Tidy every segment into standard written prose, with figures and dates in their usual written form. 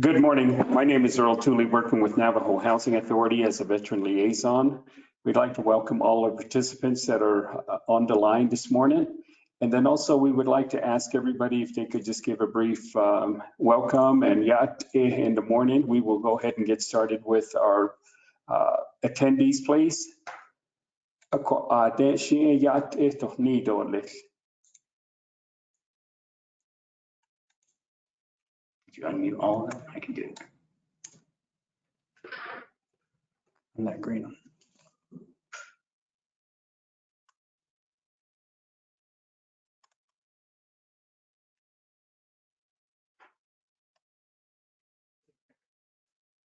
Good morning. My name is Earl Tooley, working with Navajo Housing Authority as a veteran liaison. We'd like to welcome all our participants that are on the line this morning. And then also we would like to ask everybody if they could just give a brief welcome and yat in the morning. We will go ahead and get started with our attendees, please. Did you unmute all of them? I can do it. And that green one.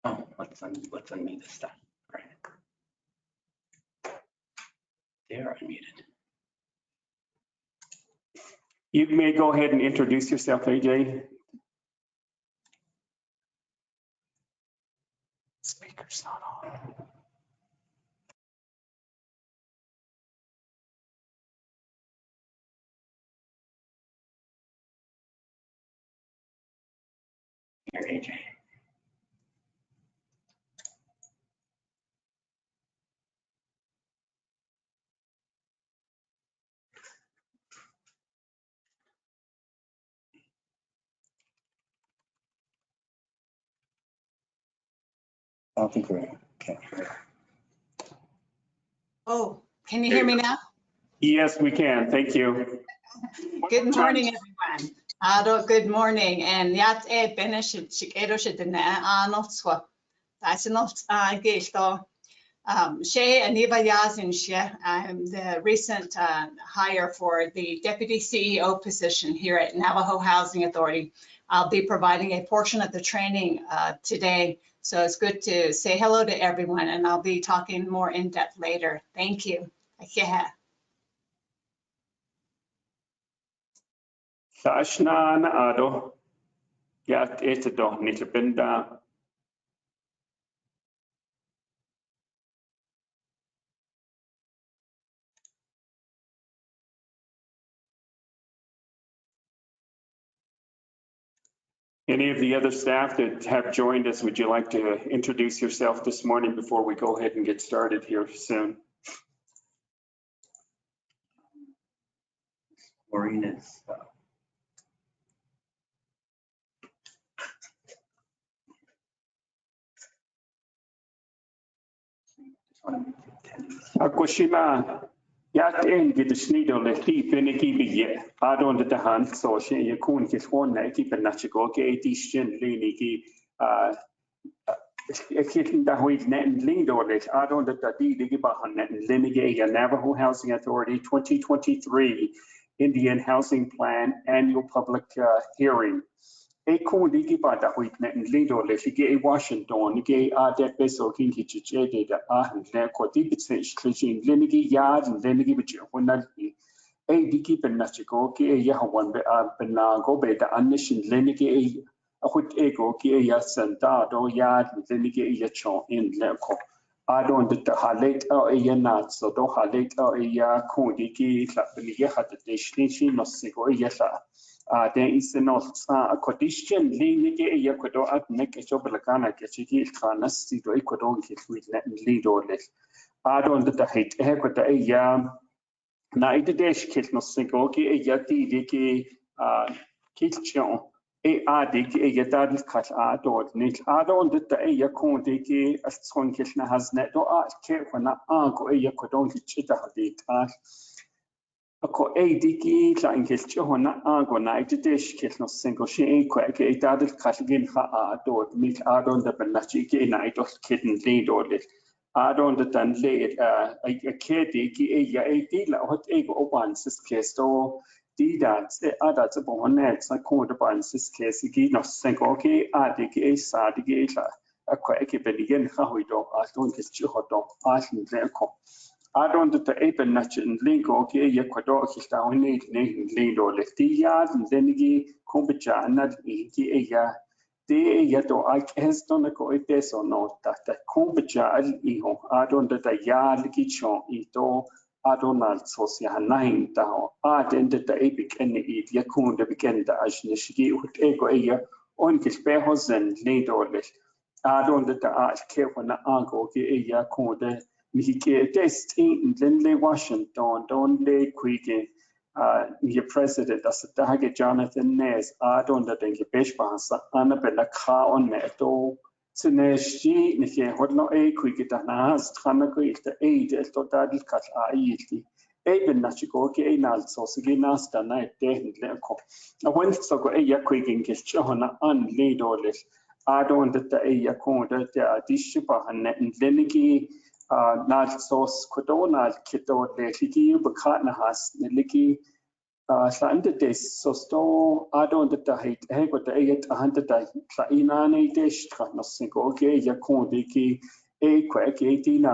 Oh, let's unmute this stuff. All right. They're unmuted. You may go ahead and introduce yourself, AJ. Speaker's not on. Here, AJ. I don't think we can't hear it. Oh, can you hear me now? Yes, we can. Thank you. Good morning, everyone. Good morning. And yat benefit chikeroshidne anotswa. That's not gesto. Shay Aniva Yazinshe, I'm the recent hire for the Deputy CEO position here at Navajo Housing Authority. I'll be providing a portion of the training today. So it's good to say hello to everyone, and I'll be talking more in depth later. Thank you. Sashna na ado yat eto nitapenda. Any of the other staff that have joined us, would you like to introduce yourself this morning before we go ahead and get started here soon? Maureen is. Akoshima yat en gidishnido le ti peniki biye. Adon de hand so she yakun kishon na ki penachiko ke etishin liniki Kicking the white net and lead on it. I don't know that the Bahanet and Lenigay Navajo Housing Authority 2023 Indian Housing Plan Annual Public Hearing. A cool digi by the white net and lead on it. Gay Washington, gay that vessel king kitchen, and their quadripits, clicking Lenigi yard and Lenigi when that be. A digi penachiko, gay Yahawan, Benago, the unishin Lenigi. Ahut ego ki ya santa do ya denige ya chon in leko. I don't the halate or a nat so do halate or ya kundi ki la ya hat the shin no sigo yesa. There is no a condition linige ya kodo at nek chobalakana kachiki kanas to equadon ki lead or less. I don't the hate equata ya night dash kit no sigo ki ya ti kitchen. Adig yadad kat adod nit adon that yakon diki as son kishna has net do ke wana ago yakodon chita hadit ako diki klein kishcho hona ago na itish kishno single she quick adad kat gin ha adod nit adon the benachi ke na itos kitten lead or lit adon the tan lead a kedi ki ya la hot ego oban sis kesto That's that's a bonnet, I called upon this case, again, of think, okay, adik a sadigata, a quack begin how we don't, I don't get you hot dog, I think they're called. I don't the ape nutch and link, okay, Ecuador is down in lead or left the yard, and then again, Kombacha, and not a ya. They yet or I has done a coites or not that Kombacha, I don't the yard, kitchen, ito. Adonal sosia nine down. Ended the epic and eat Yakun the weekend as Nishiki with ego on kispehos and leadorlish. Adon the Kevin Ango Gia Code Miki test in Lindley, Washington, Don Lay Quiggy, your president, as the Target Jonathan Ness, Adon the Dengi Beshbans, Annabella Car on Meto, Sineshi, Niki Hodno A Quiggy Danas, Tranako, the aid, Total Cat Aiti. Eben Nachikoki, Enal, so Siginasta night, Dehan Lenko. I went so go a quigging his John unlead or less. I don't that a cone that the Dishipa and Leniki, not sauce Codona, Kito, Leki, Bacatnahas, Neliki, Santa Des, so store, I don't that the hate, hey, but the 800 Sainani dish, nothing, okay, Yakon Diki. Quack 18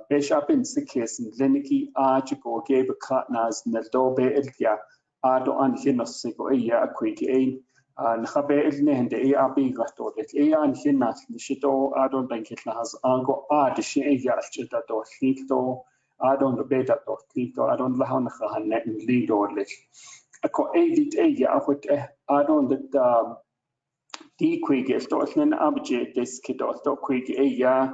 Bishop in Sikis and Leniki Archico gave a cutnas Neldobe Elkia Ado and Hinosico a quick ain and Habe Elne the ARB gato that A and Hinas Nishito Adon Bankitlas Ango Adish Chita or Hito Adon the Beta or Tito Adon Lahanaha net and lead or less. A co aided a with Adon that the quick stores an object this kid or quick a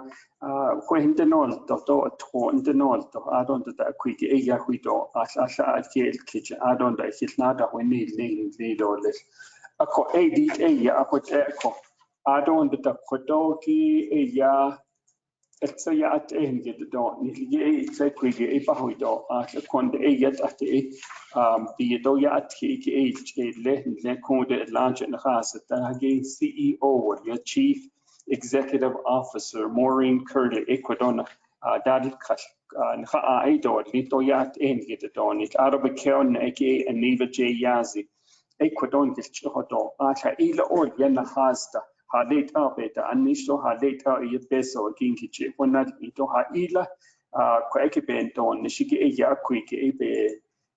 when the nol to torn the nol to add on to that quick a huito as a kitchen add on the hit nada when need or less. A co a put echo add on to the kodoki a it's a yacht and get the door. It's a quick a pahuito as a con a yet at the do yat age a letting the code launch and has at the CEO, your chief executive officer, Maureen Curley, Ecuador, Daddy Idor, Lito Yat and get the door. It out of a Karen, aka and Neva J. Yazi, Ecuador, this Chodo, Ata Ila or Nahasta. Ha later beta anisho ha later ye beso ginkichi when ito ha ila kweke bento nishiki eya kwike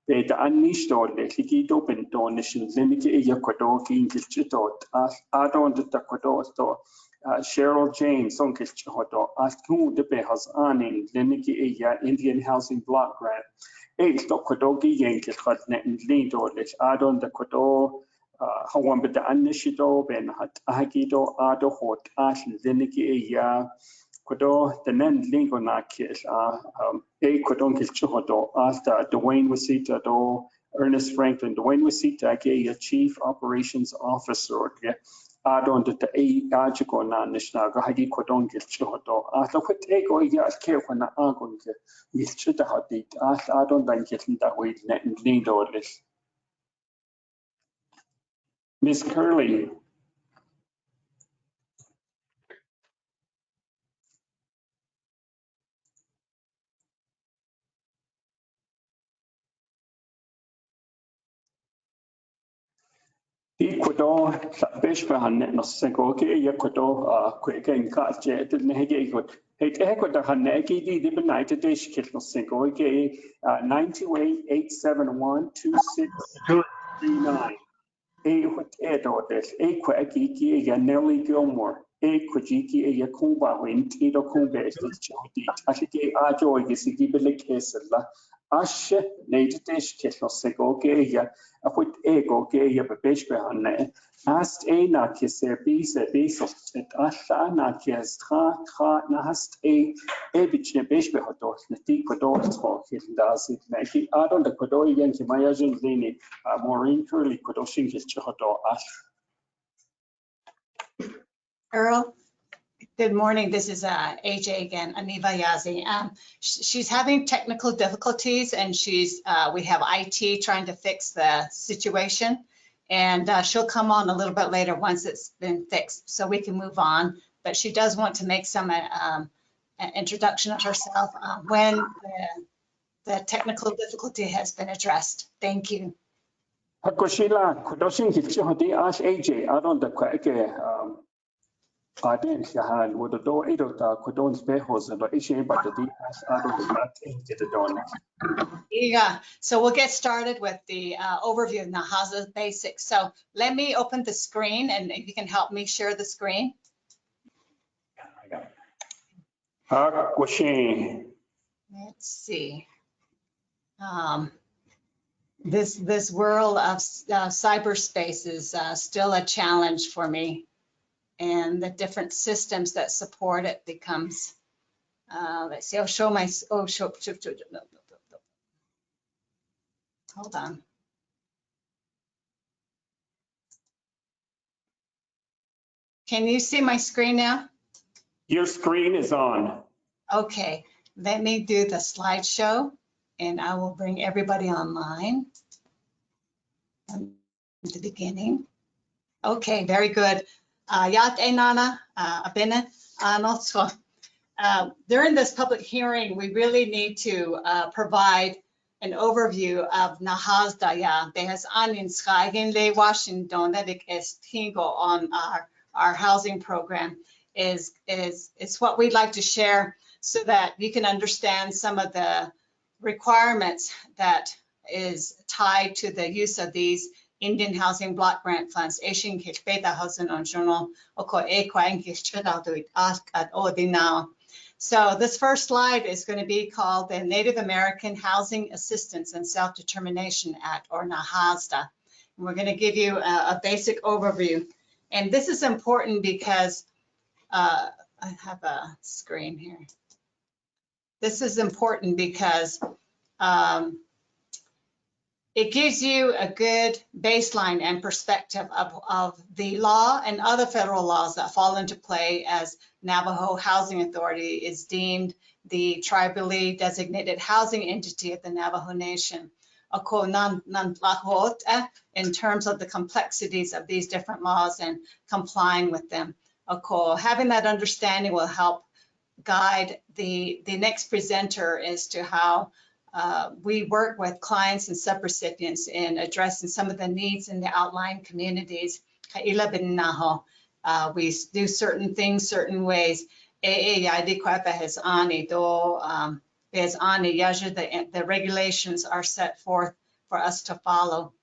beta anisho le hikito bento nishin limiki eya kodo ginkichi dot adon the kodo sto Cheryl James on kichodo askun de behas aning limiki eya Indian Housing Block Grant sto kodo ginkich hat net lindo le adon the kodo Hawan bit the Anishito, Ben Hagido, Ado Hot, Ash, Ziniki, Kodo, the Nen Lingonakis, A Kodonkis Chuhodo, after Dwayne Wasita, do Ernest Franklin, Dwayne Wasita, a Chief Operations Officer, Adon the A Ajiko Nanishnaga, Hagi Kodonkis Chuhodo, after what Ego Yas care when the Agon is Chitahadit, after Adon then getting that way, net and lead or this. Miss Curley. Ecuador, Bishman, Nosegoke, Ecuador, quick and cut jet, and Hegate. Ecuador, Hanegi, the United Dish Kit Nosegoke, 98 2639. Edo, this Equaki, Nelly Gilmore, Equajiki, Yakuba, when Tito Kumbe, Ashiki Ajo, Yisiki Kesela, Ash, Native Dish Kit Nosegoke, a put ego gay of a bishbehan, asked a nakis a beso, at Asha nakis, nahast a ebich bishbehodos, the Kodos for his does it make it out on the Kodorian Himayajan Lini, Maureen Curley Kodoshin his chodo ash. Earl, good morning. This is AJ again, Aniva Yazi. She's having technical difficulties and we have IT trying to fix the situation. And she'll come on a little bit later once it's been fixed so we can move on. But she does want to make some introduction of herself when the technical difficulty has been addressed. Thank you. Hakoshila Kodoshin his chodi ash AJ, I don't the I didn't have what the door eight of the Codon's behos and the issue, but the DS I don't not into the door. Yeah, so we'll get started with the overview of Nahasta basics. So let me open the screen and if you can help me share the screen. Let's see. this world of cyberspace is still a challenge for me, and the different systems that support it becomes. Let's see. I'll show my. Oh, show. No. Hold on. Can you see my screen now? Your screen is on. Okay, let me do the slideshow, and I will bring everybody online from the beginning. Okay, very good. Yat enana abene anotso. During this public hearing, we really need to provide an overview of Nahasta ya behas anin schagen le Washington that is tingo on our housing program is what we'd like to share so that you can understand some of the requirements that is tied to the use of these Indian Housing Block Grant Funds. So this first slide is going to be called the Native American Housing Assistance and Self-Determination Act, or Nahasta. And we're going to give you a basic overview. And this is important because I have a screen here. This is important because it gives you a good baseline and perspective of the law and other federal laws that fall into play as Navajo Housing Authority is deemed the tribally designated housing entity of the Navajo Nation. In terms of the complexities of these different laws and complying with them. Having that understanding will help guide the next presenter as to how we work with clients and subrecipients in addressing some of the needs in the outlying communities. We do certain things certain ways. The regulations are set forth for us to follow.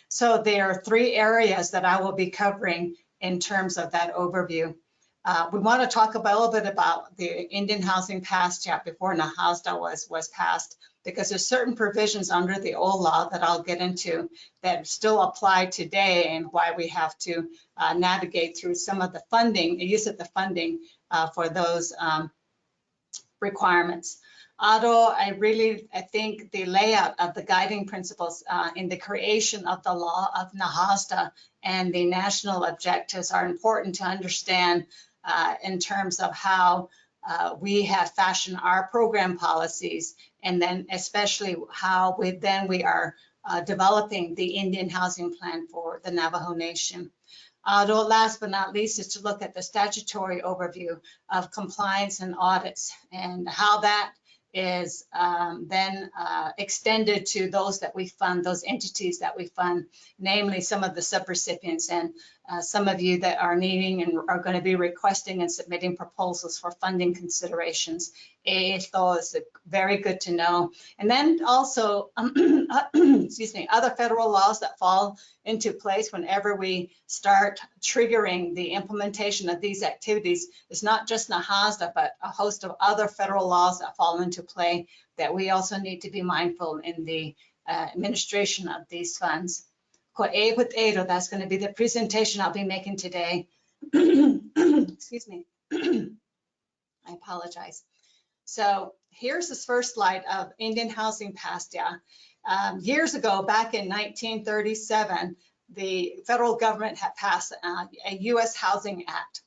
So there are 3 areas that I will be covering in terms of that overview. We want to talk a little bit about the Indian Housing Pass Act before Nahasta was passed, because there's certain provisions under the old law that I'll get into that still apply today, and why we have to navigate through some of the funding, the use of the funding for those requirements. Although I think the layout of the guiding principles in the creation of the law of Nahasta and the national objectives are important to understand in terms of how we have fashioned our program policies, and then especially how we are developing the Indian Housing Plan for the Navajo Nation. Last but not least is to look at the statutory overview of compliance and audits and how that is then extended to those that we fund, those entities that we fund, namely some of the subrecipients and some of you that are needing and are going to be requesting and submitting proposals for funding considerations. So it's very good to know. And then also, excuse me, other federal laws that fall into place whenever we start triggering the implementation of these activities. It's not just Nahasta, but a host of other federal laws that fall into play that we also need to be mindful in the administration of these funds. That's going to be the presentation I'll be making today. Excuse me. I apologize. So here's this first slide of Indian Housing Pass Act. Years ago, back in 1937, the federal government had passed a U.S. Housing Act.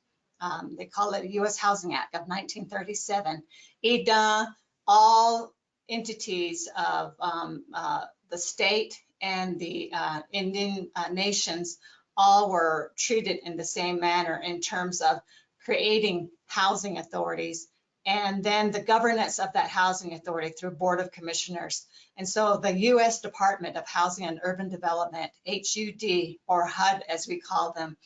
They call it a U.S. Housing Act of 1937. All entities of the state and the Indian nations all were treated in the same manner in terms of creating housing authorities, and then the governance of that housing authority through Board of Commissioners. And so the U.S. Department of Housing and Urban Development, HUD, or HUD as we call them,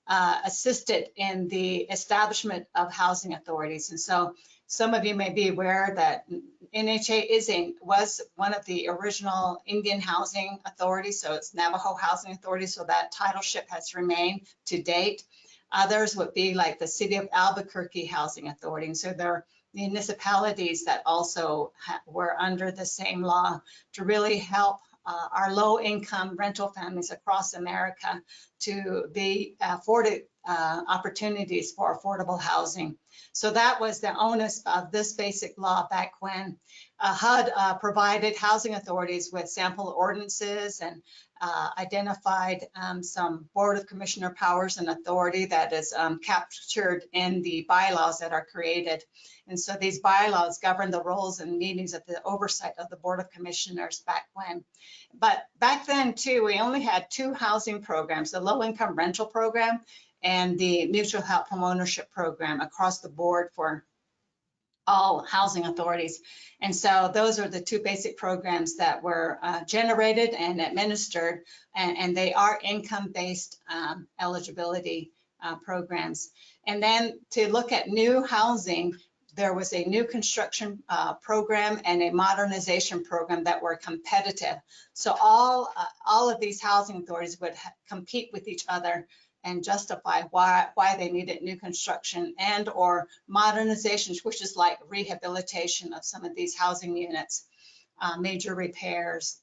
assisted in the establishment of housing authorities. And so some of you may be aware that NHA was one of the original Indian housing authorities, so it's Navajo Housing Authority, so that titleship has remained to date. Others would be like the City of Albuquerque Housing Authority, and so they're municipalities that also were under the same law to really help our low-income rental families across America to be afforded opportunities for affordable housing. So that was the onus of this basic law back when. HUD provided housing authorities with sample ordinances and identified some Board of Commissioner powers and authority that is captured in the bylaws that are created. And so these bylaws govern the roles and meetings of the oversight of the Board of Commissioners back when. But back then too, we only had two housing programs, the low-income rental program and the mutual help homeownership program across the board for all housing authorities. And so those are the two basic programs that were generated and administered, and they are income-based eligibility programs. And then to look at new housing, there was a new construction program and a modernization program that were competitive. So all of these housing authorities would compete with each other and justify why they needed new construction and or modernizations, which is like rehabilitation of some of these housing units, major repairs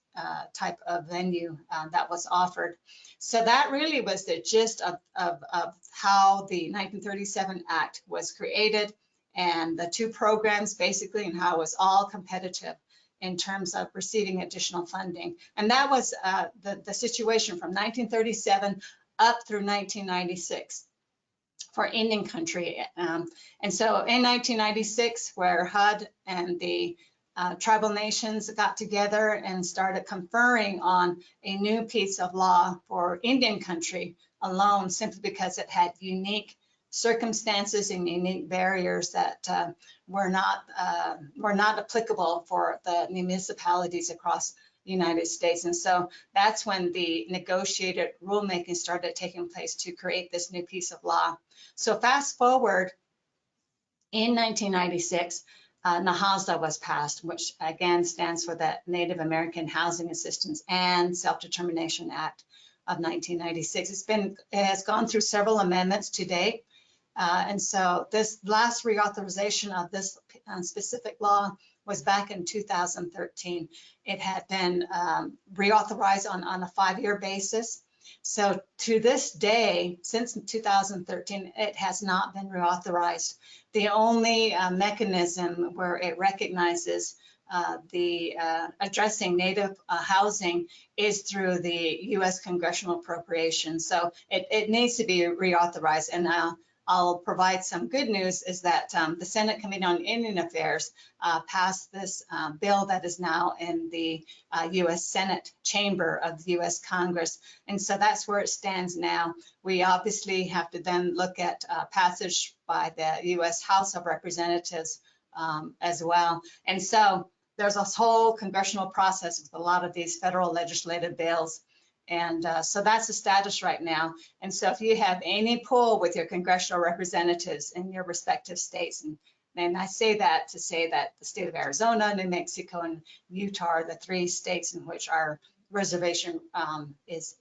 type of venue that was offered. So that really was the gist of how the 1937 Act was created, and the two programs basically, and how it was all competitive in terms of receiving additional funding. And that was the situation from 1937 up through 1996 for Indian country. And so in 1996, where HUD and the tribal nations got together and started conferring on a new piece of law for Indian country alone, simply because it had unique circumstances and unique barriers that were not applicable for the municipalities across the United States. And so that's when the negotiated rulemaking started taking place to create this new piece of law. So fast forward, in 1996, Nahasta was passed, which again stands for the Native American Housing Assistance and Self-Determination Act of 1996. It has gone through several amendments to date. And so this last reauthorization of this specific law was back in 2013. It had been reauthorized on a 5-year basis. So to this day, since 2013, it has not been reauthorized. The only mechanism where it recognizes the addressing Native housing is through the U.S. Congressional Appropriation. So it needs to be reauthorized. And I'll provide some good news is that the Senate Committee on Indian Affairs passed this bill that is now in the U.S. Senate chamber of the U.S. Congress. And so that's where it stands now. We obviously have to then look at passage by the U.S. House of Representatives as well. And so there's a whole congressional process with a lot of these federal legislative bills. And so that's the status right now. And so if you have any pull with your congressional representatives in your respective states, and I say that to say that the state of Arizona, New Mexico, and Utah are the 3 states in which our reservation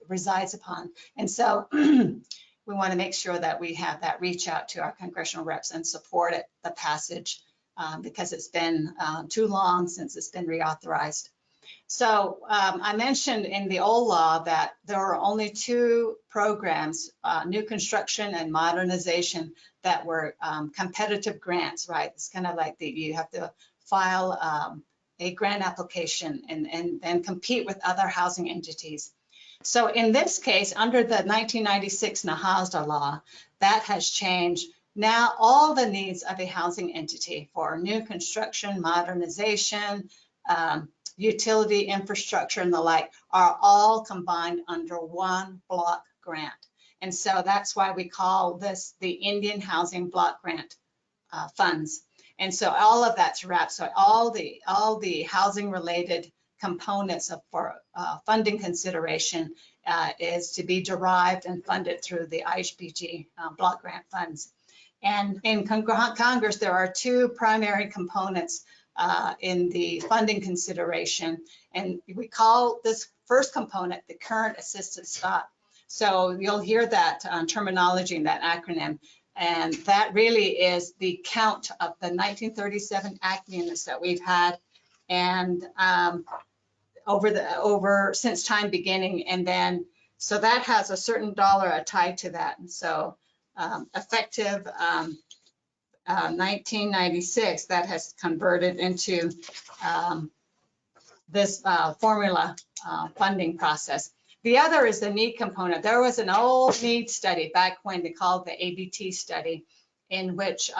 resides upon. And so we want to make sure that we have that reach out to our congressional reps and support it, the passage, because it's been too long since it's been reauthorized. So I mentioned in the old law that there are only 2 programs, new construction and modernization, that were competitive grants, right? It's kind of like you have to file a grant application and then compete with other housing entities. So in this case, under the 1996 Nahasta law, that has changed. Now all the needs of a housing entity for new construction, modernization, utility infrastructure and the like are all combined under one block grant. And so that's why we call this the Indian Housing Block Grant funds. And so all of that's wrapped. So all the housing related components for funding consideration is to be derived and funded through the IHBG block grant funds. And in Congress, there are 2 primary components in the funding consideration. And we call this first component the current assisted stock. So you'll hear that terminology in that acronym. And that really is the count of the 1937 Act units that we've had, and over since time beginning. And then, so that has a certain dollar tied to that. And so effective 1996, that has converted into this formula funding process. The other is the need component. There was an old need study back when they called the ABT study, in which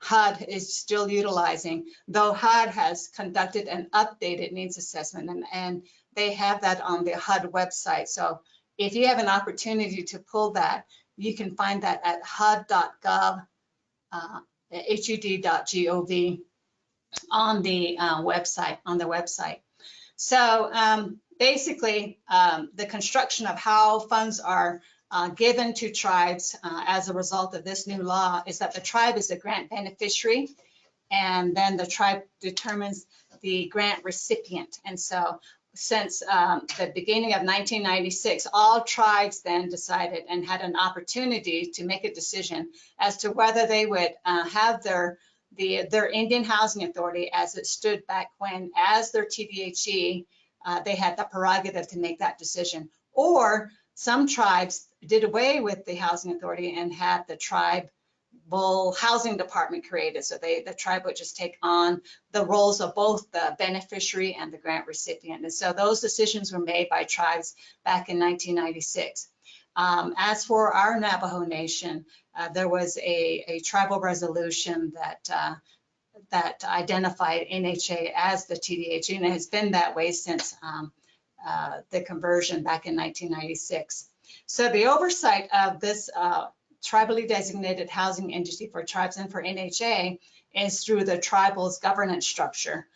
HUD is still utilizing, though HUD has conducted an updated needs assessment, and they have that on the HUD website. So if you have an opportunity to pull that, you can find that at hud.gov, hud.gov on the website. So basically, the construction of how funds are given to tribes as a result of this new law is that the tribe is a grant beneficiary, and then the tribe determines the grant recipient. And so since the beginning of 1996, all tribes then decided and had an opportunity to make a decision as to whether they would have their Indian Housing Authority, as it stood back when, as their TDHE. They had the prerogative to make that decision. Or some tribes did away with the housing authority and had the tribal housing department created. So the tribe would just take on the roles of both the beneficiary and the grant recipient. And so those decisions were made by tribes back in 1996. As for our Navajo Nation, there was a tribal resolution that identified NHA as the TDHE, and it has been that way since the conversion back in 1996. So the oversight of this tribally designated housing entity for tribes and for NHA is through the tribal's governance structure.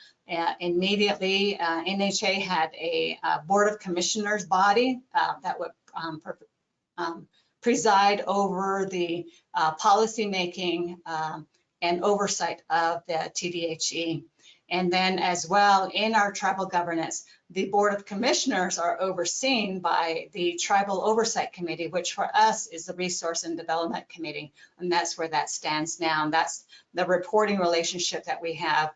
Immediately, NHA had a board of commissioners body that would preside over the policy making and oversight of the TDHE. And then as well, in our tribal governance, the Board of Commissioners are overseen by the Tribal Oversight Committee, which for us is the Resource and Development Committee. And that's where that stands now. And that's the reporting relationship that we have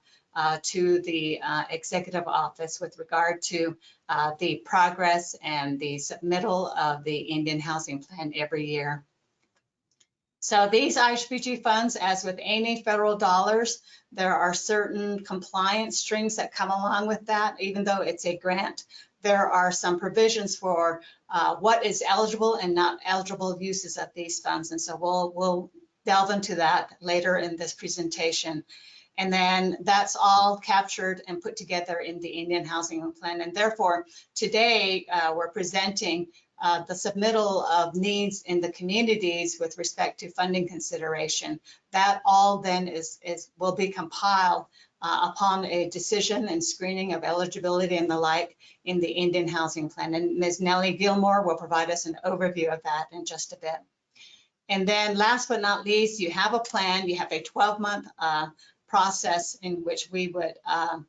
to the Executive Office with regard to the progress and the submittal of the Indian Housing Plan every year. So these IHBG funds, as with any federal dollars, there are certain compliance strings that come along with that. Even though it's a grant, there are some provisions for what is eligible and not eligible uses of these funds. And so we'll delve into that later in this presentation. And then that's all captured and put together in the Indian Housing Plan. And therefore, today we're presenting the submittal of needs in the communities with respect to funding consideration. That all then will be compiled upon a decision and screening of eligibility and the like in the Indian Housing Plan. And Ms. Nellie Gilmore will provide us an overview of that in just a bit. And then last but not least, you have a plan, you have a 12-month process in which we would, a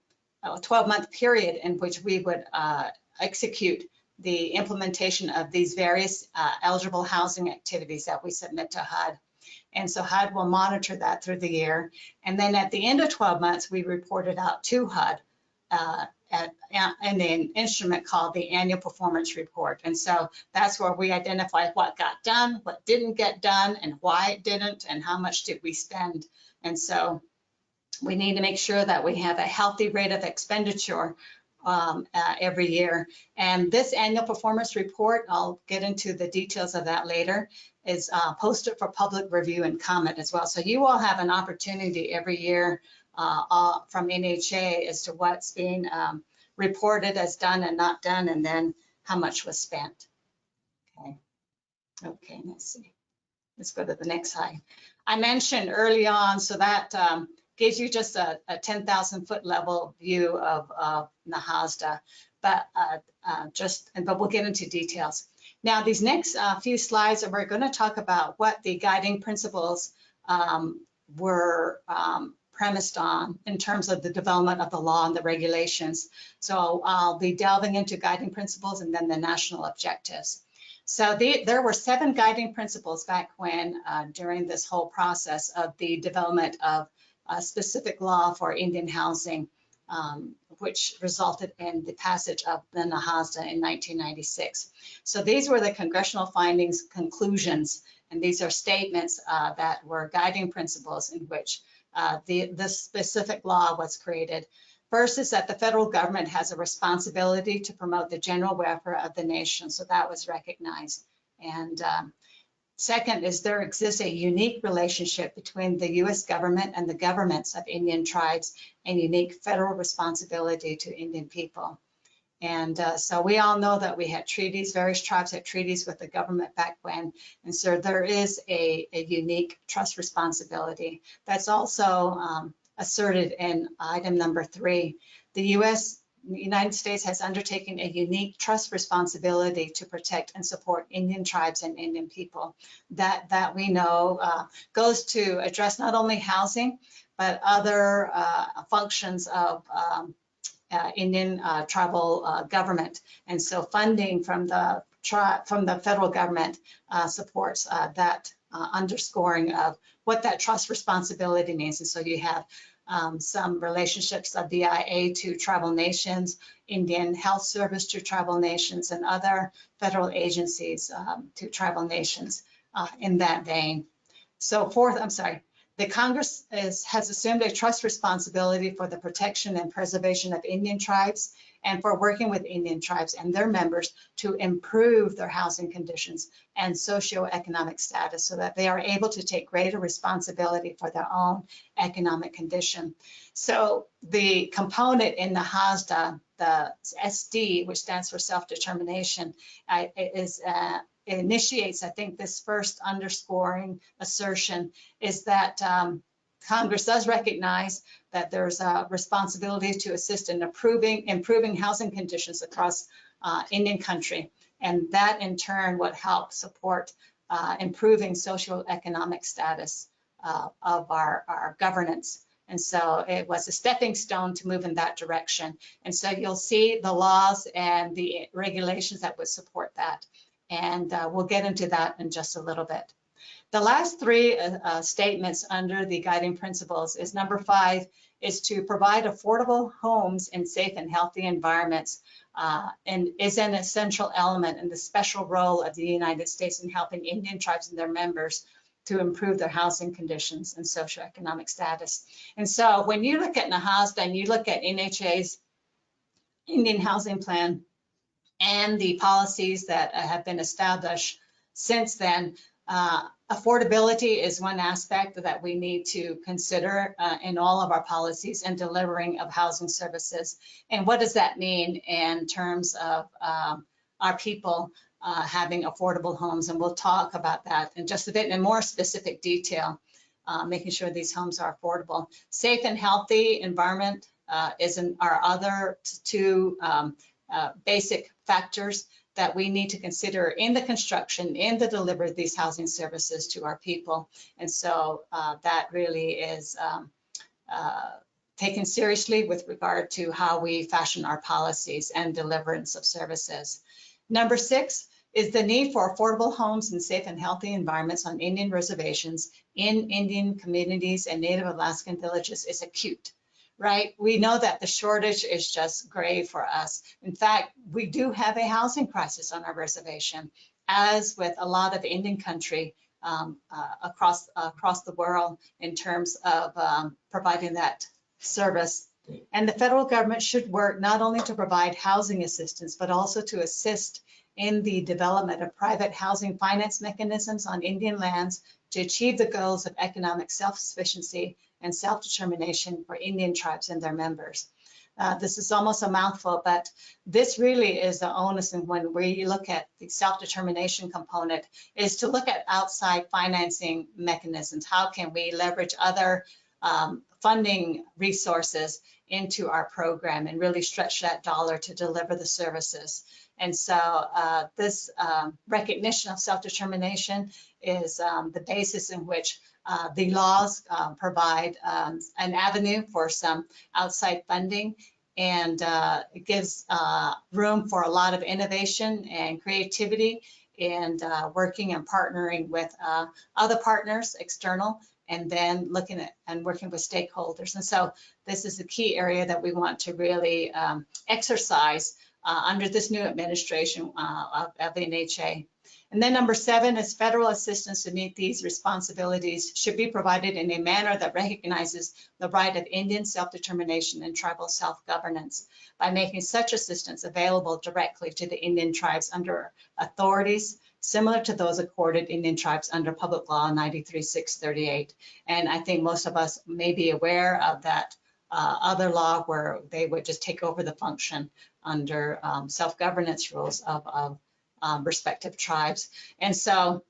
12-month period in which we would execute the implementation of these various eligible housing activities that we submit to HUD. And so HUD will monitor that through the year. And then at the end of 12 months, we report it out to HUD in an instrument called the Annual Performance Report. And so that's where we identify what got done, what didn't get done, and why it didn't, and how much did we spend. And so we need to make sure that we have a healthy rate of expenditure every year. And this annual performance report, I'll get into the details of that later, is posted for public review and comment as well. So you will have an opportunity every year from NHA as to what's being reported as done and not done, and then how much was spent. Okay, let's see. Let's go to the next slide. I mentioned early on, so that gives you just a 10,000 foot level view of Nahasta, but we'll get into details. Now, these next few slides, we're going to talk about what the guiding principles were premised on in terms of the development of the law and the regulations. So I'll be delving into guiding principles and then the national objectives. So there were 7 guiding principles back when during this whole process of the development of a specific law for Indian housing, which resulted in the passage of the Nahasta in 1996. So these were the congressional findings, conclusions, and these are statements that were guiding principles in which this specific law was created. First is that the federal government has a responsibility to promote the general welfare of the nation. So that was recognized. And second is there exists a unique relationship between the U.S. government and the governments of Indian tribes and unique federal responsibility to Indian people. And so we all know that we had treaties, various tribes had treaties with the government back when. And so there is a unique trust responsibility. That's also asserted in item number 3. The United States has undertaken a unique trust responsibility to protect and support Indian tribes and Indian people. That we know goes to address not only housing, but other functions of Indian tribal government. And so funding from the federal government supports that underscoring of what that trust responsibility means. And so you have some relationships of the IA to tribal nations, Indian Health Service to tribal nations, and other federal agencies to tribal nations in that vein. So the Congress has assumed a trust responsibility for the protection and preservation of Indian tribes and for working with Indian tribes and their members to improve their housing conditions and socioeconomic status so that they are able to take greater responsibility for their own economic condition. So the component in the Nahasta, the SD, which stands for self-determination, it initiates, I think, this first underscoring assertion is that Congress does recognize that there's a responsibility to assist in improving housing conditions across Indian country. And that in turn would help support improving socioeconomic status of our governance. And so it was a stepping stone to move in that direction. And so you'll see the laws and the regulations that would support that. And we'll get into that in just a little bit. The last 3 statements under the guiding principles is number 5 is to provide affordable homes in safe and healthy environments and is an essential element in the special role of the United States in helping Indian tribes and their members to improve their housing conditions and socioeconomic status. And so when you look at Nahasta and you look at NHA's Indian Housing Plan and the policies that have been established since then, affordability is one aspect that we need to consider in all of our policies and delivering of housing services. And what does that mean in terms of our people having affordable homes? And we'll talk about that in just a bit in more specific detail, making sure these homes are affordable. Safe and healthy environment is our other 2 basic factors that we need to consider in the construction, in the delivery of these housing services to our people. And so that really is taken seriously with regard to how we fashion our policies and deliverance of services. Number 6 is the need for affordable homes and safe and healthy environments on Indian reservations in Indian communities and Native Alaskan villages is acute. Right? We know that the shortage is just grave for us. In fact, we do have a housing crisis on our reservation, as with a lot of Indian country across the world in terms of providing that service. And the federal government should work not only to provide housing assistance, but also to assist in the development of private housing finance mechanisms on Indian lands to achieve the goals of economic self-sufficiency and self-determination for Indian tribes and their members. This is almost a mouthful, but this really is the onus, and when we look at the self-determination component, is to look at outside financing mechanisms. How can we leverage other funding resources into our program and really stretch that dollar to deliver the services? And so this recognition of self-determination is the basis in which the laws provide an avenue for some outside funding, and it gives room for a lot of innovation and creativity and working and partnering with other partners, external, and then looking at and working with stakeholders. And so this is a key area that we want to really exercise under this new administration of NHA. And then number 7 is federal assistance to meet these responsibilities should be provided in a manner that recognizes the right of Indian self-determination and tribal self-governance by making such assistance available directly to the Indian tribes under authorities similar to those accorded Indian tribes under Public Law 93-638. And I think most of us may be aware of that other law where they would just take over the function under self-governance rules of respective tribes. And so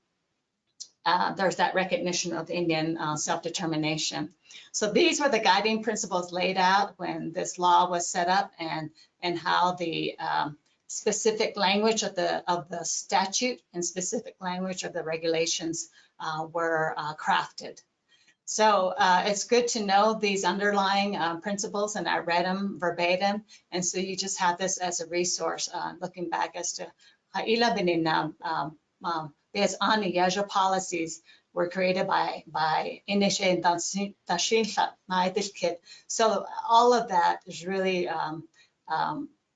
there's that recognition of Indian self-determination. So these were the guiding principles laid out when this law was set up, and how the specific language of the statute and specific language of the regulations were crafted. So it's good to know these underlying principles, and I read them verbatim. And so you just have this as a resource looking back as to Ha'ila Beninam, there's Yaja policies were created by Inishe and Tashin. So all of that is really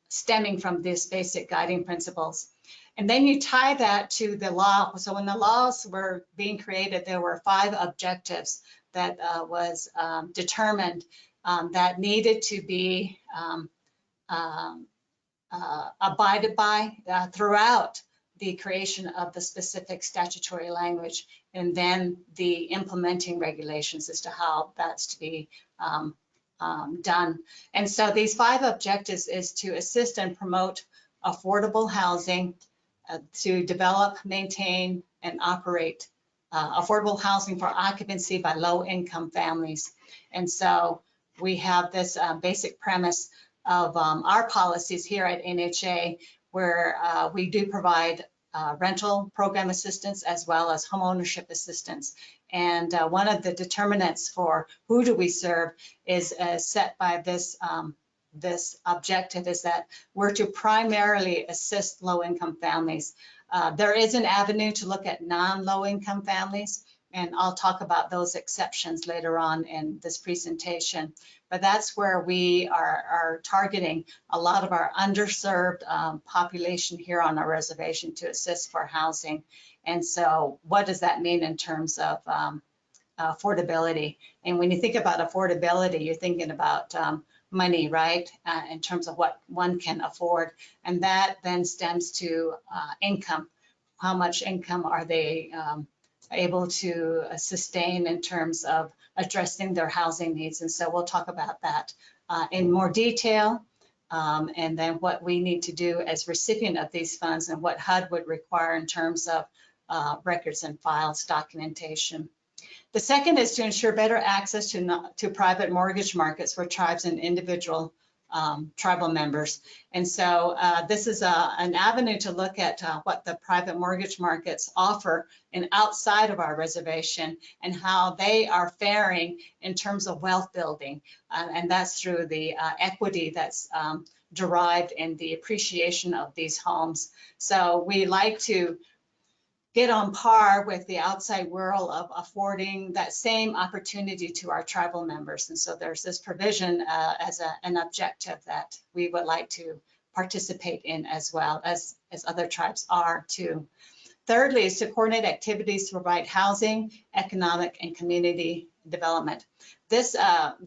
stemming from these basic guiding principles. And then you tie that to the law. So when the laws were being created, there were 5 objectives that was determined that needed to be abided by throughout the creation of the specific statutory language, and then the implementing regulations as to how that's to be done. And so these 5 objectives is to assist and promote affordable housing, to develop, maintain, and operate affordable housing for occupancy by low-income families. And so we have this basic premise of our policies here at NHA, where we do provide rental program assistance as well as homeownership assistance. And one of the determinants for who do we serve is set by this this objective, is that we're to primarily assist low-income families. There is an avenue to look at non-low-income families, and I'll talk about those exceptions later on in this presentation. But that's where we are targeting a lot of our underserved population here on our reservation to assist for housing. And so what does that mean in terms of affordability? And when you think about affordability, you're thinking about money, right? In terms of what one can afford. And that then stems to income. How much income are they able to sustain in terms of addressing their housing needs? And so we'll talk about that in more detail, and then what we need to do as recipient of these funds and what HUD would require in terms of records and files documentation. The second is to ensure better access to private mortgage markets for tribes and individual tribal members. And so this is an avenue to look at what the private mortgage markets offer and outside of our reservation, and how they are faring in terms of wealth building. And that's through the equity that's derived in the appreciation of these homes. So we like to get on par with the outside world of affording that same opportunity to our tribal members. And so there's this provision as an objective that we would like to participate in as well as other tribes are too. Thirdly is to coordinate activities to provide housing, economic, and community development. This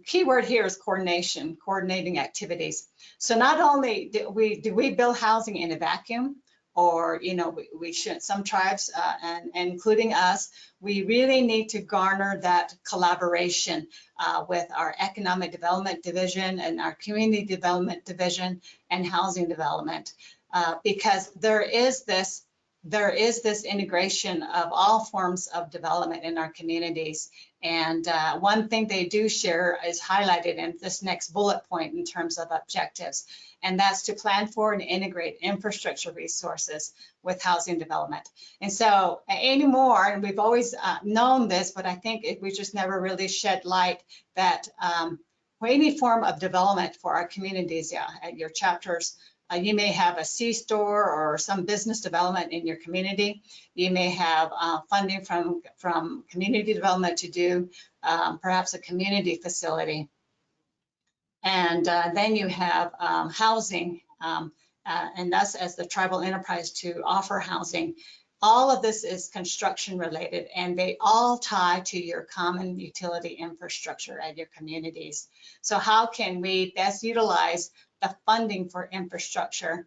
key word here is coordination, coordinating activities. So not only do we build housing in a vacuum, or, you know, we should, some tribes, and including us, we really need to garner that collaboration with our Economic Development Division and our Community Development Division and Housing Development, because there is this integration of all forms of development in our communities. And one thing they do share is highlighted in this next bullet point in terms of objectives, and that's to plan for and integrate infrastructure resources with housing development. And so anymore, and we've always known this, but I think we just never really shed light that any form of development for our communities, at your chapters, You may have a C-store or some business development in your community. You may have funding from community development to do perhaps a community facility. And then you have housing, and us as the tribal enterprise to offer housing. All of this is construction related, and they all tie to your common utility infrastructure at your communities. So how can we best utilize the funding for infrastructure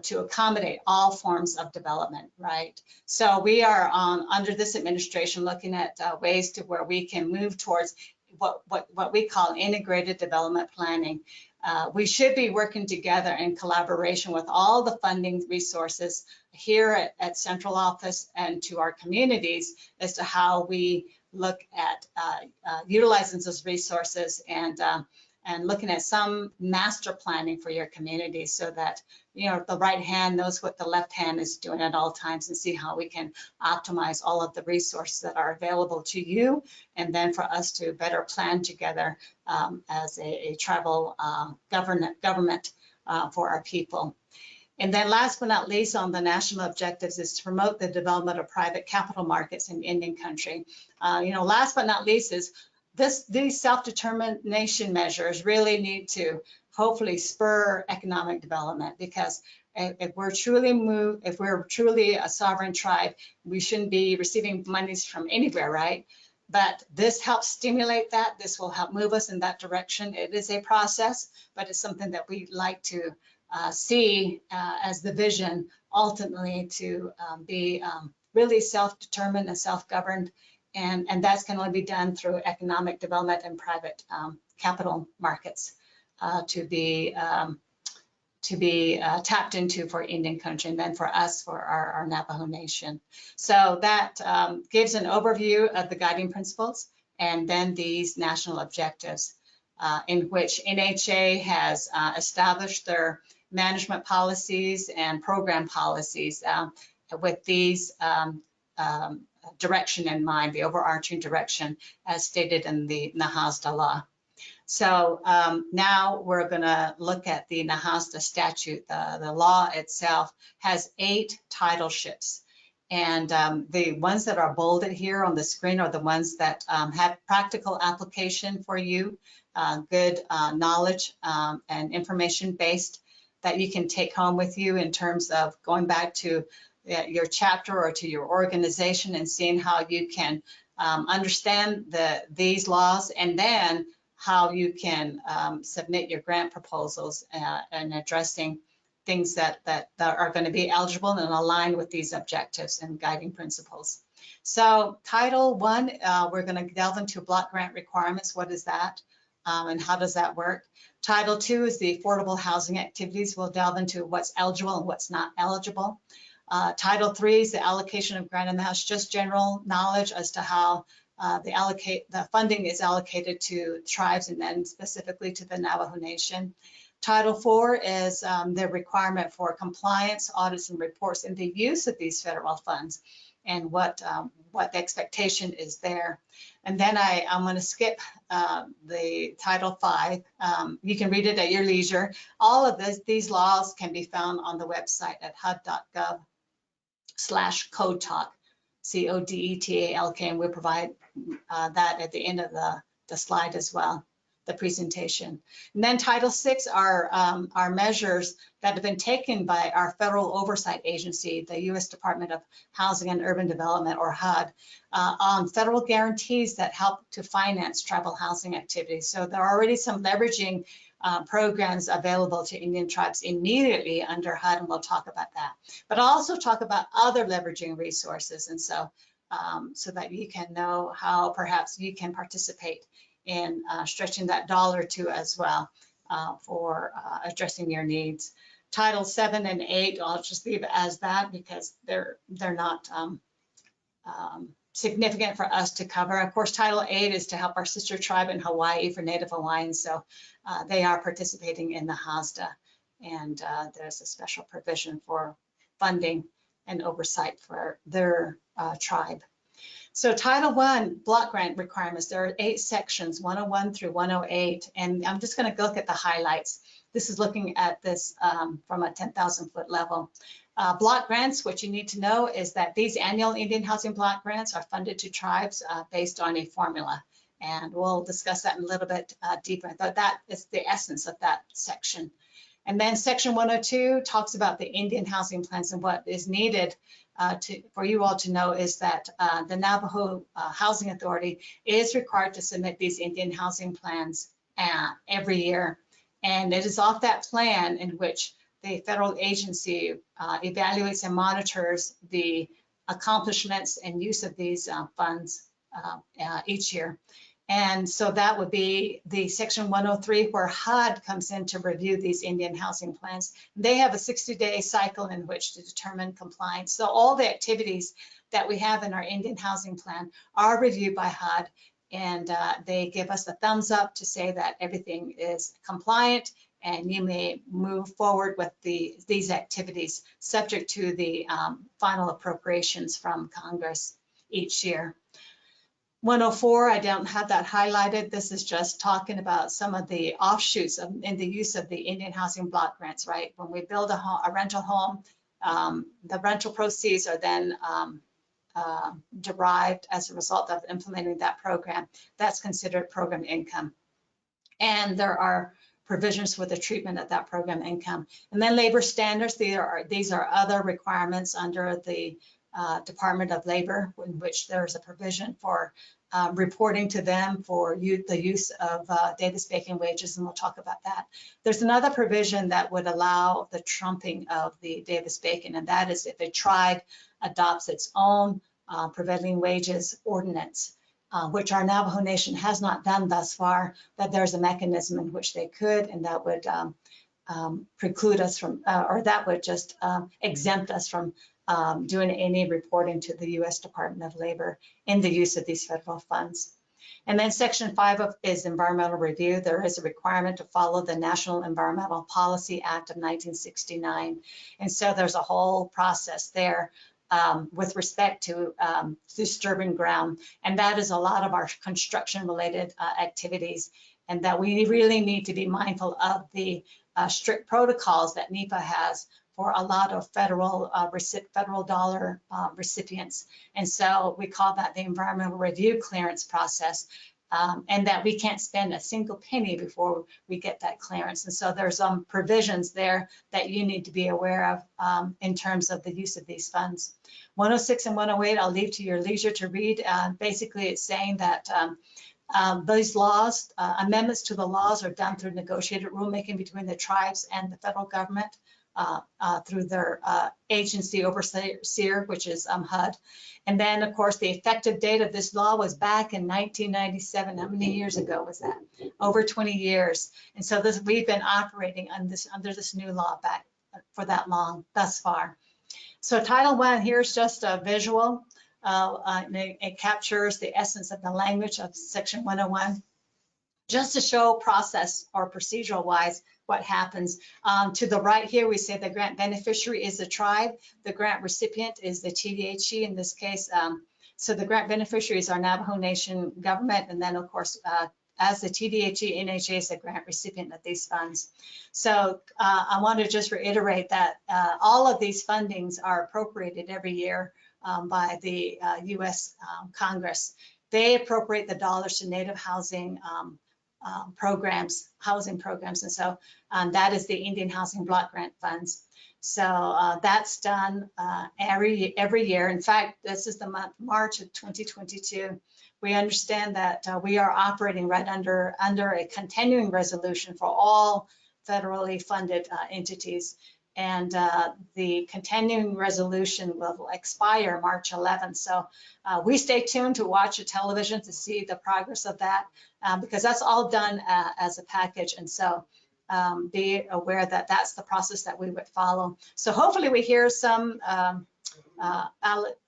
to accommodate all forms of development, right? So we are under this administration looking at ways to where we can move towards what we call integrated development planning. We should be working together in collaboration with all the funding resources here at central office and to our communities as to how we look at utilizing those resources and looking at some master planning for your community so that, you know, the right hand knows what the left hand is doing at all times, and see how we can optimize all of the resources that are available to you, and then for us to better plan together as a tribal government for our people. And then last but not least on the national objectives is to promote the development of private capital markets in Indian country. You know, last but not least is these self-determination measures really need to hopefully spur economic development, because if we're truly a sovereign tribe, we shouldn't be receiving monies from anywhere, right? But this helps stimulate that. This will help move us in that direction. It is a process, but it's something that we like to see as the vision ultimately to be really self-determined and self-governed. And that's can only be done through economic development and private capital markets to be tapped into for Indian country, and then for us, for our Navajo Nation. So that gives an overview of the guiding principles and then these national objectives in which NHA has established their management policies and program policies with these direction in mind, the overarching direction as stated in the Nahasta law. So now we're going to look at the Nahasta statute. The law itself has 8 titleships, and the ones that are bolded here on the screen are the ones that have practical application for you, good knowledge and information based that you can take home with you in terms of going back to your chapter or to your organization and seeing how you can understand these laws, and then how you can submit your grant proposals and addressing things that are going to be eligible and aligned with these objectives and guiding principles. So Title 1, we're going to delve into block grant requirements. What is that? And how does that work? Title 2 is the affordable housing activities. We'll delve into what's eligible and what's not eligible. Title 3 is the allocation of grant amounts, just general knowledge as to how the funding is allocated to tribes and then specifically to the Navajo Nation. Title 4 is the requirement for compliance, audits, and reports in the use of these federal funds, and what the expectation is there. And then I'm going to skip the Title 5. You can read it at your leisure. All of these laws can be found on the website at hud.gov/codetalk, CODETALK, and we'll provide that at the end of the slide as well, the presentation. And then Title 6 are measures that have been taken by our federal oversight agency, the U.S. Department of Housing and Urban Development, or HUD, on federal guarantees that help to finance tribal housing activities. So there are already some leveraging programs available to Indian tribes immediately under HUD, and we'll talk about that. But I'll also talk about other leveraging resources, and so that you can know how perhaps you can participate in stretching that dollar to as well for addressing your needs. Title 7 and 8, I'll just leave it as that because they're not significant for us to cover. Of course, Title 8 is to help our sister tribe in Hawaii for Native Hawaiians, so they are participating in the HASDA, and there's a special provision for funding and oversight for their tribe. So Title 1 block grant requirements, there are 8 sections, 101 through 108, and I'm just going to look at the highlights. This is looking at this from a 10,000-foot level. Block grants, what you need to know is that these annual Indian housing block grants are funded to tribes based on a formula. And we'll discuss that in a little bit deeper, but that is the essence of that section. And then section 102 talks about the Indian housing plans, and what is needed for you all to know is that the Navajo Housing Authority is required to submit these Indian housing plans every year. And it is off that plan in which the federal agency evaluates and monitors the accomplishments and use of these funds each year. And so that would be the section 103 where HUD comes in to review these Indian housing plans. They have a 60-day cycle in which to determine compliance. So all the activities that we have in our Indian housing plan are reviewed by HUD, and they give us a thumbs up to say that everything is compliant and you may move forward with these activities subject to the final appropriations from Congress each year. 104, I don't have that highlighted. This is just talking about some of the offshoots in the use of the Indian housing block grants, right? When we build a rental home, the rental proceeds are then derived as a result of implementing that program. That's considered program income. And there are provisions for the treatment of that program income. And then labor standards, these are other requirements under the Department of Labor, in which there's a provision for reporting to them for the use of Davis-Bacon wages, and we'll talk about that. There's another provision that would allow the trumping of the Davis-Bacon, and that is if a tribe adopts its own prevailing wages ordinance, which our Navajo Nation has not done thus far, but there's a mechanism in which they could, and that would preclude us from, or that would just exempt us from doing any reporting to the U.S. Department of Labor in the use of these federal funds. And then section 5 is environmental review. There is a requirement to follow the National Environmental Policy Act of 1969. And so there's a whole process there with respect to disturbing ground. And that is a lot of our construction related activities, and that we really need to be mindful of the strict protocols that NEPA has for a lot of federal dollar recipients. And so we call that the environmental review clearance process, and that we can't spend a single penny before we get that clearance. And so there's some provisions there that you need to be aware of in terms of the use of these funds. 106 and 108, I'll leave to your leisure to read. Basically, it's saying that these laws, amendments to the laws are done through negotiated rulemaking between the tribes and the federal government through their agency overseer, which is HUD. And then, of course, the effective date of this law was back in 1997. How many years ago was that? Over 20 years. And so we've been operating under this new law back for that long thus far. So Title I, here's just a visual. It captures the essence of the language of Section 101, just to show process or procedural wise what happens. To the right here, we say the grant beneficiary is the tribe. The grant recipient is the TDHE in this case. So the grant beneficiary is our Navajo Nation government. And then of course, as the TDHE, NHA is the grant recipient of these funds. So I want to just reiterate that all of these fundings are appropriated every year by the US Congress. They appropriate the dollars to Native housing housing programs. And so that is the Indian Housing Block Grant Funds. So that's done every year. In fact, this is the month, March of 2022. We understand that we are operating right under a continuing resolution for all federally funded entities. And the continuing resolution will expire March 11th. So we stay tuned to watch the television to see the progress of that, because that's all done as a package. And so be aware that that's the process that we would follow. So hopefully we hear some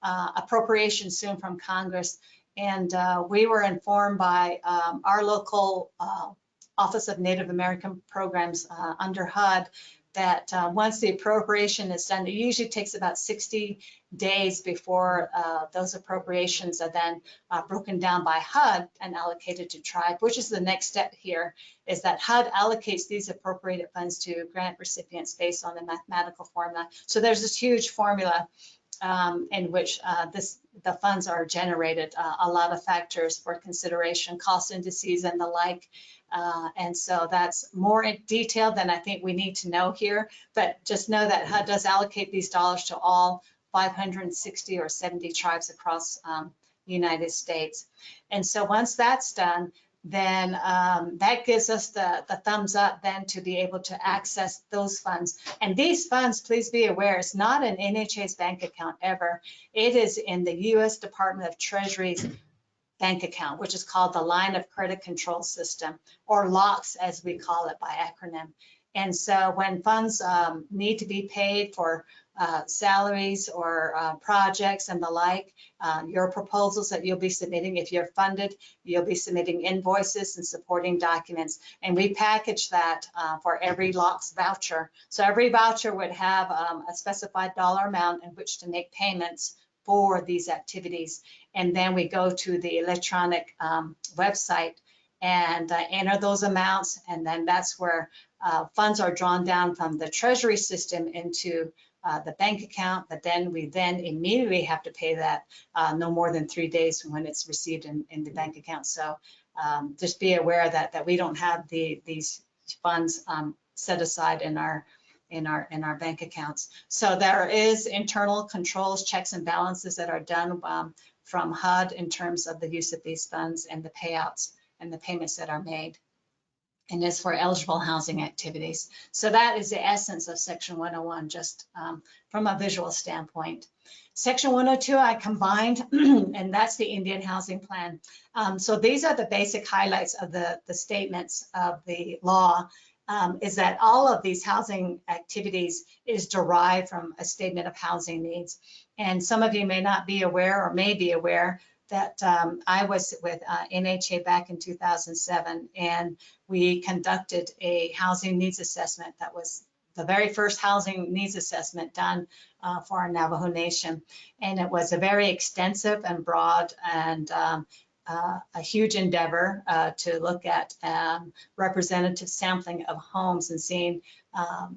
appropriation soon from Congress. And we were informed by our local Office of Native American Programs under HUD that once the appropriation is done, it usually takes about 60 days before those appropriations are then broken down by HUD and allocated to tribe, which is the next step here, is that HUD allocates these appropriated funds to grant recipients based on a mathematical formula. So there's this huge formula in which the funds are generated, a lot of factors for consideration, cost indices and the like. And so that's more in detail than I think we need to know here, but just know that HUD does allocate these dollars to all 560 or 70 tribes across the United States. And so once that's done, then that gives us the thumbs up then to be able to access those funds. And these funds, please be aware, it's not in NHA's bank account ever. It is in the U.S. Department of Treasury's bank account, which is called the Line of Credit Control System, or LOCS as we call it by acronym. And so when funds need to be paid for salaries or projects and the like, your proposals that you'll be submitting, if you're funded, you'll be submitting invoices and supporting documents. And we package that for every LOCS voucher. So every voucher would have a specified dollar amount in which to make payments for these activities. And then we go to the electronic website and enter those amounts. And then that's where funds are drawn down from the Treasury system into the bank account, but then we immediately have to pay that no more than 3 days from when it's received in the bank account. So just be aware that we don't have these funds set aside in our bank accounts. So there is internal controls, checks and balances that are done from HUD in terms of the use of these funds and the payouts and the payments that are made. And it's for eligible housing activities. So that is the essence of Section 101, just from a visual standpoint. Section 102 I combined, and that's the Indian Housing Plan. So these are the basic highlights of the statements of the law, is that all of these housing activities is derived from a statement of housing needs. And some of you may not be aware or may be aware that I was with NHA back in 2007, and we conducted a housing needs assessment. That was the very first housing needs assessment done for our Navajo Nation. And it was a very extensive and broad and a huge endeavor to look at representative sampling of homes and seeing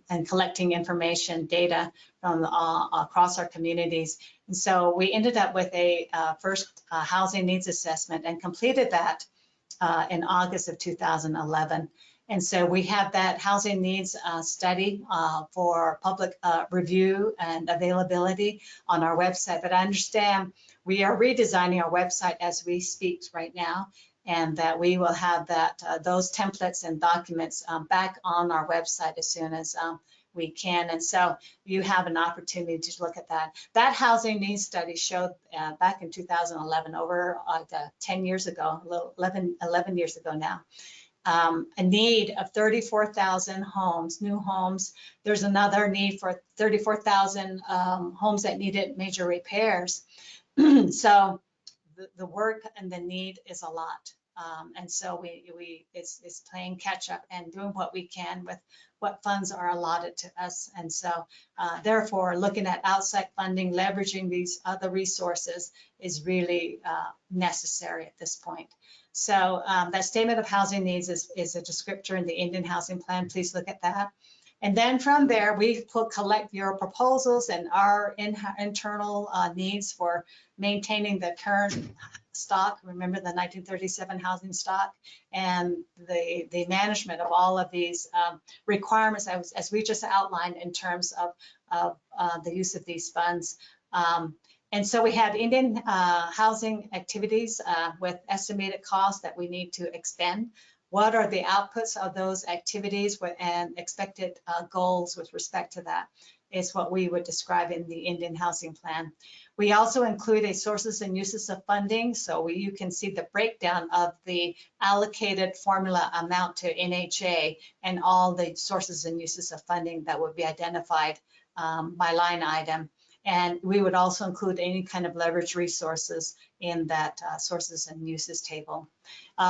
and collecting information, data from across our communities. And so we ended up with a first housing needs assessment and completed that in August of 2011. And so we have that housing needs study for public review and availability on our website. But I understand we are redesigning our website as we speak right now, and that we will have that those templates and documents back on our website as soon as we can. And so you have an opportunity to look at that. That housing needs study showed back in 2011, over 10 years ago, a little 11 years ago now, a need of 34,000 homes, new homes. There's another need for 34,000 homes that needed major repairs. So the work and the need is a lot. And so it's playing catch up and doing what we can with what funds are allotted to us. And so therefore, looking at outside funding, leveraging these other resources is really necessary at this point. So that statement of housing needs is a descriptor in the Indian Housing Plan. Please look at that. And then from there, we collect your proposals and our internal needs for maintaining the current stock. Remember the 1937 housing stock, and the management of all of these requirements as we just outlined in terms of the use of these funds. And so we have Indian housing activities with estimated costs that we need to expend. What are the outputs of those activities and expected goals with respect to that is what we would describe in the Indian Housing Plan. We also include a sources and uses of funding, so you can see the breakdown of the allocated formula amount to NHA and all the sources and uses of funding that would be identified by line item. And we would also include any kind of leverage resources in that sources and uses table.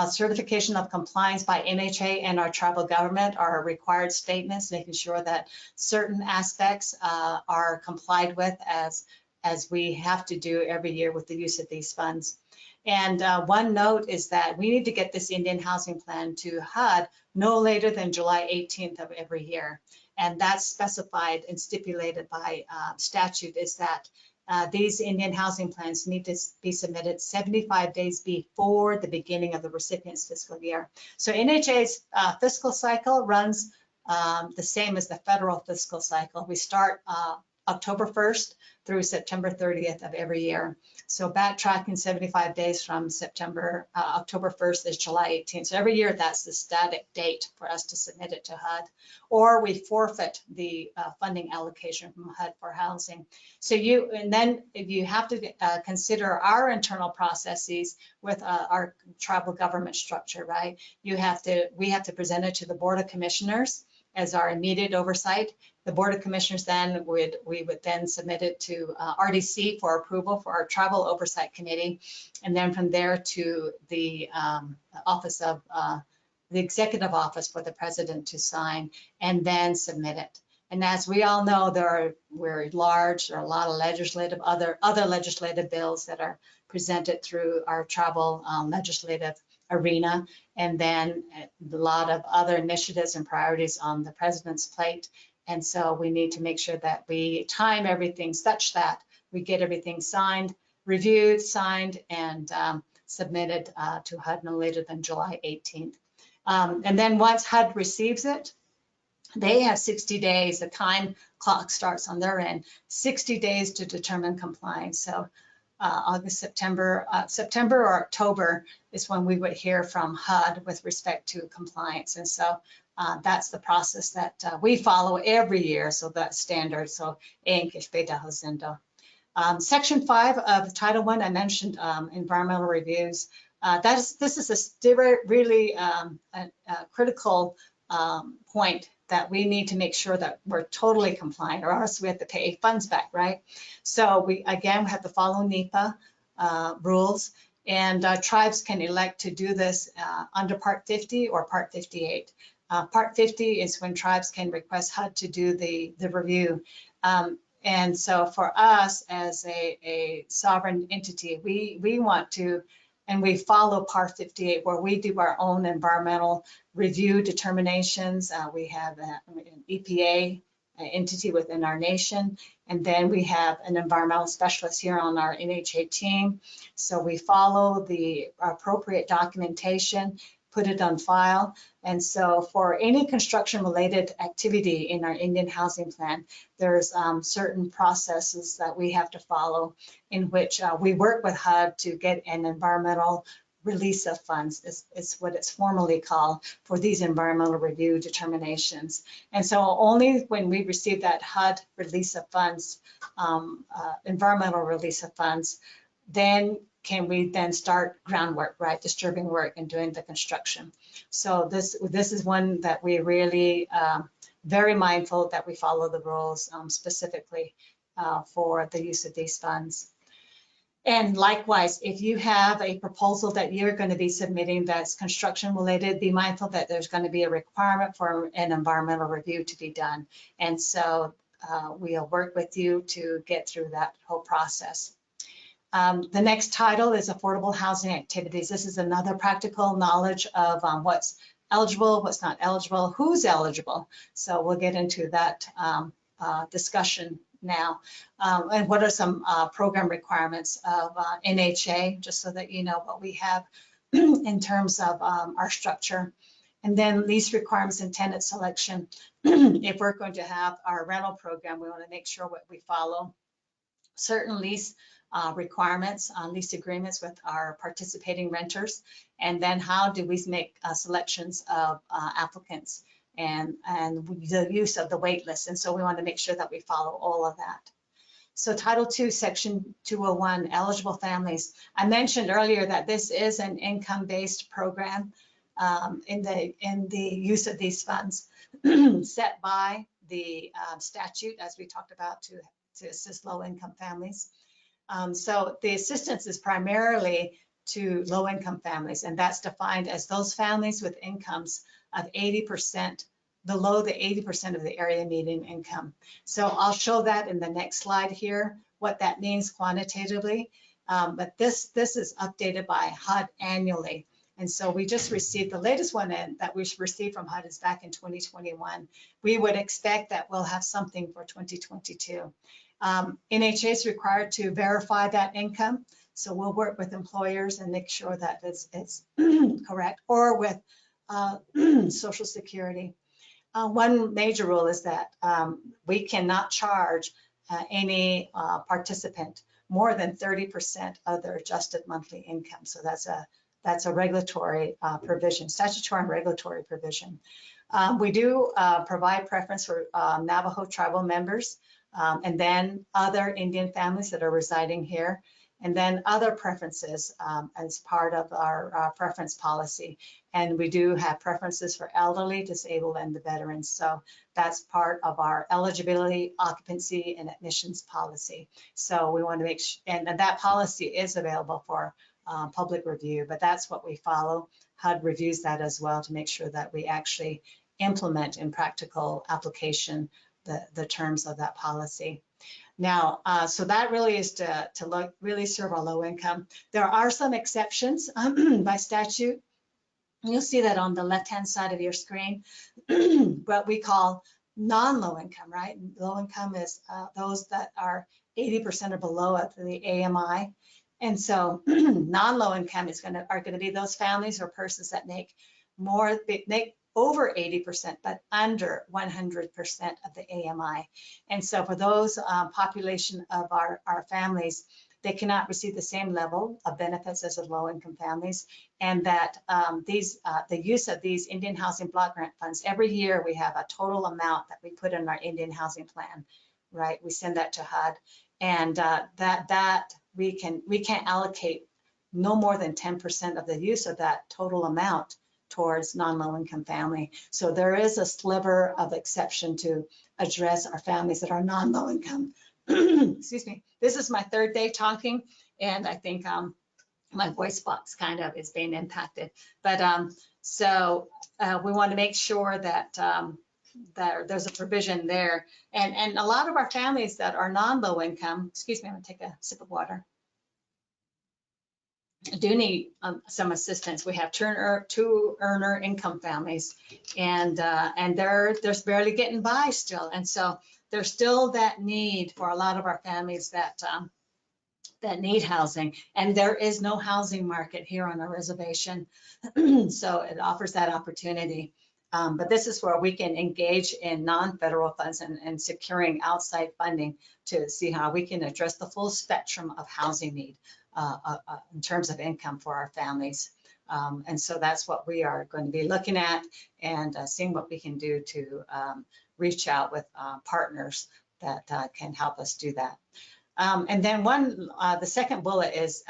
Certification of compliance by NHA and our tribal government are required statements, making sure that certain aspects are complied with as we have to do every year with the use of these funds. And one note is that we need to get this Indian Housing Plan to HUD no later than July 18th of every year. And that's specified and stipulated by statute is that these Indian housing plans need to be submitted 75 days before the beginning of the recipient's fiscal year. So NHA's fiscal cycle runs the same as the federal fiscal cycle. We start October 1st through September 30th of every year. So backtracking 75 days from October 1st is July 18th. So every year that's the static date for us to submit it to HUD, or we forfeit the funding allocation from HUD for housing. So then you have to consider our internal processes with our tribal government structure, right? We have to present it to the Board of Commissioners as our immediate oversight. The Board of Commissioners then we would then submit it to RDC for approval for our Tribal Oversight Committee, and then from there to the office of the Executive Office for the President to sign, and then submit it. And as we all know, there are a lot of legislative other legislative bills that are presented through our tribal legislative arena, and then a lot of other initiatives and priorities on the President's plate. And so we need to make sure that we time everything such that we get everything signed, reviewed, signed, and submitted to HUD no later than July 18th. And then once HUD receives it, they have 60 days, the time clock starts on their end, 60 days to determine compliance. So August, September or October is when we would hear from HUD with respect to compliance. And so that's the process that we follow every year. So that's standard. So Section 5 of Title I, I mentioned environmental reviews. This is a really critical point that we need to make sure that we're totally compliant, or else we have to pay funds back, right? So we have to follow NEPA rules, and tribes can elect to do this under Part 50 or Part 58. Part 50 is when tribes can request HUD to do the review. And so for us as a sovereign entity, we want to, and we follow Part 58 where we do our own environmental review determinations. We have an EPA entity within our nation, and then we have an environmental specialist here on our NHA team. So we follow the appropriate documentation, put it on file. And so for any construction related activity in our Indian Housing Plan, there's certain processes that we have to follow in which we work with HUD to get an environmental release of funds, is what it's formally called, for these environmental review determinations. And so only when we receive that HUD release of funds, environmental release of funds, then can we then start groundwork, right, disturbing work and doing the construction. So this is one that we really very mindful that we follow the rules specifically for the use of these funds. And likewise, if you have a proposal that you're going to be submitting that's construction related, be mindful that there's going to be a requirement for an environmental review to be done. And so we'll work with you to get through that whole process. The next title is Affordable Housing Activities. This is another practical knowledge of what's eligible, what's not eligible, who's eligible. So we'll get into that discussion now. And what are some program requirements of NHA, just so that you know what we have in terms of our structure. And then lease requirements and tenant selection. If we're going to have our rental program, we want to make sure what we follow certain lease requirements on lease agreements with our participating renters, and then how do we make selections of applicants and the use of the wait list. And so we want to make sure that we follow all of that. So Title II, Section 201, eligible families. I mentioned earlier that this is an income-based program in the use of these funds set by the statute, as we talked about, to to assist low-income families. So the assistance is primarily to low-income families, and that's defined as those families with incomes of 80%, below the 80% of the area median income. So I'll show that in the next slide here, what that means quantitatively. But this is updated by HUD annually. And so we just received the latest one that we received from HUD is back in 2021. We would expect that we'll have something for 2022. NHA is required to verify that income. So we'll work with employers and make sure that it's correct, or with Social Security. One major rule is that we cannot charge any participant more than 30% of their adjusted monthly income. So that's a regulatory provision, statutory and regulatory provision. We do provide preference for Navajo tribal members, and then other Indian families that are residing here, and then other preferences as part of our preference policy. And we do have preferences for elderly, disabled, and the veterans. So that's part of our eligibility, occupancy, and admissions policy. So we want to make sure, and that policy is available for public review, but that's what we follow. HUD reviews that as well to make sure that we actually implement in practical application the terms of that policy. Now, so that really is to really serve our low income. There are some exceptions by statute. You'll see that on the left-hand side of your screen, what we call non-low income, right? Low income is those that are 80% or below at the AMI. And so non-low income are going to be those families or persons that make over 80%, but under 100% of the AMI. And so for those population of our families, they cannot receive the same level of benefits as the low-income families, and that the use of these Indian Housing Block Grant funds, every year we have a total amount that we put in our Indian Housing Plan, right? We send that to HUD, and that we can't allocate no more than 10% of the use of that total amount towards non-low-income family. So there is a sliver of exception to address our families that are non-low income. Excuse me. This is my third day talking, and I think my voice box kind of is being impacted. But we want to make sure that there's a provision there. And a lot of our families that are non-low income, excuse me, I'm gonna take a sip of water, do need some assistance. We have two earner income families, and they're barely getting by still. And so there's still that need for a lot of our families that need housing, and there is no housing market here on our reservation. So it offers that opportunity. But this is where we can engage in non-federal funds and securing outside funding to see how we can address the full spectrum of housing need in terms of income for our families. And so that's what we are going to be looking at, and seeing what we can do to reach out with partners that can help us do that. And then the second bullet is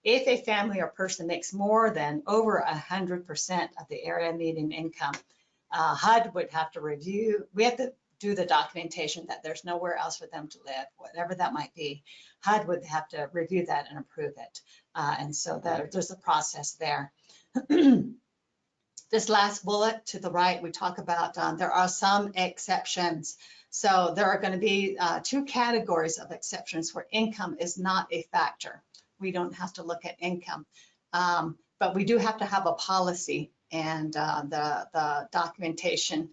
if a family or person makes more than over 100% of the area median income, HUD would have to review. We have to do the documentation that there's nowhere else for them to live, whatever that might be. HUD would have to review that and approve it. And so there's a process there. This last bullet to the right, we talk about there are some exceptions. So there are going to be two categories of exceptions where income is not a factor. We don't have to look at income, but we do have to have a policy and the documentation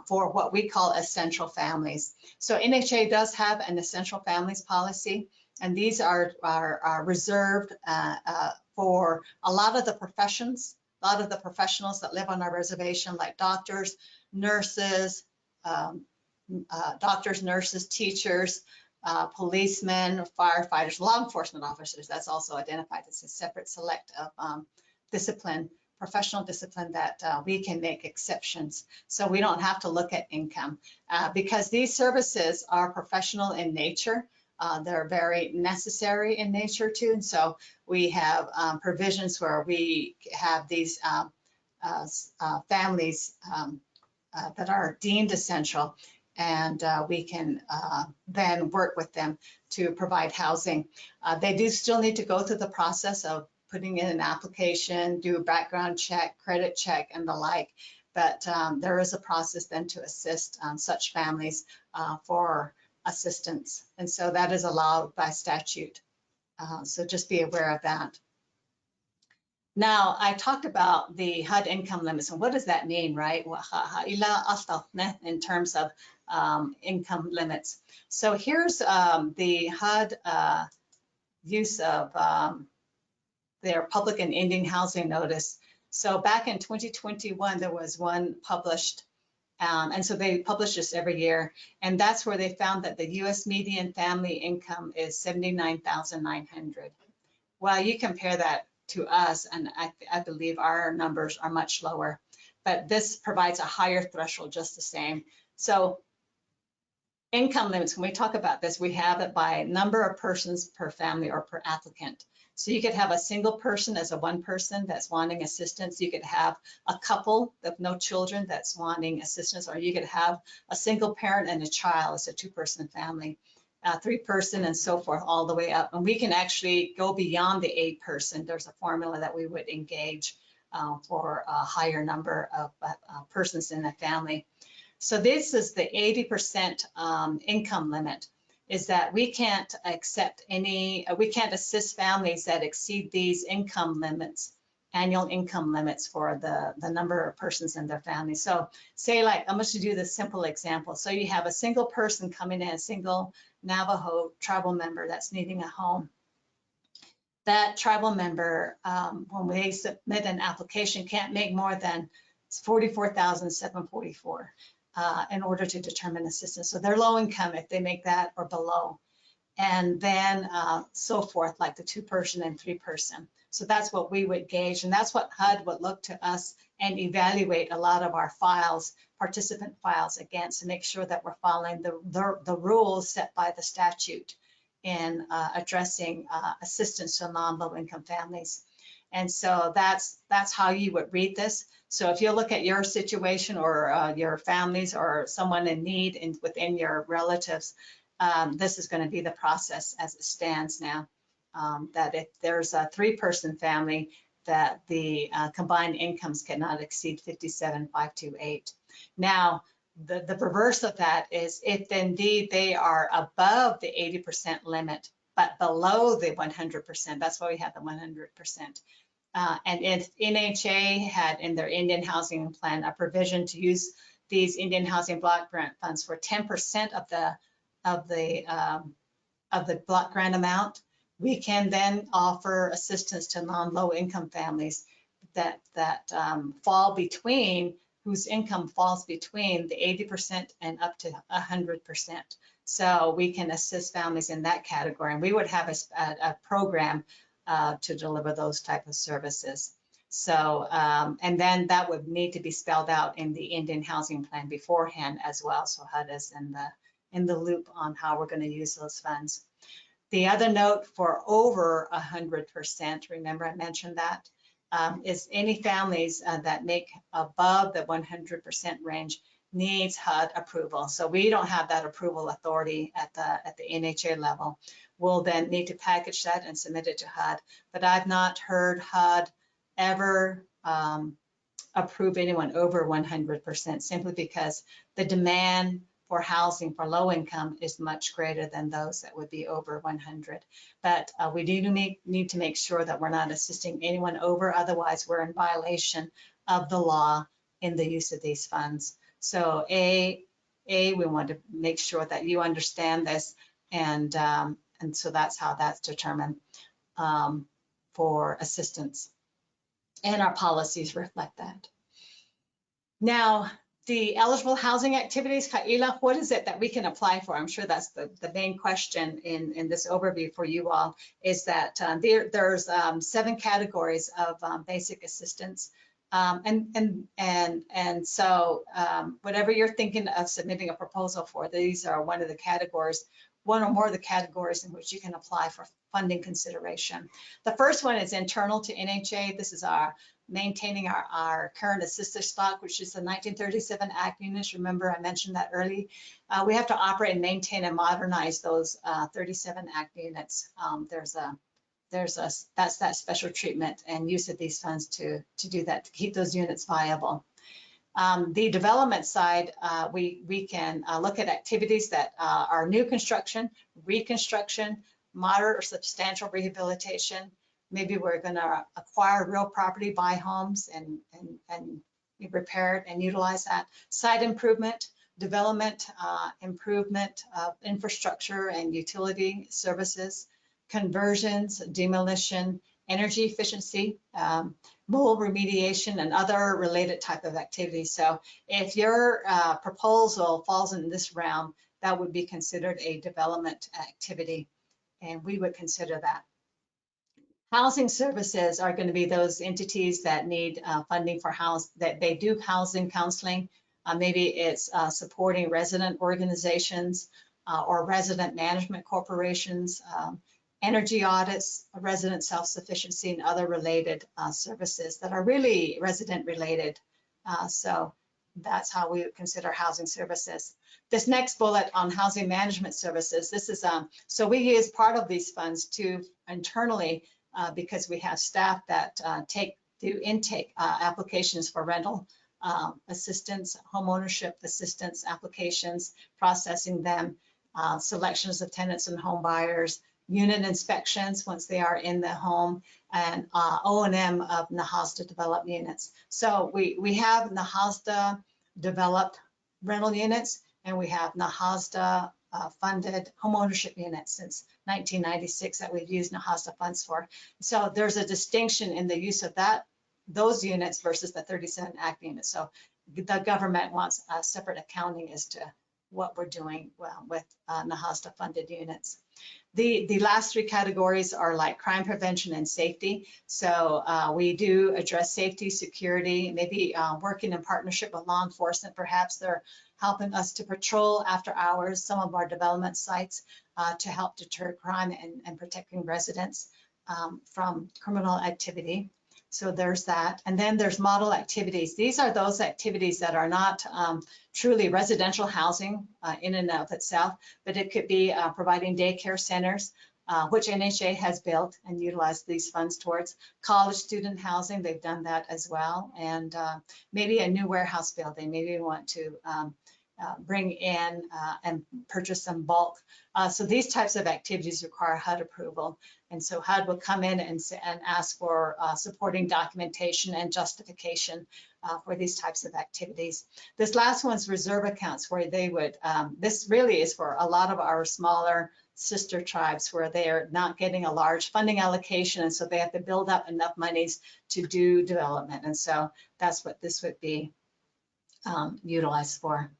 for what we all essential families. So NHA does have an essential families policy, and these are reserved for a lot of the professions, a lot of the professionals that live on our reservation, like doctors, nurses, teachers, policemen, firefighters, law enforcement officers. That's also identified as a separate select of discipline, professional discipline that we can make exceptions. So we don't have to look at income because these services are professional in nature. They're very necessary in nature too. And so we have provisions where we have these families that are deemed essential. and we can then work with them to provide housing. They do still need to go through the process of putting in an application, do a background check, credit check, and the like. But there is a process then to assist such families for assistance. And so that is allowed by statute. So just be aware of that. Now, I talked about the HUD income limits, and what does that mean, right? In terms of income limits. So here's the HUD use of their public and Indian housing notice. So back in 2021, there was one published, and so they publish this every year, and that's where they found that the U.S. median family income is $79,900. Well, you compare that to us, and I believe our numbers are much lower, but this provides a higher threshold just the same. So income limits, when we talk about this, we have it by number of persons per family or per applicant. So you could have a single person as a one person that's wanting assistance. You could have a couple of no children that's wanting assistance, or you could have a single parent and a child as a two-person family. 3-person and so forth, all the way up. And we can actually go beyond the 8-person. There's a formula that we would engage for a higher number of persons in a family. So this is the 80% income limit, is that we can't accept any, we can't assist families that exceed these income limits, annual income limits for the number of persons in their family. So say, like, I'm going to do this simple example. So you have a single person coming in, a single Navajo tribal member that's needing a home. That tribal member, when they submit an application, can't make more than $44,744 in order to determine assistance. So they're low income if they make that or below. And then so forth, like the 2-person and 3-person. So that's what we would gauge, and that's what HUD would look to us and evaluate a lot of our files, participant files, against, to make sure that we're following the rules set by the statute in addressing assistance to non-low income families. And so that's how you would read this. So if you look at your situation or your families or someone in need within your relatives, this is going to be the process as it stands now. That if there's a 3-person family, that the combined incomes cannot exceed $57,528. Now, the reverse of that is if indeed they are above the 80% limit, but below the 100%, that's why we have the 100%. And if NHA had in their Indian housing plan a provision to use these Indian housing block grant funds for 10% of the block grant amount, we can then offer assistance to non-low income families that fall between, whose income falls between the 80% and up to 100%. So we can assist families in that category, and we would have a program to deliver those type of services. So, and then that would need to be spelled out in the Indian housing plan beforehand as well. So HUD is in the loop on how we're going to use those funds. The other note for over 100%, remember I mentioned that, is any families that make above the 100% range needs HUD approval. So we don't have that approval authority at the NHA level. We'll then need to package that and submit it to HUD. But I've not heard HUD ever approve anyone over 100%, simply because the demand for housing for low income is much greater than those that would be over 100. But we do need to make sure that we're not assisting anyone over, otherwise we're in violation of the law in the use of these funds. So we want to make sure that you understand this, and so that's how that's determined for assistance. And our policies reflect that. Now, the eligible housing activities, Kaila, what is it that we can apply for? I'm sure that's the main question in this overview for you all, is that there's 7 categories of basic assistance. And so whatever you're thinking of submitting a proposal for, these are one of the categories one or more of the categories in which you can apply for funding consideration. The first one is internal to NHA. This is our maintaining our current assistive stock, which is the 1937 Act units. Remember, I mentioned that early. We have to operate and maintain and modernize those 37 Act units. That's that special treatment and use of these funds to do that, to keep those units viable. The development side, we can look at activities that are new construction, reconstruction, moderate or substantial rehabilitation. Maybe we're going to acquire real property, buy homes, and repair it and utilize that. Site improvement, development, improvement of infrastructure and utility services, conversions, demolition, energy efficiency, mold remediation, and other related type of activities. So if your proposal falls in this realm, that would be considered a development activity, and we would consider that. Housing services are going to be those entities that need funding for that they do housing counseling. Maybe it's supporting resident organizations or resident management corporations, energy audits, resident self-sufficiency, and other related services that are really resident related. So that's how we would consider housing services. This next bullet on housing management services, this is, so we use part of these funds to internally, because we have staff that do intake applications for rental assistance, home ownership assistance applications, processing them, selections of tenants and home buyers, unit inspections once they are in the home, and O&M of Nahasta developed units. So we have Nahasta developed rental units, and we have Nahasta funded homeownership units since 1996 that we've used Nahasta funds for. So there's a distinction in the use of those units versus the 37 Act units. So the government wants a separate accounting as to what we're doing with Nahasta funded units. The last three categories are like crime prevention and safety. So we do address safety, security, maybe working in partnership with law enforcement. Perhaps they're helping us to patrol after hours some of our development sites to help deter crime and protecting residents from criminal activity. So there's that. And then there's model activities. These are those activities that are not truly residential housing in and of itself, but it could be providing daycare centers, which NHA has built and utilized these funds towards. College student housing, they've done that as well. And maybe a new warehouse building. Maybe we want to bring in and purchase some bulk. So these types of activities require HUD approval. And so HUD will come in and ask for supporting documentation and justification for these types of activities. This last one's reserve accounts, where they would, this really is for a lot of our smaller sister tribes where they are not getting a large funding allocation, and so they have to build up enough monies to do development. And so that's what this would be utilized for.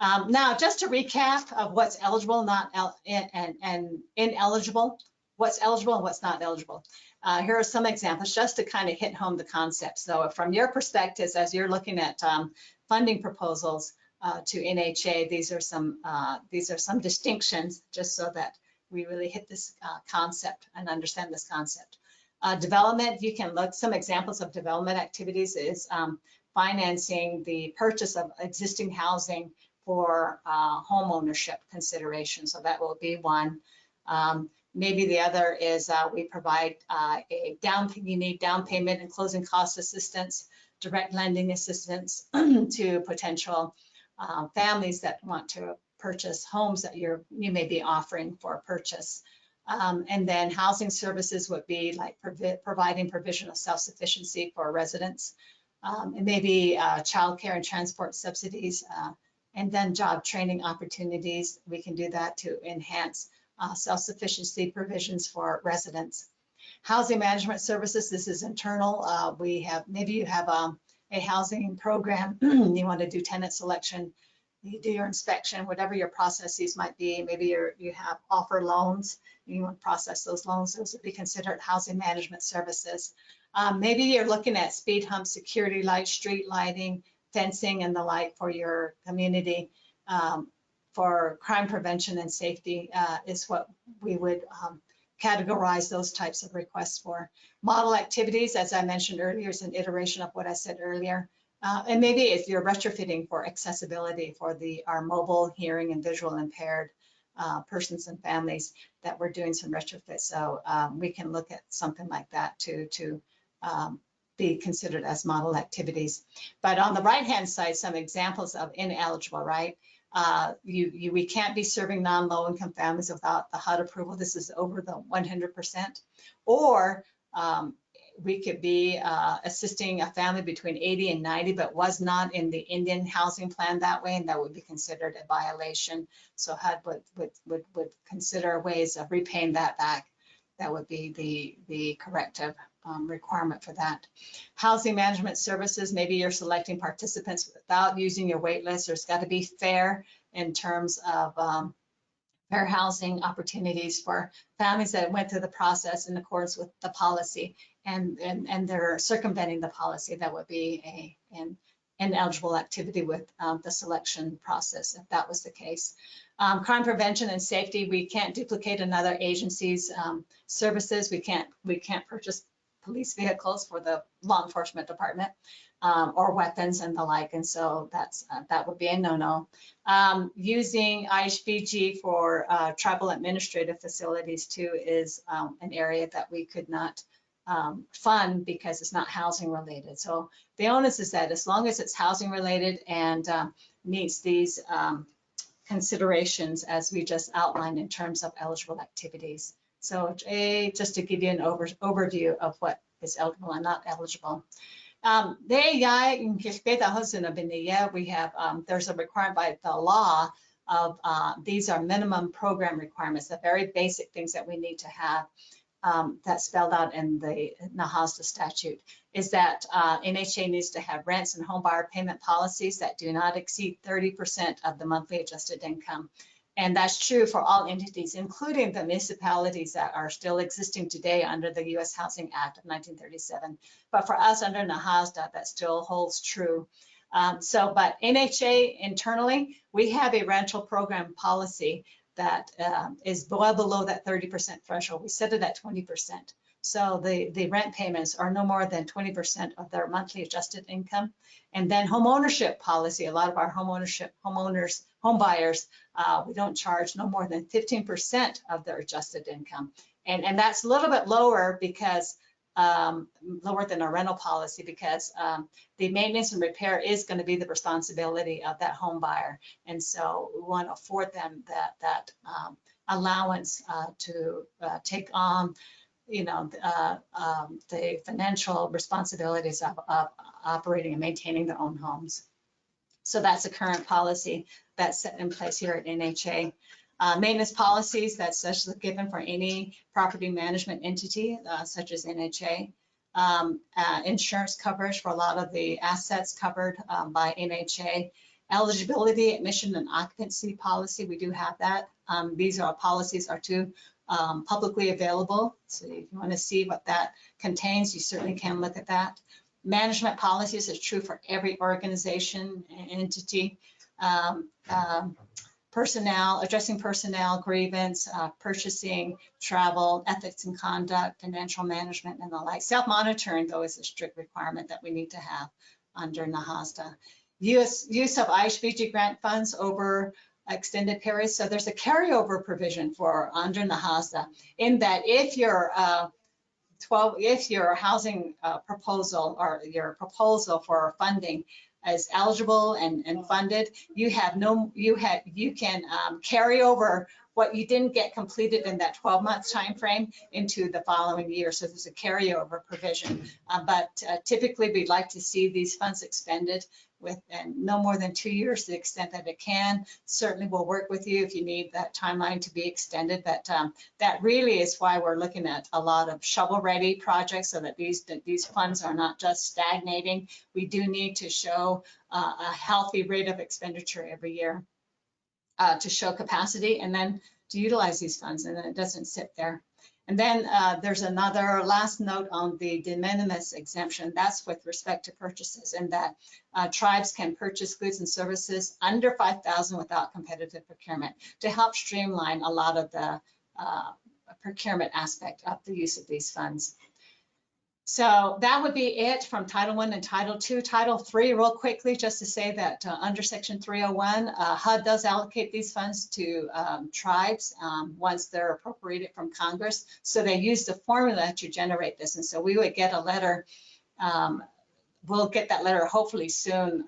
Now, just to recap of what's eligible, and ineligible, what's eligible and what's not eligible. Here are some examples just to kind of hit home the concept. So from your perspectives, as you're looking at funding proposals to NHA, these are some distinctions just so that we really hit this concept and understand this concept. Development, you can look, some examples of development activities is financing the purchase of existing housing for home ownership consideration. So that will be one. Maybe the other is we provide you need down payment and closing cost assistance, direct lending assistance to potential families that want to purchase homes that you may be offering for purchase. And then housing services would be like providing provision of self-sufficiency for residents, and maybe childcare and transport subsidies, and then job training opportunities. We can do that to enhance self-sufficiency provisions for residents. Housing management services, this is internal. Maybe you have a housing program, you want to do tenant selection, you do your inspection, whatever your processes might be. Maybe you have offer loans, you want to process those loans. Those would be considered housing management services. Maybe you're looking at speed hump, security lights, street lighting, fencing, and the like for your community. for crime prevention and safety is what we would categorize those types of requests for. Model activities, as I mentioned earlier, is an iteration of what I said earlier. And maybe if you're retrofitting for accessibility for our mobile, hearing, and visual impaired persons and families, that we're doing some retrofits. So we can look at something like that to be considered as model activities. But on the right-hand side, some examples of ineligible, right? We can't be serving non-low-income families without the HUD approval. This is over the 100%. Or we could be assisting a family between 80 and 90, but was not in the Indian housing plan that way, and that would be considered a violation. So HUD would consider ways of repaying that back. That would be the corrective requirement for that. Housing management services, maybe you're selecting participants without using your wait list. There's got to be fair in terms of fair housing opportunities for families that went through the process in accordance with the policy, and they're circumventing the policy. That would be an ineligible activity with the selection process, if that was the case. Crime prevention and safety, we can't duplicate another agency's services. We can't purchase police vehicles for the law enforcement department or weapons and the like, and so that would be a no-no. Using IHBG for tribal administrative facilities too is an area that we could not fund because it's not housing related. So the onus is that as long as it's housing related and meets these considerations as we just outlined in terms of eligible activities. So just to give you an overview of what is eligible and not eligible. We have, there's a requirement by the law of, these are minimum program requirements, the very basic things that we need to have that's spelled out in the Nahasta statute, is that NHA needs to have rents and home buyer payment policies that do not exceed 30% of the monthly adjusted income. And that's true for all entities, including the municipalities that are still existing today under the U.S. Housing Act of 1937. But for us under Nahasta, that still holds true. But NHA internally, we have a rental program policy that is well below that 30% threshold. We set it at 20%. So the rent payments are no more than 20% of their monthly adjusted income. And then home ownership policy, a lot of our home buyers, we don't charge no more than 15% of their adjusted income. And that's a little bit lower because lower than our rental policy, because the maintenance and repair is going to be the responsibility of that home buyer. And so we want to afford them that allowance to take on, the financial responsibilities of operating and maintaining their own homes. So that's a current policy that's set in place here at NHA. Maintenance policies, that's especially given for any property management entity, such as NHA. Insurance coverage for a lot of the assets covered by NHA. Eligibility, admission, and occupancy policy, we do have that. These policies are publicly available. So if you want to see what that contains, you certainly can look at that. Management policies is true for every organization and entity. Personnel, addressing personnel, grievance, purchasing, travel, ethics and conduct, financial management, and the like. Self-monitoring, though, is a strict requirement that we need to have under Nahasta. Use of IHBG grant funds over extended periods. So there's a carryover provision for under Nahasta, in that if your housing proposal or your proposal for funding is eligible and funded, you can carry over what you didn't get completed in that 12-month time frame into the following year. So there's a carryover provision. But typically we'd like to see these funds expended within no more than 2 years, to the extent that it can. Certainly we'll work with you if you need that timeline to be extended. But that really is why we're looking at a lot of shovel-ready projects, so that these funds are not just stagnating. We do need to show a healthy rate of expenditure every year to show capacity, and then to utilize these funds, and then it doesn't sit there. And then there's another last note on the de minimis exemption. That's with respect to purchases, and that tribes can purchase goods and services under 5,000 without competitive procurement to help streamline a lot of the procurement aspect of the use of these funds. So that would be it from Title I and Title II. Title III, real quickly, just to say that under Section 301, HUD does allocate these funds to tribes once they're appropriated from Congress. So they use the formula to generate this. And so we would get a letter. We'll get that letter hopefully soon,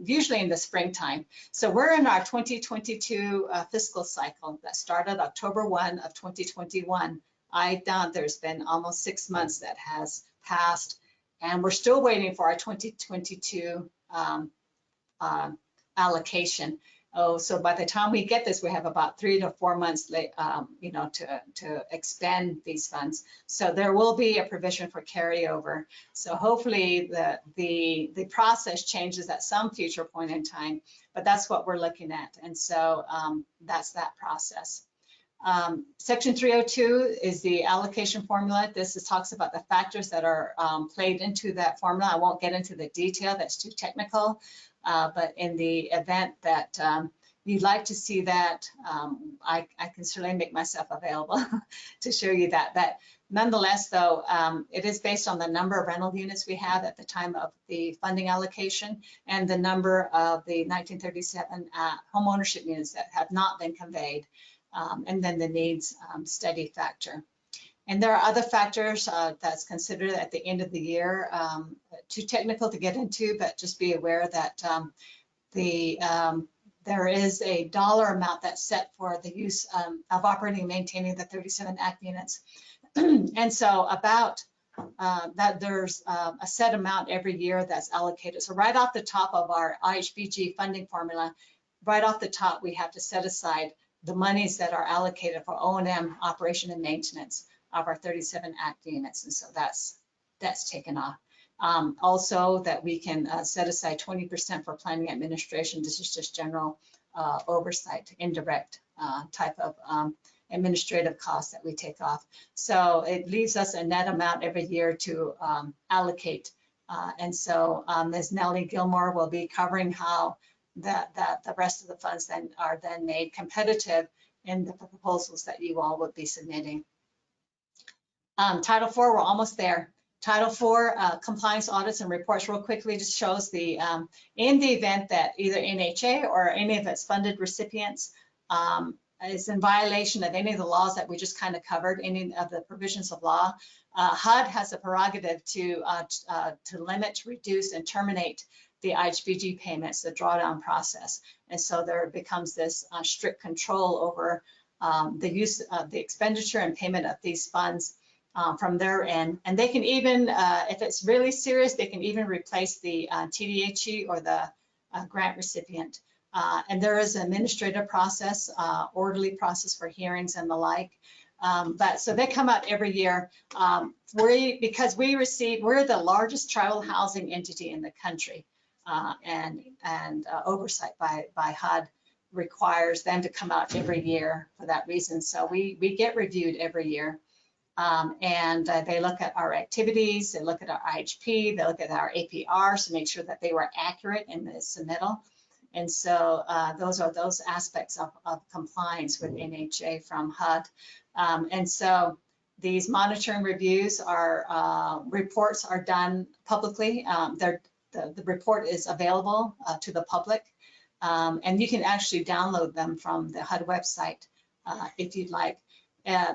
usually in the springtime. So we're in our 2022 fiscal cycle that started October 1 of 2021. I doubt there's been almost 6 months that has passed, and we're still waiting for our 2022 allocation. Oh, so by the time we get this, we have about 3 to 4 months late, to expend these funds. So there will be a provision for carryover. So hopefully the process changes at some future point in time, but that's what we're looking at. And so that's that process. Section 302 is the allocation formula. This talks about the factors that are played into that formula. I won't get into the detail, that's too technical, but in the event that you'd like to see that, I can certainly make myself available to show you that. But nonetheless, though, it is based on the number of rental units we have at the time of the funding allocation and the number of the 1937 home ownership units that have not been conveyed. And then the needs study factor. And there are other factors that's considered at the end of the year, too technical to get into, but just be aware that there is a dollar amount that's set for the use of operating and maintaining the 37 ACT units. And so about that there's a set amount every year that's allocated. So right off the top of our IHBG funding formula, right off the top, we have to set aside the monies that are allocated for O&M operation and maintenance of our 37 ACT units. And so that's taken off. Also that we can set aside 20% for planning administration. This is just general oversight, indirect type of administrative costs that we take off. So it leaves us a net amount every year to allocate. And so Ms. Nellie Gilmore will be covering how the rest of the funds then are then made competitive in the proposals that you all would be submitting. Title IV, we're almost there. Title IV, compliance audits and reports, real quickly just shows the, in the event that either NHA or any of its funded recipients is in violation of any of the laws that we just kind of covered, any of the provisions of law, HUD has a prerogative to limit, reduce, and terminate the IHBG payments, the drawdown process. And so there becomes this strict control over the use of the expenditure and payment of these funds from their end. And they can even, if it's really serious, they can even replace the TDHE or the grant recipient. And there is an administrative process, orderly process for hearings and the like. But so they come out every year. Because we're the largest tribal housing entity in the country. And oversight by HUD requires them to come out every year for that reason. So we get reviewed every year. And they look at our activities, they look at our IHP, they look at our APRs to make sure that they were accurate in the submittal. And so those are those aspects of compliance with NHA from HUD. And so these monitoring reviews are, reports are done publicly. The report is available to the public, and you can actually download them from the HUD website if you'd like.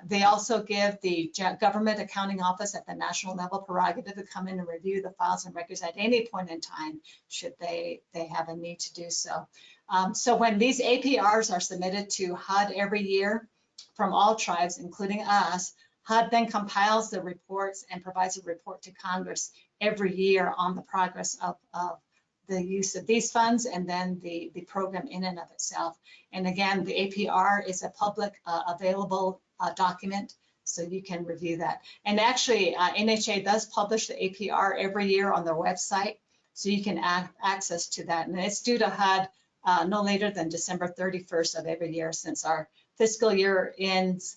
They also give the Government Accounting Office at the national level prerogative to come in and review the files and records at any point in time, should they have a need to do so. So when these APRs are submitted to HUD every year from all tribes, including us, HUD then compiles the reports and provides a report to Congress every year on the progress of the use of these funds and then the program in and of itself. And again, the APR is a public available document, so you can review that. And actually, NHA does publish the APR every year on their website, so you can access to that. And it's due to HUD no later than December 31st of every year, since our fiscal year ends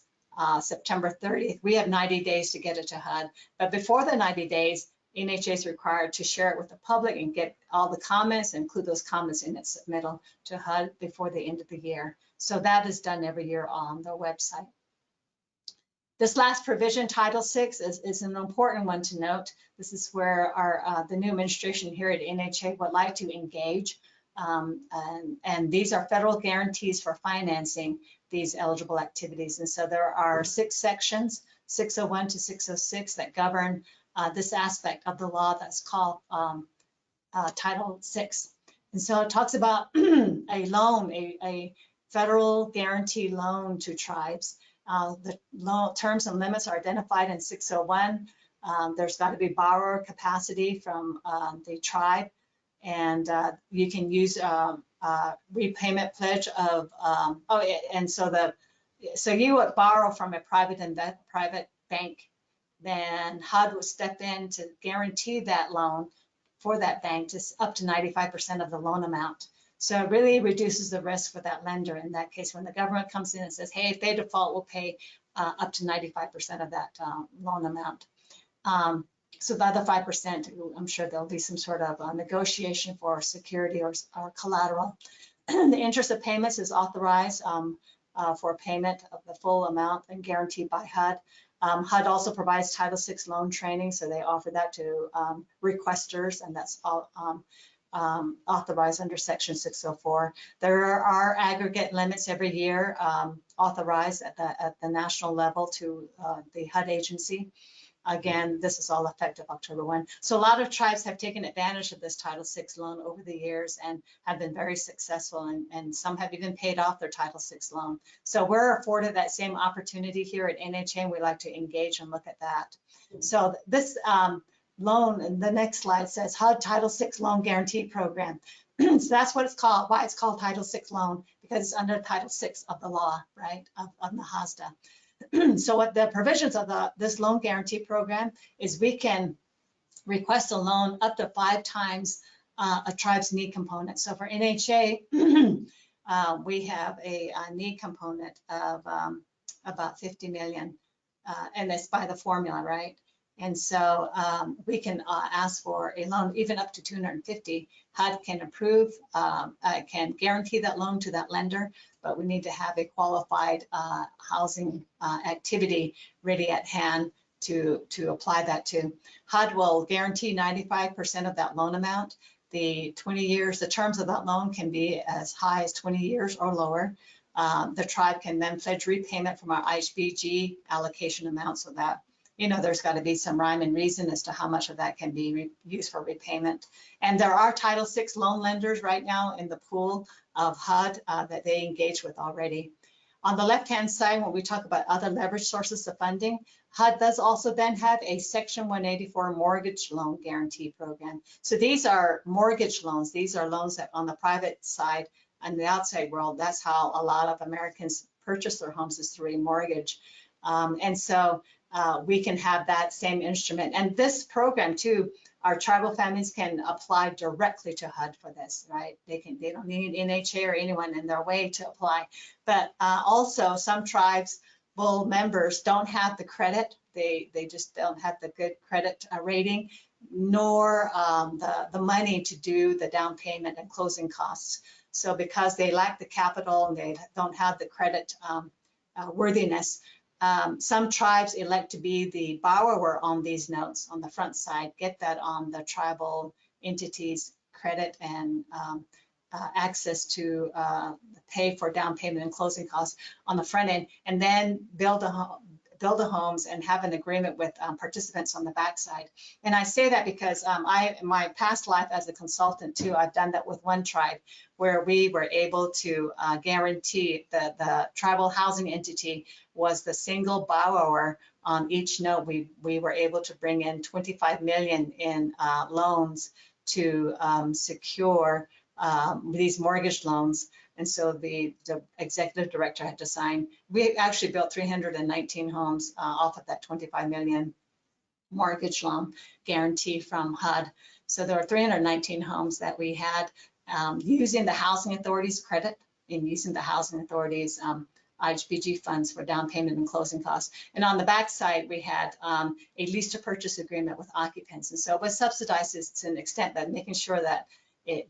September 30th. We have 90 days to get it to HUD, but before the 90 days, NHA is required to share it with the public and get all the comments, include those comments in its submittal to HUD before the end of the year. So that is done every year on their website. This last provision, Title VI, is an important one to note. This is where the new administration here at NHA would like to engage. And these are federal guarantees for financing these eligible activities. And so there are 6 sections, 601 to 606, that govern this aspect of the law that's called Title VI. And so it talks about a loan, a federal guarantee loan to tribes. The loan terms and limits are identified in 601. There's got to be borrower capacity from the tribe, and you can use repayment pledge of so you would borrow from a private bank, then HUD would step in to guarantee that loan for that bank to up to 95% of the loan amount. So it really reduces the risk for that lender. In that case, when the government comes in and says, hey, if they default, we'll pay up to 95% of that loan amount. So the other 5%, I'm sure there'll be some sort of negotiation for security or collateral. The interest of payments is authorized for payment of the full amount and guaranteed by HUD. HUD also provides Title VI loan training, so they offer that to requesters, and that's all authorized under Section 604. There are aggregate limits every year authorized at the national level to the HUD agency. Again, this is all effective October 1. So a lot of tribes have taken advantage of this Title VI loan over the years and have been very successful, and some have even paid off their Title VI loan. So we're afforded that same opportunity here at NHA, and we like to engage and look at that. So this loan, and the next slide says HUD Title VI Loan Guarantee Program. So that's what it's called, why it's called Title VI loan, because it's under Title VI of the law, right, of Nahasta. So what the provisions of this loan guarantee program is, we can request a loan up to 5 times a tribe's need component. So for NHA, we have a need component of about 50 million, and it's by the formula, right? And so we can ask for a loan even up to 250. HUD can approve, can guarantee that loan to that lender, but we need to have a qualified housing activity ready at hand to apply that to. HUD will guarantee 95% of that loan amount. The 20 years, the terms of that loan can be as high as 20 years or lower. The tribe can then pledge repayment from our IHBG allocation amount, so that, you know, there's got to be some rhyme and reason as to how much of that can be used for repayment. And there are Title VI loan lenders right now in the pool of HUD that they engage with already. On the left-hand side, when we talk about other leverage sources of funding, HUD does also then have a Section 184 mortgage loan guarantee program. So these are mortgage loans. These are loans that on the private side and the outside world, that's how a lot of Americans purchase their homes, is through a mortgage. And so we can have that same instrument. And this program too, our tribal families can apply directly to HUD for this, right? They don't need NHA or anyone in their way to apply. But also some tribal members don't have the credit. They just don't have the good credit rating, nor the money to do the down payment and closing costs. So because they lack the capital and they don't have the credit worthiness, some tribes elect to be the borrower on these notes on the front side, get that on the tribal entities credit and access to pay for down payment and closing costs on the front end, and then build the homes and have an agreement with participants on the backside. And I say that because in my past life as a consultant too, I've done that with one tribe where we were able to guarantee that the tribal housing entity was the single borrower on each note. We were able to bring in 25 million in loans to secure these mortgage loans. And so the executive director had to sign. We actually built 319 homes off of that 25 million mortgage loan guarantee from HUD. So there are 319 homes that we had using the housing authorities credit and using the housing authorities IHBG funds for down payment and closing costs. And on the back side, we had a lease to purchase agreement with occupants. And so it was subsidized to an extent that making sure that it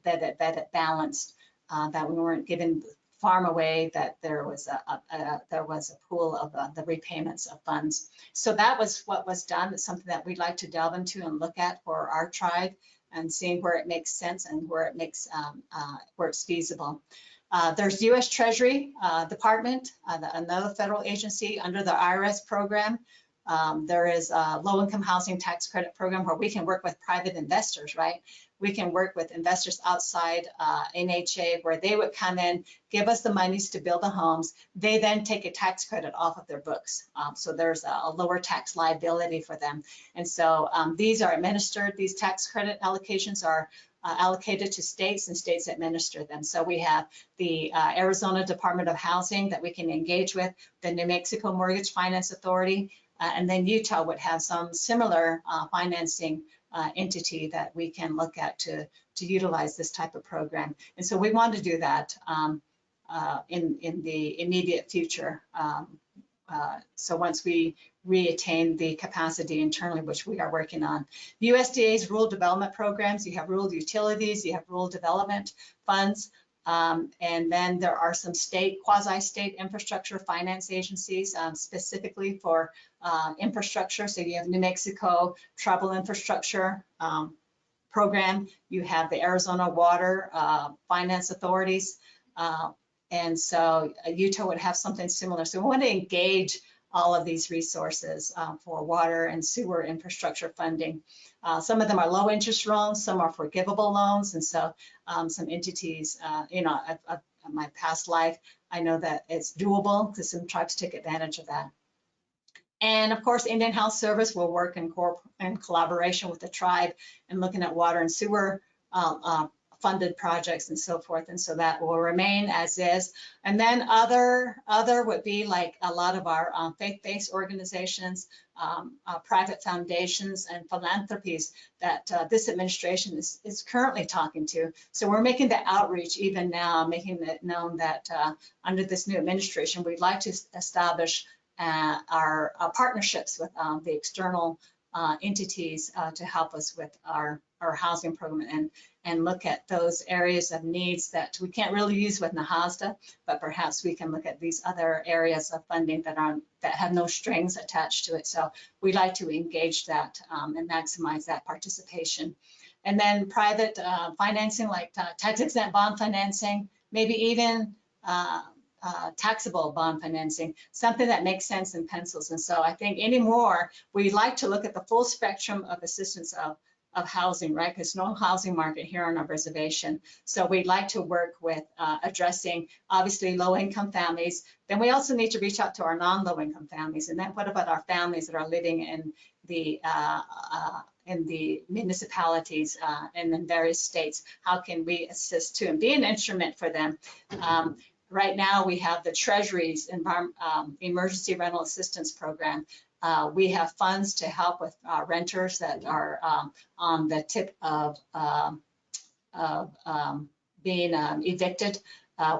balanced, that we weren't giving farm away, that there was a pool of the repayments of funds. So that was what was done. It's something that we'd like to delve into and look at for our tribe, and seeing where it makes sense and where it makes where it's feasible. There's U.S. Treasury Department, another federal agency under the IRS program. There is a low-income housing tax credit program where we can work with private investors, right? We can work with investors outside NHA, where they would come in, give us the monies to build the homes. They then take a tax credit off of their books. So there's a lower tax liability for them. And so these are administered, these tax credit allocations are allocated to states, and states administer them. So we have the Arizona Department of Housing that we can engage with, the New Mexico Mortgage Finance Authority, and then Utah would have some similar financing entity that we can look at to utilize this type of program. And so we want to do that in the immediate future. So once we reattain the capacity internally, which we are working on. USDA's rural development programs, you have rural utilities, you have rural development funds, and then there are some state, quasi-state infrastructure finance agencies specifically for infrastructure. So you have New Mexico Tribal Infrastructure Program, you have the Arizona Water Finance Authorities, and so Utah would have something similar. So we want to engage all of these resources for water and sewer infrastructure funding. Some of them are low interest loans, some are forgivable loans. And so some entities, in my past life, I know that it's doable because some tribes take advantage of that. And of course, Indian Health Service will work in collaboration with the tribe and looking at water and sewer funded projects and so forth, and so that will remain as is. And then other would be like a lot of our faith-based organizations, private foundations and philanthropies that this administration is currently talking to. So we're making the outreach even now, making it known that under this new administration, we'd like to establish our partnerships with the external entities to help us with our housing program and look at those areas of needs that we can't really use with Nahasta, but perhaps we can look at these other areas of funding that have no strings attached to it. So we like to engage that and maximize that participation. And then private financing, like tax-exempt bond financing, maybe even taxable bond financing, something that makes sense and pencils. And so I think anymore, we like to look at the full spectrum of assistance of housing, right? Because no housing market here on our reservation. So we'd like to work with addressing obviously low-income families. Then we also need to reach out to our non-low-income families. And then what about our families that are living in the municipalities and in various states? How can we assist too and be an instrument for them? Right now, we have the Treasury's Emergency Rental Assistance Program. We have funds to help with renters that are on the tip of being evicted.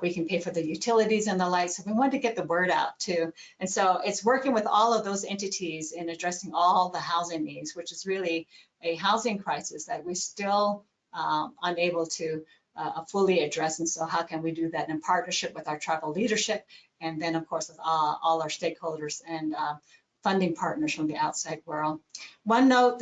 We can pay for the utilities and the lights. So we want to get the word out too. And so it's working with all of those entities in addressing all the housing needs, which is really a housing crisis that we're still unable to fully address. And so how can we do that in partnership with our tribal leadership, and then of course with all our stakeholders and funding partners from the outside world. One note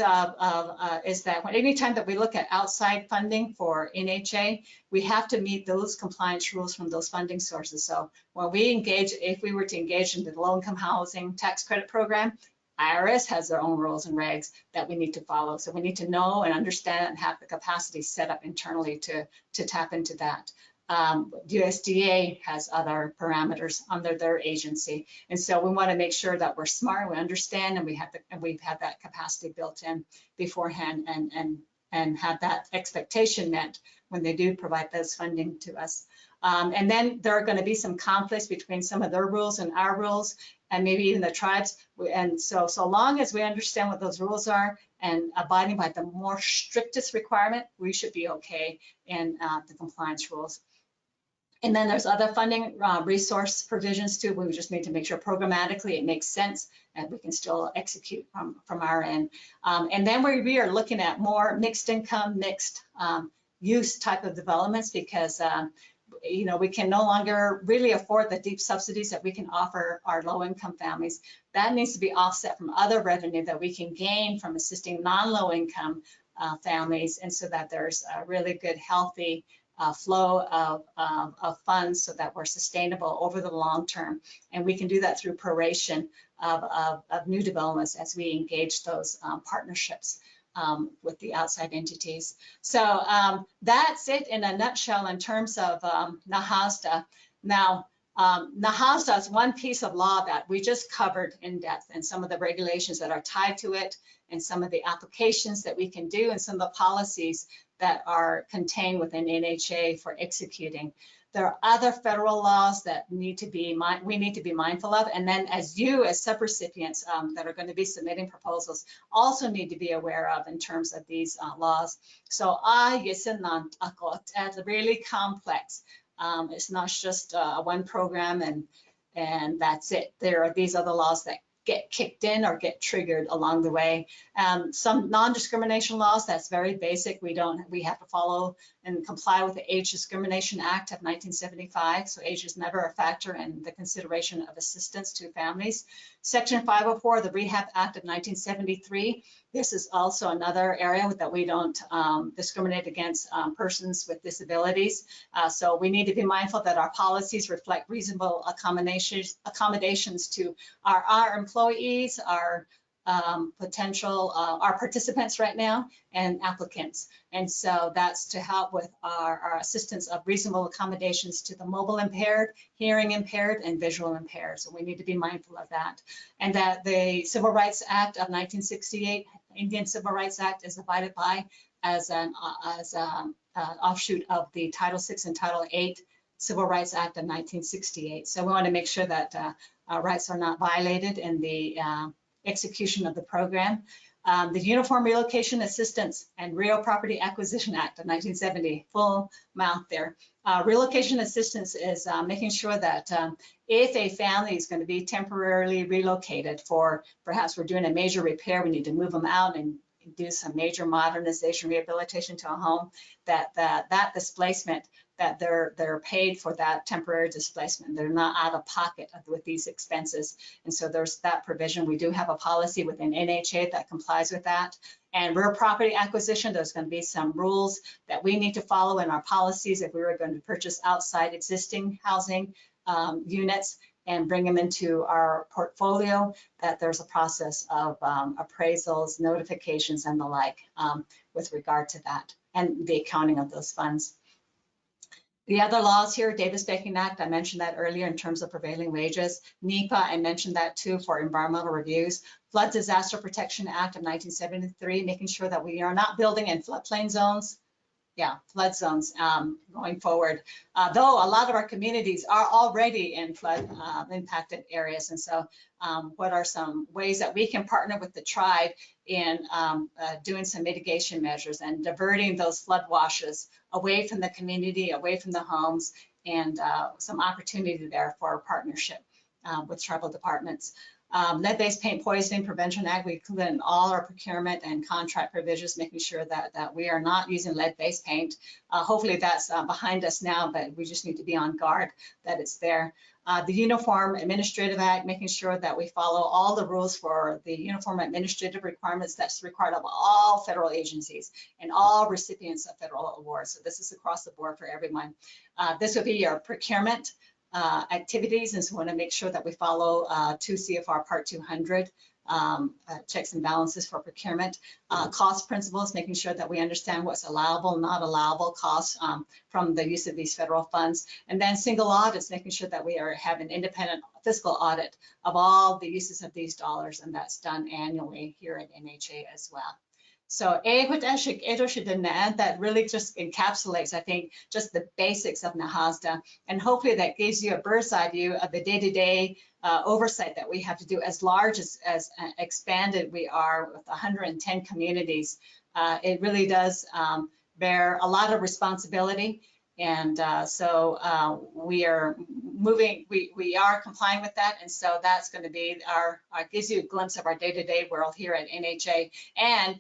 is that anytime that we look at outside funding for NHA, we have to meet those compliance rules from those funding sources. So when we engage, if we were to engage in the low-income housing tax credit program, IRS has their own rules and regs that we need to follow. So we need to know and understand and have the capacity set up internally to tap into that. USDA has other parameters under their agency. And so we want to make sure that we're smart, we understand, and we've had that capacity built in beforehand and have that expectation met when they do provide those funding to us. And then there are going to be some conflicts between some of their rules and our rules, and maybe even the tribes. And so long as we understand what those rules are and abiding by the more strictest requirement, we should be okay in the compliance rules. And then there's other funding resource provisions too. We just need to make sure programmatically it makes sense and we can still execute from our end. And then we are looking at more mixed income, mixed use type of developments because you know, we can no longer really afford the deep subsidies that we can offer our low-income families. That needs to be offset from other revenue that we can gain from assisting non-low-income families, and so that there's a really good, healthy flow of funds so that we're sustainable over the long term. And we can do that through proration of new developments as we engage those partnerships with the outside entities. So that's it in a nutshell in terms of Nahasta. Now, Nahasta is one piece of law that we just covered in depth, and some of the regulations that are tied to it, and some of the applications that we can do, and some of the policies that are contained within NHA for executing. There are other federal laws that we need to be mindful of, and then as you as subrecipients that are going to be submitting proposals also need to be aware of in terms of these laws. So it's really complex. It's not just one program and that's it. There are these other laws that get kicked in or get triggered along the way. Some non-discrimination laws, that's very basic. We have to follow and comply with the Age Discrimination Act of 1975. So age is never a factor in the consideration of assistance to families. Section 504 of the Rehab Act of 1973. This is also another area that we don't discriminate against persons with disabilities. So we need to be mindful that our policies reflect reasonable accommodations to our employees, our potential, our participants right now, and applicants. And so that's to help with our assistance of reasonable accommodations to the mobile impaired, hearing impaired, and visual impaired. So we need to be mindful of that. And that the Civil Rights Act of 1968, Indian Civil Rights Act, is abided by as an offshoot of the Title VI and Title VIII Civil Rights Act of 1968. So we want to make sure that our rights are not violated in the execution of the program. The Uniform Relocation Assistance and Real Property Acquisition Act of 1970, full mouth there. Relocation assistance is making sure that if a family is going to be temporarily relocated for, perhaps we're doing a major repair, we need to move them out and do some major modernization, rehabilitation to a home, that displacement, that they're paid for that temporary displacement. They're not out of pocket with these expenses. And so there's that provision. We do have a policy within NHA that complies with that. And real property acquisition, there's going to be some rules that we need to follow in our policies if we were going to purchase outside existing housing units and bring them into our portfolio, that there's a process of appraisals, notifications, and the like with regard to that, and the accounting of those funds. The other laws here, Davis-Bacon Act, I mentioned that earlier in terms of prevailing wages. NEPA, I mentioned that too for environmental reviews. Flood Disaster Protection Act of 1973, making sure that we are not building in floodplain zones. Yeah, flood zones going forward. Though a lot of our communities are already in flood impacted areas. And so what are some ways that we can partner with the tribe in doing some mitigation measures and diverting those flood washes away from the community, away from the homes, and some opportunity there for a partnership with tribal departments. Lead-based paint poisoning prevention act, we include in all our procurement and contract provisions, making sure that we are not using lead-based paint. Hopefully that's behind us now, but we just need to be on guard that it's there. The Uniform Administrative Act, making sure that we follow all the rules for the uniform administrative requirements that's required of all federal agencies and all recipients of federal awards. So this is across the board for everyone. This would be your procurement activities, and so we want to make sure that we follow 2 CFR Part 200 checks and balances for procurement. Cost principles, making sure that we understand what's allowable, not allowable costs from the use of these federal funds. And then single audits, making sure that we have an independent fiscal audit of all the uses of these dollars, and that's done annually here at NHA as well. So that really just encapsulates, I think, just the basics of Nahasta, and hopefully that gives you a bird's eye view of the day-to-day oversight that we have to do. As large as expanded we are with 110 communities, it really does bear a lot of responsibility. And so we are moving, we are complying with that. And so that's going to be gives you a glimpse of our day-to-day world here at NHA. And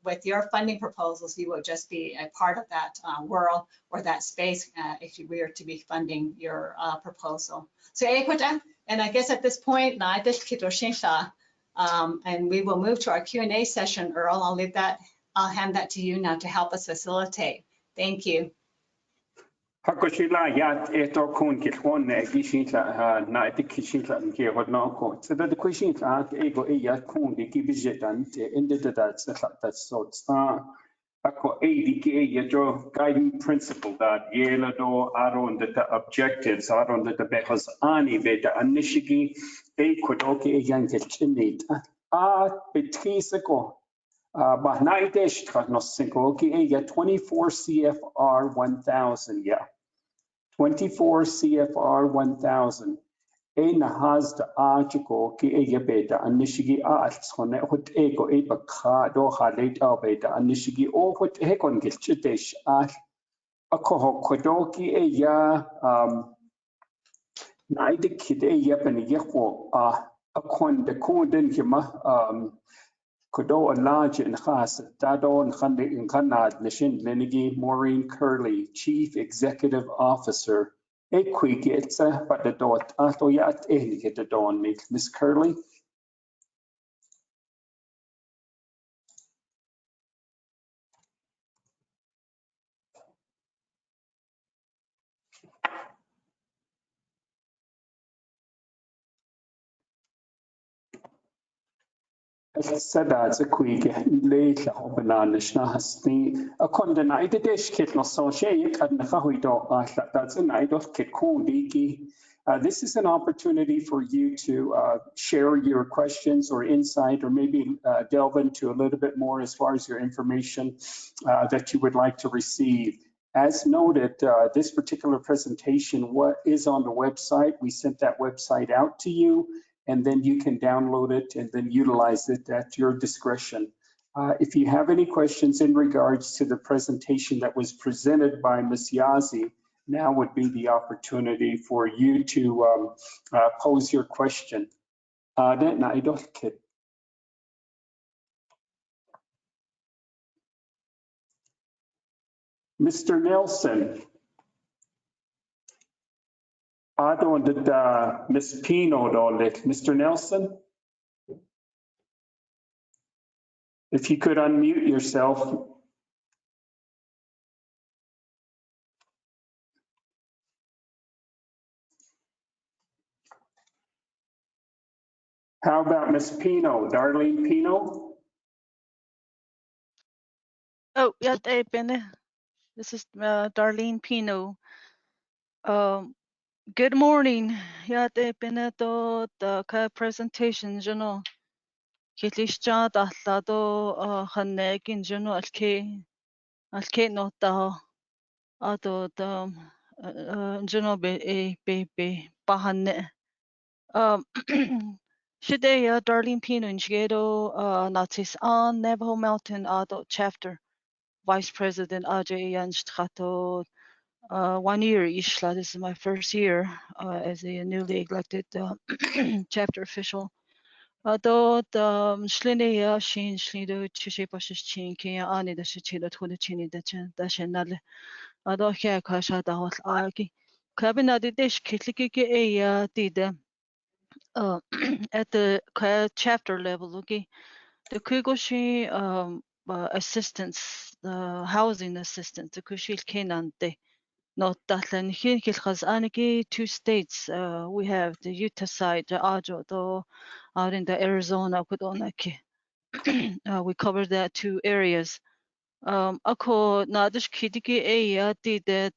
with your funding proposals, you will just be a part of that world or that space if you were to be funding your proposal. So, and I guess at this point, and we will move to our Q&A session, Earl. I'll hand that to you now to help us facilitate. Thank you. Hakoshila yat eto kun kitwon gishita na etikishita nke hodna ko. So the question at ego yat kun di kibijetan te ended that so ako di yajo guiding principle that yela do aron the objectives aron the behos ani beta anishigi kodoke yankichinit betisako Bahnaitesh Tragnosinko, 24 CFR 1000, 24 CFR 1000. Nahasta article beta anishigi arts on what ego ebaka do halate beta anishigi or what hekon gilchitesh at a koho kodoki naidikid yepen yeko a con the conden hima Kodo Alaj and Has, Dado and Khanad, Nishin Lenigi, Maureen Curley, Chief Executive Officer. Quick, it's but the dot, Atoyat, get the dawn, Miss Curley. Sadats a quick later open Nahasti. A condemned dish kit no so shake at Nahawido, that's a night of Kitundiki. This is an opportunity for you to share your questions or insight, or maybe delve into a little bit more as far as your information that you would like to receive. As noted, this particular presentation is on the website. We sent that website out to you, and then you can download it and then utilize it at your discretion. If you have any questions in regards to the presentation that was presented by Ms. Yazi, now would be the opportunity for you to pose your question. Mr. Nelson. I don't Miss Pino dolit. Mr. Nelson? If you could unmute yourself. How about Miss Pino, Darlene Pino? Oh, yeah, this is Darlene Pino. Good morning. Yeah, the presentation, you know. Kilisha dahlado hanegin, you know, alke nota ado the you know be bahane. Today, Darlene Pino in Chigedo, Natis on Navajo Mountain Ado Chapter. Vice President Ajay Yanstrato, 1 year Ishla. This is my first year as a newly elected chapter official. Though the Shlinia Shin Shlido Chishipash Chin Kia Ani the Shichida to the Chini the Shenale. Ado Hia Kasha Dawat Arki. Cabinadi Dish Kitliki did at the chapter level, okay. The Kugoshi assistance, housing assistance, the Kushil Kenante. Not that in Aniki, 2 states. We have the Utah side, the Ajo, though out in the Arizona, Kudonaki. We covered that 2 areas. Ako Nadish Kidiki did that.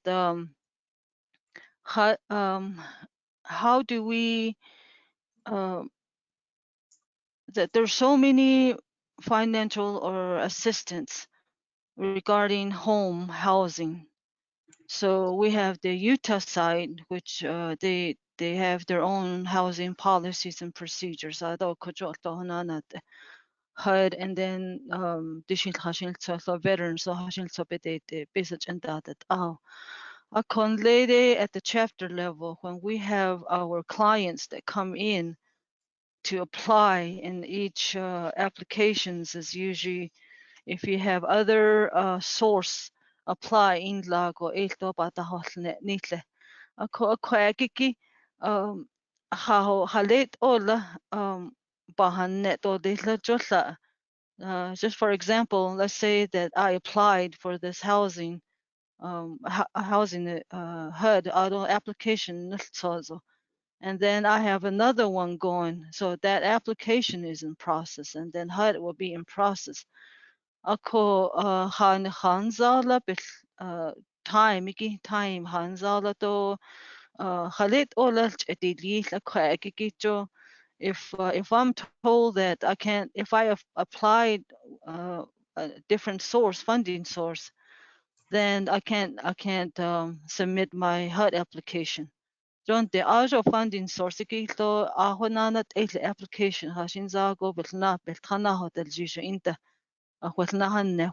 How do we that there's so many financial or assistance regarding home housing. So we have the Utah side, which they have their own housing policies and procedures. HUD, and then veterans Later at the chapter level, when we have our clients that come in to apply in each applications, is usually if you have other source apply in lago ito patahol nitle. Ako akiki halit ola bahan neto de la jola. Just for example, let's say that I applied for this housing HUD auto application, and then I have another one going. So that application is in process, and then HUD will be in process. Ako hanzala time hanzala to halit ola etili la if I'm told that I can't, if I have applied a different source, funding source, then I can't submit my HUD application. John the Azure funding source to ahonana application hashinzago belna beltana hotel jisha inta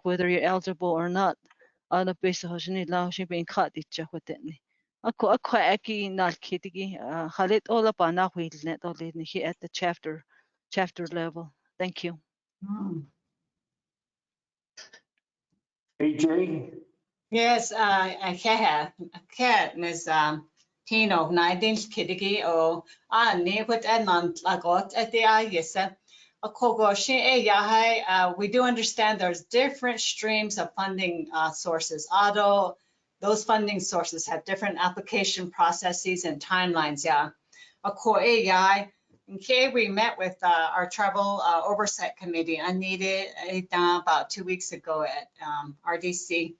whether you're eligible or not. Ana base hashini la shi being cut itcha whetni. Ako aki nal kitigi halit ola pa na net here at the chapter level. Thank you. AJ? Yes, I can Ms. Tino, Naidin Kidigi, or near what Edmond Lagot at the Ayesa. We do understand there's different streams of funding sources. Although those funding sources have different application processes and timelines. Yeah. Okay, we met with our Travel Oversight Committee. I needed about 2 weeks ago at RDC.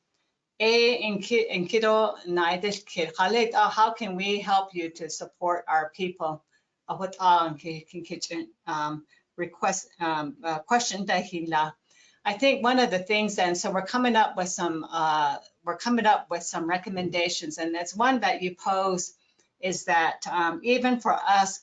How can we help you to support our people? What question that I think one of the things, and so we're coming up with some recommendations, and that's one that you pose is that even for us,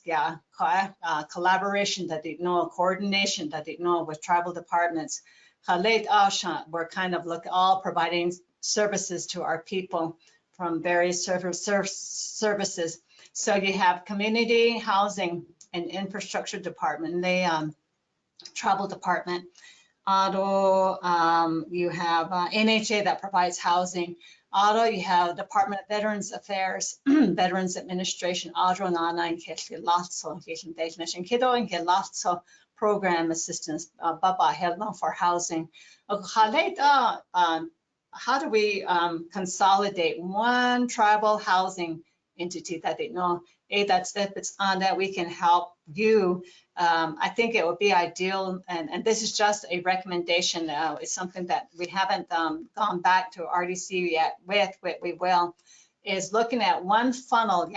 collaboration that they know, coordination that they know with tribal departments, we're kind of all providing services to our people from various services. So you have community housing and infrastructure department, the tribal department. You have NHA that provides housing. You have Department of Veterans Affairs, Veterans Administration, program assistance, for housing. How do we consolidate one tribal housing entity that they know that's on that we can help you? I think it would be ideal, and this is just a recommendation. It's something that we haven't gone back to RDC yet with, we will, is looking at one funnel,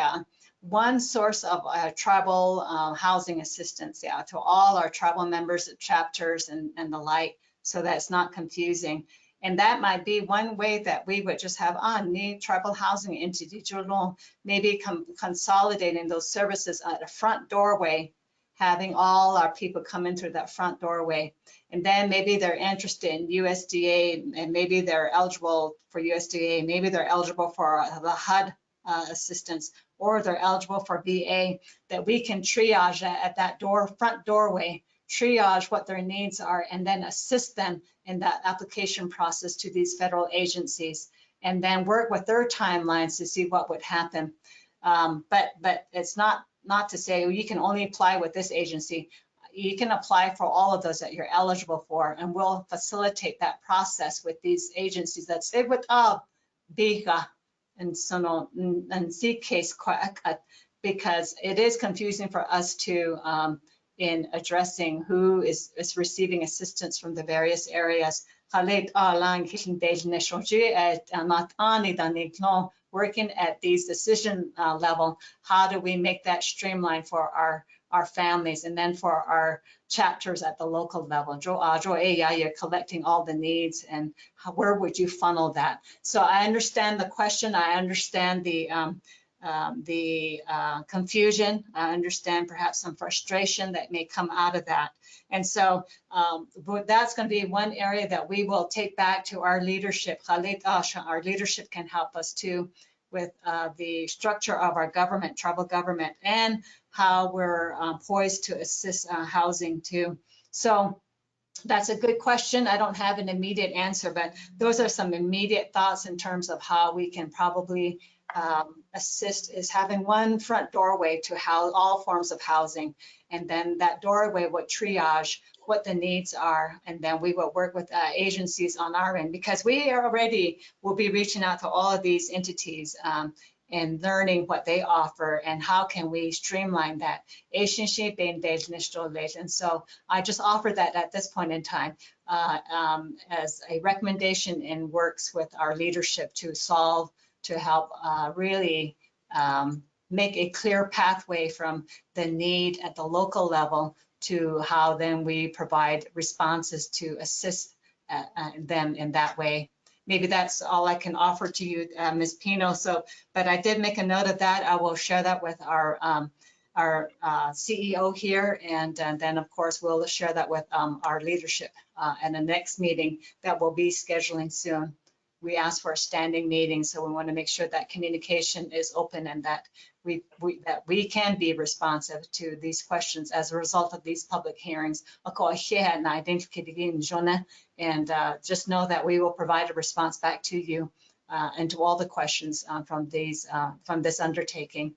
one source of tribal housing assistance, to all our tribal members of chapters and the like, so that's not confusing. And that might be one way that we would just have need tribal housing entity, maybe consolidating those services at a front doorway, having all our people come in through that front doorway. And then maybe they're interested in USDA, and maybe they're eligible for USDA, maybe they're eligible for the HUD assistance, or they're eligible for VA, that we can triage at that front doorway, triage what their needs are, and then assist them in that application process to these federal agencies, and then work with their timelines to see what would happen. But it's not to say you can only apply with this agency. You can apply for all of those that you're eligible for, and we'll facilitate that process with these agencies. That's it with Biga and so and see case, because it is confusing for us to in addressing who is receiving assistance from the various areas. Working at these decision level, how do we make that streamlined for our families, and then for our chapters at the local level? You're collecting all the needs, and where would you funnel that? So I understand the question. I understand the confusion. I understand perhaps some frustration that may come out of that. And so that's going to be one area that we will take back to our leadership. Our leadership can help us to with the structure of our government, tribal government, and how we're poised to assist housing too. So that's a good question. I don't have an immediate answer, but those are some immediate thoughts in terms of how we can probably assist, is having one front doorway to house all forms of housing. And then that doorway would triage what the needs are. And then we will work with agencies on our end, because we already will be reaching out to all of these entities and learning what they offer and how can we streamline that. And so I just offer that at this point in time as a recommendation, and works with our leadership to solve, to help really make a clear pathway from the need at the local level to how then we provide responses to assist them in that way. Maybe that's all I can offer to you, Ms. Pino. So, but I did make a note of that. I will share that with our CEO here, and then of course we'll share that with our leadership in the next meeting that we'll be scheduling soon. We asked for a standing meeting, so we want to make sure that communication is open and that we can be responsive to these questions as a result of these public hearings. And just know that we will provide a response back to you and to all the questions from this undertaking.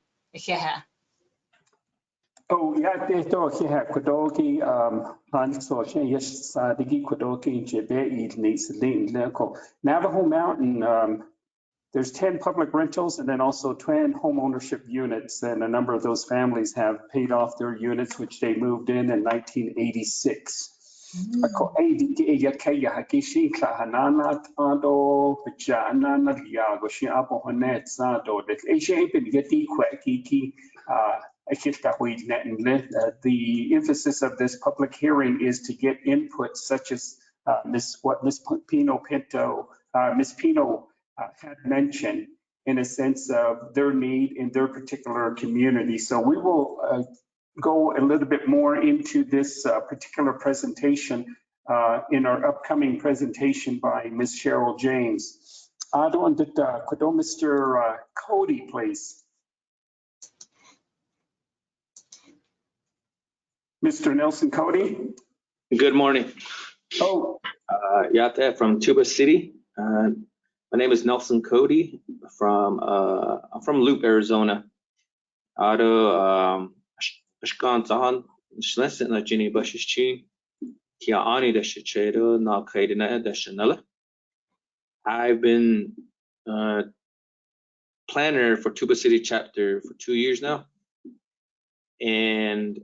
Oh, yeah, they thought he had Kodoki, Hanso, yes, the Kodoki, Jebe, needs the Navajo Mountain. There's 10 public rentals and then also 10 home ownership units. And a number of those families have paid off their units, which they moved in 1986. The emphasis of this public hearing is to get input such as what Ms. Pino had mentioned, in a sense of their need in their particular community. So we will go a little bit more into this particular presentation in our upcoming presentation by Ms. Cheryl James. Could Mr. Cody, please? Mr. Nelson Cody. Good morning. Oh. Yate from Tuba City. My name is Nelson Cody from I'm from Loop, Arizona. I've been planner for Tuba City chapter for 2 years now, and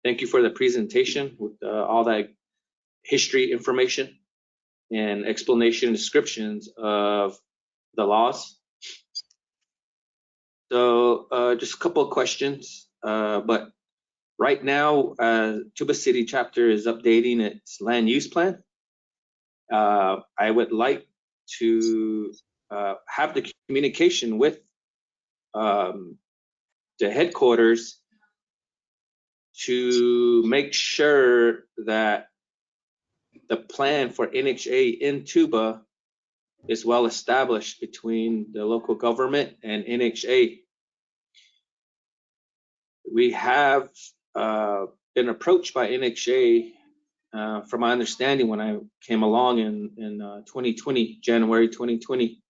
thank you for the presentation with all that history information and explanation descriptions of the laws. So just a couple of questions, but right now Tuba City chapter is updating its land use plan. I would like to have the communication with the headquarters to make sure that the plan for NHA in Tuba is well established between the local government and NHA. We have been approached by NHA, from my understanding, when I came along in 2020, January 2020,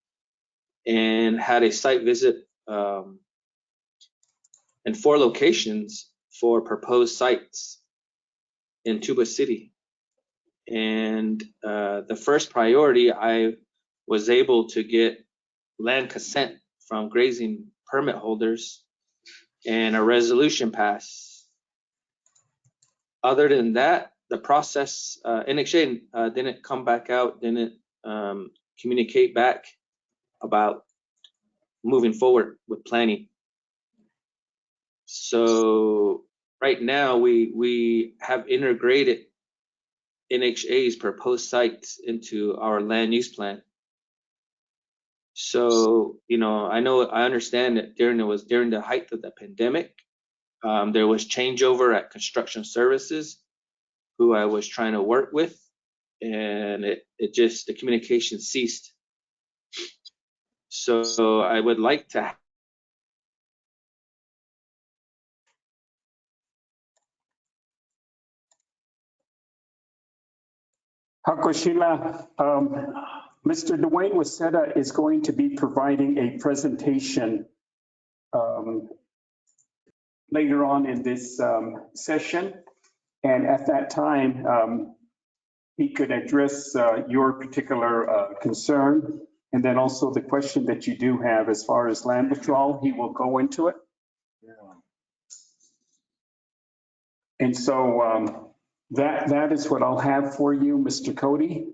and had a site visit in 4 locations for proposed sites in Tuba City. And the first priority, I was able to get land consent from grazing permit holders and a resolution passed. Other than that, the process, NHA didn't come back out, didn't communicate back about moving forward with planning. So right now we have integrated NHA's proposed sites into our land use plan. So, you know, I understand that during the height of the pandemic, there was changeover at construction services, who I was trying to work with, and the communication ceased. So I would like to Hakoshila, Mr. Dwayne Waseda is going to be providing a presentation later on in this session. And at that time, he could address your particular concern. And then also the question that you do have as far as land withdrawal, he will go into it. And so that is what I'll have for you, Mr. Cody.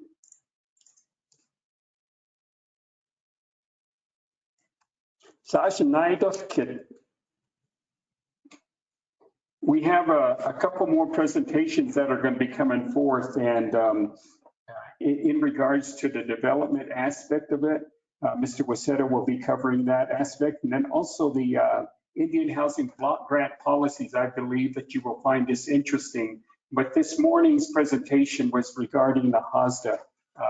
Sasha Naidov, we have a couple more presentations that are going to be coming forth, and in regards to the development aspect of it, Mr. Waseda will be covering that aspect, and then also the Indian Housing Block Grant policies. I believe that you will find this interesting, but this morning's presentation was regarding the Nahasta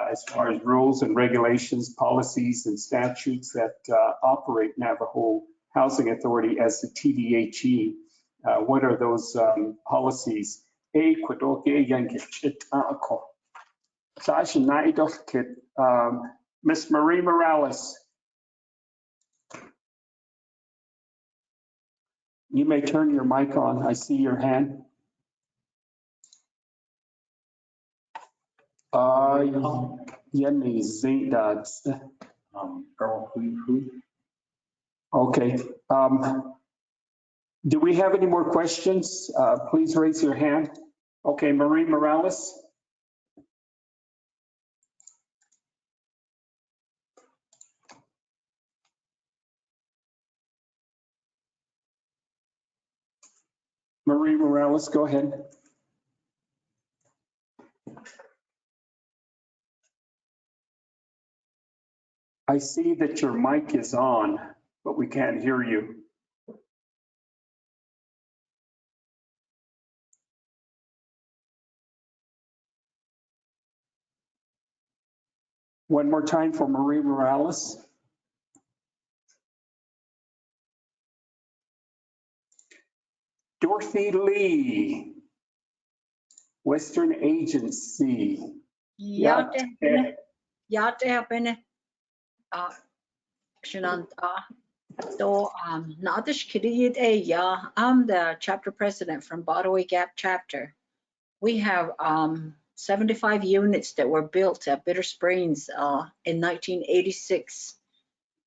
as far as rules and regulations, policies and statutes that operate Navajo Housing Authority as the TDHE. What are those policies? Ms. Marie Morales, you may turn your mic on. I see your hand. Okay. Do we have any more questions? Please raise your hand. Okay, Marie Morales. Marie Morales, go ahead. I see that your mic is on, but we can't hear you. One more time for Marie Morales. Dorothy Lee, Western Agency. Yate hapene shinanta. So nadish kidiyid I'm the chapter president from Botaway Gap chapter. We have 75 units that were built at Bitter Springs in 1986.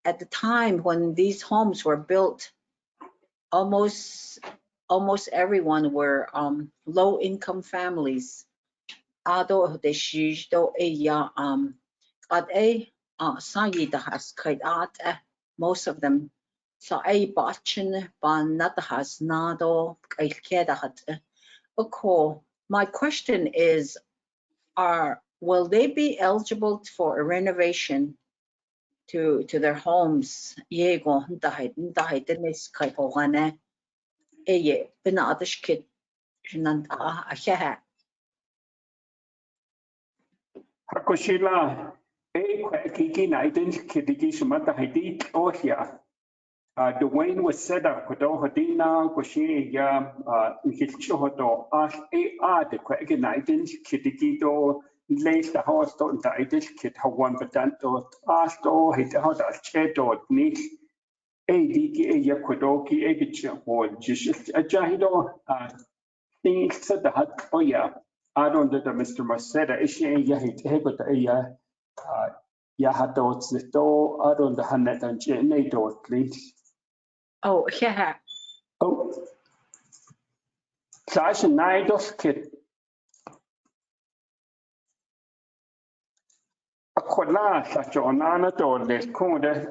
At the time when these homes were built, almost everyone were low income families. Ado de shish do at sayi da has kait at most of them sa bachin ban not has nado keda hat. Okay, my question is, will they be eligible for a renovation to their homes? Yego dahit denis kait hogane benadish kit shinanta aheha. Hakoshila, kiki na ident kidigi shumata haiti ohia. Dwayne Waseda kodo hadina koshi ya nkitcho hodo de kweke na ident kidigi do leis the house do da ident kid hawan batanto asto hita hoda chedo ni diki ya kodo ki egicho ho jish ajahido things said the hat oya. I don't know Mr. Maseda ishi ya hitego da ya hado zito I don't the hanet and jene do please. Oh, yeah. Oh, Sasha Naidos kid. A kola such on anatol des kunde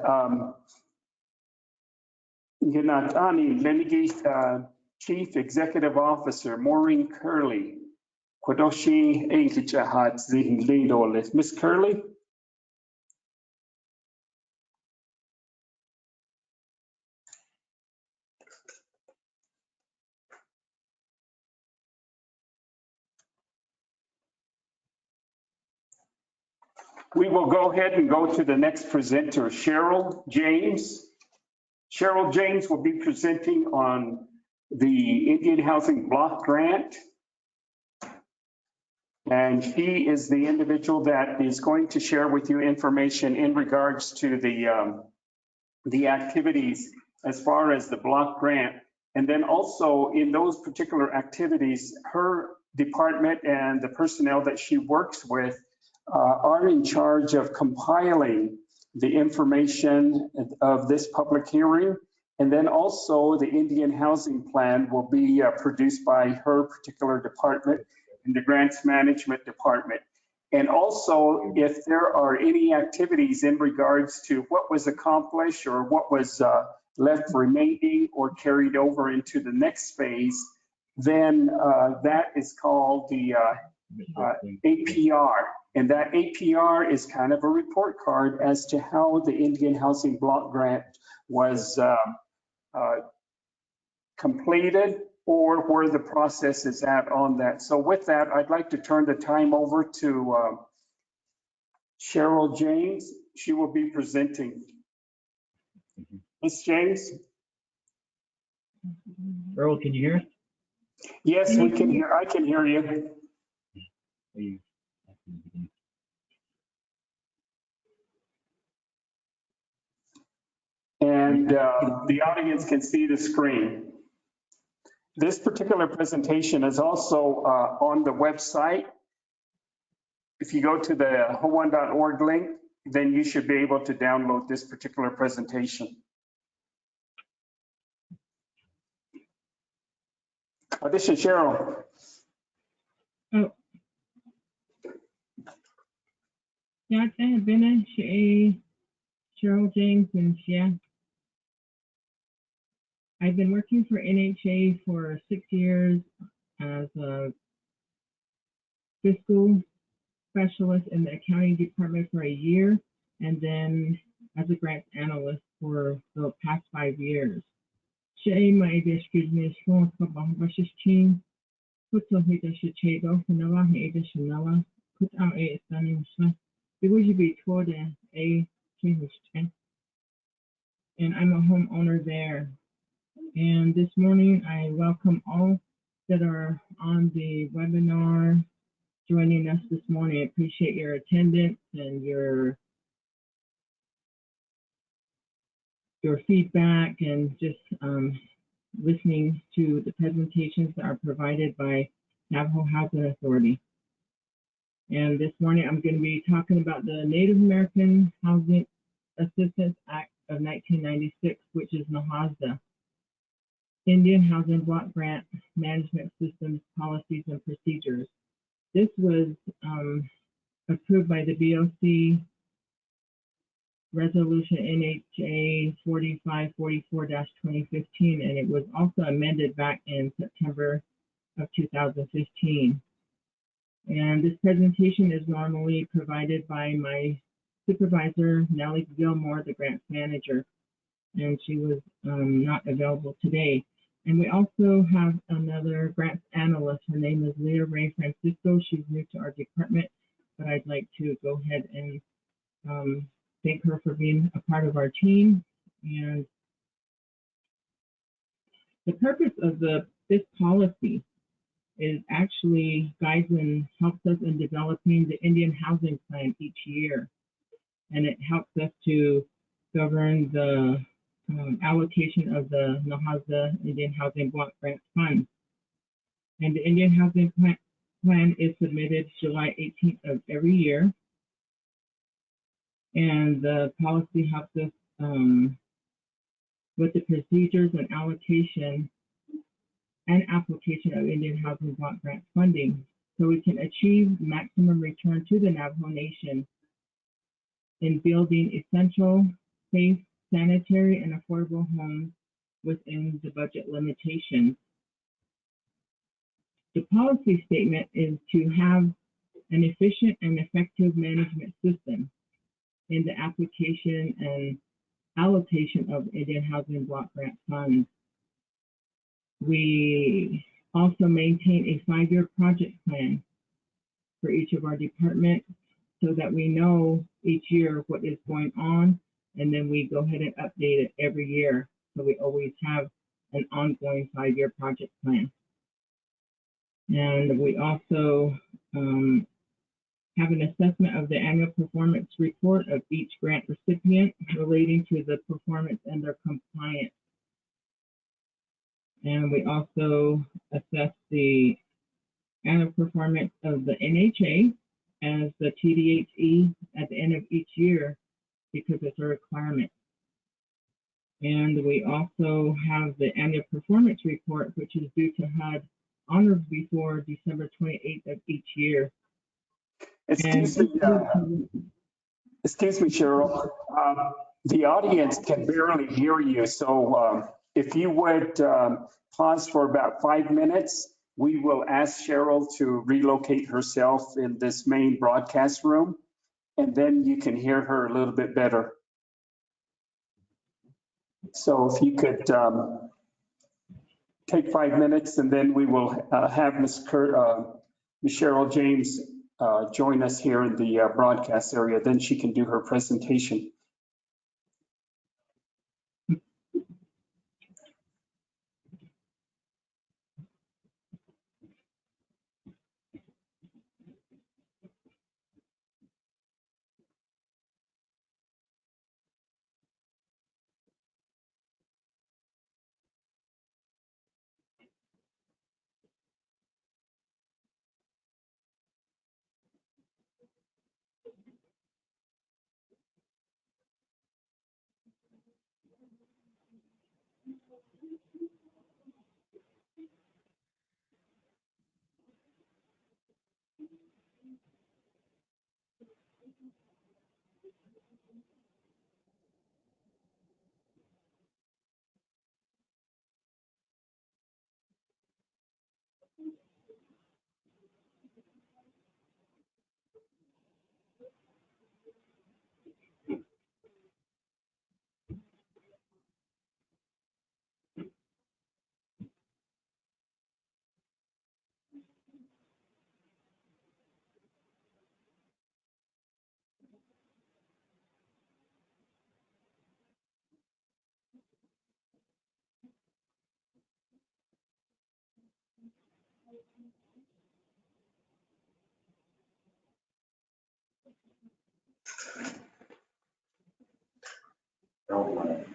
Ginatani Lenigis Chief Executive Officer Maureen Curley. Kodoshi Englicha had zihin lindoles. Miss Curley? We will go ahead and go to the next presenter, Cheryl James. Cheryl James will be presenting on the Indian Housing Block Grant. And she is the individual that is going to share with you information in regards to the activities as far as the block grant. And then also in those particular activities, her department and the personnel that she works with are in charge of compiling the information of this public hearing. And then also the Indian Housing Plan will be produced by her particular department in the Grants Management Department. And also if there are any activities in regards to what was accomplished or what was left remaining or carried over into the next phase, then that is called the APR. And that APR is kind of a report card as to how the Indian Housing Block Grant was completed or where the process is at on that. So with that, I'd like to turn the time over to Cheryl James. She will be presenting. Ms. James? Earl, can you hear us? Yes, we can hear. I can hear you. And the audience can see the screen. This particular presentation is also on the website. If you go to the Hawan.org link, then you should be able to download this particular presentation. This is Cheryl. Oh. Yeah, I have been Cheryl James and yeah. I've been working for NHA for 6 years as a fiscal specialist in the accounting department for a year, and then as a grants analyst for the past 5 years. And I'm a homeowner there. And this morning, I welcome all that are on the webinar joining us this morning. I appreciate your attendance and your feedback and just listening to the presentations that are provided by Navajo Housing Authority. And this morning, I'm going to be talking about the Native American Housing Assistance Act of 1996, which is Nahasta. Indian Housing Block Grant Management Systems, Policies, and Procedures. This was approved by the BOC Resolution NHA 4544-2015, and it was also amended back in September of 2015. And this presentation is normally provided by my supervisor, Nellie Gilmore, the grants manager, and she was not available today. And we also have another grants analyst. Her name is Leah Ray Francisco. She's new to our department, but I'd like to go ahead and thank her for being a part of our team. And the purpose of this policy is actually guides and helps us in developing the Indian Housing Plan each year. And it helps us to govern the allocation of the Nahasta Indian Housing Block Grant Fund. And the Indian Housing Plan is submitted July 18th of every year. And the policy helps us with the procedures and allocation and application of Indian Housing Block Grant funding so we can achieve maximum return to the Navajo Nation in building essential, safe, sanitary, and affordable homes within the budget limitations. The policy statement is to have an efficient and effective management system in the application and allocation of Indian Housing Block Grant funds. We also maintain a 5-year project plan for each of our departments so that we know each year what is going on, and then we go ahead and update it every year. So we always have an ongoing 5-year project plan. And we also have an assessment of the annual performance report of each grant recipient relating to the performance and their compliance. And we also assess the annual performance of the NHA as the TDHE at the end of each year because it's a requirement. And we also have the annual performance report, which is due to HUD on or before December 28th of each year. Excuse me, Cheryl. The audience can barely hear you, so if you would pause for about 5 minutes, we will ask Cheryl to relocate herself in this main broadcast room, and then you can hear her a little bit better. So if you could take 5 minutes, and then we will have Ms. Cheryl James join us here in the broadcast area. Then she can do her presentation.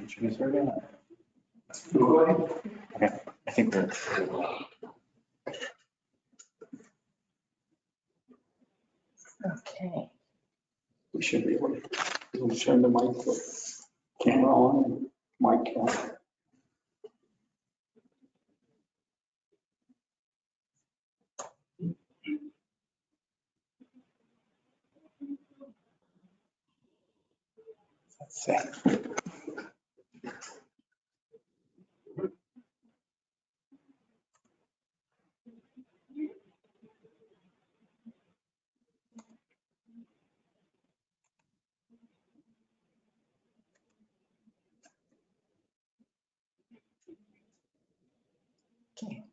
Introduce her again? Okay, I think we're. Okay. We should be able to turn the mic, camera on, mic on. Let's see. Okay.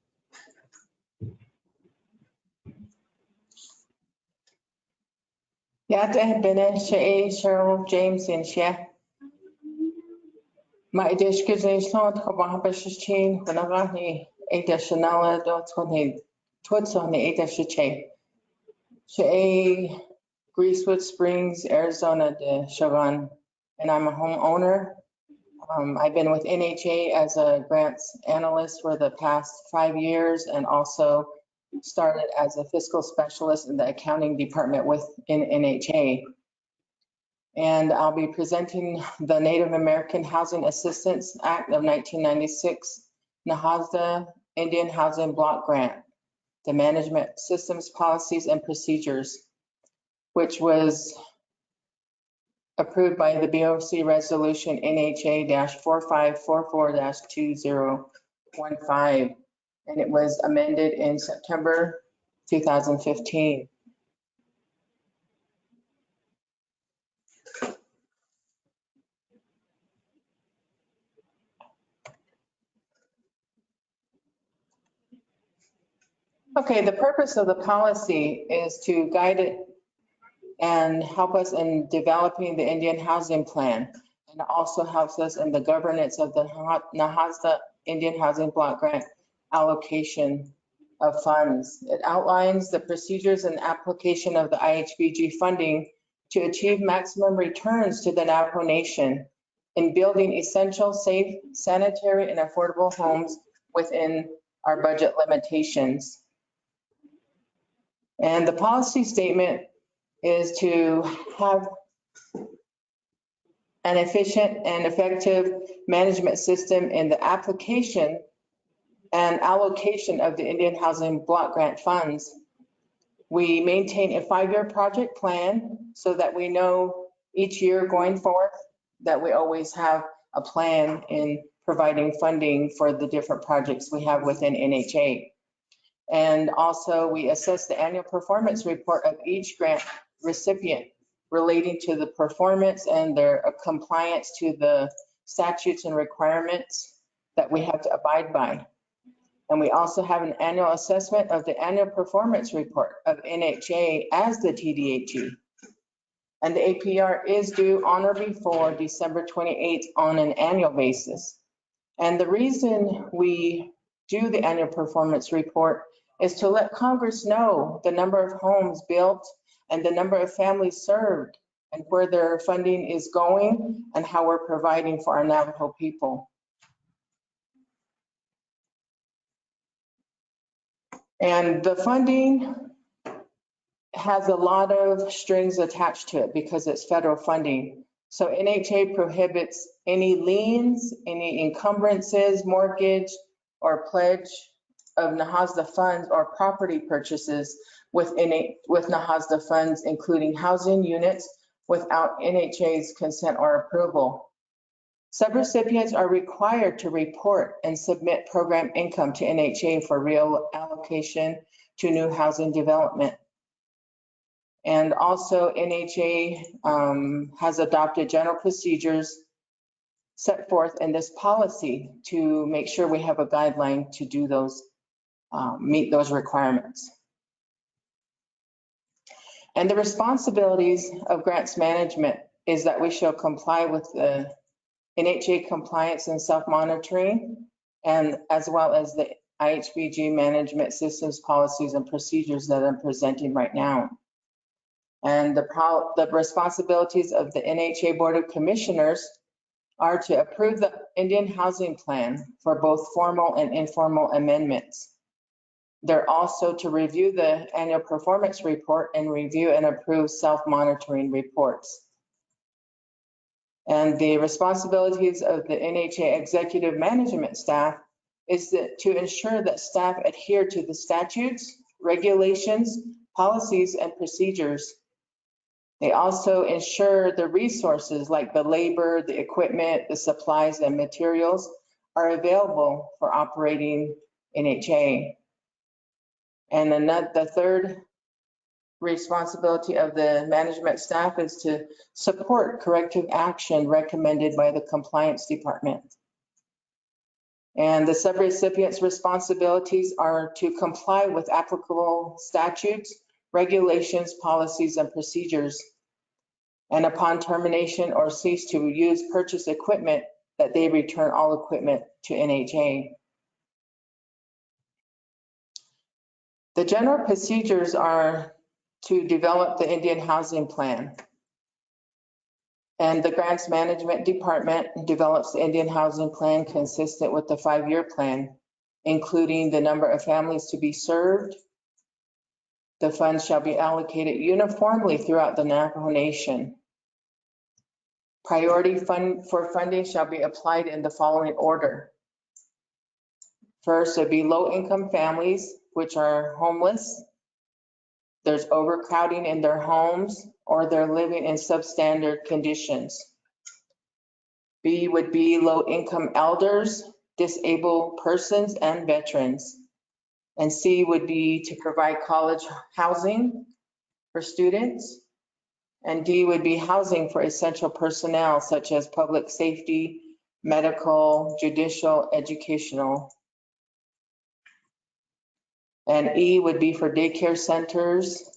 Yat bene she Cheryl James in she. My discussion chain when I additional she Greasewood Springs, Arizona de Charon, and I'm a homeowner. I've been with NHA as a grants analyst for the past 5 years and also started as a fiscal specialist in the accounting department within NHA. And I'll be presenting the Native American Housing Assistance Act of 1996, Nahasta Indian Housing Block Grant, the Management Systems, Policies, and Procedures, which was approved by the BOC Resolution NHA-4544-2015, and it was amended in September 2015. Okay, the purpose of the policy is to guide and help us in developing the Indian Housing Plan. And also helps us in the governance of the Nahasta Indian Housing Block Grant allocation of funds. It outlines the procedures and application of the IHBG funding to achieve maximum returns to the Navajo Nation in building essential, safe, sanitary, and affordable homes within our budget limitations. And the policy statement is to have an efficient and effective management system in the application and allocation of the Indian Housing Block Grant funds. We maintain a 5-year project plan so that we know each year going forward that we always have a plan in providing funding for the different projects we have within NHA. And also we assess the annual performance report of each grant recipient relating to the performance and their compliance to the statutes and requirements that we have to abide by. And we also have an annual assessment of the annual performance report of NHA as the TDHE. And the APR is due on or before December 28th on an annual basis. And the reason we do the annual performance report is to let Congress know the number of homes built and the number of families served and where their funding is going and how we're providing for our Navajo people. And the funding has a lot of strings attached to it because it's federal funding. So NHA prohibits any liens, any encumbrances, mortgage, or pledge of Nahasta funds or property purchases with Nahasta funds, including housing units without NHA's consent or approval. Subrecipients are required to report and submit program income to NHA for reallocation to new housing development. And also NHA has adopted general procedures set forth in this policy to make sure we have a guideline to do those, meet those requirements. And the responsibilities of grants management is that we shall comply with the NHA compliance and self-monitoring, and as well as the IHBG management systems, policies, and procedures that I'm presenting right now. And the responsibilities of the NHA Board of Commissioners are to approve the Indian Housing Plan for both formal and informal amendments. They're also to review the annual performance report and review and approve self-monitoring reports. And the responsibilities of the NHA executive management staff is to ensure that staff adhere to the statutes, regulations, policies, and procedures. They also ensure the resources like the labor, the equipment, the supplies, and materials are available for operating NHA. And the third responsibility of the management staff is to support corrective action recommended by the compliance department. And the subrecipients' responsibilities are to comply with applicable statutes, regulations, policies, and procedures. And upon termination or cease to use purchase equipment, that they return all equipment to NHA. The general procedures are to develop the Indian Housing Plan. And the Grants Management Department develops the Indian Housing Plan consistent with the 5-year plan, including the number of families to be served. The funds shall be allocated uniformly throughout the Navajo Nation. Priority for funding shall be applied in the following order. First, it'd be low-income families, which are homeless. There's overcrowding in their homes or they're living in substandard conditions. B would be low-income elders, disabled persons, and veterans. And C would be to provide college housing for students. And D would be housing for essential personnel such as public safety, medical, judicial, educational. And E would be for daycare centers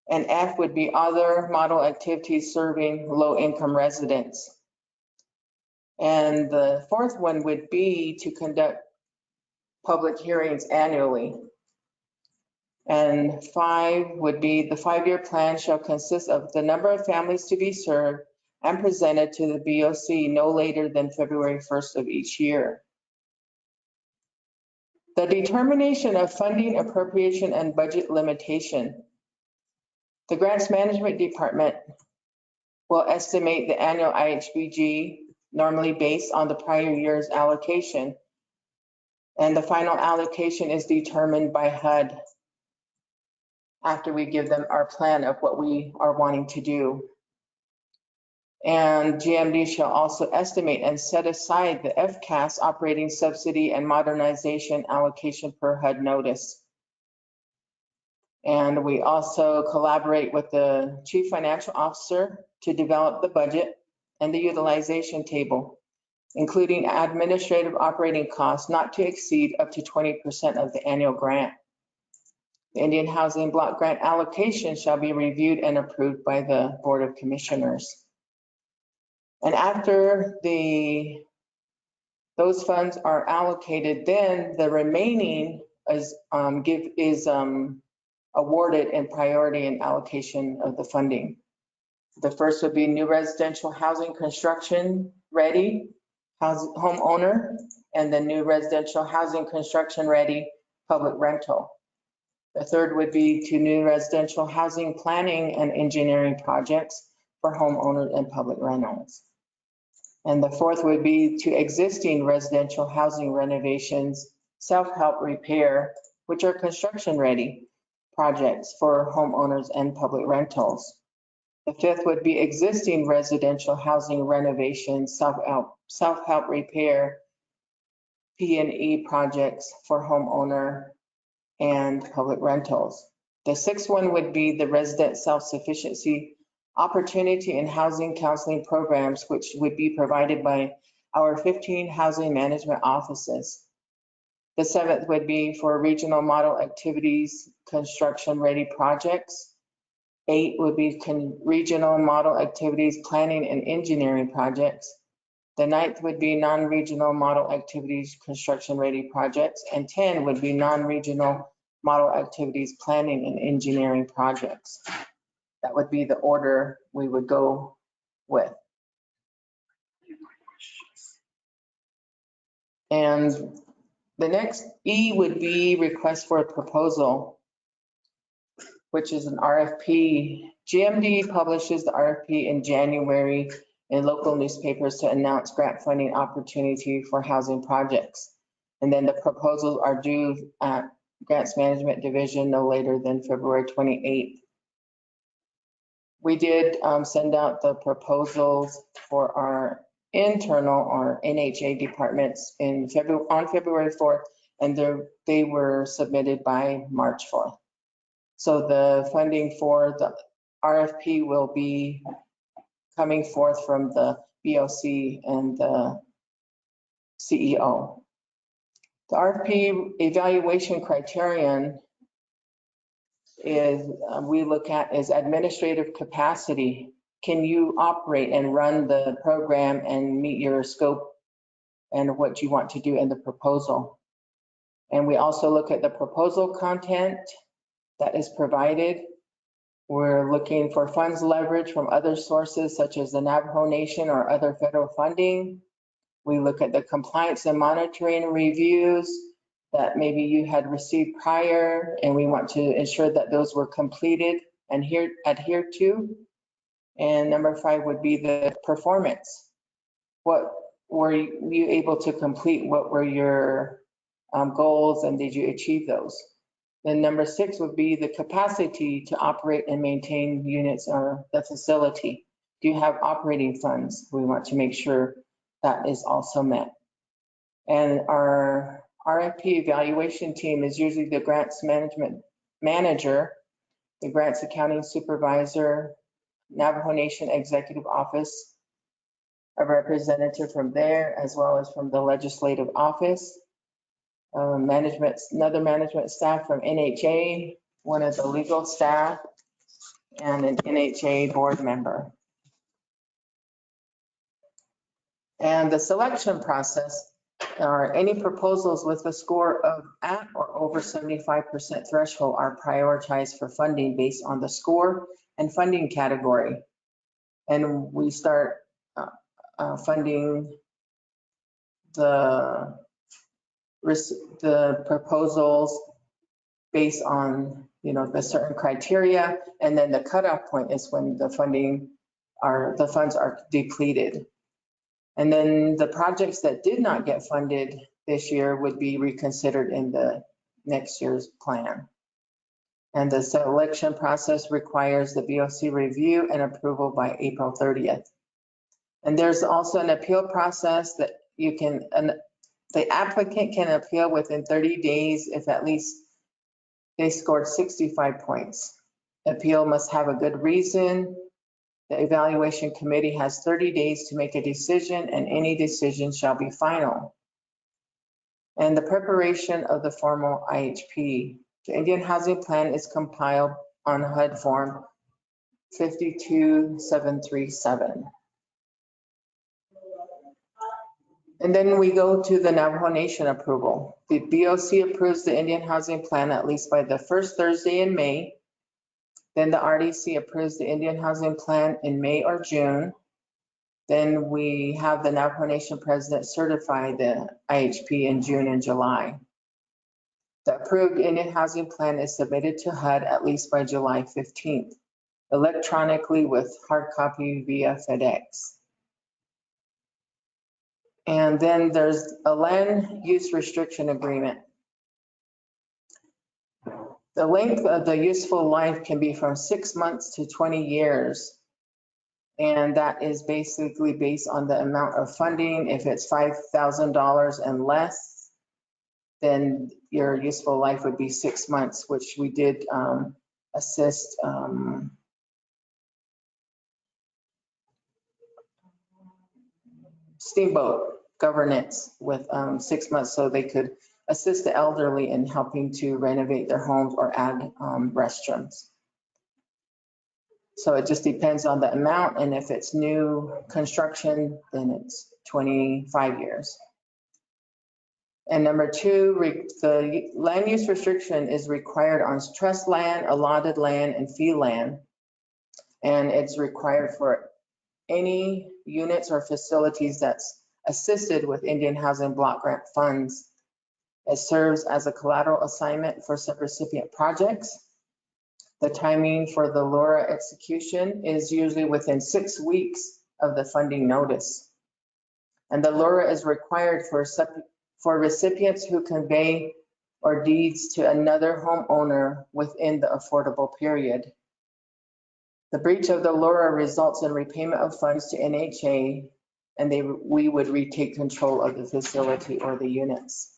And F would be other model activities serving low-income residents. And the fourth one would be to conduct public hearings annually. And 5 would be the 5-year plan shall consist of the number of families to be served and presented to the BOC no later than February 1st of each year. The determination of funding, appropriation, and budget limitation. The Grants Management Department will estimate the annual IHBG, normally based on the prior year's allocation. And the final allocation is determined by HUD after we give them our plan of what we are wanting to do. And GMD shall also estimate and set aside the FCAS operating subsidy and modernization allocation per HUD notice. And we also collaborate with the Chief Financial Officer to develop the budget and the utilization table, including administrative operating costs not to exceed up to 20% of the annual grant. The Indian Housing Block Grant allocation shall be reviewed and approved by the Board of Commissioners. And after those funds are allocated, then the remaining is awarded in priority and allocation of the funding. The first would be new residential housing construction ready homeowner, and the new residential housing construction ready public rental. The third would be to new residential housing planning and engineering projects for homeowners and public rentals. And the fourth would be to existing residential housing renovations, self-help repair, which are construction ready projects for homeowners and public rentals. The fifth would be existing residential housing renovations, self-help repair, P&E projects for homeowner and public rentals. The sixth one would be the resident self-sufficiency opportunity and housing counseling programs, which would be provided by our 15 housing management offices. The seventh would be for regional model activities, construction ready projects. 8 would be regional model activities, planning and engineering projects. The 9th would be non-regional model activities, construction ready projects. And 10 would be non-regional model activities, planning and engineering projects. That would be the order we would go with. And the next E would be request for a proposal, which is an RFP. GMD publishes the RFP in January in local newspapers to announce grant funding opportunity for housing projects. And then the proposals are due at Grants Management Division no later than February 28th. We did send out the proposals for our internal or NHA departments on February 4th, and they were submitted by March 4th. So the funding for the RFP will be coming forth from the BOC and the CEO. The RFP evaluation criterion is we look at is administrative capacity. Can you operate and run the program and meet your scope and what you want to do in the proposal? And we also look at the proposal content that is provided. We're looking for funds leverage from other sources such as the Navajo Nation or other federal funding. We look at the compliance and monitoring reviews that maybe you had received prior, and we want to ensure that those were completed and adhered to. And number 5 would be the performance. What were you able to complete? What were your goals, and did you achieve those? Then number 6 would be the capacity to operate and maintain units or the facility. Do you have operating funds? We want to make sure that is also met. And our RFP evaluation team is usually the grants management manager, the grants accounting supervisor, Navajo Nation Executive Office, a representative from there, as well as from the legislative office, another management staff from NHA, one of the legal staff, and an NHA board member. And the selection process are any proposals with a score of at or over 75% threshold are prioritized for funding based on the score and funding category. And we start funding the proposals based on, the certain criteria. And then the cutoff point is when the funds are depleted. And then the projects that did not get funded this year would be reconsidered in the next year's plan. And the selection process requires the BOC review and approval by April 30th. And there's also an appeal process that the applicant can appeal within 30 days if at least they scored 65 points. Appeal must have a good reason. The evaluation committee has 30 days to make a decision, and any decision shall be final. And the preparation of the formal IHP. The Indian Housing Plan is compiled on HUD Form 52737. And then we go to the Navajo Nation approval. The BOC approves the Indian Housing Plan at least by the first Thursday in May. Then the RDC approves the Indian Housing Plan in May or June. Then we have the Navajo Nation president certify the IHP in June and July. The approved Indian Housing Plan is submitted to HUD at least by July 15th, electronically with hard copy via FedEx. And then there's a land use restriction agreement. The length of the useful life can be from 6 months to 20 years. And that is basically based on the amount of funding. If it's $5,000 and less, then your useful life would be 6 months, which we did assist Steamboat Governance with 6 months so they could assist the elderly in helping to renovate their homes or add restrooms. So it just depends on the amount, and if it's new construction, then it's 25 years. And number two, the land use restriction is required on trust land, allotted land, and fee land. And it's required for any units or facilities that's assisted with Indian Housing Block Grant funds. It serves as a collateral assignment for subrecipient projects. The timing for the LURA execution is usually within 6 weeks of the funding notice. And the LURA is required for recipients who convey or deeds to another homeowner within the affordable period. The breach of the LURA results in repayment of funds to NHA, and we would retake control of the facility or the units.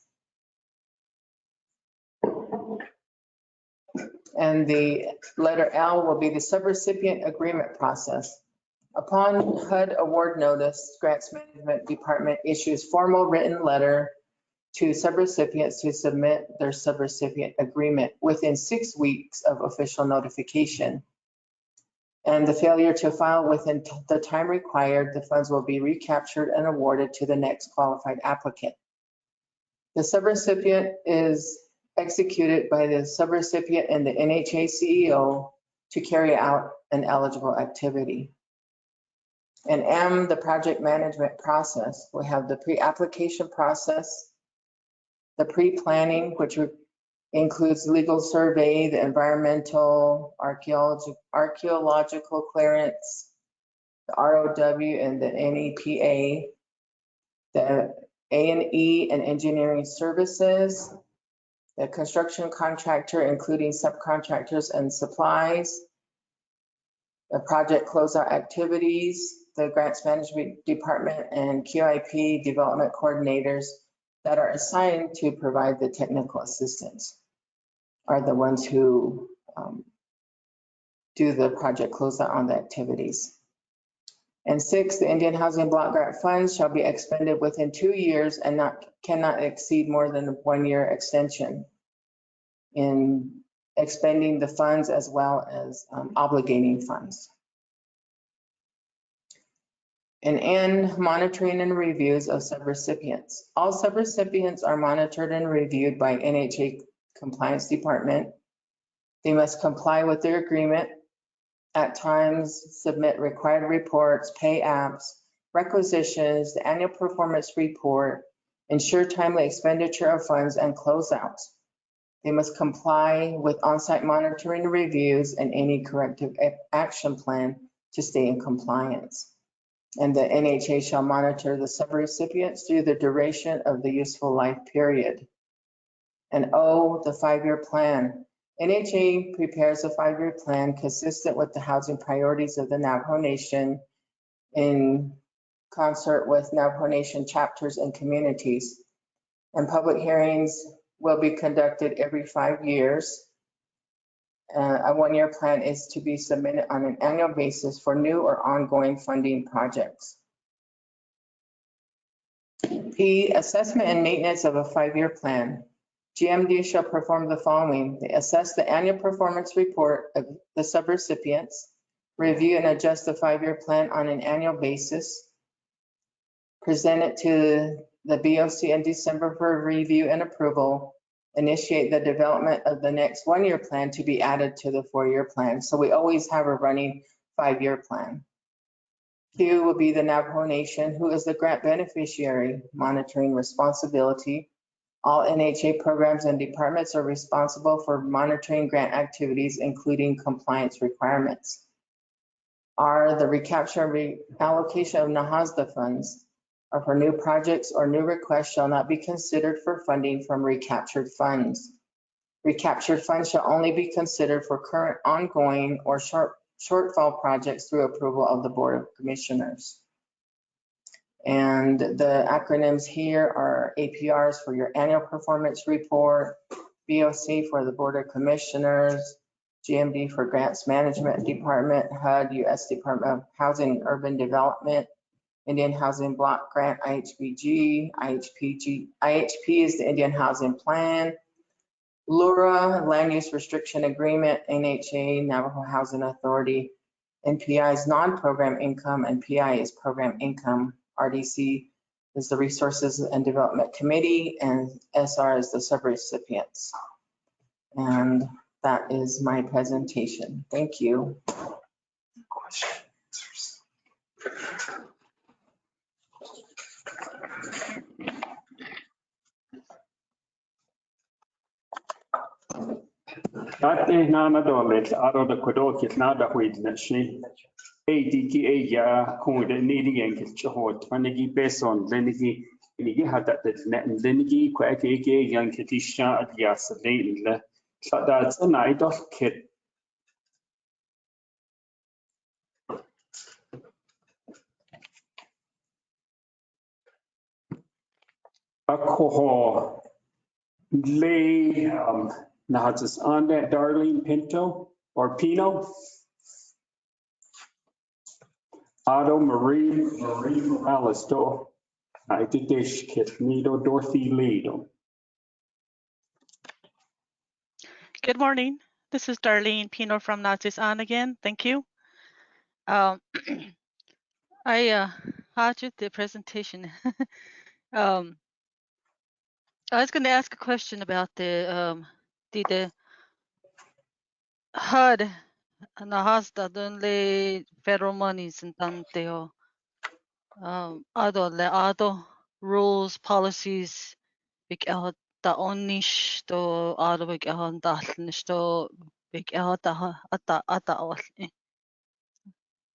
And the letter L will be the subrecipient agreement process. Upon HUD award notice, Grants Management Department issues formal written letter to subrecipients to submit their subrecipient agreement within 6 weeks of official notification. And the failure to file within the time required, the funds will be recaptured and awarded to the next qualified applicant. The subrecipient is executed by the subrecipient and the NHA CEO to carry out an eligible activity. And M, the project management process. We have the pre-application process, the pre-planning, which includes legal survey, the environmental, archaeological clearance, the ROW and the NEPA, the A&E and engineering services, the construction contractor, including subcontractors and supplies, the project closeout activities, the Grants Management Department and QIP development coordinators that are assigned to provide the technical assistance are the ones who do the project closeout on the activities. And 6, the Indian Housing Block Grant funds shall be expended within 2 years and cannot exceed more than a 1-year extension. In expending the funds as well as obligating funds. And N, monitoring and reviews of subrecipients. All subrecipients are monitored and reviewed by NHA Compliance Department. They must comply with their agreement, at times submit required reports, pay apps, requisitions, the annual performance report, ensure timely expenditure of funds, and closeouts. They must comply with on-site monitoring reviews and any corrective action plan to stay in compliance. And the NHA shall monitor the subrecipients through the duration of the useful life period. And O, the 5-year plan. NHA prepares a 5-year plan consistent with the housing priorities of the Navajo Nation in concert with Navajo Nation chapters and communities. And public hearings will be conducted every 5 years. A 1-year plan is to be submitted on an annual basis for new or ongoing funding projects. P, assessment and maintenance of a 5-year plan. GMD shall perform the following. They assess the annual performance report of the subrecipients, review and adjust the 5-year plan on an annual basis, present it to the BOC in December for review and approval, initiate the development of the next 1-year plan to be added to the 4-year plan. So we always have a running 5-year plan. Q will be the Navajo Nation, who is the grant beneficiary, monitoring responsibility. All NHA programs and departments are responsible for monitoring grant activities, including compliance requirements. R, the recapture and reallocation of Nahasta funds or for new projects or new requests shall not be considered for funding from recaptured funds. Recaptured funds shall only be considered for current, ongoing, or shortfall projects through approval of the Board of Commissioners. And the acronyms here are APRs for your annual performance report, BOC for the Board of Commissioners, GMD for Grants Management Department, HUD, U.S. Department of Housing and Urban Development, Indian Housing Block Grant, IHBG, IHP is the Indian Housing Plan, LURA, Land Use Restriction Agreement, NHA, Navajo Housing Authority, NPI is non-program income, and PI is program income. RDC is the Resources and Development Committee, and SR is the subrecipients. And that is my presentation. Thank you. Ate nana dolet aro da kodokit nada huidna shi. Digi ya kung de nidi engel chahot manigi beson lenigi nigi hada de net lenigi kwa ake yang kitisha at yas le that's an idol kit. Akoho lay Nahatas on that Darlene Pinto or Pino. Otto Marie Alisto. I did this kit Nido Dorothy Lido. Good morning. This is Darlene Pino from Nazis On again. Thank you. I had the presentation. I was going to ask a question about the HUD Nahasta donle federal monies and tanteo other rules policies big out the onish to other big out the to big out ata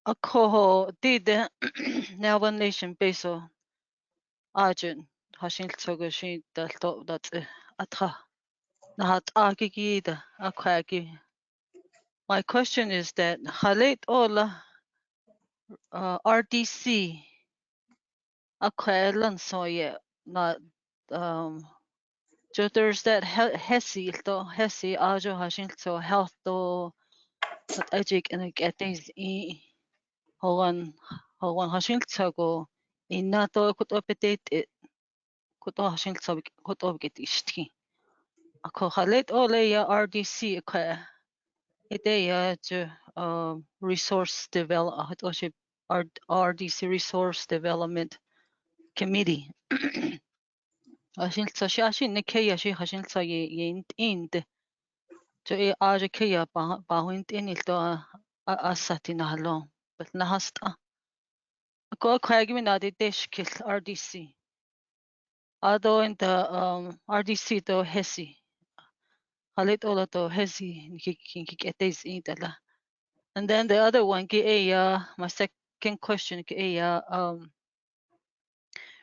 a coho did now one nation beso arjun hashin togoshi that ata nahat agigi the akwagi. My question is that halit ola RDC akwelan so yeah not so there's that hesi ajo hashin so health to that educ and get things in hogan hashin go in nato could update it could hashin so could get ishti ako halit ole ya RDC ka ite ya resource development RDC resource development committee ashin sa ashin ne kaya shi ashin sa ye ind to e aja kaya pa hunt in ito asati na halong but nahasta ako kaya mi na deshkil RDC ado in the RDC to hesi halit ola to hesi kikiteis intala. And then the other one, my second question,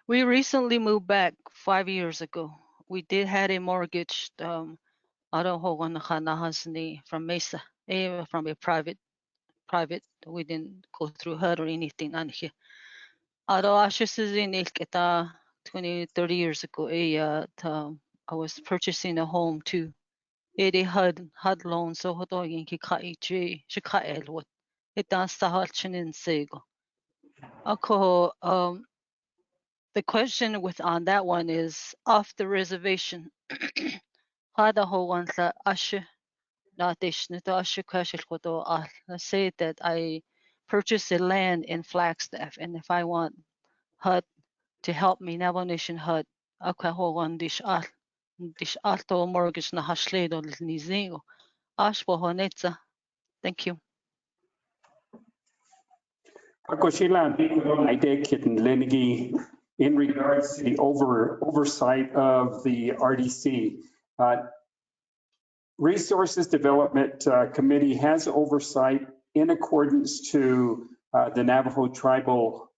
we recently moved back 5 years ago. We did had a mortgage, from Mesa, from a private. We didn't go through HUD or anything on here. I 20, 30 years ago, I was purchasing a home too. It HUD loan, so it does the question on that one is off the reservation. Let's say that I purchase a land in Flagstaff, and if I want HUD to help me, Navajo Nation HUD, dish alto mortgage na hashledo nizego. Thank you. In regards to the oversight of the RDC, Resources Development Committee has oversight in accordance to the Navajo Tribal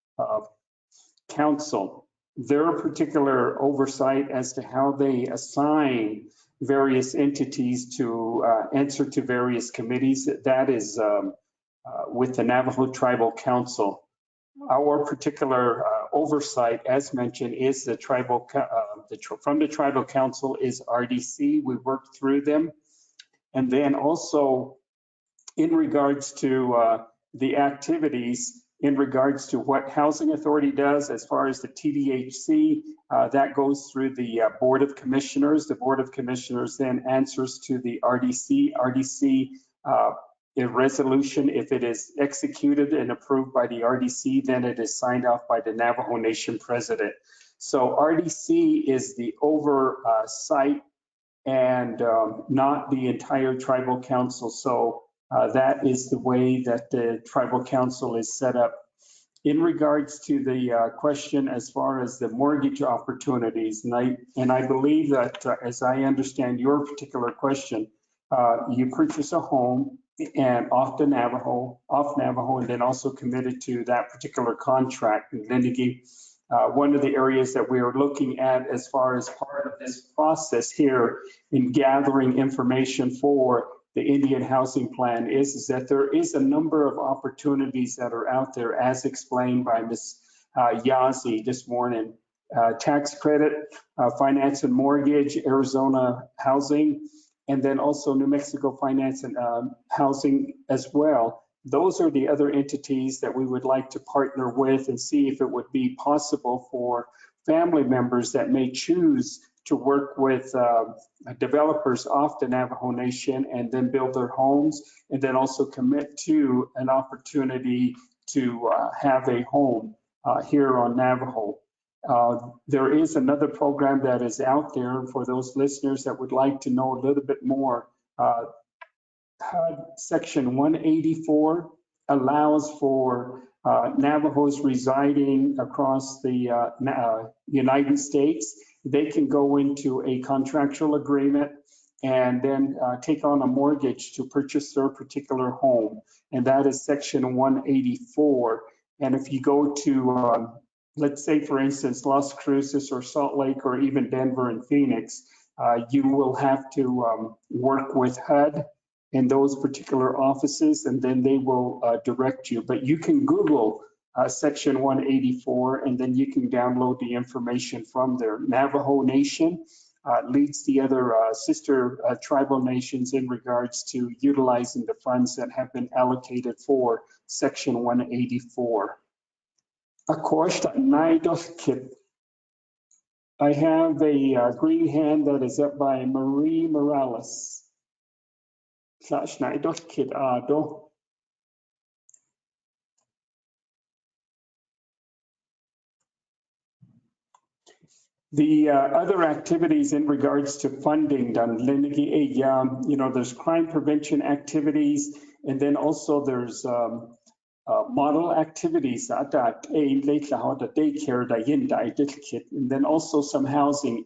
Council. Their particular oversight as to how they assign various entities to answer to various committees, that is with the Navajo Tribal Council. Our particular oversight, as mentioned, is the tribal from the Tribal Council is RDC. We work through them. And then also in regards to the activities, in regards to what Housing Authority does as far as the TDHC, that goes through the Board of Commissioners. The Board of Commissioners then answers to the RDC. RDC, a resolution, if it is executed and approved by the RDC, then it is signed off by the Navajo Nation President. So RDC is the oversight and not the entire Tribal Council. So that is the way that the Tribal Council is set up. In regards to the question as far as the mortgage opportunities, and I believe that as I understand your particular question, you purchase a home and off Navajo, and then also committed to that particular contract. And then again, one of the areas that we are looking at as far as part of this process here in gathering information for the Indian Housing Plan is that there is a number of opportunities that are out there, as explained by Ms. Yazzie this morning. Tax credit, finance and mortgage, Arizona housing, and then also New Mexico finance and housing as well. Those are the other entities that we would like to partner with and see if it would be possible for family members that may choose to work with developers off the Navajo Nation and then build their homes, and then also commit to an opportunity to have a home here on Navajo. There is another program that is out there for those listeners that would like to know a little bit more. Section 184 allows for Navajos residing across the United States. They can go into a contractual agreement and then take on a mortgage to purchase their particular home. And that is Section 184. And if you go to, let's say, for instance, Las Cruces or Salt Lake or even Denver and Phoenix, you will have to work with HUD in those particular offices, and then they will direct you. But you can Google Section 184, and then you can download the information from there. Navajo Nation leads the other sister tribal nations in regards to utilizing the funds that have been allocated for Section 184. Of course, I have a green hand that is up by Marie Morales. Schneider Kid Ado. The other activities in regards to funding, there's crime prevention activities, and then also there's model activities that daycare, and then also some housing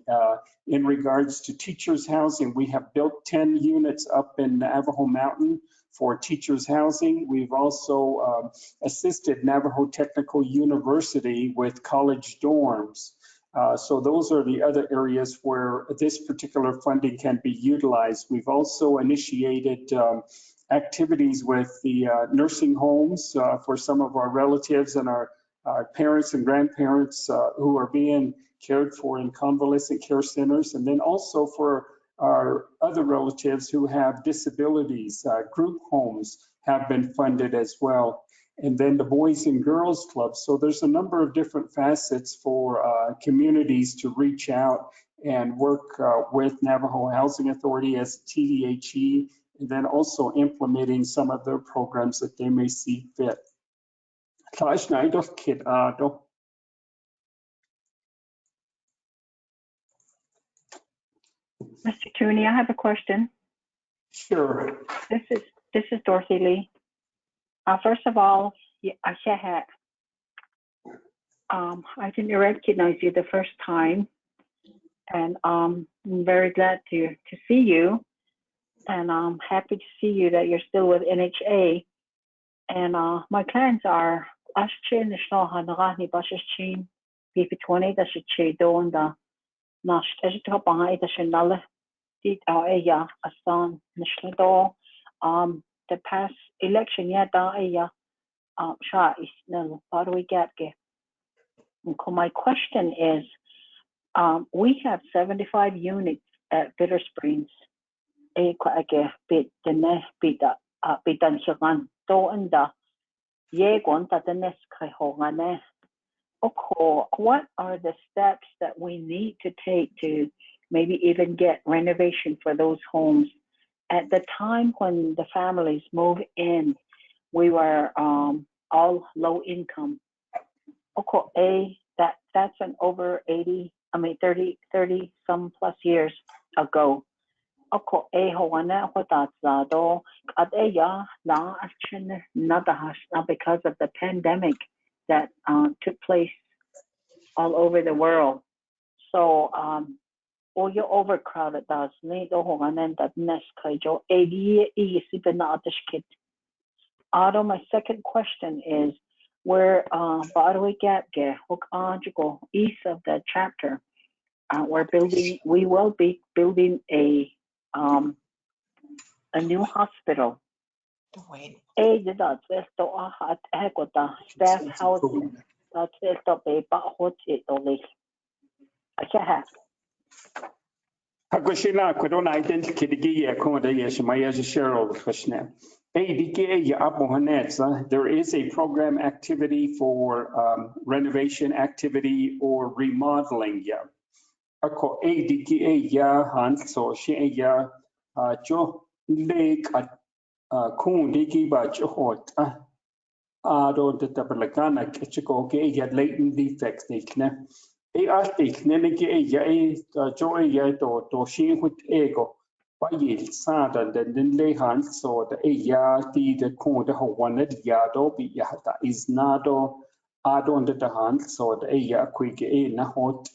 in regards to teachers housing. We have built 10 units up in Navajo Mountain for teachers housing. We've also assisted Navajo Technical University with college dorms. So those are the other areas where this particular funding can be utilized. We've also initiated activities with the nursing homes for some of our relatives and our parents and grandparents who are being cared for in convalescent care centers, and then also for our other relatives who have disabilities. Group homes have been funded as well. And then the Boys and Girls Club. So there's a number of different facets for communities to reach out and work with Navajo Housing Authority as TDHE, and then also implementing some of their programs that they may see fit. Mr. Tooney, I have a question. Sure. This is Dorothy Lee. First of all, I didn't recognize you the first time, and I'm very glad to see you, and I'm happy to see you that you're still with NHA. And my plans are BP20 the past election my question is, we have 75 units at Bitter Springs. What are the steps that we need to take to maybe even get renovation for those homes? At the time when the families moved in, we were all low income. That's an over 30 some plus years ago. Because of the pandemic that took place all over the world. So all your overcrowded my second question is, where east of the chapter, we will be building a new hospital. Staff housing. Hakushila kudona identity kidigi accommodation my as a share of question. There is a program activity for renovation activity or remodeling. Ako so she jo lake kun digi ba johot don't the tabelagana kichiko latent defects ne. Artik neneke joy to she with ego. By sada den lay hands so the cone the one yado be yata is nado adon the hands so the quick na hot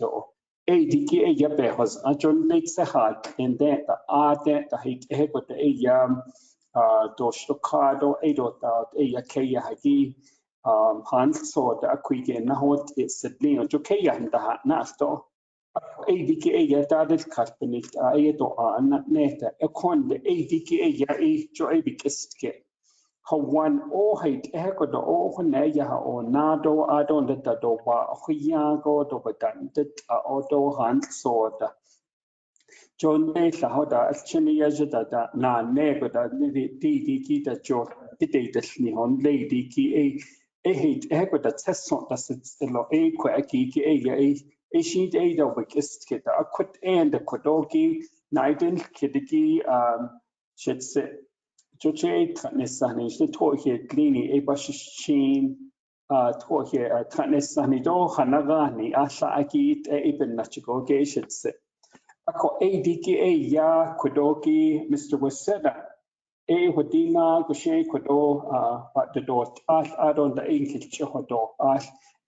diki behos a John Lake Sahat and then the hit ego the Doshokado Edota Kaya Hagi hands so the quick na hot it's a lino to Kaya and the hat nasto. ADK started company to neta a con the ADK jo abikistke. How one oh height echo the oh naya or nado adon the doba huyago dobadan auto hand sword. John Beta hoda actually as that na nego that DDK that jo did the snihon lady ki a hate echo that test that's it's a quacky Ishid Ada Wikist Kita, a quit and a Kodoki, Naiden Kidiki, Shitsit, Joche, Tanisani, the Torhe, Glini, Ebashin, Torhe, Tanisanido, Hanagani, Asha Akit, Eben Nachigoge, Shitsit. Ako ADKA Ya Kodoki, Mr. Waseda. Wadina Gushe Kodo the dot Adon the Inkit Chodo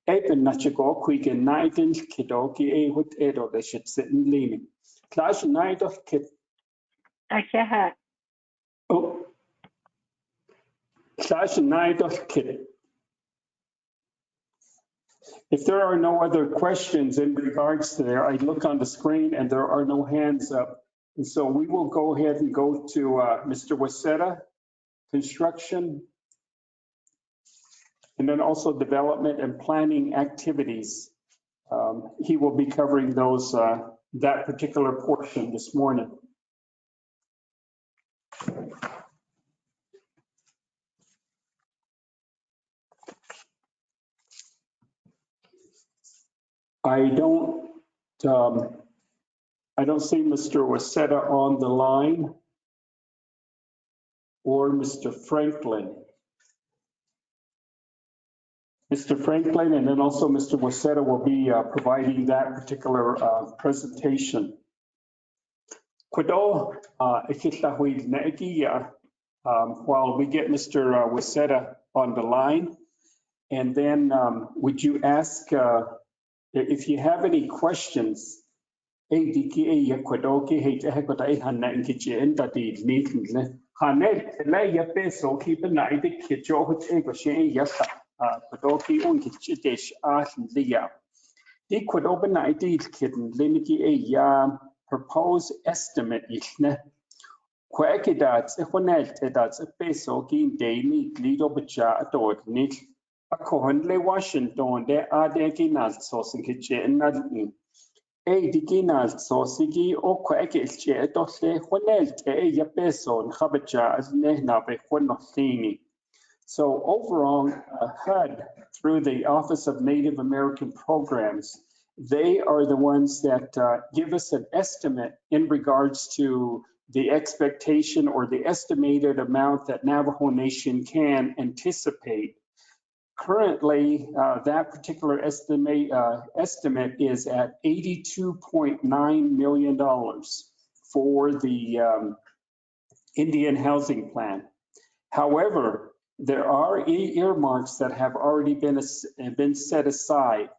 Eben Nachigo Quigan Nightin Kidoki Wood Edo they should sit in leaning. Clash night of Kit Ashaha. oh Clash night of Kit. If there are no other questions in regards to there, I look on the screen and there are no hands up. And so we will go ahead and go to Mr. Waseda, construction. And then also development and planning activities. He will be covering those, that particular portion this morning. I don't see Mr. Waseda on the line or Mr. Franklin. Mr. Franklin and then also Mr. Waseda will be providing that particular presentation. Kwado, ikitahui negia, while we get Mr. Waseda on the line, and then would you ask if you have any questions? Die could open ideas kitten, Liniki a proposed estimate ichne. Quacky that's a honet that's a peso gain daily lead of a jar dot nick. A cohenle Washington, there are the ginas sauce in kitchen nothing. A diginas sausage or quacky chair dotle honet a peso and habaja as nehnabe when not thini. So overall, HUD, through the Office of Native American Programs, they are the ones that give us an estimate in regards to the expectation or the estimated amount that Navajo Nation can anticipate. Currently, that particular estimate is at $82.9 million for the Indian Housing Plan. However, there are earmarks that have already been set aside.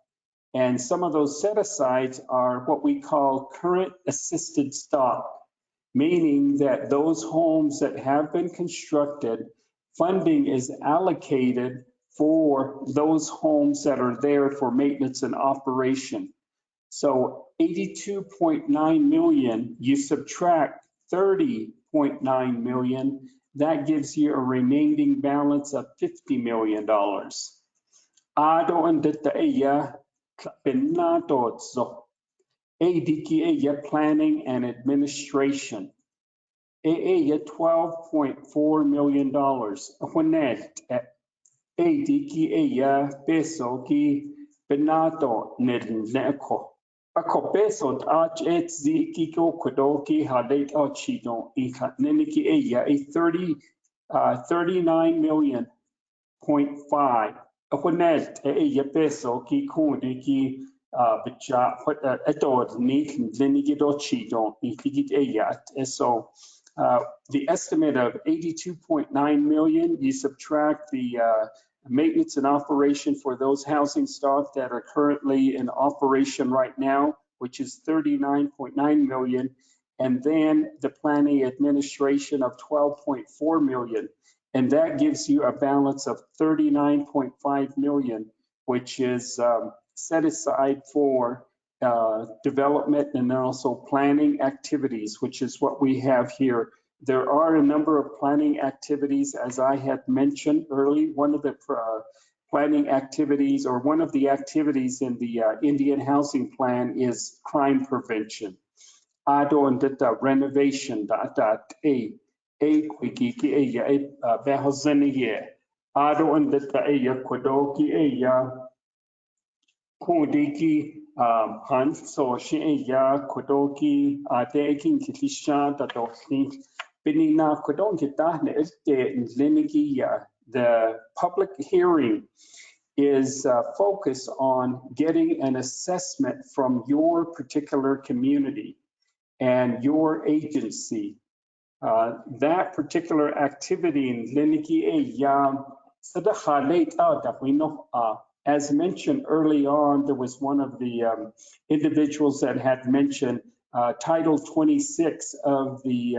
And some of those set asides are what we call current assisted stock, meaning that those homes that have been constructed, funding is allocated for those homes that are there for maintenance and operation. So 82.9 million, you subtract 30.9 million, that gives you a remaining balance of $50 million. Ado and the aya penatozo. ADK planning and administration. AA $12.4 million. Honet ADK peso ki penato nedneko. Ako peso at etzi kiko kodoki hadet ochidon ika neniki aya a 39 million .5. Ahonet aya peso ki kundi ki bicha etod nik neniki dochidon ikigit aya. So the estimate of 82.9 million, you subtract the maintenance and operation for those housing stock that are currently in operation right now, which is 39.9 million, and then the planning administration of 12.4 million. And that gives you a balance of 39.5 million, which is set aside for development and also planning activities, which is what we have here. There are a number of planning activities, as I had mentioned early. One of the planning activities or one of the activities in the Indian Housing Plan is crime prevention. Ado and the renovation, quiki behozeniye. Ado and the kodoki kudiki Han so she ya kodoki taking kitisha that Benina kodon kitahne este limiki ya. The public hearing is focused on getting an assessment from your particular community and your agency. That particular activity in Liniki as mentioned early on, there was one of the individuals that had mentioned Title 26 of the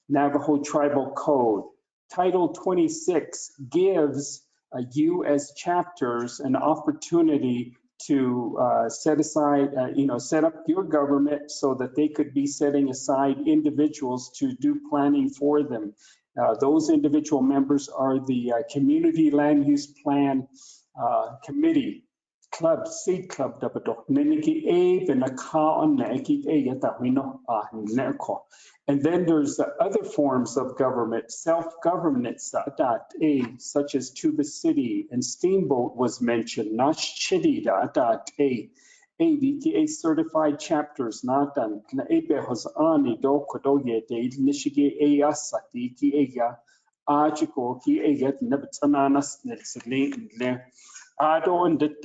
Navajo Tribal Code. Title 26 gives you as chapters an opportunity to set aside, set up your government so that they could be setting aside individuals to do planning for them. Those individual members are the Community Land Use Plan Committee, Club, Seed Club, and then there's other forms of government, self-government, such as Tuba City and Steamboat was mentioned, ADTA certified chapters, Natan, Hosani, Dokodoye, Nishige, Ayasati, Aya, Ajiko, Ayat, Nebananas, Nelson, Ado and that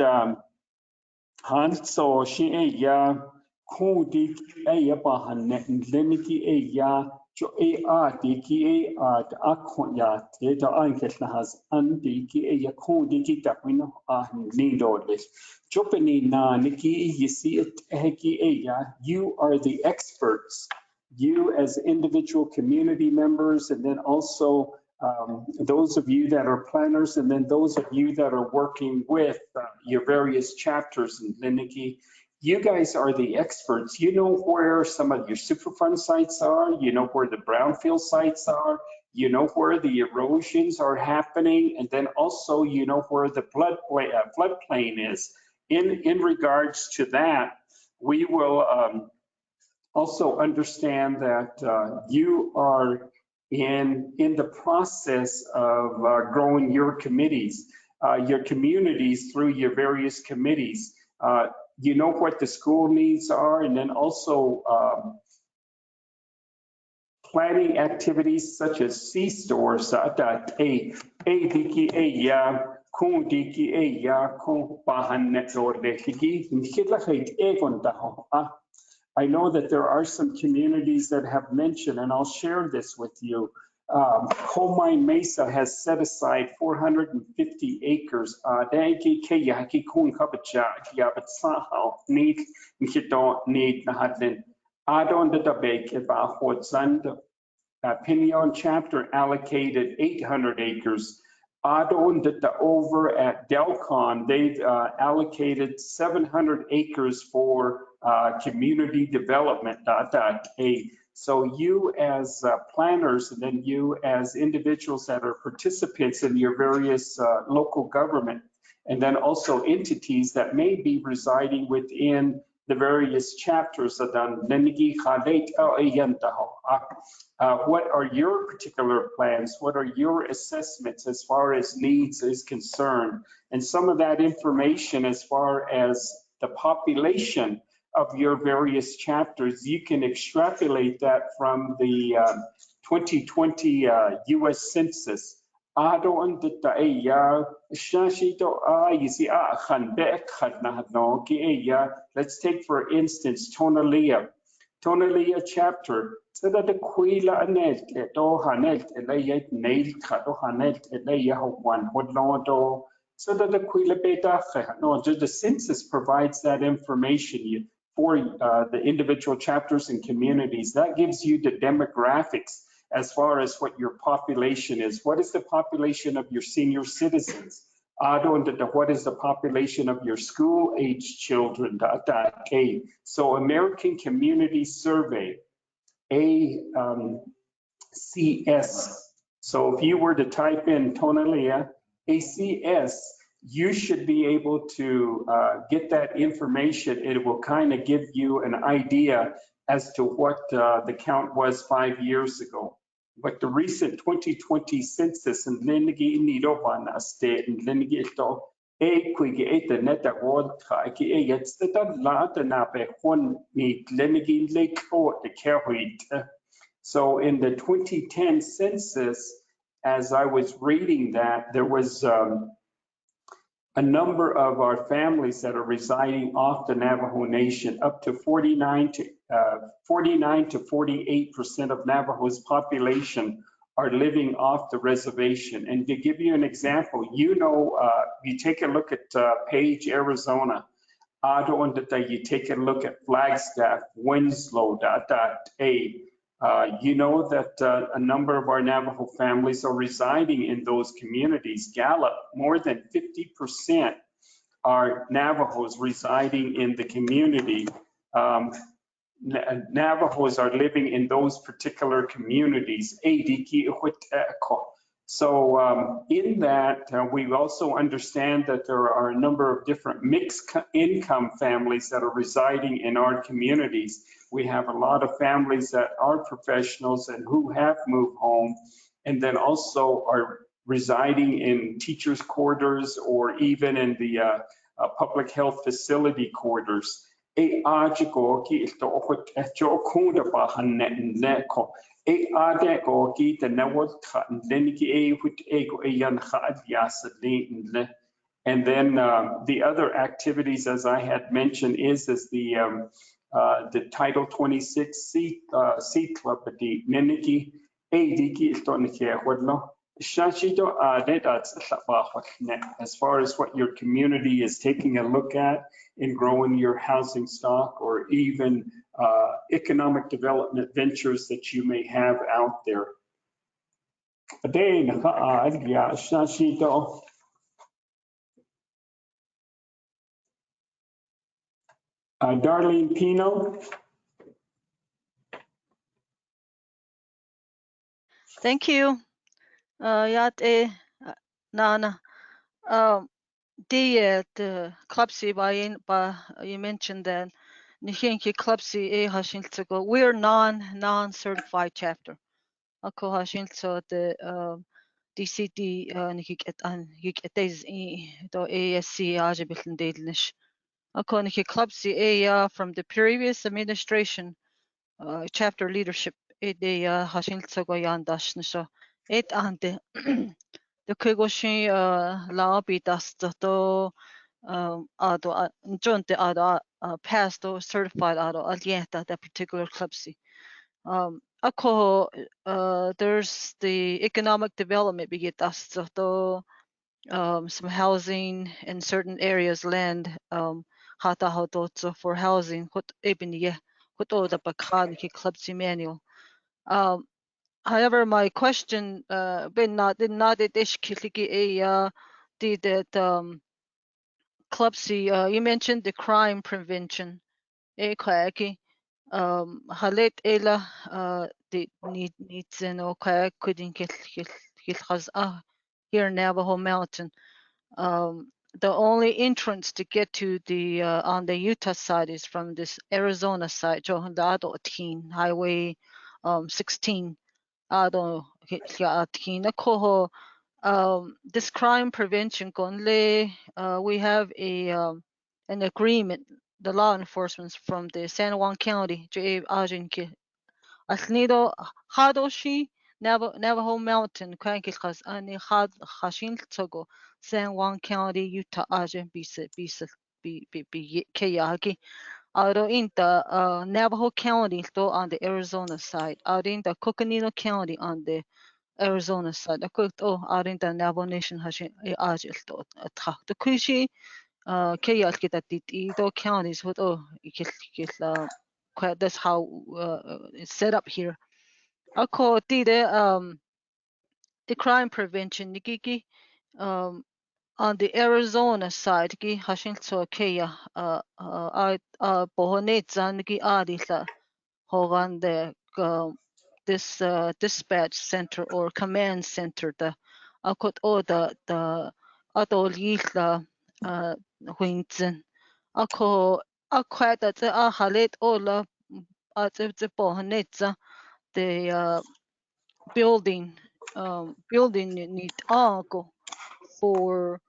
Hanso, she Aya, Kudi, Ayabahan, Leniki Aya, Jo A Diki A Akoya, Teta Anketnahas, Andiki Aya Kudi, Tapino, Nidorlis. Jopani na Niki, you see it, Heki Aya, you are the experts. You as individual community members, and then also those of you that are planners, and then those of you that are working with your various chapters in Liniki, you guys are the experts. You know where some of your Superfund sites are, you know where the brownfield sites are, you know where the erosions are happening, and then also you know where the floodplain is. In regards to that, we will also understand that you are in the process of growing your committees, your communities through your various committees. You know what the school needs are, and then also planning activities such as C-stores, I know that there are some communities that have mentioned, and I'll share this with you. Coal Mine Mesa has set aside 450 acres. Pinion chapter allocated 800 acres. Over at Delcon, they've allocated 700 acres for community development. So you as planners, and then you as individuals that are participants in your various local government, and then also entities that may be residing within the various chapters. What are your particular plans? What are your assessments as far as needs is concerned? And some of that information as far as the population of your various chapters, you can extrapolate that from the 2020 US Census. Let's take, for instance, Tonalea chapter. So that the Quila Anelt, Dohanelt, Elayet, Nail, Katohanelt, Elayahuan, Hodlodo. So that the Quila Beta, no, the census provides that information for the individual chapters and communities. That gives you the demographics as far as what your population is. What is the population of your senior citizens? What is the population of your school-age children? So American Community Survey, ACS. So if you were to type in Tonalea, ACS, you should be able to get that information. It will kind of give you an idea as to what the count was 5 years ago. But the recent 2020 census in Lenigi Nidovan State and Lenigi kwige ete neta wol ka ki jetzt da lata na be hon ni lenigi lake o the kerhuit. So in the 2010 census, as I was reading that, there was a number of our families that are residing off the Navajo Nation, up to 49 to 48% of Navajo's population are living off the reservation. And to give you an example, you take a look at Page, Arizona, you take a look at Flagstaff, Winslow, you know that a number of our Navajo families are residing in those communities. Gallup, more than 50% are Navajos residing in the community. Navajos are living in those particular communities. So in that, we also understand that there are a number of different mixed income families that are residing in our communities. We have a lot of families that are professionals and who have moved home, and then also are residing in teachers' quarters or even in the public health facility quarters. E ade go ki te nawal khan leniki e hut e go e yan khad yasle. And then the other activities, as I had mentioned, is the Title 26 seat club at the Neniki e diki iltonike wadlo. Shashito as far as what your community is taking a look at in growing your housing stock, or even economic development ventures that you may have out there. Darlene Pino. Thank you. Yat Nana. The Clubsy by you mentioned that Nishinki Clubsy e Hashiltego. We're non-certified chapter. Ako Hashilto the DCD nikik et do ASC ajibitin dedlish. Ako niki Clubsy e from the previous administration chapter leadership e de Hashiltego yandash nisho. Et ante the Kugoshi lobby dust to ado jonte ado passed or certified ado alienta that particular clubsy. Ako there's the economic development begit dust to some housing in certain areas land hata hoto for housing hot eben ye hoto the bakan ki clubsy manual. However, my question did not it ishkiliki did that Clubsy, you mentioned the crime prevention. Kwaki halet ela the needs and okay couldn't get here in Navajo Mountain. The only entrance to get to the on the Utah side is from this Arizona side, Johndado Teen Highway 16. Ado Tina Koho. This crime prevention conle we have a an agreement, the law enforcement from the San Juan County Asnido Hadoshi Navajo Mountain Kwankilkas ani had Hashin Togo San Juan County Utah Ajin bisa Kayaki out in the Navajo County on the Arizona side, out in the Coconino County on the Arizona side. The cooked out in the Navajo Nation Hashin Ajil to the Kushi Kayal get at the counties with that's how it's set up here. I call the crime prevention Nikiki on the Arizona side ki hashin so kaya I bohonet zangi adila hogan the this dispatch center or command center the akot o the atol yila huinzen ako akwat at a halet ola at the bohonet the building need go for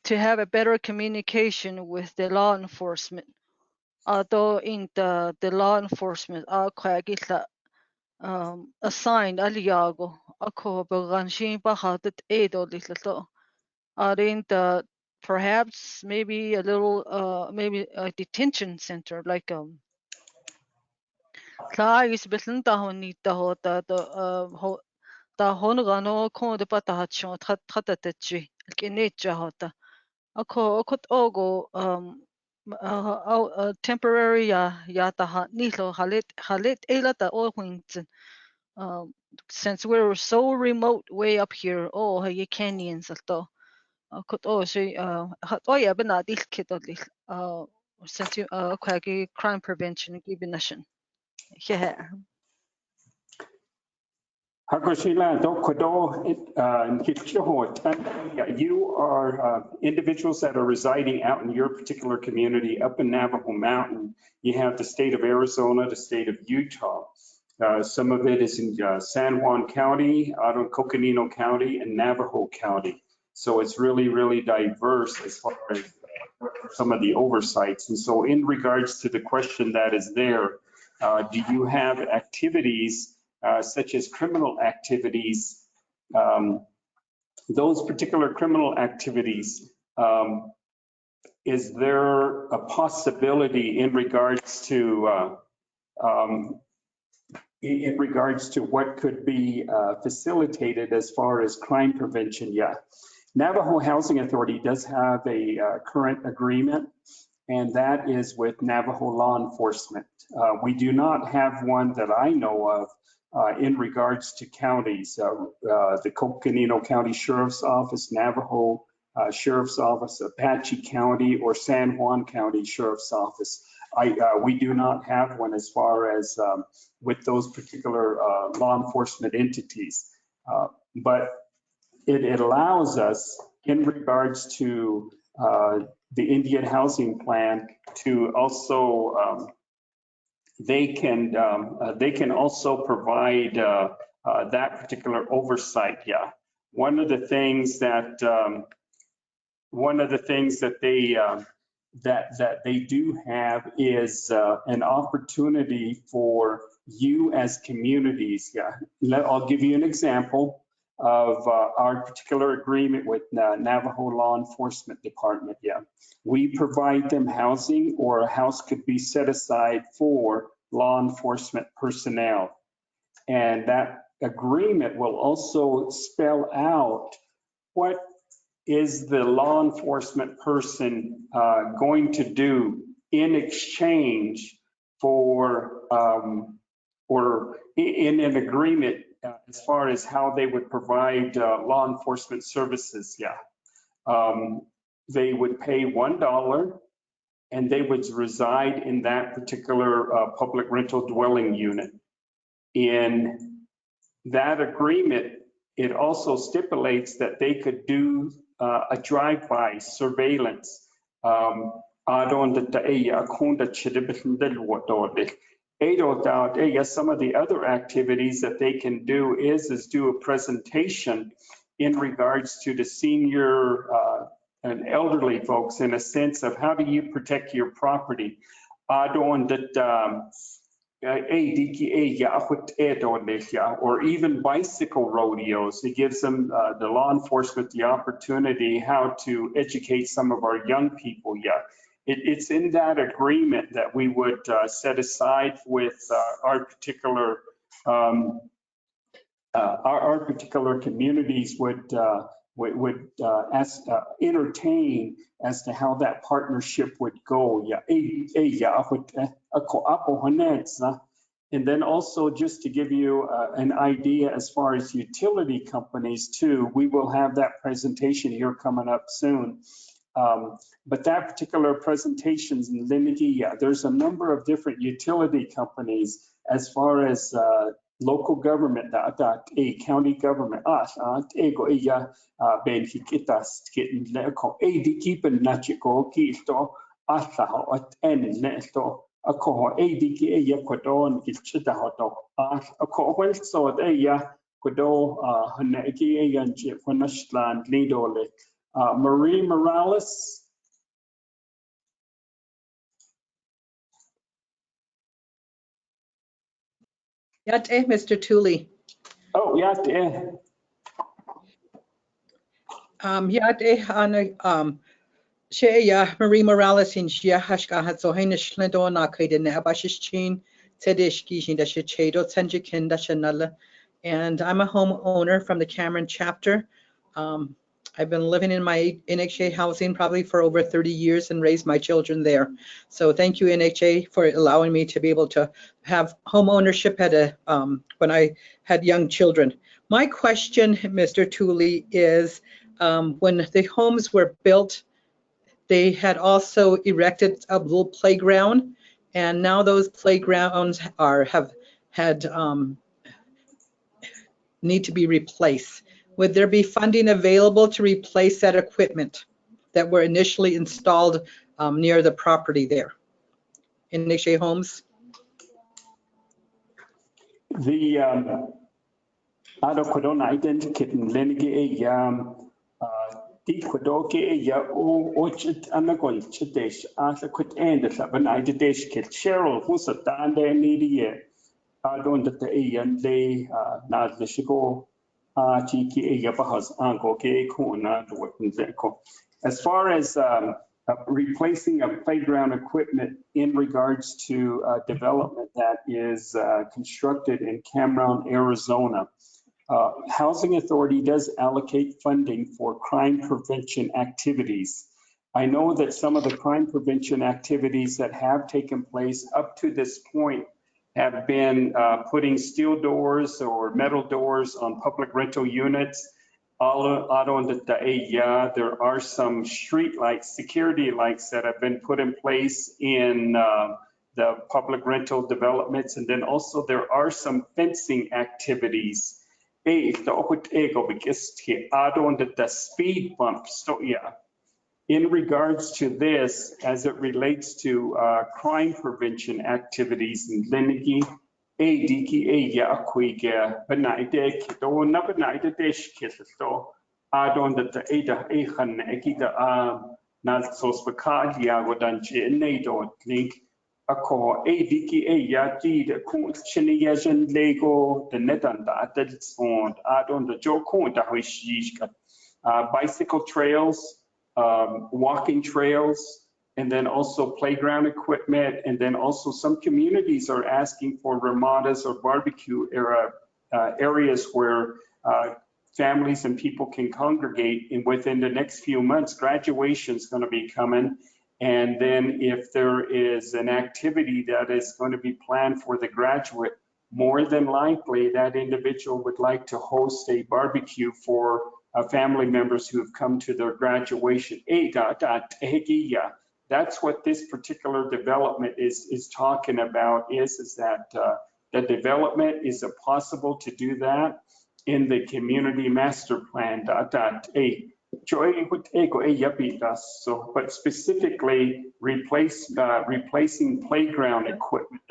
to have a better communication with the law enforcement. Although in the law enforcement assigned aliago ako baganshi bahadat edo little in the perhaps maybe a little maybe a detention center like is between the honey the honogano con the patachon tatachi kinecha hota ako okot ogo temporary yata nilo halit elata o winton since we're so remote way up here oh you canyons alto could also oh yeah but not this kid since you okay crime prevention given nation yeah. You are individuals that are residing out in your particular community up in Navajo Mountain. You have the state of Arizona, the state of Utah. Some of it is in San Juan County, out in Coconino County, and Navajo County. So it's really, really diverse as far as some of the oversights. And so in regards to the question that is there, do you have activities such as criminal activities, those particular criminal activities, is there a possibility in regards to what could be facilitated as far as crime prevention? Yeah. Navajo Housing Authority does have a current agreement, and that is with Navajo law enforcement. We do not have one that I know of in regards to counties, the Coconino County Sheriff's Office, Navajo Sheriff's Office, Apache County, or San Juan County Sheriff's Office. We do not have one as far as with those particular law enforcement entities. But it allows us in regards to the Indian Housing Plan to also they can also provide that particular oversight. Yeah, one of the things that they do have is an opportunity for you as communities. Yeah, I'll give you an example of our particular agreement with Navajo Law Enforcement Department. Yeah, we provide them housing, or a house could be set aside for law enforcement personnel. And that agreement will also spell out what is the law enforcement person going to do in exchange for, or in an agreement as far as how they would provide law enforcement services. Yeah. They would pay $1 and they would reside in that particular public rental dwelling unit. In that agreement, it also stipulates that they could do a drive-by surveillance. Some of the other activities that they can do is do a presentation in regards to the senior and elderly folks, in a sense of how do you protect your property. Or even bicycle rodeos. It gives them, the law enforcement, the opportunity how to educate some of our young people. Yeah, it's in that agreement that we would set aside with our particular communities would entertain as to how that partnership would go. And then also, just to give you an idea as far as utility companies too, we will have that presentation here coming up soon. But that particular presentation in Limigi, there's a number of different utility companies as far as local government, a county government, Marie Morales. Yate, Mr. Tooley. Oh, yeah, there. Yate, Anna, Shea, Marie Morales in Shia Hashka had so Hanish Ledona Kaden Abashish Chin, Tedish Gishin, the Shichedo, Tenjikin, the Shanala. And I'm a homeowner from the Cameron chapter. I've been living in my NHA housing probably for over 30 years and raised my children there. So thank you, NHA, for allowing me to be able to have home ownership at a when I had young children. My question, Mr. Tooley, is when the homes were built, they had also erected a little playground, and now those playgrounds need to be replaced. Would there be funding available to replace that equipment that were initially installed near the property there in NHA homes? The Ado Kodona identikit Lenigi Di Kodoke ya Ochit Anagol Chitesh Asa Kut End the Banaidesh Kit Cheryl who's a Dande Nidia Adon the Ayan de Nad the Shiko Chiki Yapahas Uncle K Kuna the weapons. As far as replacing of playground equipment in regards to development that is constructed in Cameron, Arizona, Housing Authority does allocate funding for crime prevention activities. I know that some of the crime prevention activities that have taken place up to this point have been putting steel doors or metal doors on public rental units. There are some street lights, security lights that have been put in place in the public rental developments. And then also there are some fencing activities. The speed bumps. So yeah, in regards to this, as it relates to crime prevention activities in Lenigi, Diki ya Quiga, Benaide, Kido, Nabenaide Dish Kisto, Adon the Ada Ehan, Ekita Nazos Bacadia, Wodanchi, Nado, Link, Ako, Diki ya Gida, Kunt, Chiniajan, Lego, the Netanda, that's on Adon the Joko, the Hoishishka, bicycle trails, walking trails, and then also playground equipment. And then also some communities are asking for ramadas or barbecue areas where families and people can congregate. And within the next few months, graduation is going to be coming. And then if there is an activity that is going to be planned for the graduate, more than likely that individual would like to host a barbecue for family members who have come to their graduation. That's what this particular development is talking about, is that the development is possible to do that in the community master plan. So, but specifically replacing playground equipment.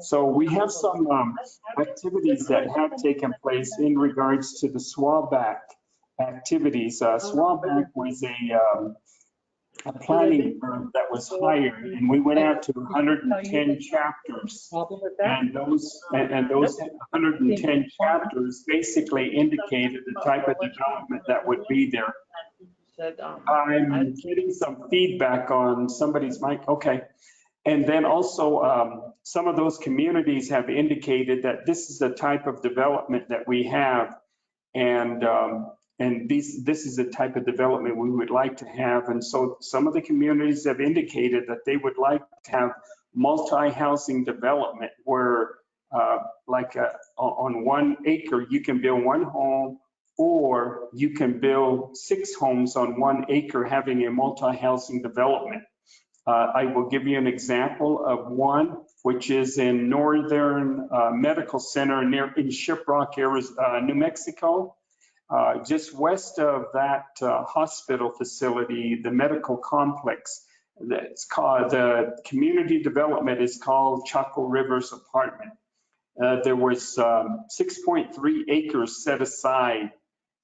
So we have some activities that have taken place in regards to the SWABAC activities. SWABAC was a planning firm that was hired, and we went out to 110 chapters, and those 110 chapters basically indicated the type of development that would be there. I'm getting some feedback on somebody's mic. Okay. And then also some of those communities have indicated that this is the type of development that we have, and this is the type of development we would like to have. And so some of the communities have indicated that they would like to have multi-housing development where on 1 acre, you can build one home, or you can build 6 homes on 1 acre having a multi-housing development. I will give you an example of one, which is in Northern Medical Center in Shiprock, New Mexico. Just west of that hospital facility, the medical complex, That's called, the community development is called Chaco Rivers Apartment. There was 6.3 acres set aside,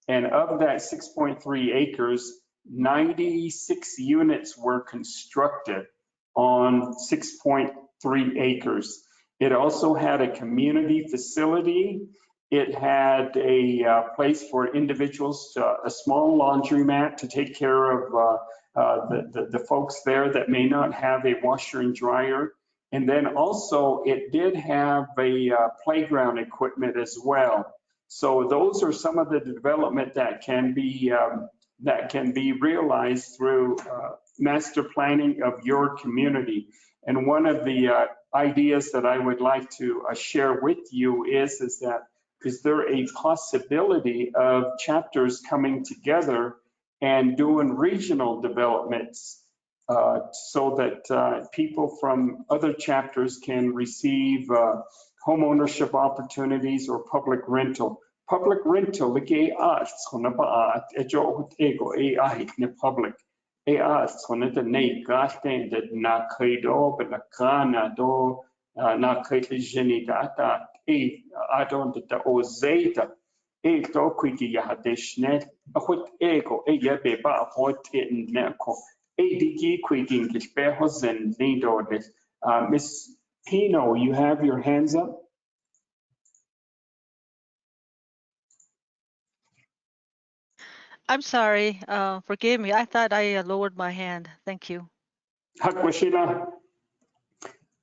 and of that 6.3 acres, 96 units were constructed on 6.3 acres. It also had a community facility. It had a place for individuals, a small laundromat to take care of the folks there that may not have a washer and dryer. And then also it did have a playground equipment as well. So those are some of the development that can be realized through master planning of your community. And one of the ideas that I would like to share with you is there a possibility of chapters coming together and doing regional developments so that people from other chapters can receive home ownership opportunities or public rental. Public rental, public. Adon the ozeta e to kwiki ya hadeshnet ahut ego e ya beba hot in neko e digi kwiki kispehozen nidordes. Miss Pino, you have your hands up. I'm sorry. Forgive me. I thought I lowered my hand. Thank you. Hakwashila.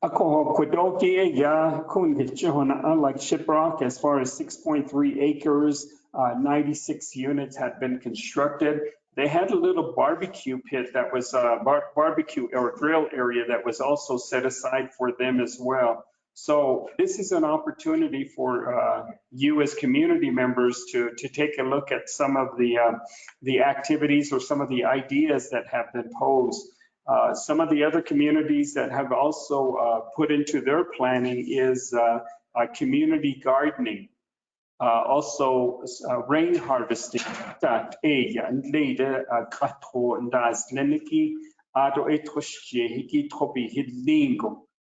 Ako Kwadoki ya Kungichihona, unlike Shiprock, as far as 6.3 acres, 96 units had been constructed. They had a little barbecue pit that was a barbecue or grill area that was also set aside for them as well. So this is an opportunity for you as community members to take a look at some of the activities or some of the ideas that have been posed. Some of the other communities that have also put into their planning is community gardening, also rain harvesting.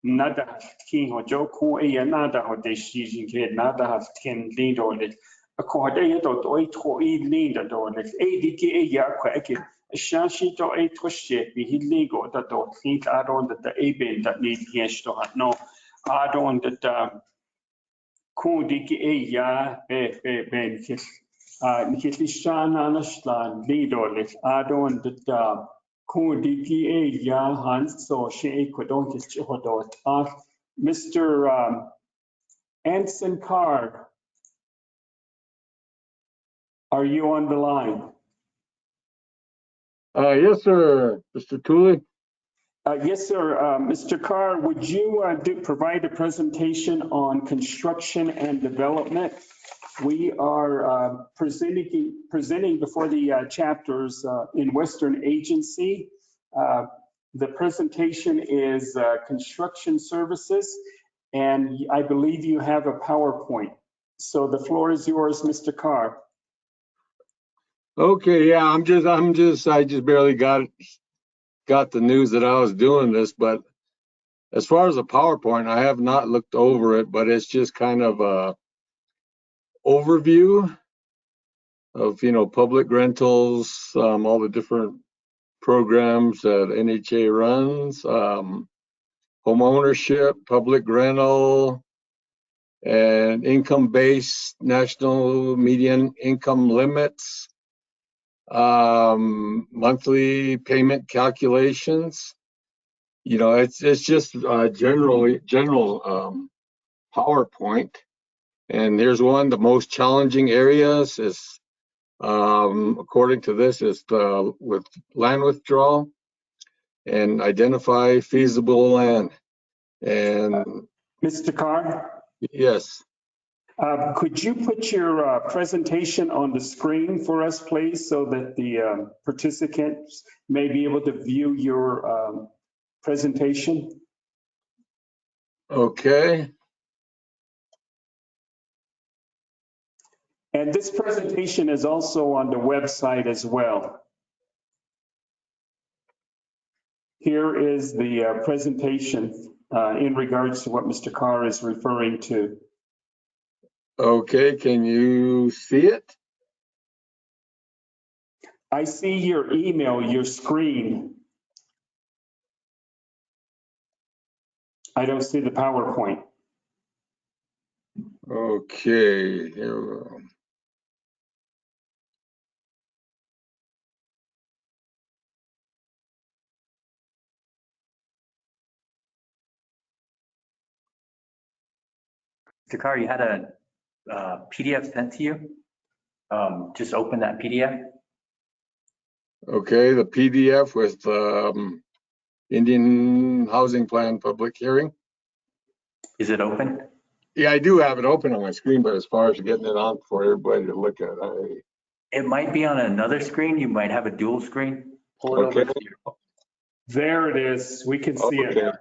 Nada kinho joku e nada ho de shijin ke nada ha ken lindo it a ko de to oi to I linda do it e diki e ya kwa ke shashi to e to she bi hiligo da do think I don't that the e ben that need yes to no I don't that ku diki e ya be ben kis nikiti shana na shlan lindo it I don't that Diki e ya Hans so she kodon kis chihodot. Mr. Anson Carr, are you on the line? Yes, sir, Mr. Cooley. Yes, sir. Mr. Carr, would you provide a presentation on construction and development? We are presenting before the chapters in Western Agency. The presentation is construction services, and I believe you have a PowerPoint. So the floor is yours, Mr. Carr. Okay, yeah, I just barely got the news that I was doing this, but as far as the PowerPoint, I have not looked over it, but it's just kind of a overview of, public rentals, all the different programs that NHA runs, home ownership, public rental, and income-based national median income limits, monthly payment calculations. It's just general PowerPoint. And here's one: the most challenging areas is, according to this, is with land withdrawal and identify feasible land. And Mr. Carr? Yes. Could you put your presentation on the screen for us, please, so that the participants may be able to view your presentation? Okay. And this presentation is also on the website as well. Here is the presentation in regards to what Mr. Carr is referring to. Okay, can you see it? I see your email, your screen. I don't see the PowerPoint. Okay, here we go. Mr. Carr, you had a PDF sent to you. Just open that PDF. Okay, the PDF with Indian Housing Plan public hearing. Is it open? Yeah, I do have it open on my screen, but as far as getting it on for everybody to look at, It might be on another screen. You might have a dual screen. Pull it over Okay. to your. There it is. We can see okay. it.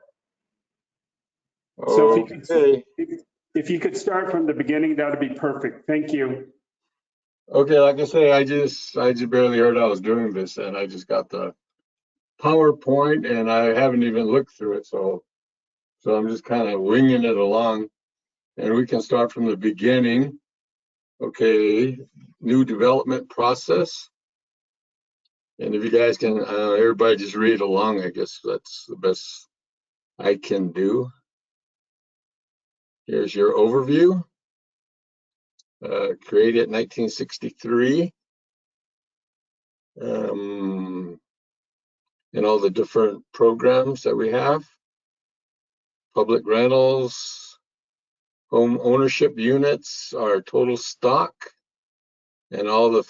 So Okay. if you could start from the beginning, that would be perfect. Thank you. Okay, like I say, I just barely heard I was doing this, and I just got the PowerPoint, and I haven't even looked through it, so I'm just kind of winging it along, and we can start from the beginning. Okay, new development process, and if you guys can, everybody just read along. I guess that's the best I can do. Here's your overview. Created 1963. And all the different programs that we have. Public rentals, home ownership units, our total stock, and all the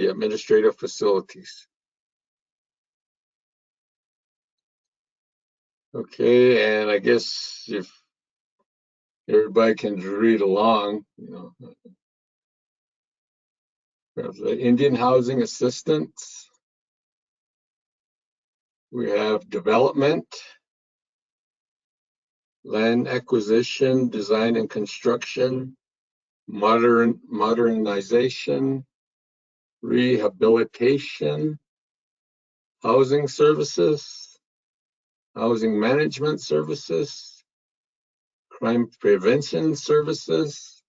administrative facilities. Okay, and I guess if everybody can read along, we have the Indian Housing Assistance. We have development, land acquisition, design and construction, modernization, rehabilitation, housing services, housing management services, crime prevention services,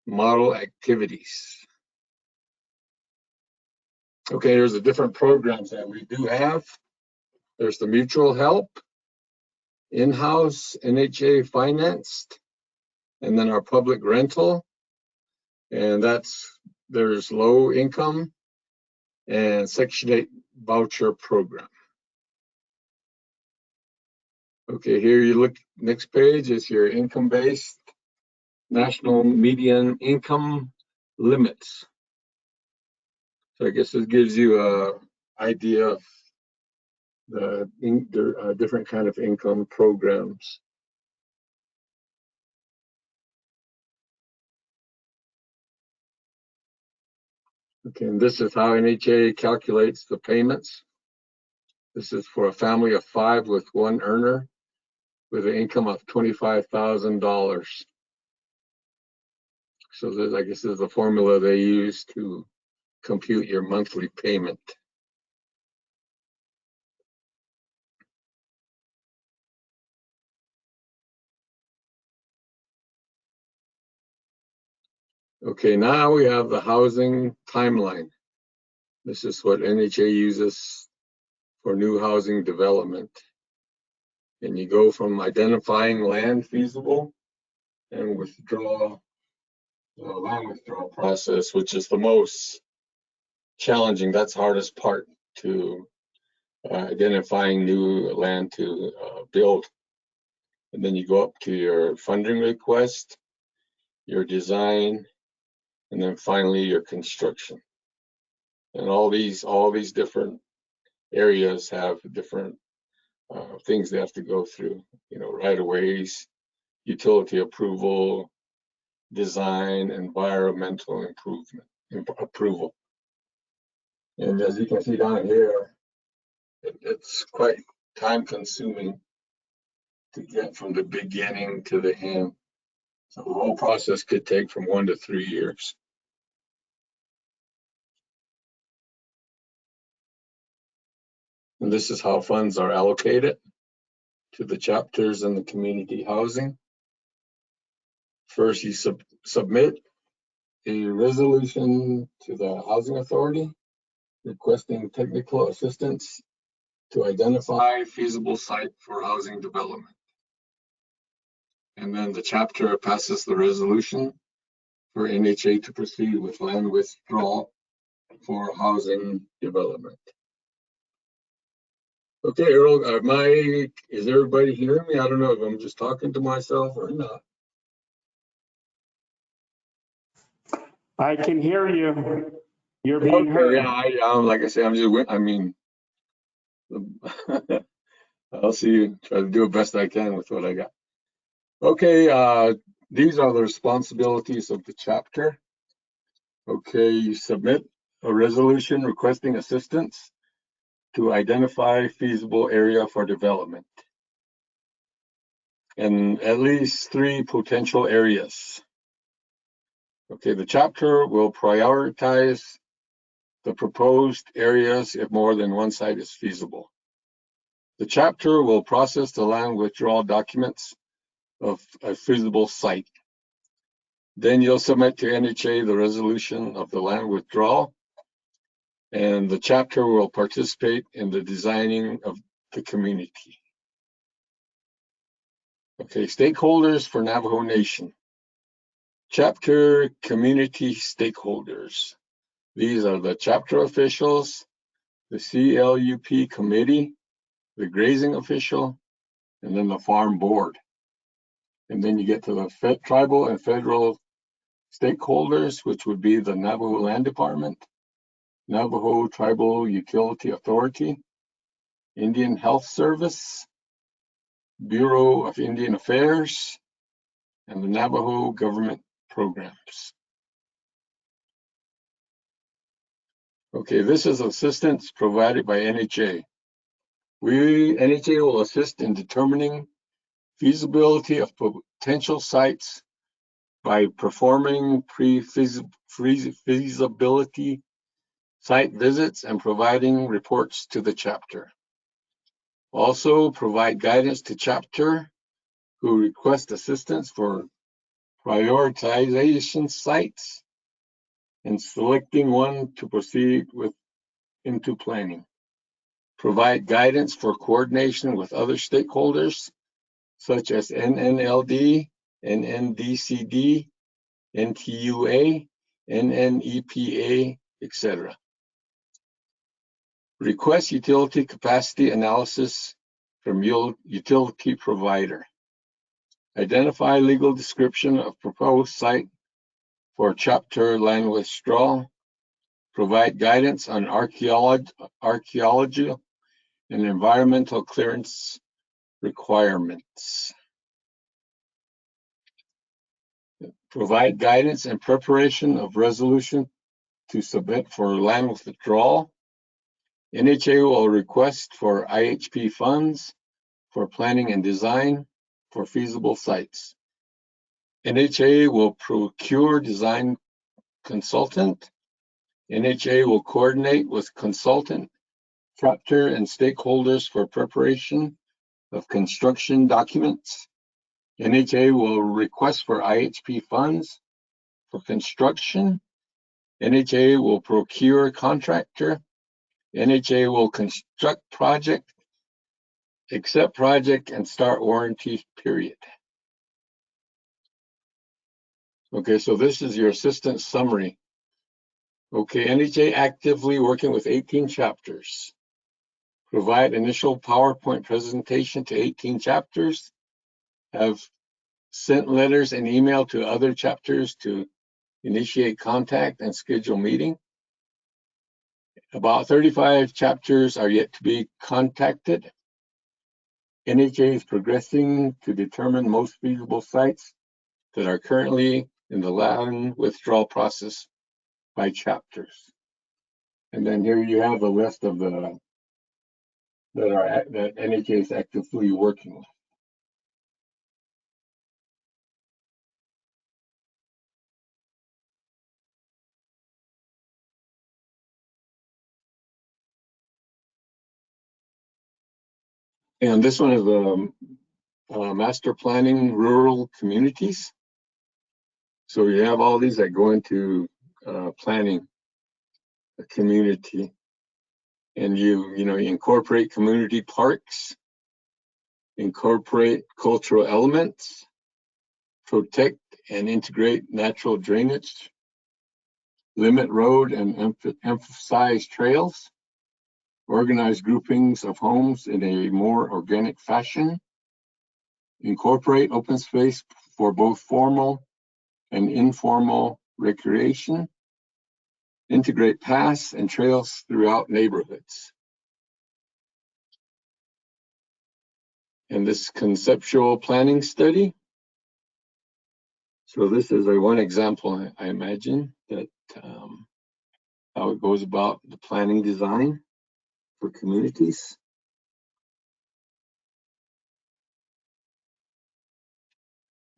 model activities. Okay, here's the different programs that we do have. There's the mutual help, in-house, NHA financed, and then our public rental. And there's low income and Section 8 voucher program. Okay, here you look, next page is your income-based national median income limits. So I guess this gives you an idea of the different kind of income programs. Okay, and this is how NHA calculates the payments. This is for a family of 5 with 1 earner with an income of $25,000. So this, I guess, is the formula they use to compute your monthly payment. Okay, now we have the housing timeline. This is what NHA uses for new housing development. And you go from identifying land feasible and withdraw, land withdrawal process, which is the most challenging. That's the hardest part to identifying new land to build. And then you go up to your funding request, your design, and then finally your construction. And all these different areas have different things they have to go through, right-of-ways, utility approval, design, environmental improvement, approval. And as you can see down here, it's quite time consuming to get from the beginning to the end. So the whole process could take from 1 to 3 years. And this is how funds are allocated to the chapters and the community housing. First, you submit a resolution to the Housing Authority requesting technical assistance to identify feasible site for housing development. And then the chapter passes the resolution for NHA to proceed with land withdrawal for housing development. Okay, Earl, is everybody hearing me? I don't know if I'm just talking to myself or not. I can hear you. You're being Okay, heard. yeah, like I say, I'll see, try to do the best I can with what I got. Okay, these are the responsibilities of the chapter. Okay, you submit a resolution requesting assistance to identify feasible area for development and at least 3 potential areas. Okay, the chapter will prioritize the proposed areas if more than one site is feasible. The chapter will process the land withdrawal documents of a feasible site. Then you'll submit to NHA the resolution of the land withdrawal, and the chapter will participate in the designing of the community. Okay, stakeholders for Navajo Nation. Chapter community stakeholders. These are the chapter officials, the CLUP committee, the grazing official, and then the farm board. And then you get to the tribal and federal stakeholders, which would be the Navajo Land Department, Navajo Tribal Utility Authority, Indian Health Service, Bureau of Indian Affairs, and the Navajo government programs. Okay, this is assistance provided by NHA. NHA will assist in determining feasibility of potential sites by performing pre-feasibility site visits and providing reports to the chapter. Also provide guidance to chapter who request assistance for prioritization sites and selecting one to proceed with into planning. Provide guidance for coordination with other stakeholders such as NNLD, NNDCD, NTUA, NNEPA, etc. Request utility capacity analysis from utility provider. Identify legal description of proposed site for chapter land withdrawal. Provide guidance on archaeology and environmental clearance requirements. Provide guidance and preparation of resolution to submit for land withdrawal. NHA will request for IHP funds for planning and design for feasible sites. NHA will procure design consultant. NHA will coordinate with consultant, chapter, and stakeholders for preparation of construction documents. NHA will request for IHP funds for construction. NHA will procure contractor. NHA will construct project, accept project, and start warranty period. Okay, so this is your assistance summary. Okay, NHA actively working with 18 chapters. Provide initial PowerPoint presentation to 18 chapters. Have sent letters and email to other chapters to initiate contact and schedule meeting. About 35 chapters are yet to be contacted. NHA is progressing to determine most feasible sites that are currently in the land withdrawal process by chapters. And then here you have a list of the that NHA is actively working with. And this one is master planning rural communities. So you have all these that go into planning a community, and you incorporate community parks, incorporate cultural elements, protect and integrate natural drainage, limit road and emphasize trails, organize groupings of homes in a more organic fashion, incorporate open space for both formal and informal recreation, integrate paths and trails throughout neighborhoods. And this conceptual planning study. So this is one example, I imagine, that how it goes about the planning design for communities.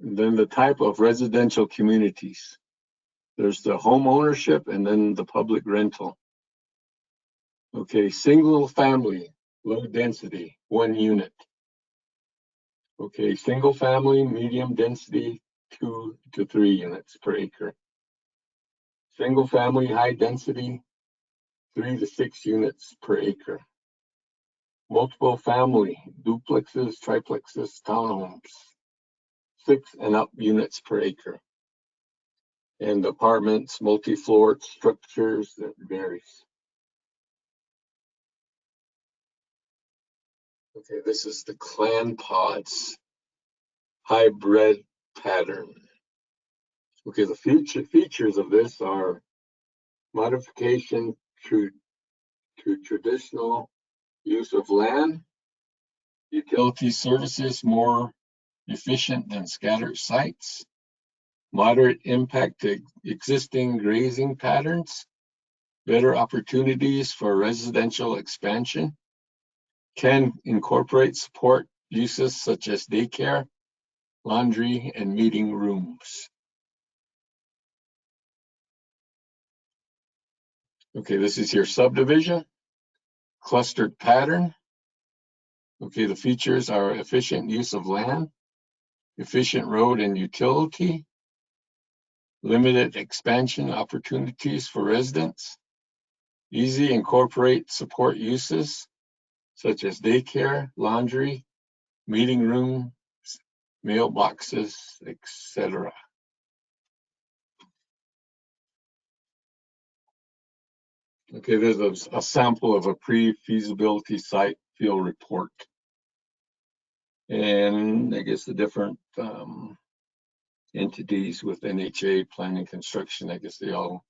And then the type of residential communities. There's the home ownership and then the public rental. Okay, single family, low density, 1 unit. Okay, single family, medium density, 2 to 3 units per acre. Single family, high density, 3 to 6 units per acre. Multiple family, duplexes, triplexes, townhomes, 6 and up units per acre. And apartments, multi-floor structures, that varies. Okay, this is the clan pods hybrid pattern. Okay, the features of this are modification to traditional use of land, utility services more efficient than scattered sites, moderate impact to existing grazing patterns, better opportunities for residential expansion, can incorporate support uses such as daycare, laundry, and meeting rooms. Okay, this is your subdivision, clustered pattern. Okay, the features are efficient use of land, efficient road and utility, limited expansion opportunities for residents, easy incorporate support uses such as daycare, laundry, meeting rooms, mailboxes, etc. Okay, there's a sample of a pre-feasibility site field report. And I guess the different entities with NHA, planning, construction, I guess they all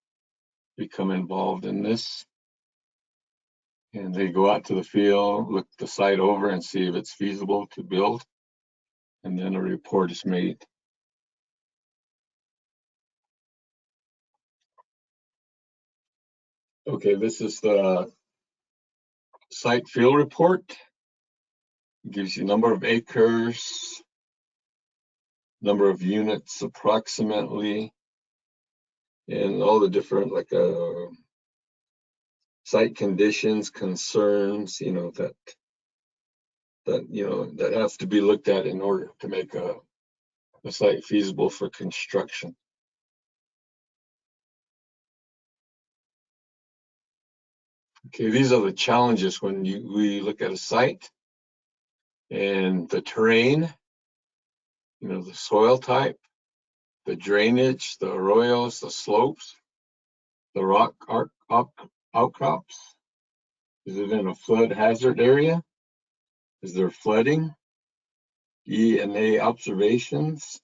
become involved in this. And they go out to the field, look the site over and see if it's feasible to build. And then a report is made. Okay, this is the site field report. It gives you number of acres, number of units approximately, and all the different site conditions, concerns, that have to be looked at in order to make a site feasible for construction. Okay, these are the challenges when we look at a site, and the terrain, the soil type, the drainage, the arroyos, the slopes, the rock outcrops. Is it in a flood hazard area? Is there flooding? E&A observations.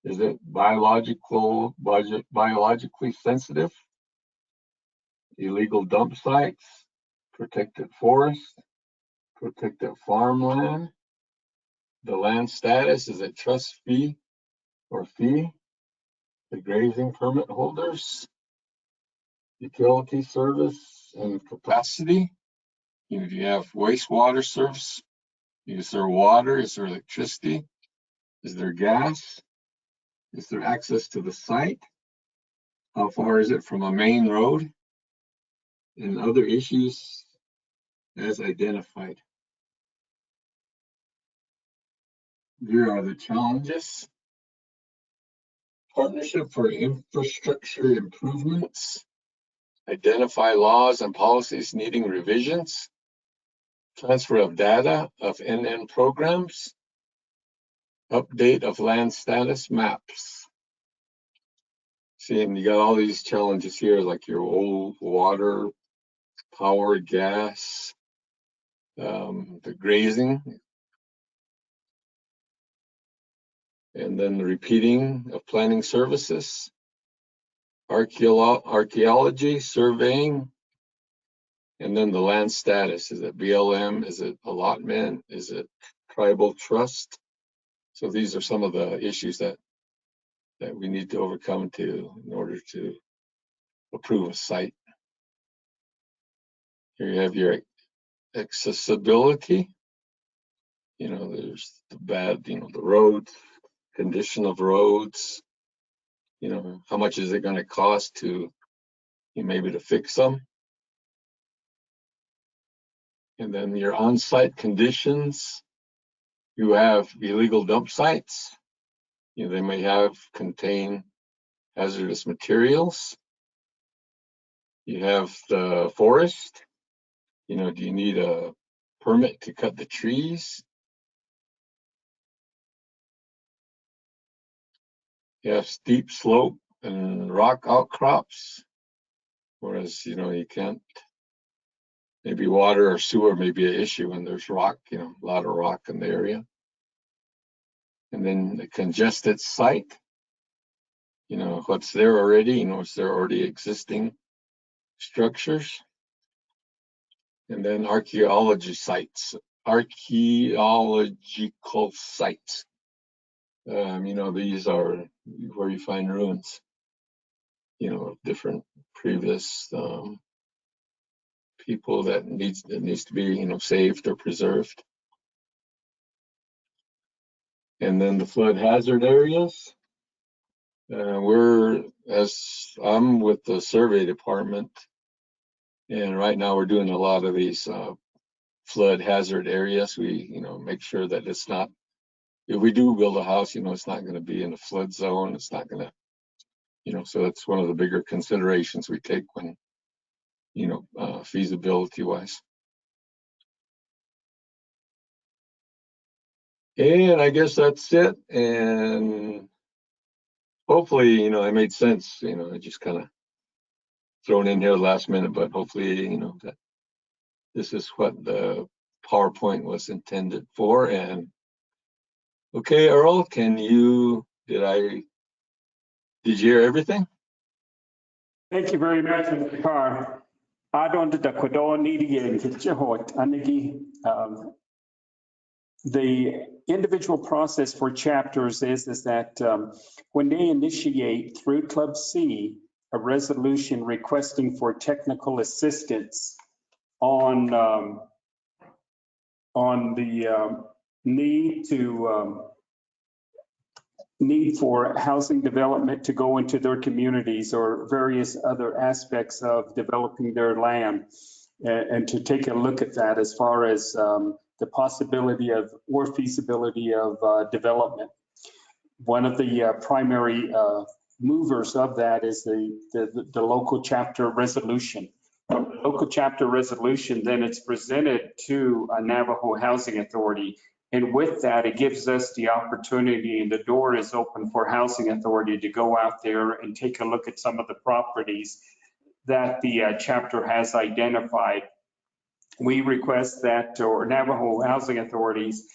Is it biologically sensitive? Illegal dump sites, protected forest, protected farmland. The land status, is it trust fee or fee? The grazing permit holders, utility service and capacity. If you have wastewater service, is there water? Is there electricity? Is there gas? Is there access to the site? How far is it from a main road? And other issues as identified. Here are the challenges. Partnership for infrastructure improvements. Identify laws and policies needing revisions. Transfer of data of NN programs. Update of land status maps. See, and you got all these challenges here, like your old water, power, gas, the grazing, and then the repeating of planning services, archaeology, surveying, and then the land status. Is it BLM? Is it allotment? Is it tribal trust? So these are some of the issues that we need to overcome in order to approve a site. Here you have your accessibility. You know, there's the bad, the roads, condition of roads. You know, how much is it going to cost to maybe to fix them? And then your on-site conditions. You have illegal dump sites. They may contain hazardous materials. You have the forest. Do you need a permit to cut the trees? You have steep slope and rock outcrops, whereas, you can't, maybe water or sewer may be an issue when there's rock, a lot of rock in the area. And then the congested site, what's there already, is there already existing structures? And then archaeological sites. These are where you find ruins, of different previous people that needs to be, saved or preserved. And then the flood hazard areas. I'm with the survey department, and right now we're doing a lot of these flood hazard areas. We, make sure that it's not, if we do build a house, it's not going to be in a flood zone. It's not going to, so that's one of the bigger considerations we take when, feasibility wise. And I guess that's it. And hopefully, it made sense. I just kind of thrown in here last minute, but hopefully, that this is what the PowerPoint was intended for. And okay, Earl, did you hear everything? Thank you very much, Mr. Carr. The individual process for chapters is that when they initiate through Club C a resolution requesting for technical assistance on the need for housing development to go into their communities or various other aspects of developing their land, and to take a look at that as far as the possibility of or feasibility of development. One of the primary movers of that is the local chapter resolution. Local chapter resolution, then it's presented to a Navajo Housing Authority. And with that, it gives us the opportunity, and the door is open for Housing Authority to go out there and take a look at some of the properties that the chapter has identified. We request that, or Navajo Housing Authorities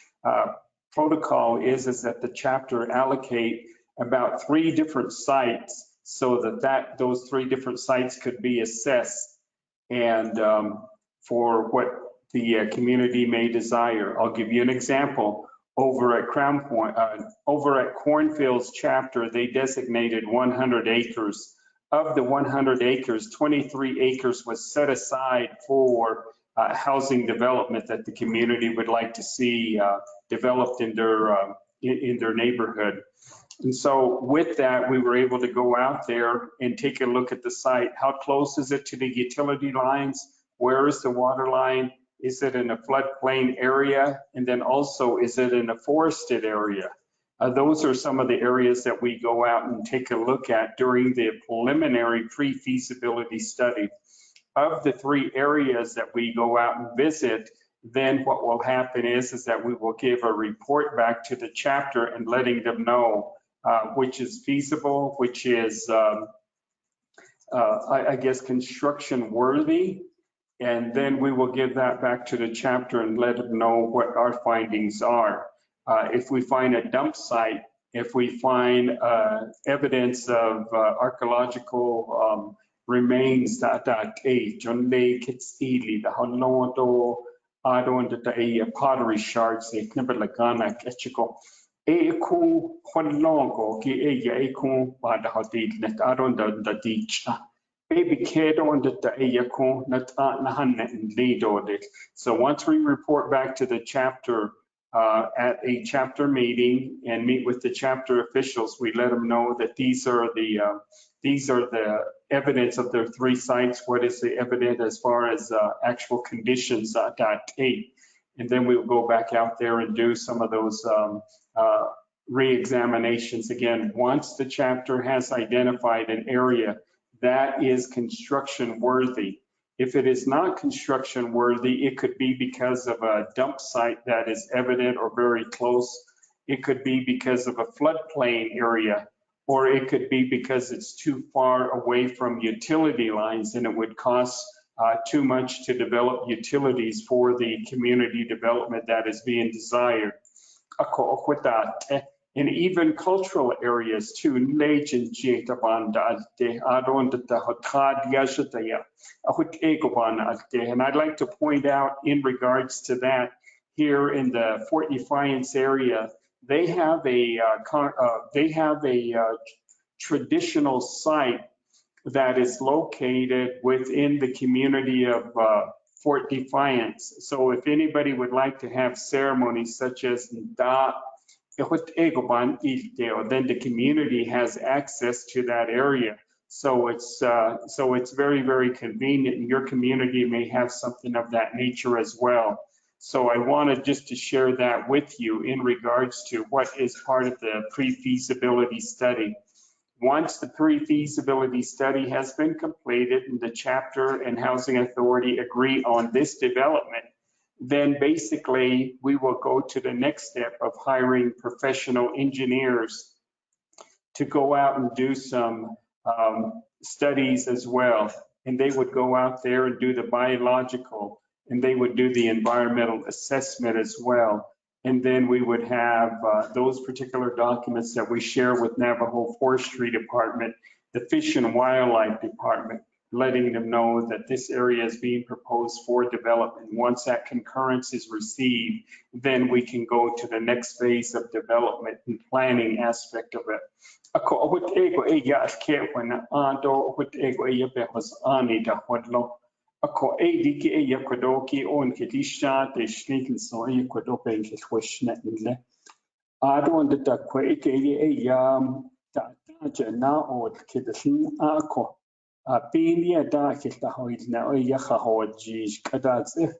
protocol is that the chapter allocate about 3 different sites so that those 3 different sites could be assessed and for what the community may desire. I'll give you an example. Over at Crown Point, over at Cornfields chapter, they designated 100 acres. Of the 100 acres, 23 acres was set aside for housing development that the community would like to see developed in their neighborhood. And so with that, we were able to go out there and take a look at the site. How close is it to the utility lines? Where is the water line? Is it in a floodplain area? And then also, is it in a forested area? Those are some of the areas that we go out and take a look at during the preliminary pre-feasibility study. Of the 3 areas that we go out and visit, then what will happen is that we will give a report back to the chapter and letting them know which is feasible, which is, I guess, construction worthy. And then we will give that back to the chapter and let them know what our findings are. If we find a dump site, if we find evidence of archaeological remains that pottery shards, so once we report back to the chapter at a chapter meeting and meet with the chapter officials, we let them know that these are the evidence of their 3 sites. What is the evidence as far as actual conditions and then we will go back out there and do some of those re-examinations again. Once the chapter has identified an area that is construction worthy. If it is not construction worthy, it could be because of a dump site that is evident or very close. It could be because of a floodplain area, or it could be because it's too far away from utility lines and it would cost too much to develop utilities for the community development that is being desired. And even cultural areas too. And I'd like to point out in regards to that, here in the Fort Defiance area, they have a traditional site that is located within the community of Fort Defiance. So if anybody would like to have ceremonies such as then the community has access to that area. So it's very, very convenient, and your community may have something of that nature as well. So I wanted just to share that with you in regards to what is part of the pre-feasibility study. Once the pre-feasibility study has been completed and the chapter and housing authority agree on this development, then basically we will go to the next step of hiring professional engineers to go out and do some studies as well. And they would go out there and do the biological, and they would do the environmental assessment as well. And then we would have those particular documents that we share with Navajo Forestry Department, the Fish and Wildlife Department, letting them know that this area is being proposed for development. Once that concurrence is received, then we can go to the next phase of development and planning aspect of it. Pilia da kita hoid na o ya hahoji kadatse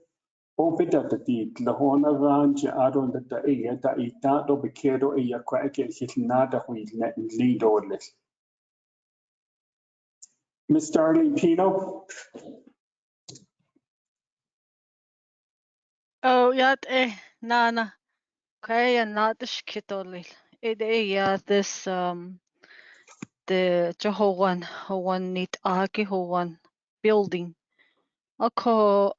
o bita tati lahona ranch adon da e da ita do bekero e ya kwa ke nada hoid na leadorless. Miss Darlene Pino. Oh, yat nana. Kaya nadish kitolil. This the Jehovan nit aki hovan building. Ako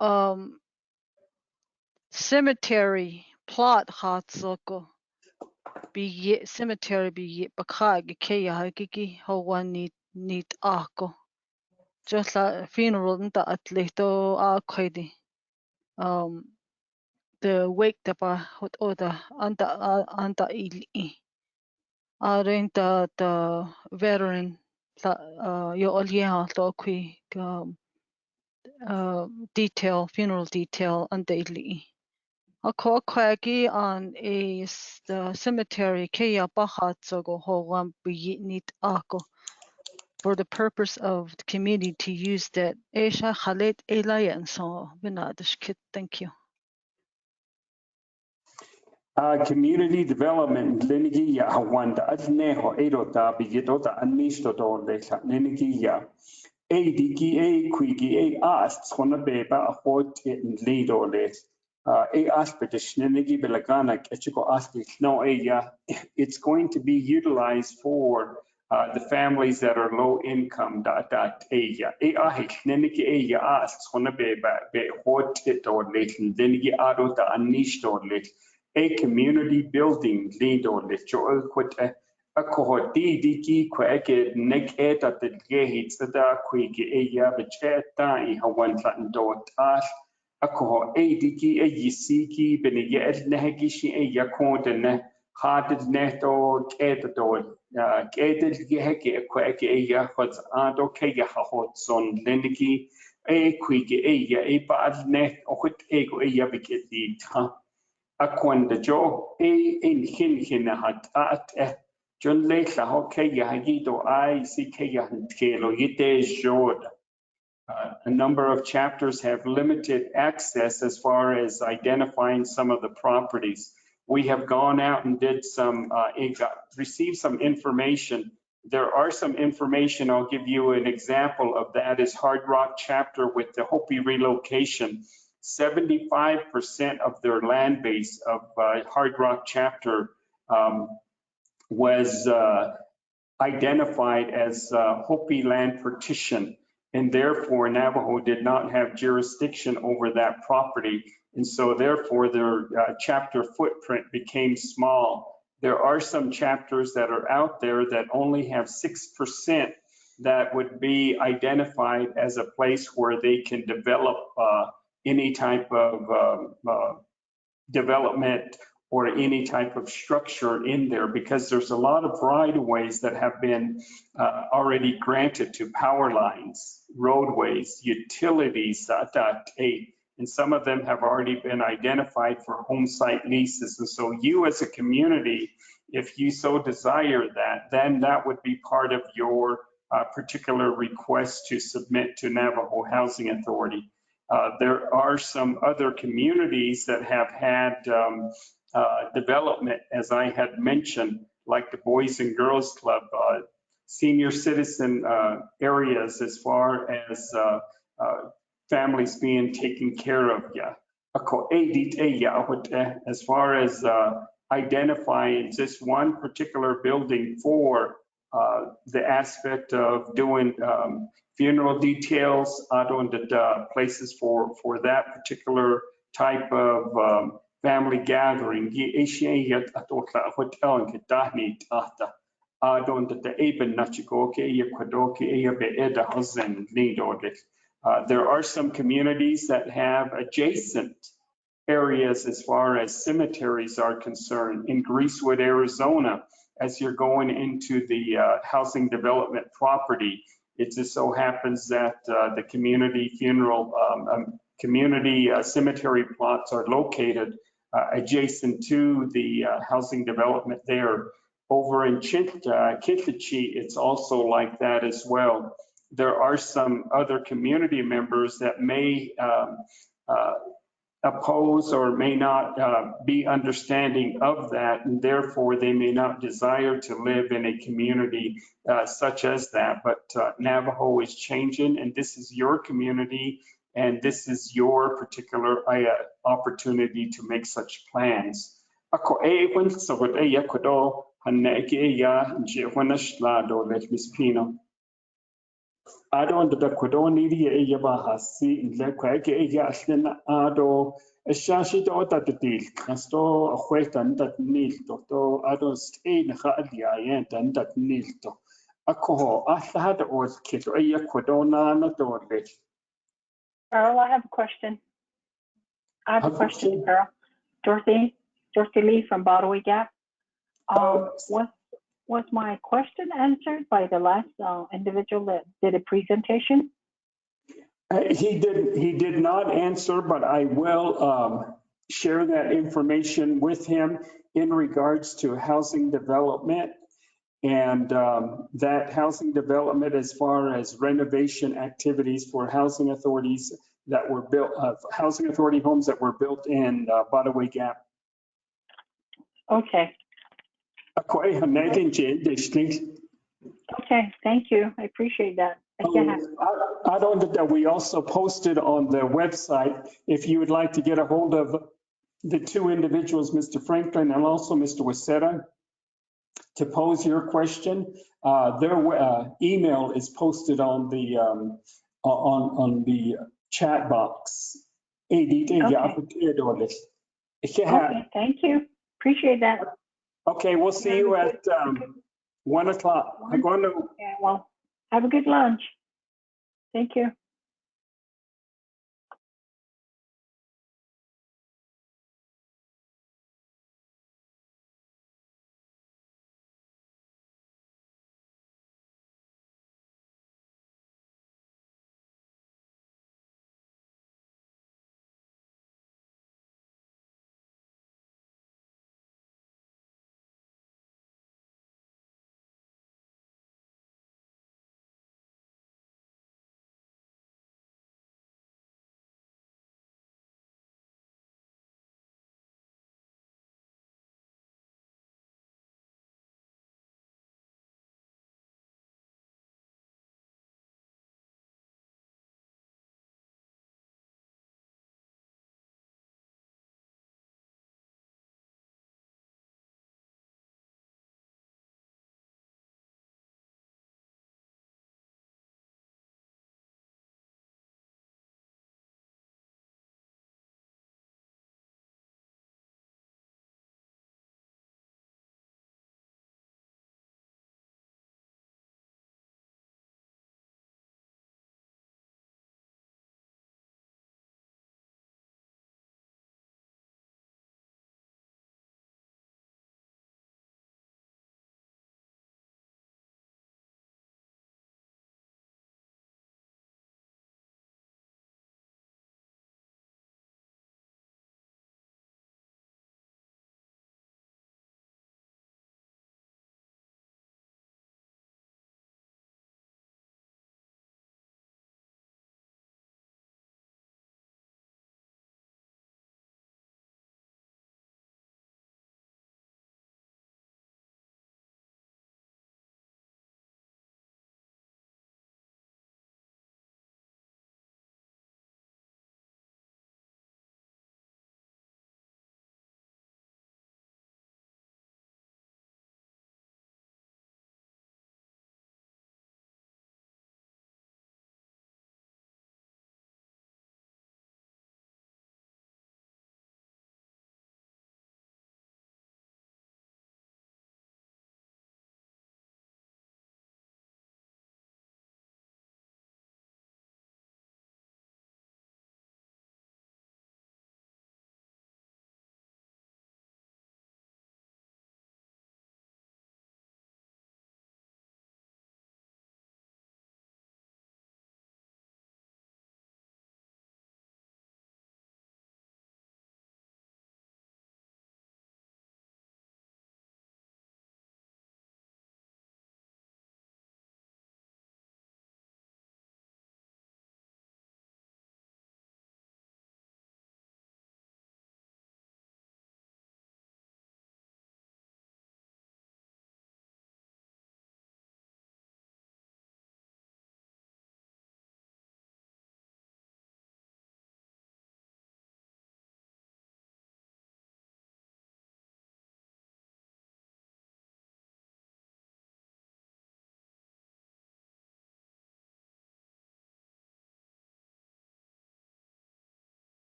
cemetery plot hatsoko. Be cemetery be bakag kaya hakiki hovan nit ako. Just like funeral nta atleto akhidi. The wake tapa hot oda anta ili. Aring the veteran yo olieha to kui detail funeral detail anta ili. Ako kwagi on is the cemetery kaya bahat so go ho wan nit ako. for the purpose of the community to use that. Esha Khalid Elayan, so Benadishkit, thank you. Community development linigi ya hawanda adneho edota bigidota anisto do lesa linigi ya digi quigi asks hona beba a hot in lido les aspect linigi belagana kechiko aspect no it's going to be utilized for the families that are low income linigi asks hona beba be hot do les linigi adota anisto les a community building lindo le joel kwet a kohoti diki kweke nek eta de gehits da kwike e ya becheta I hawan tan dot as a koho a diki a yisiki benige et nehegishi a yakonde ne haded neto eta do keted geheke kweke e ya hot ado ke ya hot son lendiki a kwike e ya e bad net o kwet ego e ya beketi ta Akwanda jo in hin hat at John Leila hoke yahido I see kelo yite jod. A number of chapters have limited access as far as identifying some of the properties. We have gone out and did some received some information. There are some information. I'll give you an example of that is Hard Rock chapter with the Hopi relocation. 75% of their land base of Hard Rock chapter was identified as Hopi land partition, and therefore Navajo did not have jurisdiction over that property, and so therefore their chapter footprint became small. There are some chapters that are out there that only have 6% that would be identified as a place where they can develop any type of development or any type of structure in there, because there's a lot of right of ways that have been already granted to power lines, roadways, utilities, and some of them have already been identified for home site leases. And so you as a community, if you so desire that, then that would be part of your particular request to submit to Navajo Housing Authority. There are some other communities that have had development, as I had mentioned, like the Boys and Girls Club, senior citizen areas as far as families being taken care of. As far as identifying just one particular building for the aspect of doing funeral details, places for that particular type of family gathering. There are some communities that have adjacent areas as far as cemeteries are concerned. In Greasewood, Arizona, as you're going into the housing development property, it just so happens that the community funeral, community cemetery plots are located adjacent to the housing development there. Over in Kittichi, it's also like that as well. There are some other community members that may oppose or may not be understanding of that, and therefore they may not desire to live in a community such as that. But Navajo is changing, and this is your community, and this is your particular opportunity to make such plans. Ado da kodoni di e ba hasi le kweke e ya aslen ado shashi do ta til asto khwetan dat nil to ado stein khalia yen tan dat nil to ako ahad os kito e kodona na to le. Carol, I have a question. Carol. Dorothy Lee from Botaway Gap. Was my question answered by the last individual that did a presentation? He did not answer, but I will share that information with him in regards to housing development. And that housing development, as far as renovation activities for housing authorities that were built, housing authority homes that were built in Botaway Gap. Okay, Ako ay hanagin dyan, okay, thank you. I appreciate that. I don't that we also posted on the website, if you would like to get a hold of the two individuals, Mr. Franklin and also Mr. Wasetta, to pose your question. Their email is posted on the chat box. Okay, thank you. Appreciate that. Okay, we'll see you at 1 o'clock. I'm going to. Yeah, well, have a good lunch. Thank you.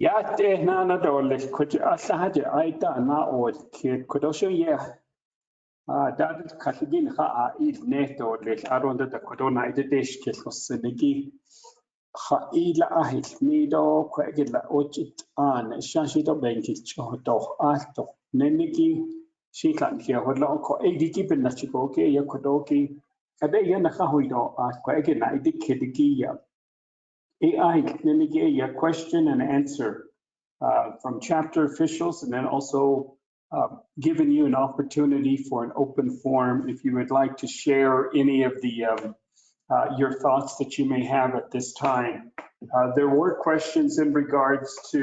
Ya te nana dole kuch asaje aita na o kid kudosho ye dad katigin ha il neto le aronda da kodona ide desh ke sosenigi ha ila ahil nido kwegila ochit an shashito benki choto ato nenigi shikan ke hodlo ko ediki bin na chiko ke ya kodoki ade ya na ha hoido kwegila ide kidigi ya AI nenigi ya question and answer from chapter officials, and then also giving you an opportunity for an open forum if you would like to share any of the your thoughts that you may have at this time. There were questions in regards to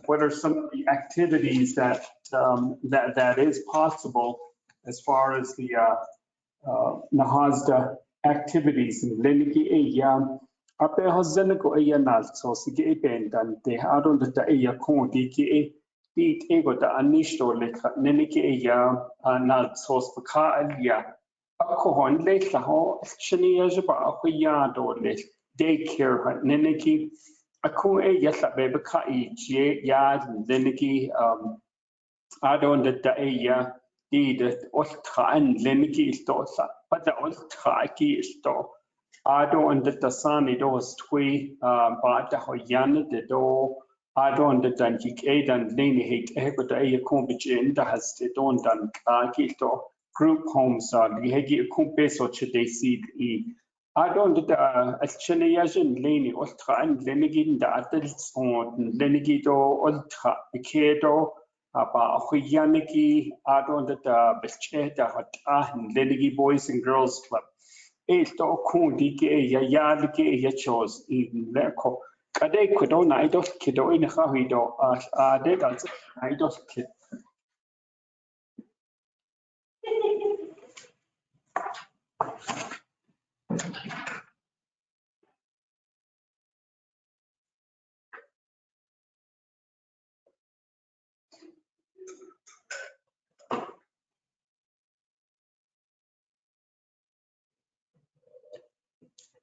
what are some of the activities that that is possible as far as the Nahasta activities in Leniki ape hozene ko eya nal so sige ipen dan te aron da eya kon di ki e bit ego da anisto le nene ki eya nal so spaka alia ako hon le la ho chini ya ba ako ya do le daycare ha nene ki ako eya sa be ka I je ya nene ki aron da eya di de osta an nene ki sto sa pa da osta ki sto Ado and the Tasani dos twi bata hoyana de do Ado and the Danki Adan Lini hate Equita a combich in the has the don dan Kito group homes are the Hegi Kumpes or Chide seed E. Ado and the Chiliajan Lini Ultra and Lenigin the adults on Lenigido Ultra Kedo about Hoyaniki Ado and the Becheta Hot Lenigi Boys and Girls Club. Esto kundi ke ya ya ke ya chose in leko kade kudo na ido kido in hawido de da ido kid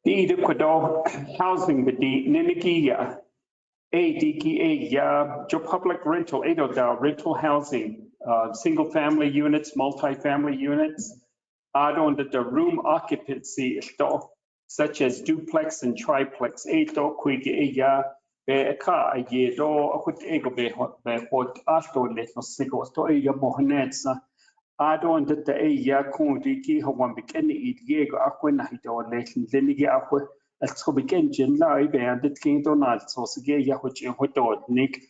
the kudo housing with the niniki ya ADKA ya jo public rental edo da rental housing single family units multi-family units Ado the room occupancy sto such as duplex and triplex edo kwige ya be ka ye do akut ego be hot asto le no sigo sto ya mohnetsa Ado the ya kundi ki hawan bikeni idego akwena hido le lenigi akwe Altrobiken Jinla and the King Donald so sige ya which in Hodo Nick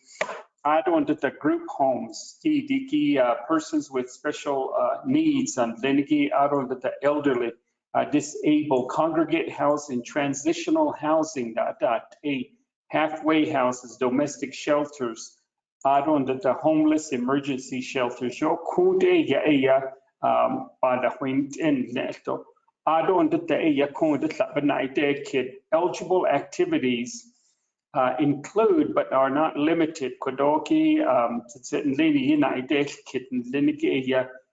add on to the group homes diki persons with special needs and Lenigi add on to the elderly disabled congregate housing transitional housing that a halfway houses domestic shelters add on to the homeless emergency shelters yo kude ya pada wint in neto eligible activities include but are not limited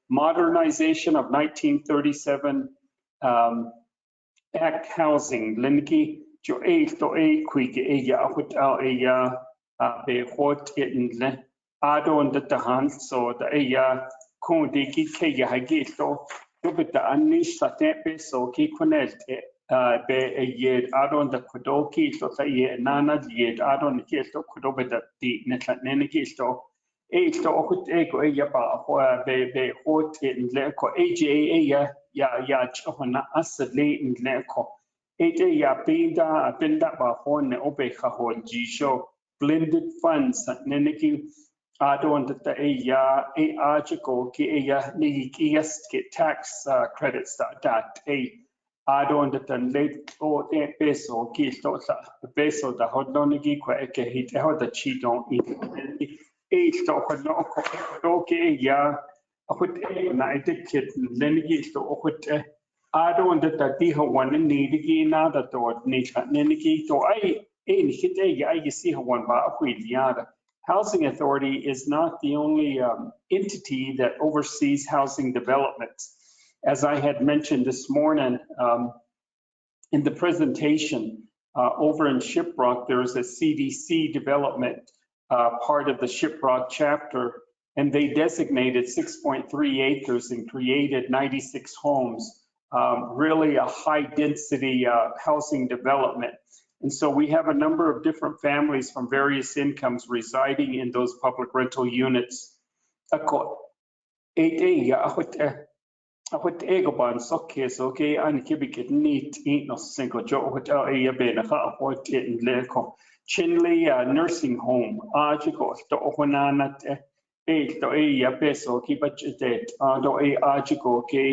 modernization of 1937 Act housing Linki jo to a quick be hot in adon the hand so the kundiki ke hagito Jupiter anish sa tepe so ki kunet be a yed adon the kudoki so sa ye nana yed adon ki so kudobeta di netla nenekisto e sto okut ego e ya ba be hot in leko aja ya chona asle in leko ete ya pinda ba hon obe khahon jisho blended funds neneki Adon the article ki get tax credits that adon the late or the peso ki peso the hodonigi kwa eke hit the chidon sto hodno ke ya hut na kit lenigi sto hut adon the diha one nidigi na the dot nigi to in hit you see one ba akwiliada Housing Authority is not the only entity that oversees housing developments. As I had mentioned this morning in the presentation, Over in Shiprock, there's a CDC development part of the Shiprock chapter, and they designated 6.3 acres and created 96 homes, really a high density housing development. And so we have a number of different families from various incomes residing in those public rental units. Ahot ego ban sokkes okay an kibikit neat eat no single jo hot a ben ha hot in leko Chinley nursing home ajiko to honanat to a peso kibachetet do a ajiko ke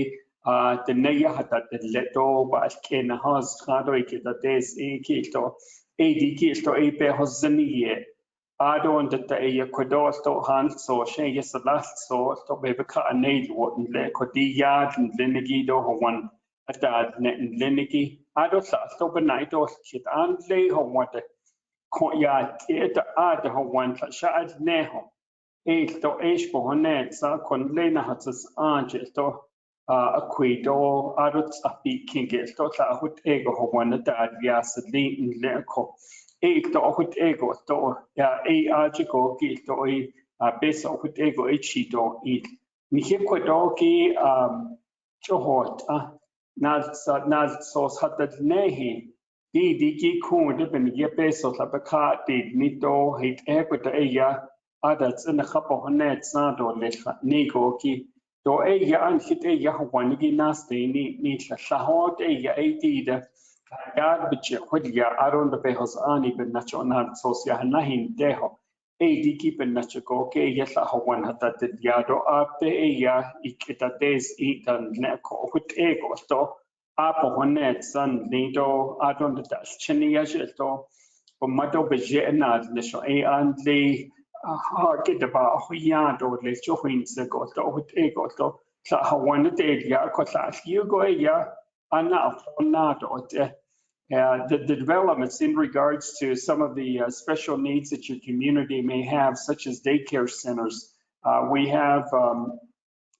the neya hata leto ba ken has hado ikita des e kito a dikito a pe hozaniye Adon that the Ecuador sto han so she yes the last so to be ka need what le kodiyad and linigido ho one at that net and linigi ado sa sto benaito shit and le ho what ko ya it ad ho one shad neho e to ish po honet sa kon le na hatas anje to Ecuador ado sa king to sa hut ego ho one at yas le ko to hut ego to ya ajiko ki to besa hut ego chito it ni ko do ki chohot na so hatat nehi di ki ku de ben ye peso la baka di ni to hit ego to ya adats in the couple honet sa do le ni go ki to ya an hit ya wan gi nas ni la hot ya de God bitche hudya aron the behos ani ben nacho na sosia nahin deho e di kipen nacho ko ke yesa hawan hata de yado ape e ya ikitates itan ne ko hut ego to apo honet san lido aron the das chini yajeto o mato beje na de so e andli ha ke de ba hoya do le chohin se go to hut ego to sa hawan de ya ko sa you go ya ana na do the developments in regards to some of the special needs that your community may have, such as daycare centers. We have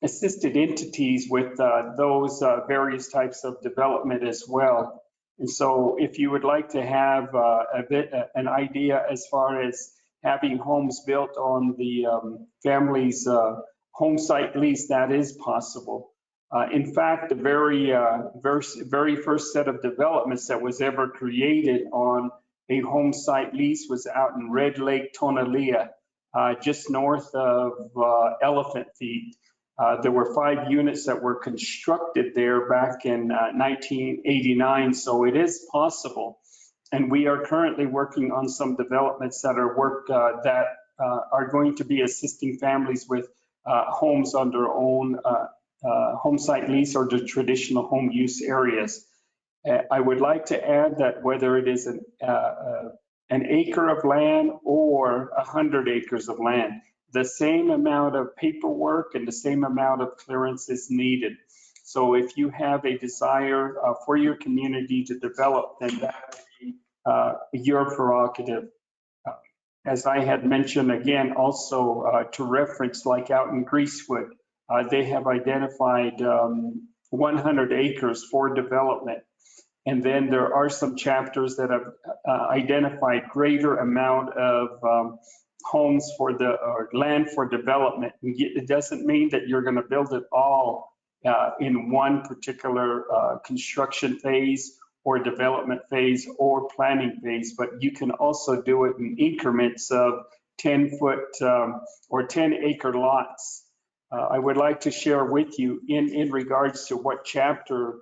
assisted entities with those various types of development as well. And so if you would like to have an idea as far as having homes built on the family's home site lease, that is possible. In fact, the very first set of developments that was ever created on a home site lease was out in Red Lake, Tonalea, just north of Elephant Feet. There were 5 units that were constructed there back in 1989, so it is possible. And we are currently working on some developments that are going to be assisting families with homes on their own home site lease or the traditional home use areas. I would like to add that whether it is an acre of land or 100 acres of land, the same amount of paperwork and the same amount of clearance is needed. So if you have a desire for your community to develop, then that would be your prerogative. As I had mentioned again, also to reference, like out in Greasewood, they have identified 100 acres for development. And then there are some chapters that have identified greater amount of homes for or land for development. It doesn't mean that you're going to build it all in one particular construction phase or development phase or planning phase, but you can also do it in increments of 10-foot or 10-acre lots. I would like to share with you in regards to what chapter,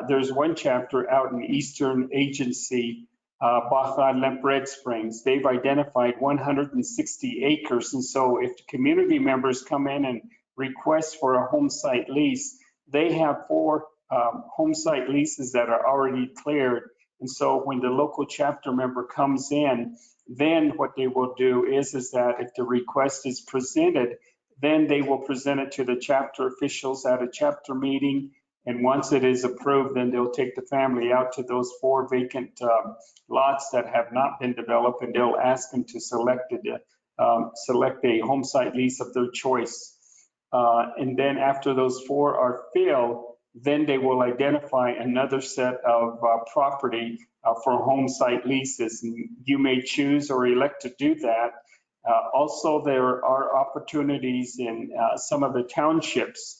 there's one chapter out in Eastern Agency, Baja Lemp Red Springs. They've identified 160 acres. And so if the community members come in and request for a home site lease, they have 4 home site leases that are already cleared. And so when the local chapter member comes in, then what they will do is that if the request is presented, then they will present it to the chapter officials at a chapter meeting. And once it is approved, then they'll take the family out to those 4 vacant lots that have not been developed, and they'll ask them to select a home site lease of their choice. And then after those 4 are filled, Then they will identify another set of property for home site leases. And you may choose or elect to do that. Also, there are opportunities in some of the townships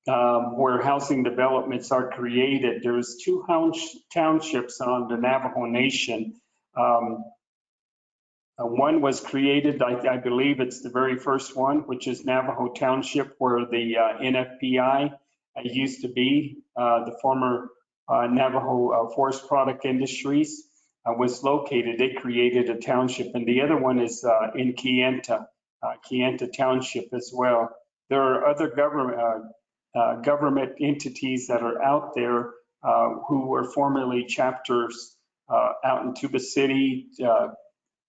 where housing developments are created. There's 2 townships on the Navajo Nation. One was created, I believe it's the very first one, which is Navajo Township, where the NFPI used to be, the former Navajo Forest Product Industries was located. They created a township, and the other one is in Kayenta Township as well. There are other government entities that are out there who were formerly chapters out in Tuba City,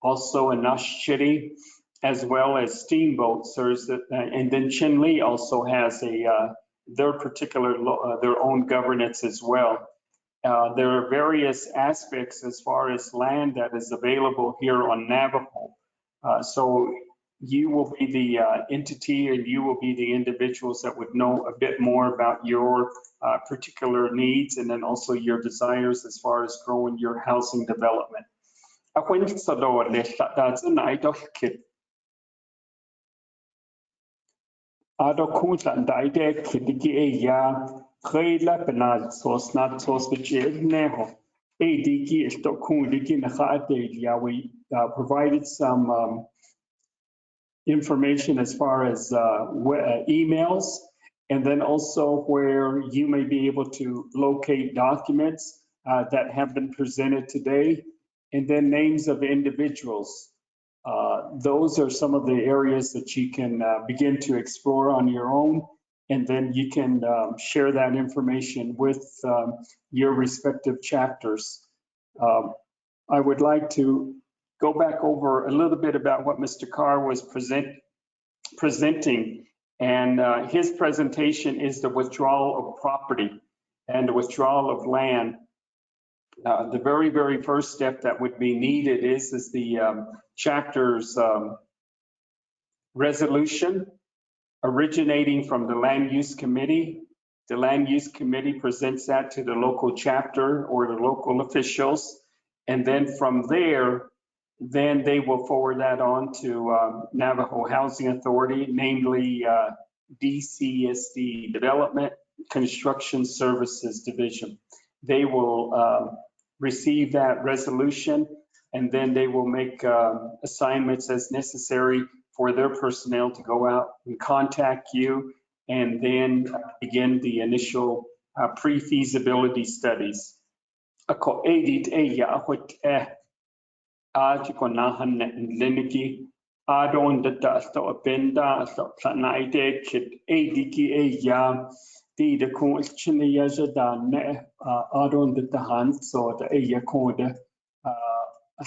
also in Nahasta, as well as steamboats. And then Chinle also has their own governance as well. There are various aspects as far as land that is available here on Navajo. So you will be the entity, and you will be the individuals that would know a bit more about your particular needs, and then also your desires as far as growing your housing development. Ado kunta ndaide kidigi ya khayla penal sos not sos bichir neho. Digi is to kundigi na khade ya we provided some information as far as emails, and then also where you may be able to locate documents that have been presented today, and then names of individuals. Those are some of the areas that you can begin to explore on your own, and then you can share that information with your respective chapters. I would like to go back over a little bit about what Mr. Carr was presenting, and his presentation is the withdrawal of property and the withdrawal of land. The very, very first step that would be needed is the chapter's resolution originating from the Land Use Committee. The Land Use Committee presents that to the local chapter or the local officials, and then from there, then they will forward that on to Navajo Housing Authority, namely DCSD, Development Construction Services Division. They will receive that resolution, and then they will make assignments as necessary for their personnel to go out and contact you, and then begin the initial pre-feasibility studies. Adon the dust or benda, night kid, ADK, the question is done, Adon the hands or the Aya code.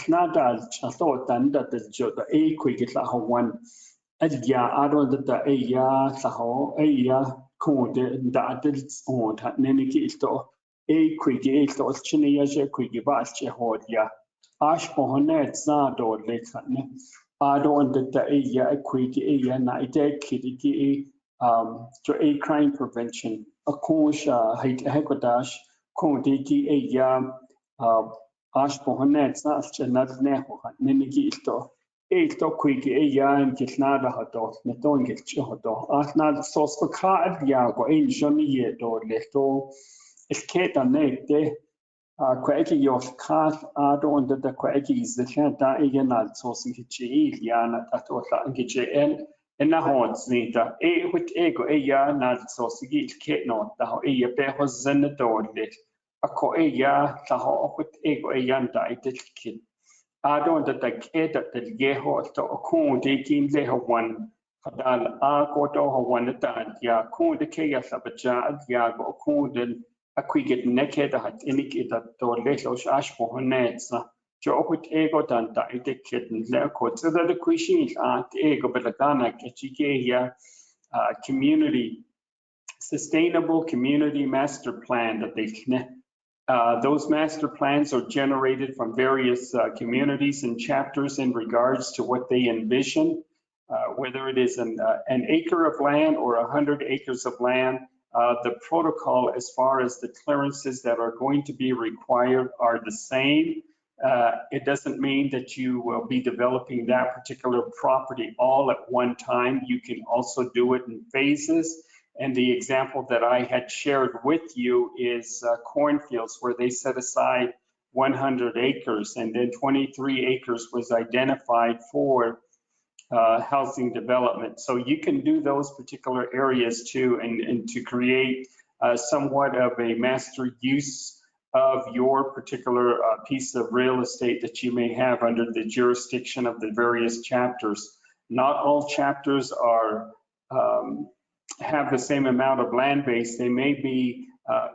Not as I thought then that the A quick is one. Adon the Aya, Saho, Aya code, the adults on Neniki store. A quick is or Chinaja quick bash Jehodia. Ash Pohonet Zado Lekane. Adon the Aya quick Aya night kidiki to a crime prevention. A kosha Hekodash, Kodiki Aya Ash Pohonet Zach another Neho, Neniki store. A quick Aya and Kisnada Hato, Naton get Chihoto. Ask not sauce for card Yago, ain't Johnny yet or Leto. It's Kate and Nate. Quaggy your cast Adon the Quaggy is the Shanta Eganal sourcing Hitchi, Yana at Otla and Nahons neither. A with ego a yarn not sourcing Kate not the how a bear was in the door lit. A co a yar, the with ego a yan died kid. Adon the Kate at the Yeho to a coon taking they have one. Hadal Arkoto one at that, ya coon the chaos of a jar, Yago coon. A quick naked at indicated to little ash for her nets. Joe with ego than the kitten, Lerco, so that the questions are ego, but the Ghana here community, sustainable community master plan that they those master plans are generated from various communities and chapters in regards to what they envision, whether it is an acre of land or 100 acres of land. The protocol as far as the clearances that are going to be required are the same. It doesn't mean that you will be developing that particular property all at one time. You can also do it in phases. And the example that I had shared with you is cornfields, where they set aside 100 acres and then 23 acres was identified for housing development. So you can do those particular areas too, and to create somewhat of a master use of your particular piece of real estate that you may have under the jurisdiction of the various chapters. Not all chapters are have the same amount of land base. They may be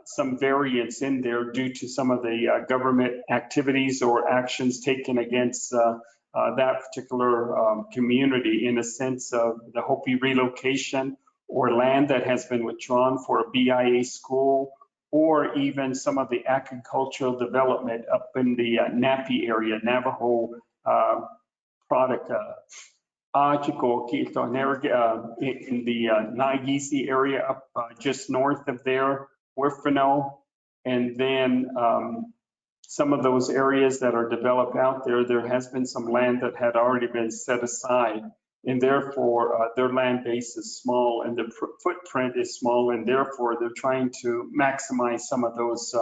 some variance in there due to some of the government activities or actions taken against that particular community, in a sense of the Hopi relocation or land that has been withdrawn for a BIA school, or even some of the agricultural development up in the Napi area, Navajo product. In the Naigisi area up just north of there, Wifino, and then some of those areas that are developed out there, there has been some land that had already been set aside, and therefore their land base is small and the footprint is small, and therefore they're trying to maximize some of those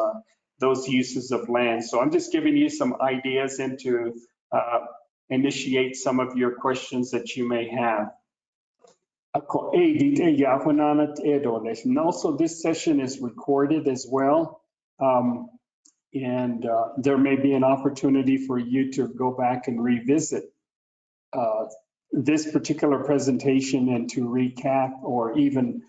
uses of land. So I'm just giving you some ideas into initiate some of your questions that you may have. And also this session is recorded as well. And there may be an opportunity for you to go back and revisit this particular presentation and to recap or even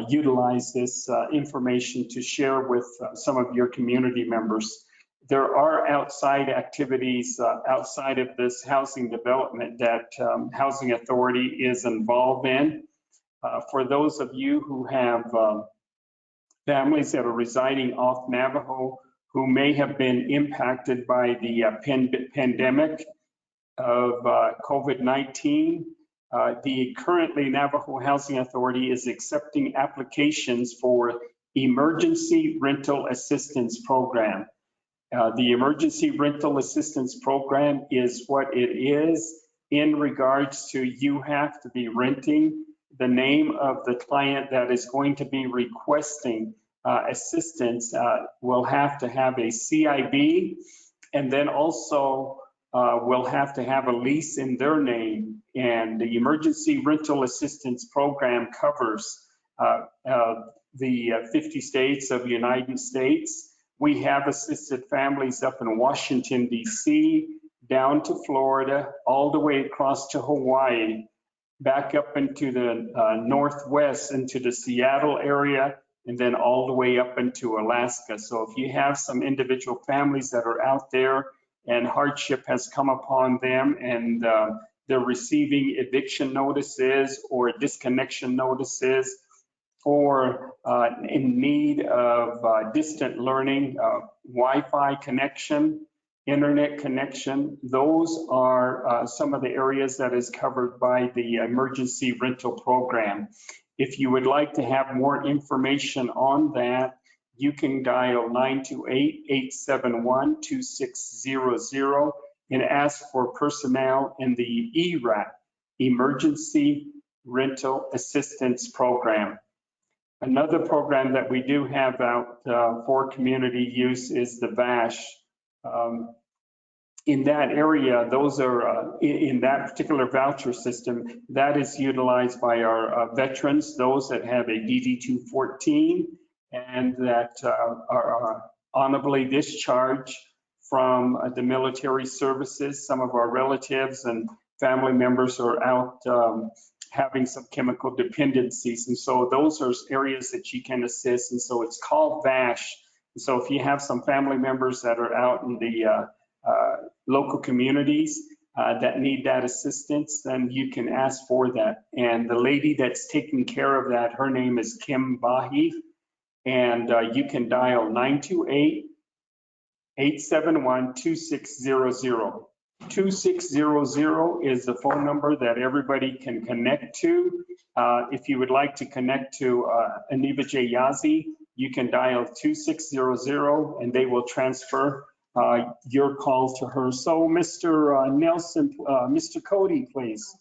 utilize this information to share with some of your community members. There are outside activities outside of this housing development that Housing Authority is involved in. For those of you who have families that are residing off Navajo who may have been impacted by the pandemic of COVID-19, the currently Navajo Housing Authority is accepting applications for Emergency Rental Assistance Program. The Emergency Rental Assistance Program is what it is in regards to you have to be renting. The name of the client that is going to be requesting assistance will have to have a CIB, and then also will have to have a lease in their name. And the Emergency Rental Assistance Program covers the 50 states of the United States. We have assisted families up in Washington, D.C., down to Florida, all the way across to Hawaii, back up into the Northwest, into the Seattle area, and then all the way up into Alaska. So if you have some individual families that are out there and hardship has come upon them and they're receiving eviction notices or disconnection notices, or in need of distant learning, Wi-Fi connection, internet connection, those are some of the areas that is covered by the emergency rental program. If you would like to have more information on that, you can dial 928-871-2600 and ask for personnel in the ERAP, Emergency Rental Assistance Program. Another program that we do have out for community use is the VASH. In that area, those are in that particular voucher system, that is utilized by our veterans, those that have a DD-214 and that are honorably discharged from the military services. Some of our relatives and family members are out having some chemical dependencies. And so those are areas that you can assist. And so it's called VASH. And so if you have some family members that are out in the local communities that need that assistance, then you can ask for that. And the lady that's taking care of that, her name is Kim Bahi. And you can dial 928-871-2600. 2600 is the phone number that everybody can connect to. If you would like to connect to Aniva J. Yazi, you can dial 2600 and they will transfer your call to her. So Mr. Nelson, Mr. Cody, please.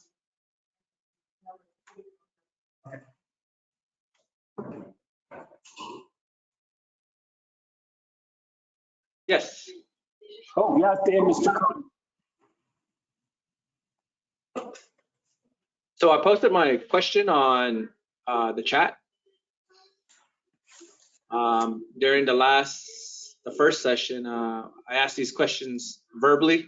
Yes. Oh, yeah, there, Mr. Cody. So I posted my question on the chat. During the first session, I asked these questions verbally.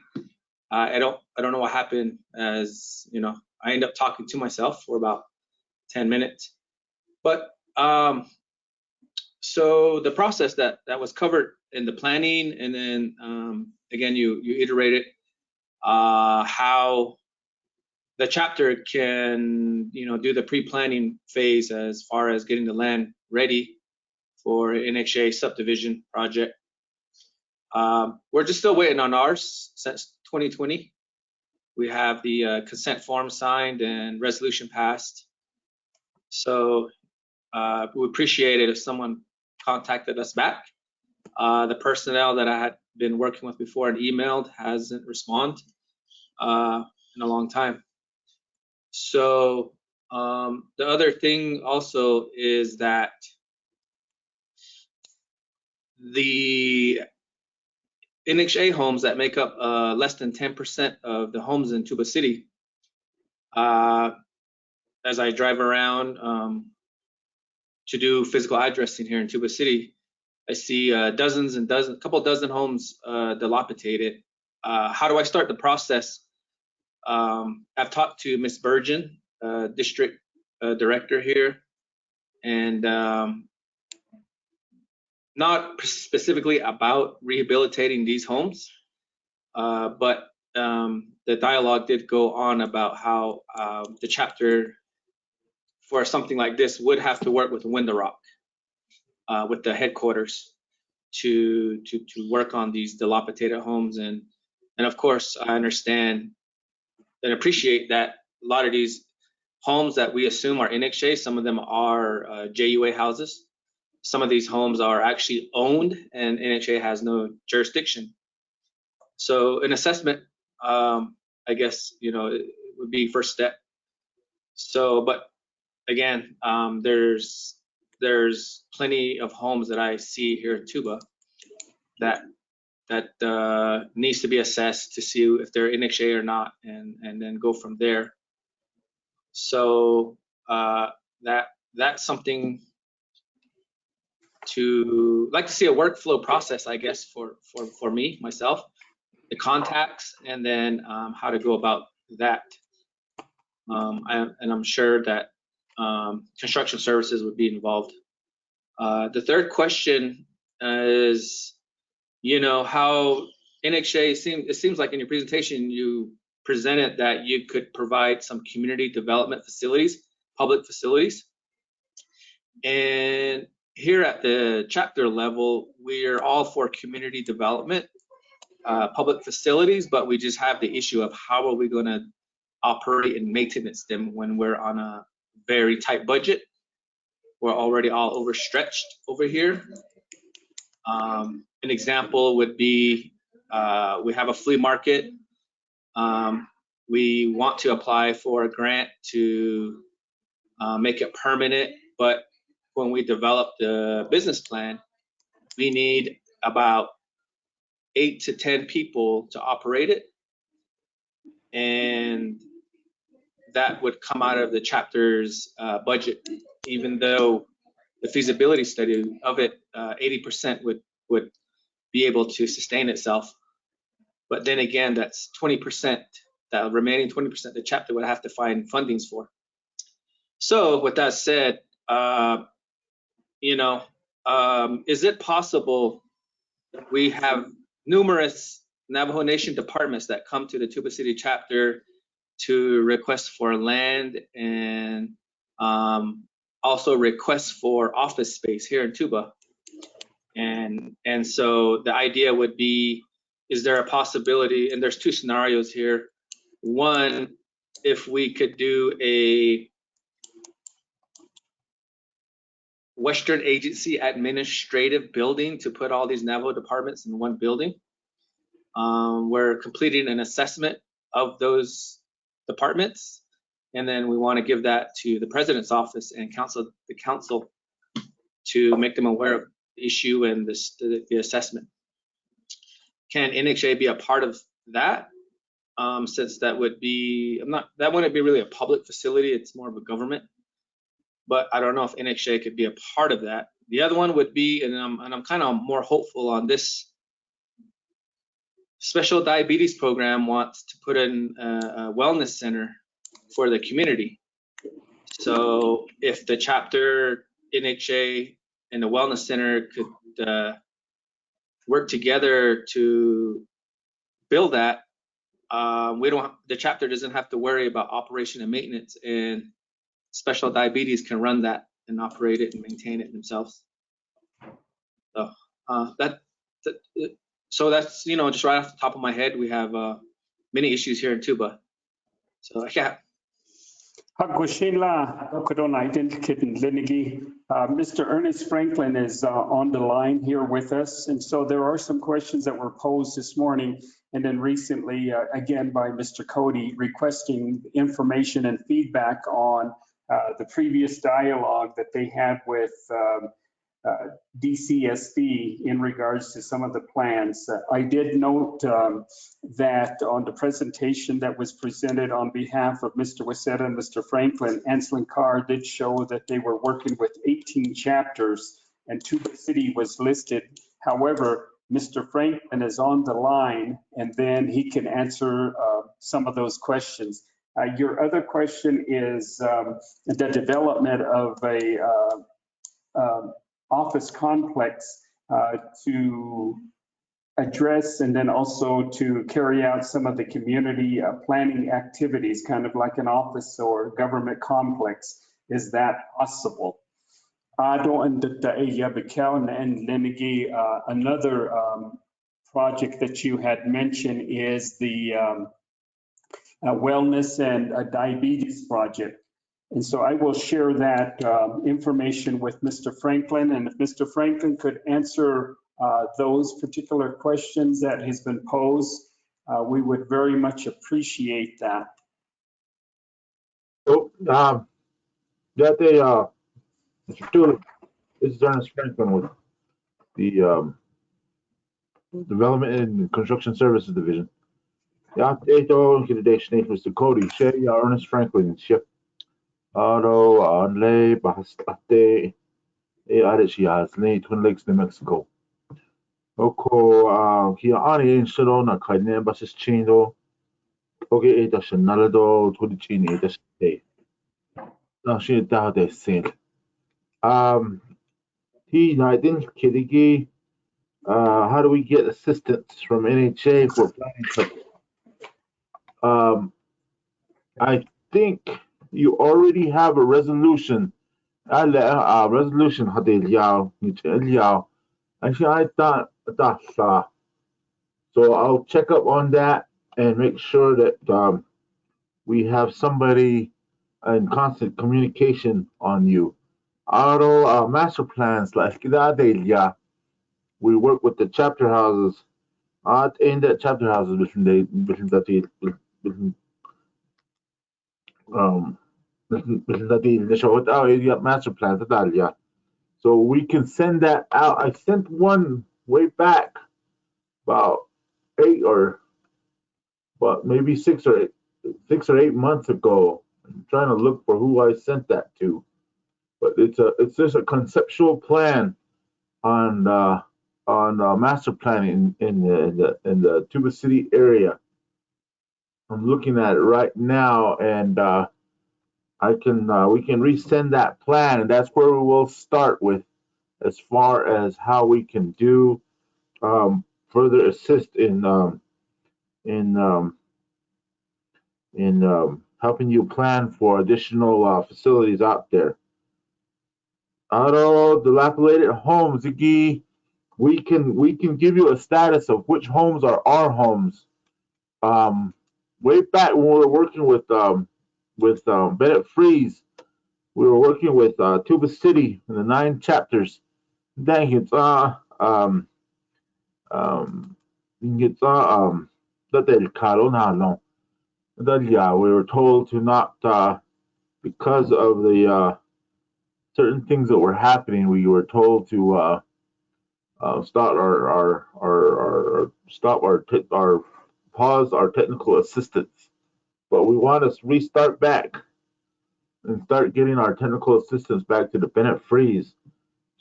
I don't know what happened, as you know, I ended up talking to myself for about 10 minutes. But so the process that was covered in the planning, and then again, you iterated how the chapter can, do the pre-planning phase as far as getting the land ready for NHA subdivision project. We're just still waiting on ours since 2020. We have the consent form signed and resolution passed. So we appreciate it if someone contacted us back. The personnel that I had been working with before and emailed hasn't responded in a long time. So the other thing also is that the NHA homes that make up less than 10% of the homes in Tuba City, as I drive around to do physical addressing here in Tuba City, I see dozens and dozens, a couple dozen homes dilapidated. How do I start the process? I've talked to Ms. Burgeon, district director here, and not specifically about rehabilitating these homes, but the dialogue did go on about how the chapter for something like this would have to work with Window-Rock, with the headquarters to work on these dilapidated homes. And of course, I understand and appreciate that a lot of these homes that we assume are NHA, some of them are JUA houses. Some of these homes are actually owned and NHA has no jurisdiction. So an assessment, I guess, it would be first step. So, but again, there's plenty of homes that I see here in Tuba that needs to be assessed to see if they're NHA or not, and then go from there. So that's something to like to see a workflow process, I guess, for me, myself, the contacts, and then how to go about that. And I'm sure that construction services would be involved. The third question is, how NHA it seems like in your presentation you presented that you could provide some community development facilities, public facilities. And here at the chapter level, we are all for community development, public facilities, but we just have the issue of how are we going to operate and maintenance them when we're on a very tight budget. We're already all overstretched over here. An example would be we have a flea market. We want to apply for a grant to make it permanent, but when we develop the business plan, we need about 8 to 10 people to operate it. And that would come out of the chapter's budget, even though the feasibility study of it, 80% would be able to sustain itself. But then again, that's 20%, that remaining 20% the chapter would have to find fundings for. So with that said, is it possible we have numerous Navajo Nation departments that come to the Tuba City chapter to request for land and also request for office space here in Tuba. And so the idea would be is there a possibility, and there's two scenarios here. One, if we could do a Western Agency administrative building to put all these Navajo departments in one building. We're completing an assessment of those departments, and then we want to give that to the president's office and the council to make them aware of the issue and the assessment. Can NHA be a part of that? Since that would be, that wouldn't be really a public facility, it's more of a government. But I don't know if NHA could be a part of that. The other one would be, and I'm kind of more hopeful on this, Special Diabetes Program wants to put in a wellness center for the community. So if the chapter, NHA, and the wellness center could work together to build that, the chapter doesn't have to worry about operation and maintenance, and Special Diabetes can run that and operate it and maintain it themselves. So so that's, just right off the top of my head, we have many issues here in Tuba. So yeah. Mr. Ernest Franklin is on the line here with us. And so there are some questions that were posed this morning and then recently, again, by Mr. Cody, requesting information and feedback on the previous dialogue that they had with DCSB in regards to some of the plans. I did note that on the presentation that was presented on behalf of Mr. Wasetta and Mr. Franklin, Anslin Carr did show that they were working with 18 chapters and Tuba City was listed. However, Mr. Franklin is on the line and then he can answer some of those questions. Your other question is the development of a office complex to address and then also to carry out some of the community planning activities, kind of like an office or government complex. Is that possible? Another project that you had mentioned is the wellness and diabetes project. And so I will share that information with Mr. Franklin, and if Mr. Franklin could answer those particular questions that has been posed, we would very much appreciate that. So, Mr. Tulip, this is Ernest Franklin with the Development and Construction Services Division. Mr. Cody, Ernest Franklin, Anle, Bahastate, Twin Lakes, New Mexico. Oko, here Ani in Shalona, Kaine, Basis Chindo, Okay, Nalado, Tudichini, Day. Now she doubt they said. He, I didn't kidding. How do we get assistance from NHA for planning? I think you already have a resolution. Resolution Actually, I thought so. I'll check up on that and make sure that we have somebody in constant communication on you. Our master plans, like that, we work with the chapter houses. In the chapter houses, master plans, so we can send that out. I sent one way back about maybe 6 or 8 months ago. I'm trying to look for who I sent that to, but it's just a conceptual plan on master planning in the Tuba City area. I'm looking at it right now, and we can resend that plan, and that's where we will start with, as far as how we can do further assist in helping you plan for additional facilities out there. Dilapidated homes, we can give you a status of which homes are our homes. Way back when we were working with Bennett Freeze, we were working with Tuba City in the 9 chapters. Dang, it's we were told to not because of the certain things that were happening. We were told to pause our technical assistance, but we want to restart back and start getting our technical assistance back to the Bennett Freeze.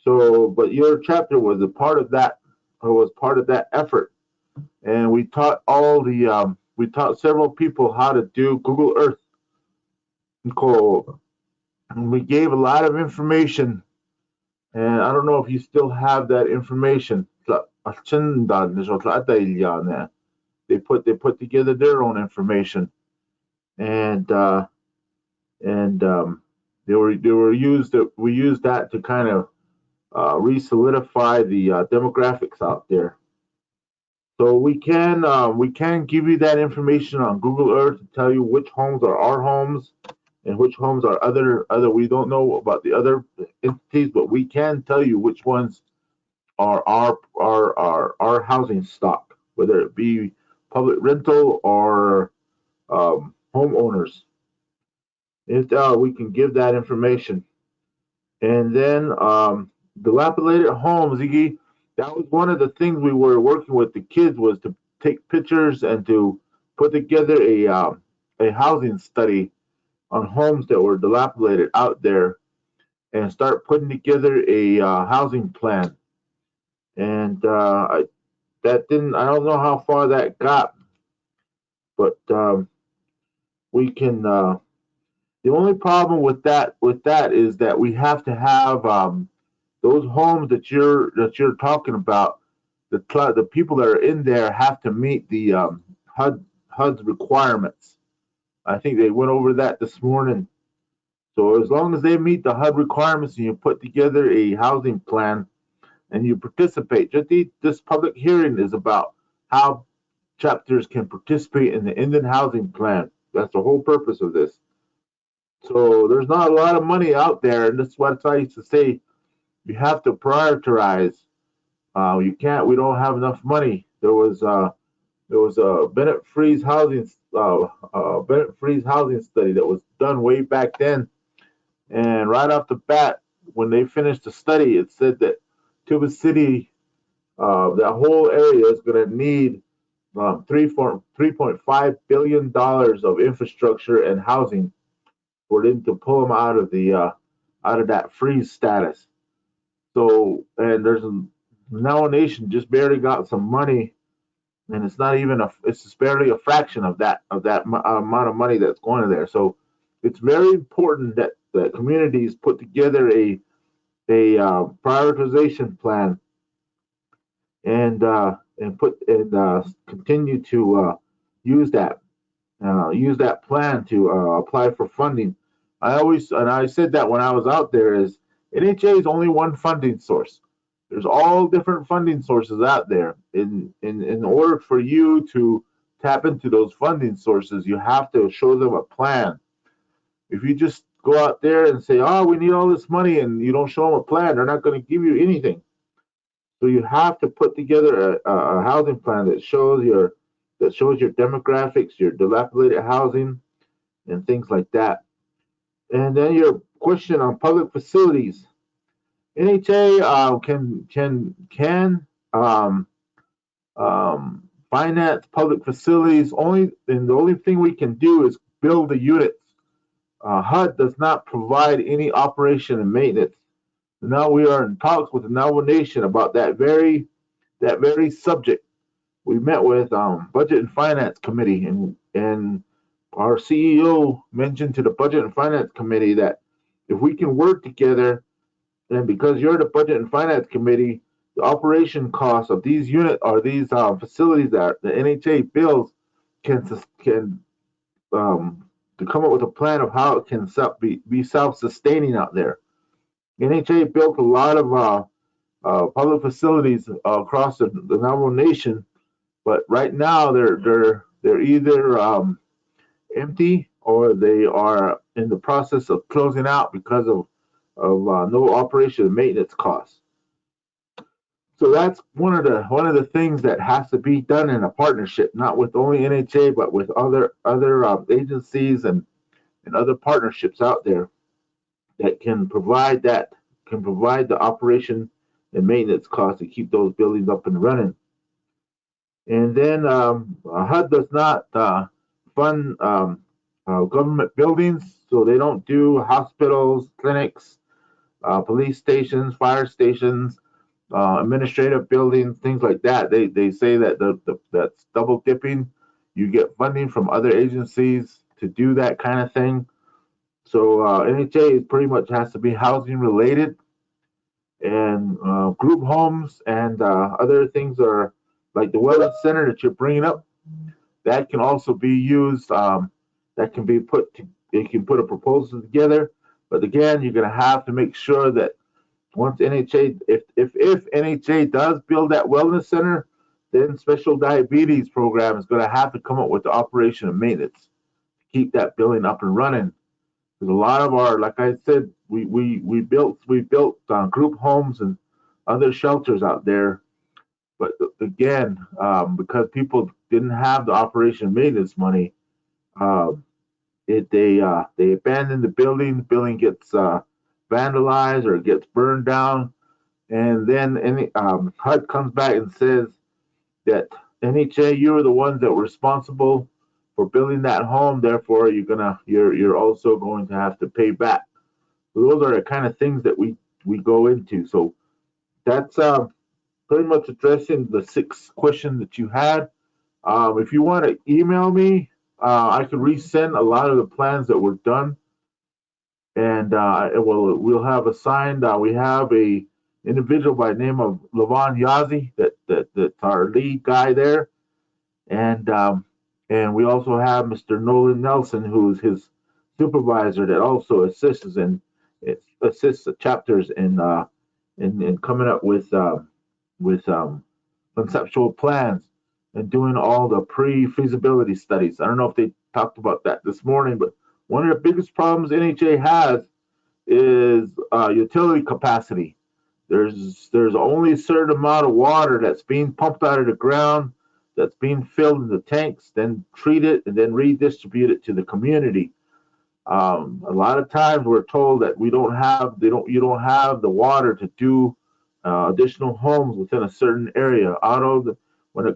So, but your chapter was a part of that, or was part of that effort, and we taught we taught several people how to do Google Earth. And we gave a lot of information, and I don't know if you still have that information. They put together their own information, and we used that to kind of re-solidify the demographics out there. So we can give you that information on Google Earth to tell you which homes are our homes and which homes are other. We don't know about the other entities, but we can tell you which ones are our housing stock, whether it be public rental or homeowners. We can give that information. And then dilapidated homes, Iggy, that was one of the things we were working with the kids, was to take pictures and to put together a housing study on homes that were dilapidated out there and start putting together a housing plan. And I don't know how far that got, but we can. The only problem with that is that we have to have those homes that you're talking about. The people that are in there have to meet the HUD's requirements. I think they went over that this morning. So as long as they meet the HUD requirements and you put together a housing plan and you participate, this public hearing is about how chapters can participate in the Indian housing plan. That's the whole purpose of this. So there's not a lot of money out there, and that's what I used to say. You have to prioritize. We don't have enough money. There was a Bennett Freeze housing study that was done way back then, and right off the bat, when they finished the study, it said that Tuba City, that whole area is going to need $3.5 billion of infrastructure and housing for them to pull them out of that freeze status. So, and there's now a nation just barely got some money, and it's just barely a fraction of that amount of money that's going in there. So, it's very important that the communities put together a prioritization plan and continue to use that plan to apply for funding. I said that when I was out there, is NHA is only one funding source. There's all different funding sources out there. In order for you to tap into those funding sources, you have to show them a plan. If you just go out there and say, "Oh, we need all this money," and you don't show them a plan, they're not going to give you anything. So you have to put together a housing plan that shows your demographics, your dilapidated housing, and things like that. And then your question on public facilities. NHA can finance public facilities only, and the only thing we can do is build the units. HUD does not provide any operation and maintenance. Now we are in talks with the Navajo Nation about that very subject. We met with Budget and Finance Committee, and our CEO mentioned to the Budget and Finance Committee that if we can work together, and because you're the Budget and Finance Committee, the operation costs of these facilities that the NHA builds can to come up with a plan of how it can be self-sustaining out there. NHA built a lot of public facilities across the Navajo Nation, but right now they're either empty or they are in the process of closing out because of no operation and maintenance costs. So that's one of the things that has to be done in a partnership, not with only NHA, but with other agencies and other partnerships out there that can provide the operation and maintenance costs to keep those buildings up and running. And then HUD does not fund government buildings, so they don't do hospitals, clinics, police stations, fire stations, administrative buildings, things like that. They say that that's double dipping. You get funding from other agencies to do that kind of thing. So NHA pretty much has to be housing related, and group homes and other things are like the wellness center that you're bringing up. That can also be used. That can be they can put a proposal together. But again, you're going to have to make sure that once NHA, if NHA does build that wellness center, then special diabetes program is going to have to come up with the operation and maintenance to keep that building up and running. Because a lot of our, like I said, we built group homes and other shelters out there, but again, because people didn't have the operation and maintenance money, they abandon the building. The building gets vandalized or it gets burned down, and then HUD comes back and says that NHA, you're the ones that were responsible for building that home. Therefore, you're also going to have to pay back. So those are the kind of things that we go into. So that's pretty much addressing the 6 questions that you had. If you want to email me, I can resend a lot of the plans that were done, and we'll have assigned. We have a individual by the name of Levon Yazi that's our lead guy there, and we also have Mr. Nolan Nelson, who's his supervisor, that also assists the chapters in coming up with conceptual plans and doing all the pre-feasibility studies. I don't know if they talked about that this morning, but one of the biggest problems NHA has is utility capacity. There's only a certain amount of water that's being pumped out of the ground, that's being filled in the tanks, then treated and then redistributed to the community. A lot of times we're told that you don't have the water to do additional homes within a certain area. When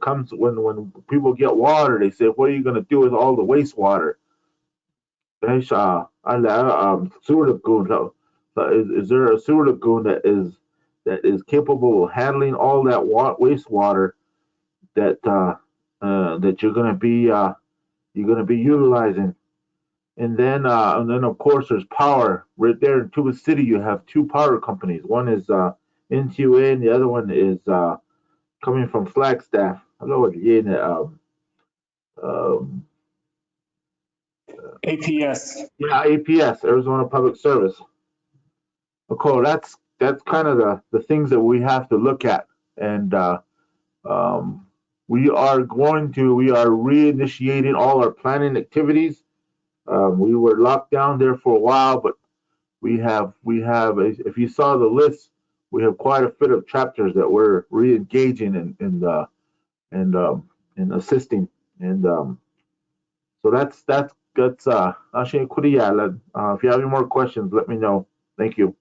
people get water, they say, what are you going to do with all the wastewater? Sewer lagoon. Is there a sewer lagoon that is capable of handling all that wastewater that you're going to be utilizing? And then of course there's power. Right there in Tuba City, you have 2 power companies. One is NTUA, and the other one is coming from Flagstaff. Hello again. APS. Yeah, APS, Arizona Public Service. Okay, that's kind of the things that we have to look at, and we are reinitiating all our planning activities. We were locked down there for a while, but we have. If you saw the list, we have quite a bit of chapters that we're re-engaging and assisting, and so that's. If you have any more questions, let me know. Thank you.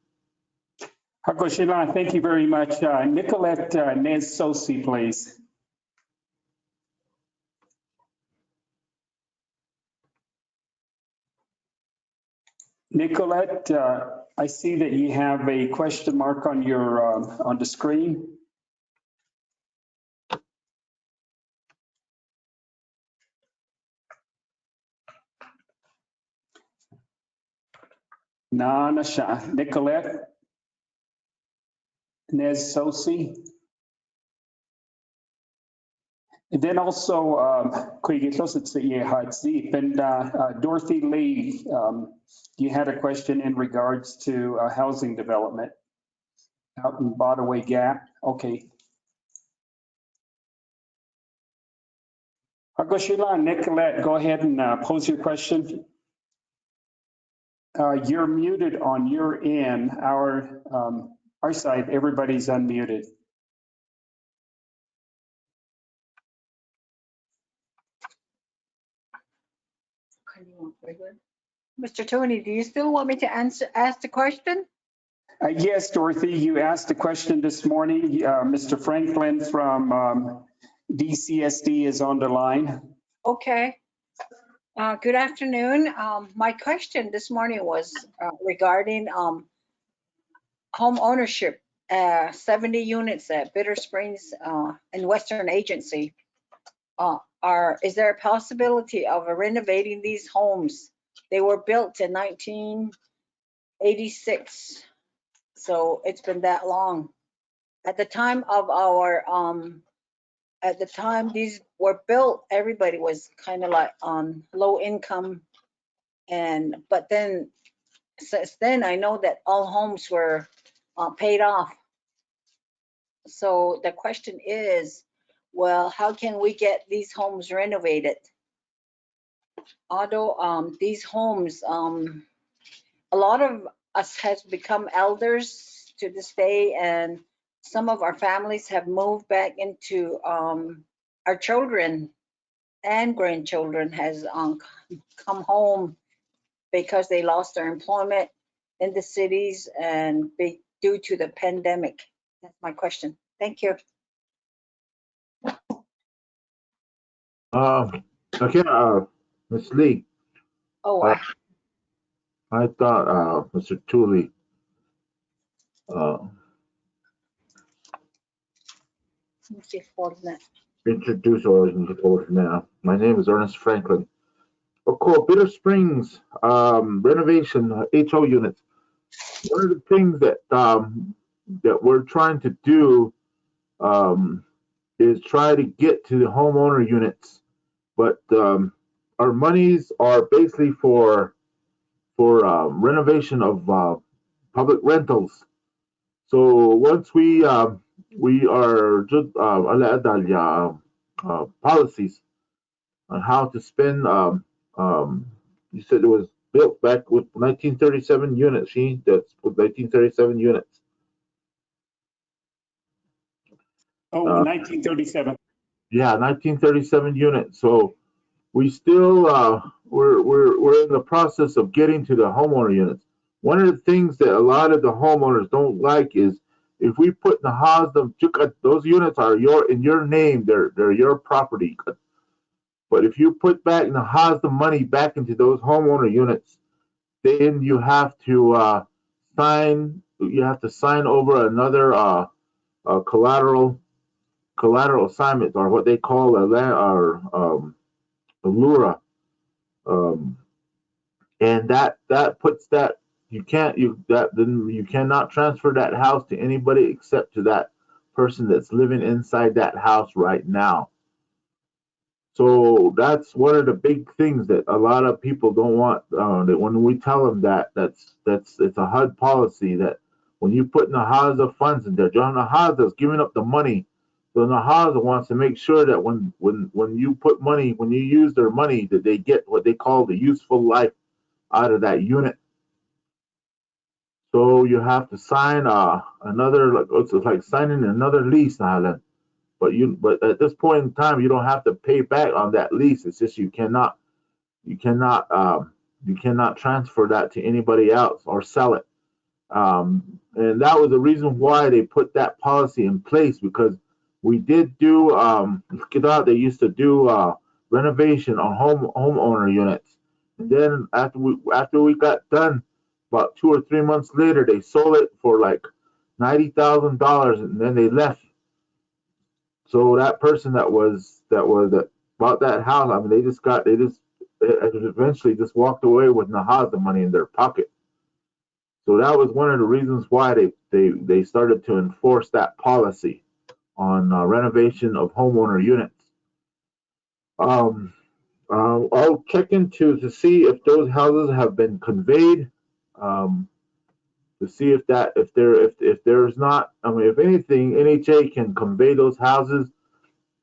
Hakoshila, thank you very much. Nicolette Nez-Sosi, please. Nicolette, I see that you have a question mark on your on the screen. Nanasha, Nicolette Nez-Sosi. And then also, and Dorothy Lee, you had a question in regards to housing development. out in Botaway Gap. Okay. Agoshila, Nicolette, go ahead and pose your question. You're muted on your end. Our side, everybody's unmuted. Mr. Tony, do you still want me to ask the question? Yes, Dorothy, you asked a question this morning. Mr. Franklin from DCSD is on the line. Okay. Good afternoon. My question this morning was regarding home ownership, 70 units at Bitter Springs and Western Agency. Is there a possibility of renovating these homes? They were built in 1986, so it's been that long. At the time of our, at the time these were built, everybody was kind of like on low income, but then since then I know that all homes were paid off. So the question is, well, how can we get these homes renovated? Although these homes, a lot of us has become elders to this day, and some of our families have moved back into our children and grandchildren has come home because they lost their employment in the cities and due to the pandemic. That's my question. Thank you. Okay, Ms. Lee. Oh, I thought Mr. Tooley introduce or now. My name is Ernest Franklin. Of course, Bitter Springs renovation HO units. One of the things that that we're trying to do is try to get to the homeowner units, but our monies are basically for renovation of public rentals. So once we are just policies on how to spend. You said it was built back with 1937 units. That's with 1937 units. Oh, 1937. Yeah, 1937 units. So we still we're in the process of getting to the homeowner units. One of the things that a lot of the homeowners don't like is if we put Nahasta, those units are in your name, they're your property. But if you put back Nahasta money back into those homeowner units, then you have to sign over another collateral assignment, or what they call a LURA, and that puts that you cannot transfer that house to anybody except to that person that's living inside that house right now. So that's one of the big things that a lot of people don't want. That when we tell them it's a HUD policy that when you put Nahasta funds in there, John Nahasta is giving up the money. So Nahasta wants to make sure that when you put money, when you use their money, that they get what they call the useful life out of that unit. So you have to sign another, it's like signing another lease, Alan. But at this point in time, you don't have to pay back on that lease. It's just you cannot transfer that to anybody else or sell it. And that was the reason why they put that policy in place, because we did do they used to do renovation on homeowner units. And then after we got done, about 2 or 3 months later, they sold it for like $90,000, and then they left. So that person that bought that house, I mean, they eventually just walked away with Nahasta money in their pocket. So that was one of the reasons why they started to enforce that policy on renovation of homeowner units. I'll check into to see if those houses have been conveyed. to see if there's not, I mean, if anything, NHA can convey those houses.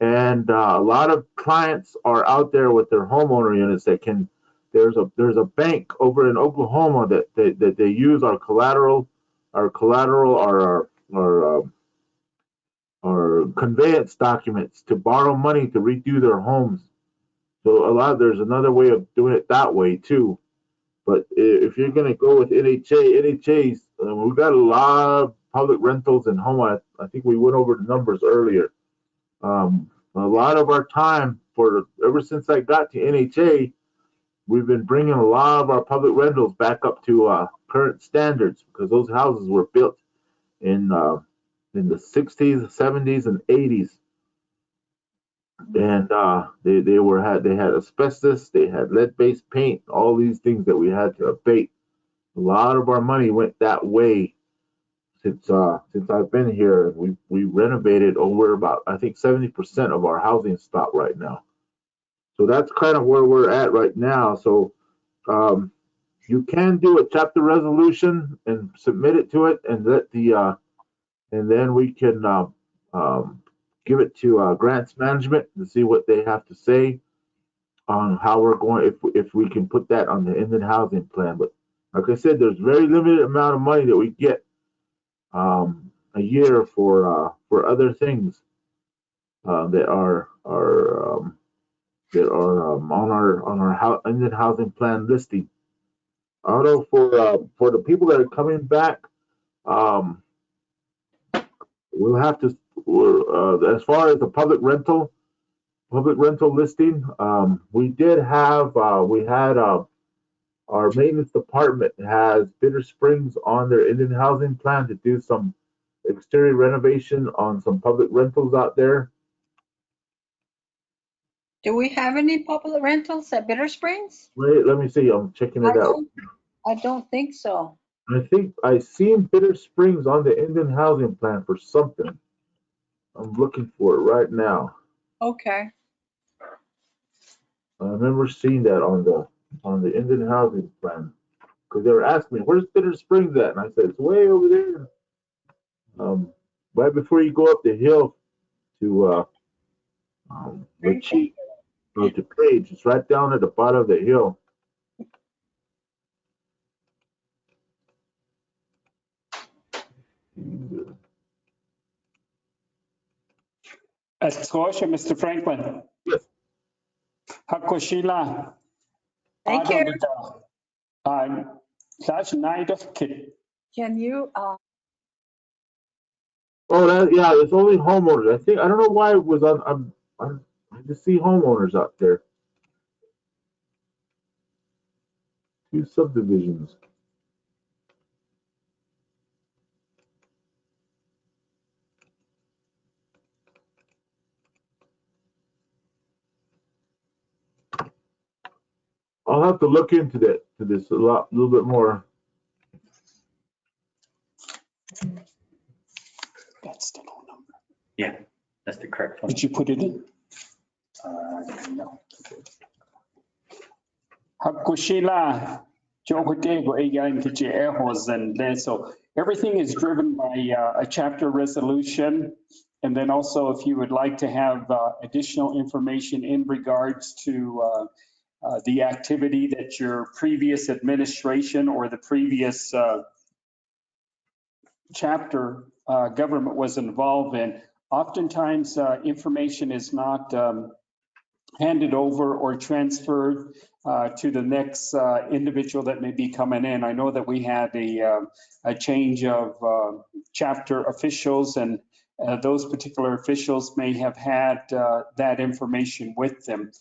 And a lot of clients are out there with their homeowner units that can. There's a bank over in Oklahoma that they use our collateral, our conveyance documents to borrow money to redo their homes. So there's another way of doing it that way too. But if you're going to go with NHA's, we've got a lot of public rentals and home. I think we went over the numbers earlier. A lot of our time ever since I got to NHA, we've been bringing a lot of our public rentals back up to current standards because those houses were built in the 60s, 70s, and 80s, and they had asbestos, they had lead-based paint, all these things that we had to abate. A lot of our money went that way since I've been here. We renovated over about, I think, 70% of our housing stock right now. So that's kind of where we're at right now. So you can do a chapter resolution and submit it to it, and and then we can give it to grants management to see what they have to say on how we're going, if we can put that on the Indian housing plan. But like I said, there's very limited amount of money that we get a year for other things that are on our Indian housing plan listing. Although for the people that are coming back, we'll have to, as far as the public rental listing, we had our maintenance department has Bitter Springs on their Indian housing plan to do some exterior renovation on some public rentals out there. Do we have any public rentals at Bitter Springs? Wait, let me see. I'm checking it out. I don't think so. I think I seen Bitter Springs on the Indian housing plan for something. I'm looking for it right now. Okay. I remember seeing that on the Indian housing plan because they were asking me, "Where's Bitter Springs at?" And I said, "It's way over there, right before you go up the hill to the cheap to Page. It's right down at the bottom of the hill." Scotia, Mr. Franklin. Yes. Hakoshila. Thank you. Can you, Oh, it's only homeowners. I don't know why it was on. I just see homeowners out there. 2 subdivisions. I'll have to look into this a little bit more. That's the whole number. Yeah, that's the correct one. Did you put it in? No. Hakushila, Jokotego, Egan, Kichi Ehos, and then so everything is driven by a chapter resolution. And then also, if you would like to have additional information in regards to the activity that your previous administration or the previous chapter government was involved in, oftentimes information is not handed over or transferred to the next individual that may be coming in. I know that we had a change of chapter officials, and those particular officials may have had that information with them.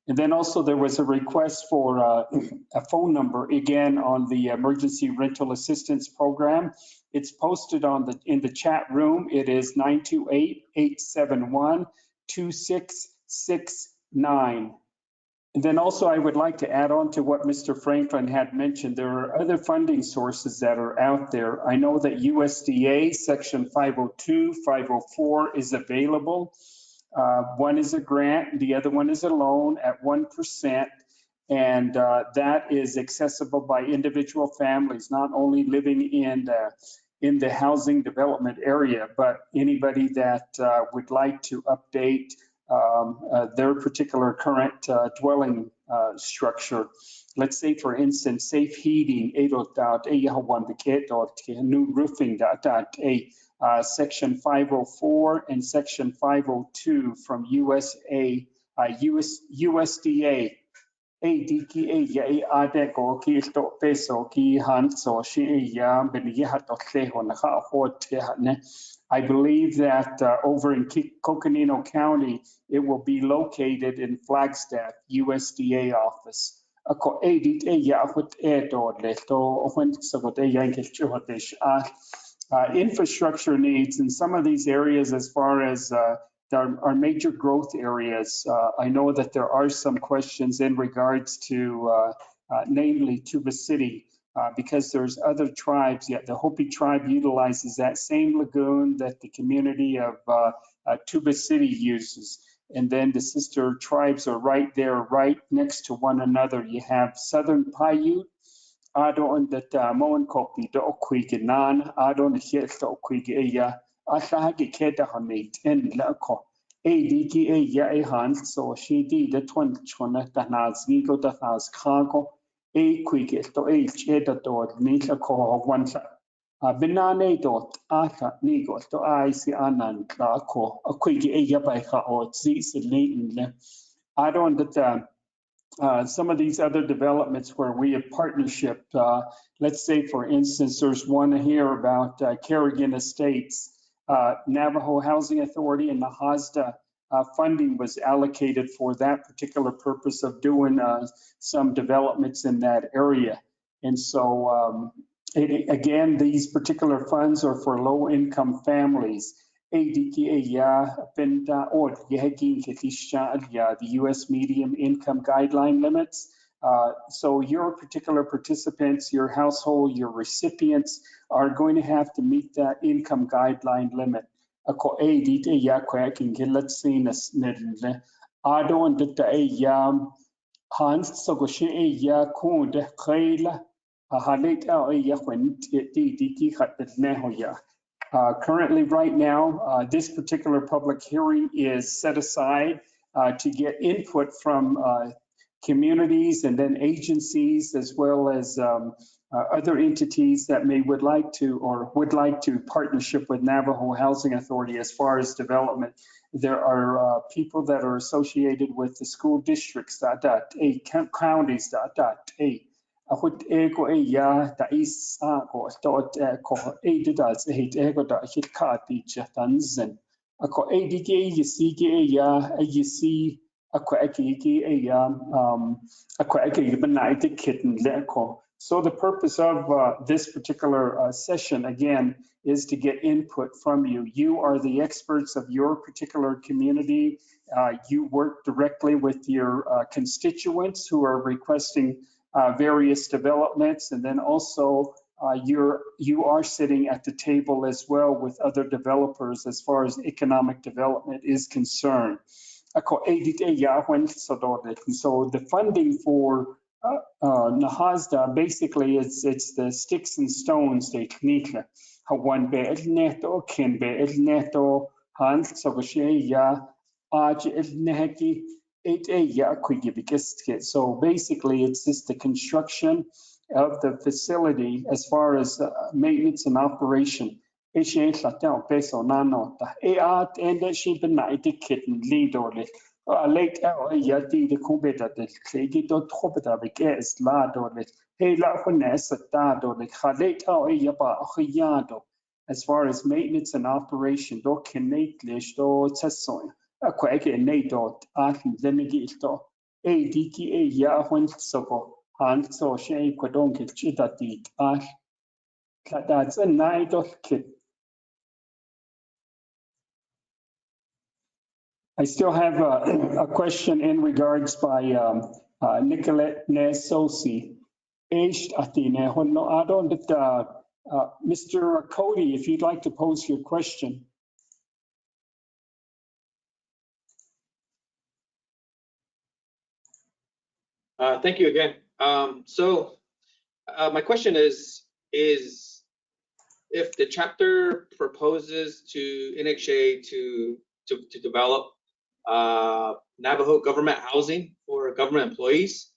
And then also there was a request for a phone number, again, on the Emergency Rental Assistance Program. It's posted in the chat room. It is 928-871-2669. And then also I would like to add on to what Mr. Franklin had mentioned. There are other funding sources that are out there. I know that USDA Section 502, 504 is available. One is a grant, the other one is a loan at 1%. And that is accessible by individual families, not only living in the housing development area, but anybody that would like to update their particular current dwelling structure. Let's say, for instance, safe heating, new roofing, Section 504 and Section 502 from USDA. I believe that over in Coconino County, it will be located in Flagstaff, USDA office. Infrastructure needs in some of these areas, as far as our major growth areas. I know that there are some questions in regards to namely Tuba City, because there's other tribes, yet the Hopi tribe utilizes that same lagoon that the community of Tuba City uses. And then the sister tribes are right there, right next to one another. You have Southern Paiute, Adon that Moan Kopi, the Okwiganan, Adon Hill, the Okwiga, Ashagi Kedahonate, and Lako. ADGA Yahan, so she did the 20 Tanas, Nigo Tanas, Cargo, A Quick to H. Edador, Nita Ko, one Benane dot, Aka, Nigo, to I see Anan, Clarko, a quick Yabaika or Zis Latin. I don't that. Some of these other developments where we have partnership, let's say, for instance, there's one here about Kerrigan Estates, Navajo Housing Authority and Nahasta funding was allocated for that particular purpose of doing some developments in that area. And so, again, these particular funds are for low-income families. The U.S. medium income guideline limits. So your particular participants, your household, your recipients are going to have to meet that income guideline limit. Currently, right now, this particular public hearing is set aside to get input from communities and then agencies, as well as other entities that would like to partnership with Navajo Housing Authority as far as development. There are people that are associated with the school districts, counties, Ahut ego ya da isa ko ko das ego da hikati jatanzen ako adige yisige ya yisi ako akiki ya ako akiki banaite kitten leko. So the purpose of this particular session, again, is to get input from you. You are the experts of your particular community. You work directly with your constituents who are requesting various developments, and then also you are sitting at the table as well with other developers as far as economic development is concerned. So the funding for Nahasta basically it's the sticks and stones they need. One be neto can be neto hans so ya neheki. So basically, it's just the construction of the facility as far as maintenance and operation. As far as maintenance and operation, Quake NATO Akin Lemigito, ADTA Yahwin Soko, Han So Shay Quadonk Chitati Ash. That's a night of kid. I still have a question in regards by Nicolette Nesosi. Aged Atine, no, I don't, Mr. Cody, if you'd like to pose your question. Thank you again. My question is if the chapter proposes to NHA to develop Navajo government housing for government employees,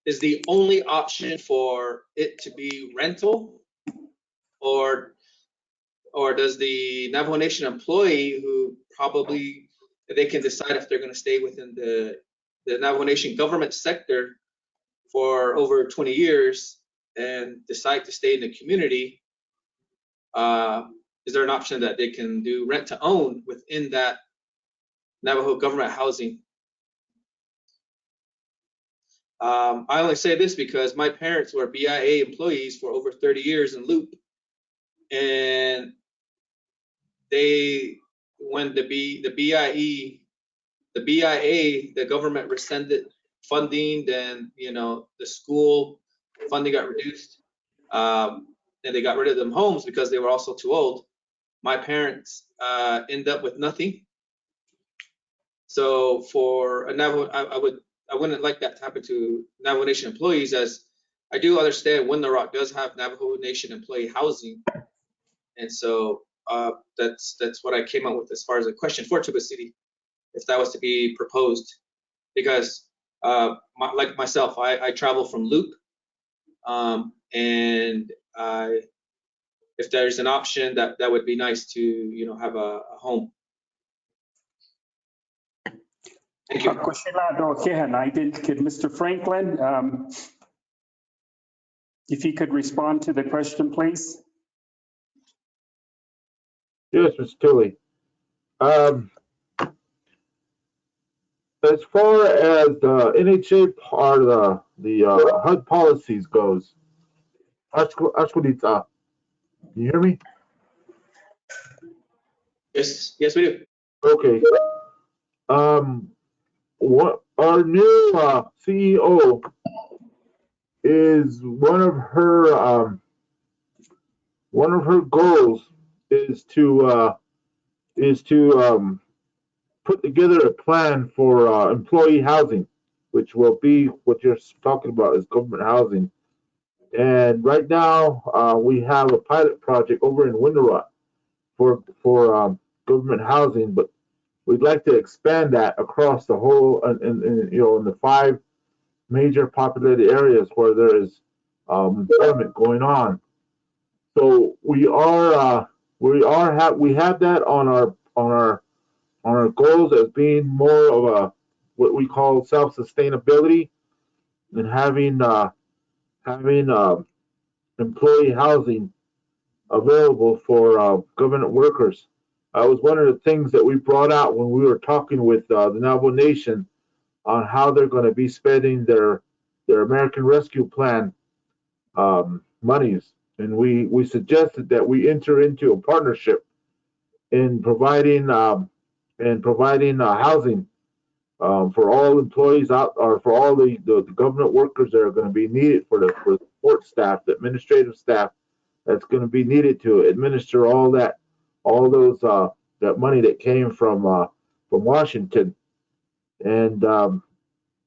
is the only option for it to be rental, or does the Navajo Nation employee, who probably they can decide if they're going to stay within the Navajo Nation government sector for over 20 years and decide to stay in the community, is there an option that they can do rent to own within that Navajo government housing? I only say this because my parents were BIA employees for over 30 years in Loop, and when the BIA, the government rescinded funding, then the school funding got reduced, and they got rid of them homes because they were also too old. My parents end up with nothing. So for a Navajo, I wouldn't like that to happen to Navajo Nation employees, as I do understand Window Rock does have Navajo Nation employee housing, and so that's what I came up with as far as a question for Tuba City, if that was to be proposed, because like myself, I travel from Loop, and if there's an option, that would be nice to have a home. Thank you. Could Mr. Franklin, if he could respond to the question, please? Yes, Mr. Tilley. As far as the NHA part of the HUD policies goes, can you hear me? Yes, we do. Okay. What our new CEO is one of her goals is to put together a plan for employee housing, which will be what you're talking about is government housing. And right now we have a pilot project over in Window Rock for government housing, but we'd like to expand that across the whole in the 5 major populated areas where there is employment going on. So we have that on our goals as being more of a what we call self-sustainability, and having employee housing available for government workers. Was one of the things that we brought out when we were talking with the Navajo Nation on how they're going to be spending their American Rescue Plan monies, and we suggested that we enter into a partnership in providing housing for all employees out, or for all the government workers that are going to be needed for the support staff, the administrative staff that's going to be needed to administer all that money that came from Washington. And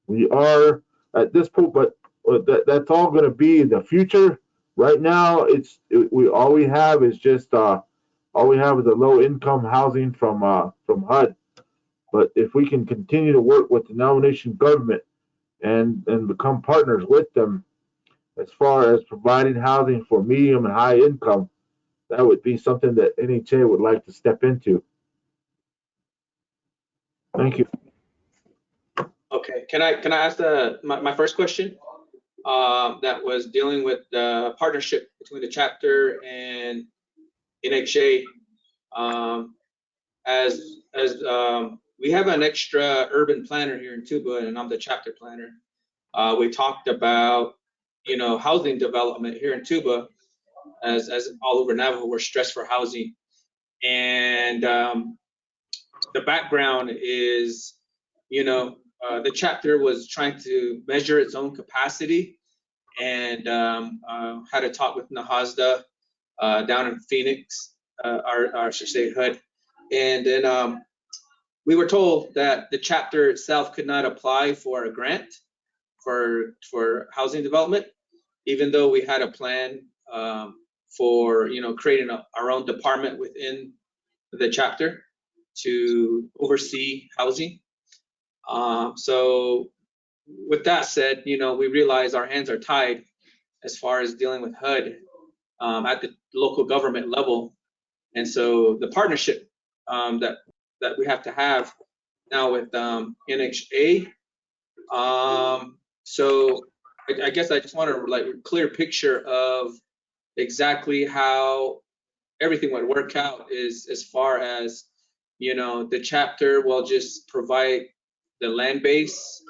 we are at this point, but that's all going to be in the future. Right now, all we have is the low income housing from HUD. But if we can continue to work with the Navajo Nation government and become partners with them as far as providing housing for medium and high income, that would be something that NHA would like to step into. Thank you. Okay, can I ask my first question? That was dealing with the partnership between the chapter and NHA. As we have an extra urban planner here in Tuba, and I'm the chapter planner. We talked about housing development here in Tuba, as all over Navajo, we're stressed for housing, and the background is the chapter was trying to measure its own capacity, and had a talk with Nahasta down in Phoenix, or I should say HUD, and then we were told that the chapter itself could not apply for a grant for housing development, even though we had a plan for creating our own department within the chapter to oversee housing. So with that said, we realize our hands are tied as far as dealing with HUD at the local government level. And so the partnership that we have to have now with NHA. So I guess I just want to like a clear picture of exactly how everything would work out is as far as, the chapter will just provide the land base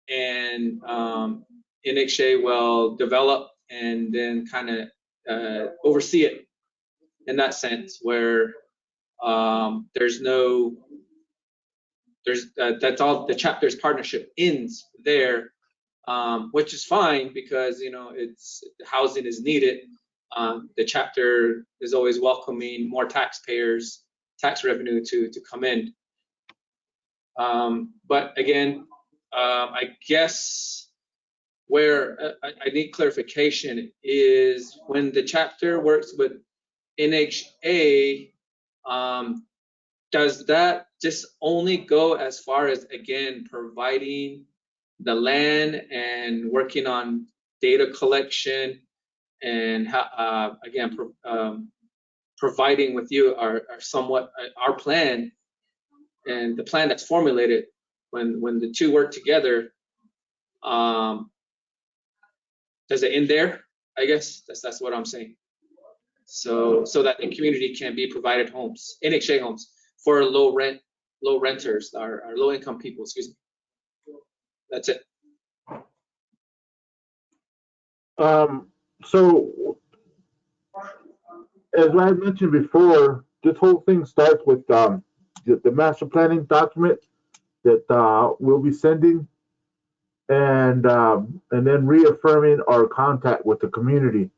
and NHA will develop and then kind of oversee it in that sense where that's all the chapter's partnership ends there, which is fine because it's housing is needed. The chapter is always welcoming more taxpayers, tax revenue to come in. But again, I guess where I need clarification is when the chapter works with NHA, does that just only go as far as, again, providing the land and working on data collection and again, providing with you our plan and the plan that's formulated when the two work together, does it end there? I guess that's what I'm saying. So that the community can be provided homes, NHA homes, for low renters, our low income people, excuse me. That's it. So as I mentioned before, this whole thing starts with the master planning document that we'll be sending, and then reaffirming our contact with the community.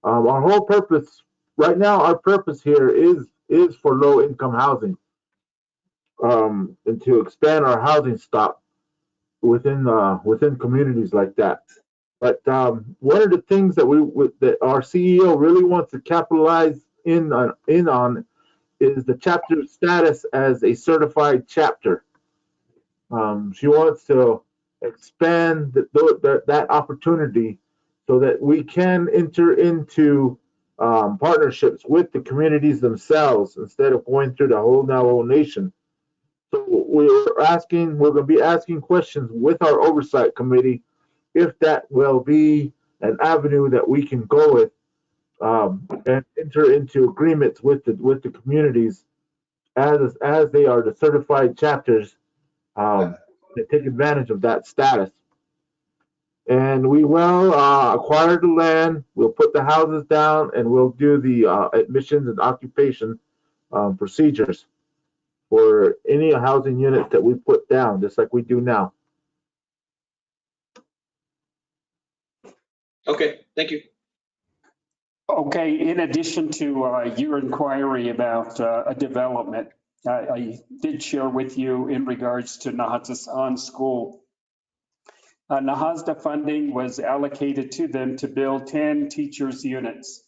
Our whole purpose right now, our purpose here is for low income housing, and to expand our housing stock within communities like that. But one of the things that that our CEO really wants to capitalize in on is the chapter status as a certified chapter. She wants to expand that opportunity so that we can enter into partnerships with the communities themselves instead of going through the whole Navajo Nation. So we're going to be asking questions with our oversight committee if that will be an avenue that we can go with, and enter into agreements with the communities as they are the certified chapters that take advantage of that status. And we will acquire the land, we'll put the houses down, and we'll do the admissions and occupation procedures for any housing units that we put down, just like we do now. Okay, thank you. Okay, in addition to your inquiry about a development, I did share with you in regards to Nahasta School. Nahasta funding was allocated to them to build 10 teachers units,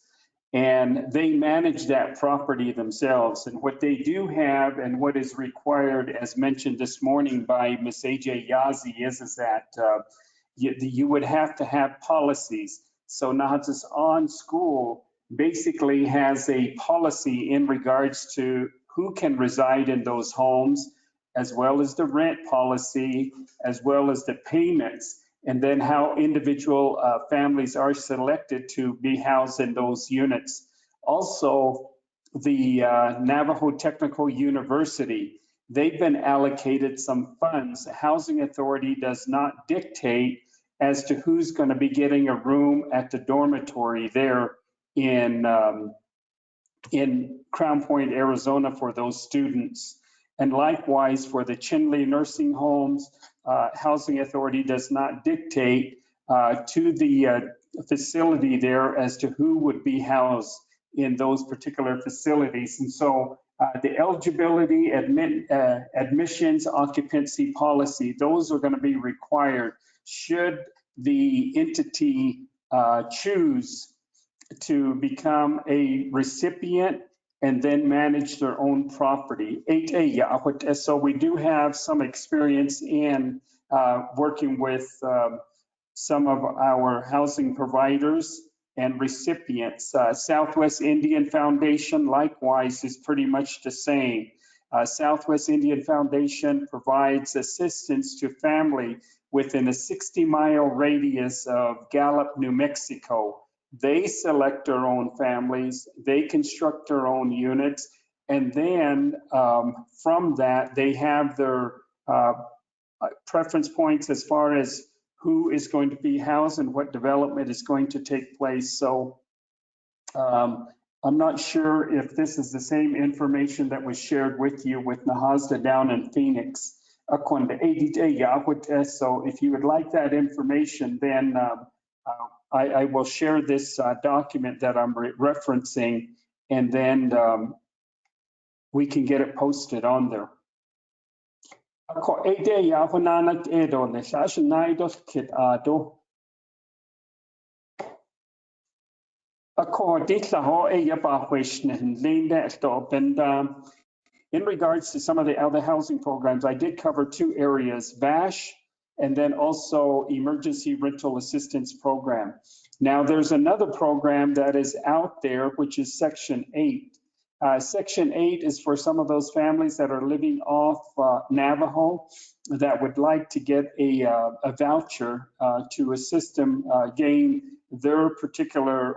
and they manage that property themselves. And what they do have and what is required, as mentioned this morning by Ms. AJ Yazi, is that you would have to have policies. So Nahasta School basically has a policy in regards to who can reside in those homes, as well as the rent policy, as well as the payments, and then how individual families are selected to be housed in those units. Also, the Navajo Technical University, they've been allocated some funds. The Housing Authority does not dictate as to who's going to be getting a room at the dormitory there in Crown Point, Arizona, for those students. And likewise for the Chinle nursing homes, Housing Authority does not dictate to the facility there as to who would be housed in those particular facilities. And so The eligibility, admissions, occupancy policy, those are going to be required should the entity choose to become a recipient and then manage their own property. 8A, so we do have some experience in working with some of our housing providers and recipients. Southwest Indian Foundation likewise is pretty much the same. Southwest Indian Foundation provides assistance to family within a 60-mile radius of Gallup, New Mexico. They select their own families, they construct their own units, and then from that, they have their preference points as far as who is going to be housed and what development is going to take place. So I'm not sure if this is the same information that was shared with you with Nahasta down in Phoenix. So if you would like that information, then I will share this document that I'm referencing, and then we can get it posted on there. Ako ede ya hunana edo ne shash naidos kit ado. Ako ditla ho e ya ba question linde stop, and in regards to some of the other housing programs, I did cover two areas, VASH and then also Emergency Rental Assistance Program. Now there's another program that is out there, which is Section 8. Section 8 is for some of those families that are living off Navajo that would like to get a voucher to assist them gain their particular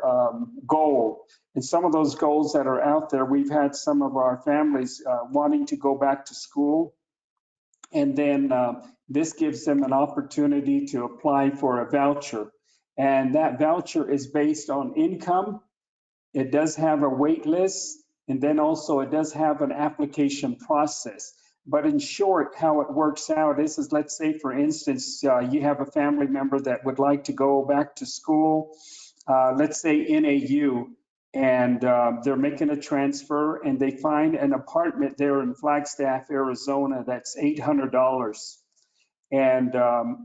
goal. And some of those goals that are out there, we've had some of our families wanting to go back to school. And then this gives them an opportunity to apply for a voucher. And that voucher is based on income. It does have a wait list. And then also it does have an application process. But in short, how it works out is let's say, for instance, you have a family member that would like to go back to school, let's say NAU, and they're making a transfer and they find an apartment there in Flagstaff, Arizona, that's $800. And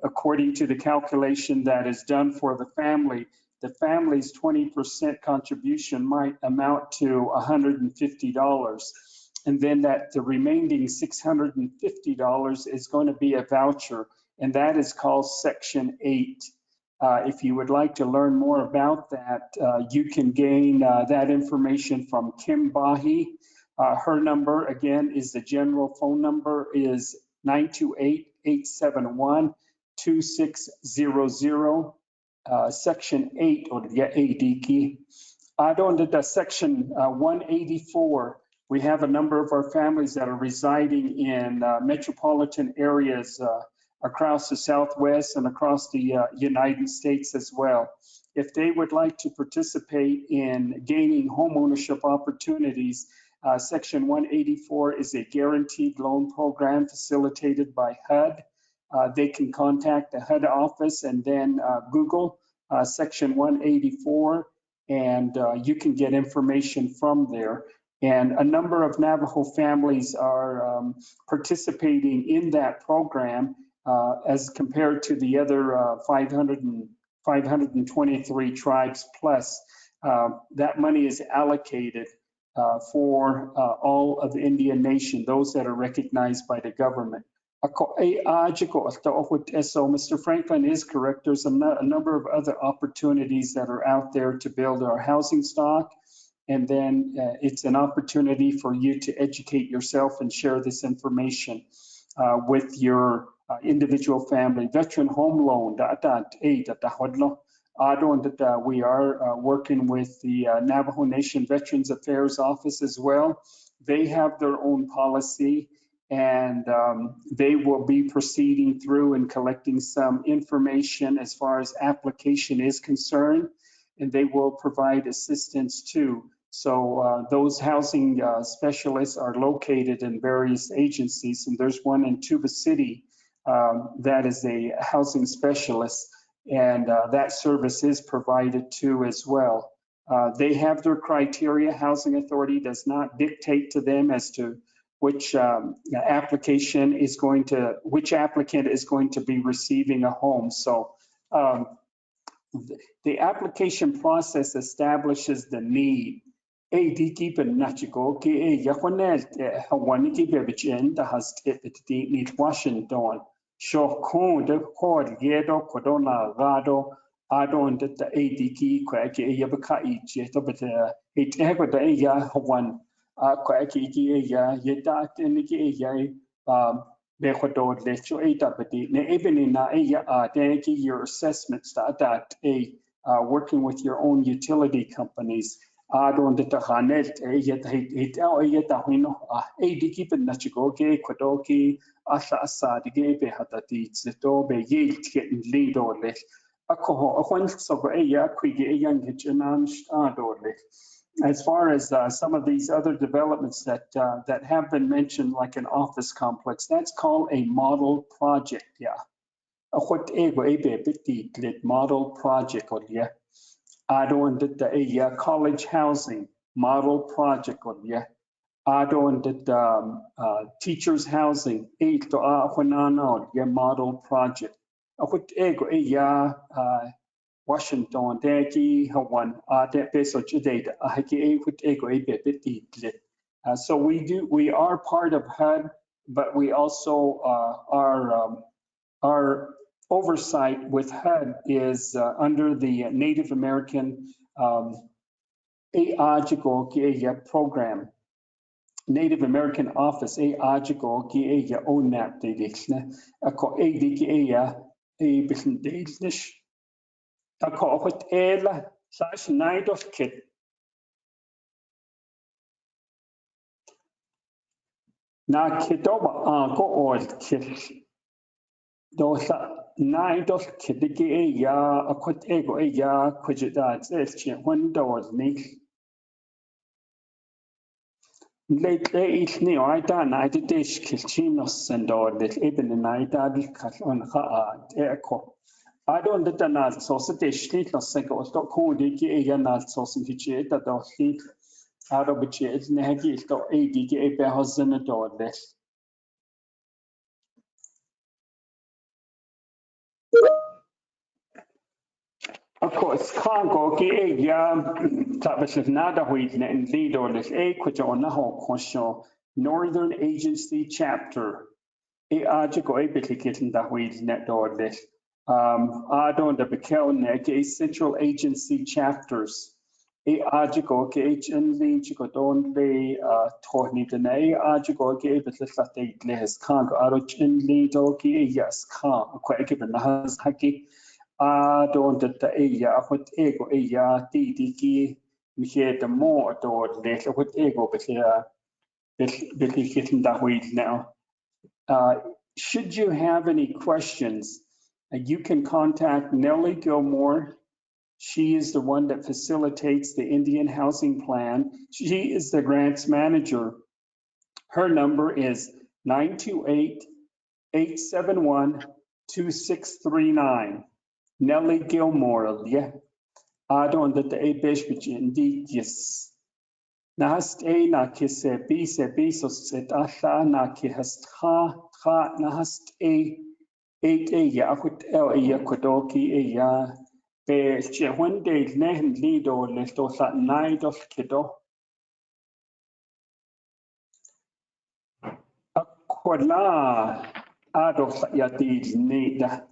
according to the calculation that is done for the family's 20% contribution might amount to $150. And then the remaining $650 is going to be a voucher, and that is called Section 8. If you would like to learn more about that, you can gain that information from Kim Bahi. Her number, again, is the general phone number is 928-871-2600. Section 8 or the ADK. Under the Section 184, we have a number of our families that are residing in metropolitan areas across the Southwest and across the United States as well. If they would like to participate in gaining homeownership opportunities, Section 184 is a guaranteed loan program facilitated by HUD. They can contact the HUD office and then Google Section 184, and you can get information from there. And a number of Navajo families are participating in that program as compared to the other 523 tribes plus. That money is allocated for all of the Indian Nation, those that are recognized by the government. So Mr. Franklin is correct. There's a number of other opportunities that are out there to build our housing stock. And then it's an opportunity for you to educate yourself and share this information with your individual family. Veteran home loan, we are working with the Navajo Nation Veterans Affairs Office as well. They have their own policy, and they will be proceeding through and collecting some information as far as application is concerned, and they will provide assistance too. So those housing specialists are located in various agencies, and there's one in Tuba City that is a housing specialist, and that service is provided too as well. They have their criteria. Housing Authority does not dictate to them as to which applicant is going to be receiving a home. So the application process establishes the need. Washington. Sho kon de kod yedo kodona rado adon de ADK kwake yabaka ichi to but it ego da ya one kwake ya yeta teniki ya be kodo le cho eta but ne even na ya teniki your assessments that working with your own utility companies adon de hanet yeta yeta hino ADK ben nachiko ke kodoki Asha Assad gave Hatati to be yield getting lead or less. A coho, a once of a young as far as some of these other developments that have been mentioned, like an office complex, that's called a model project. Yeah. A what ego a bit model project or yeah. I don't a college housing model project or yeah. Adon that teachers housing eight to Ahwanano, your model project. What ego Washington, Deki, Hawan, that peso data, Haki, what ego a bit. So we are part of HUD, but we also our oversight with HUD is under the Native American program. Native American Office ajigo ki ya onap de dixne ako ki ya bisn deisnish ako hot ela slash night of kit na kitoba ko old kit do sa night of kit ki ya akot ego ya kujida it's windows ni late each new I done I did dish kitchenos and all this even in I did cut on echo. I don't let the nut sauce dish sleep no single stock cool a nut sauce and kitchen that don't sleep out of which it's naggy to a behosen and all this. Of course, Congo ki tabas nada huit and lead or this which on the whole Northern Agency Chapter. Ajigo Abitikitin da huit net or this. Adon the Bekel neg Central Agency Chapters. Ajigo KHN Linchigo don lay Tony Dene Ajigo gave it the les Congo Arochin Lido ki yes Khan quite given the has haki. Don't the what ego DDG here the more door later what ego but here getting that way now. Should you have any questions, you can contact Nellie Gilmore. She is the one that facilitates the Indian Housing Plan. She is the grants manager. Her number is 928-871-2639. Nellie Gilmore, yeah. Adon that the Abish indeed, yes. Nahast na kise bi so set asha na kihast ha nahast eight ya akut ya kudoki ya be when they nehen lido lesto sa night of kido. Akwala adof ya did nida.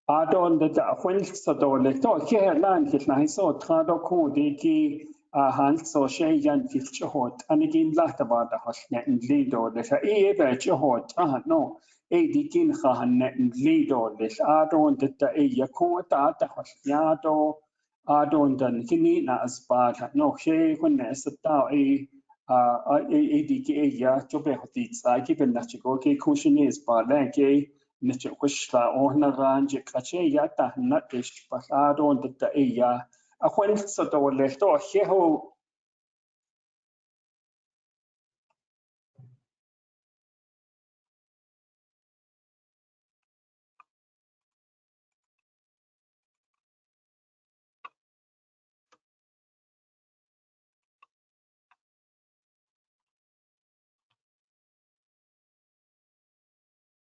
Adon the when so do lesto here land kit na so trado ko de ki han so she yan kit chot anigin lata ba da hasna in lido de sa e be chot no e dikin khan lido de adon the e ya ko ta hasya do adon dan kini na aspa no she when na sta e ADK ya jobe hoti sa ki ben na chiko ke kushini is ba la ke na chikushla o na range kache ya ta na ish pasado on the ya a when so to le to he ho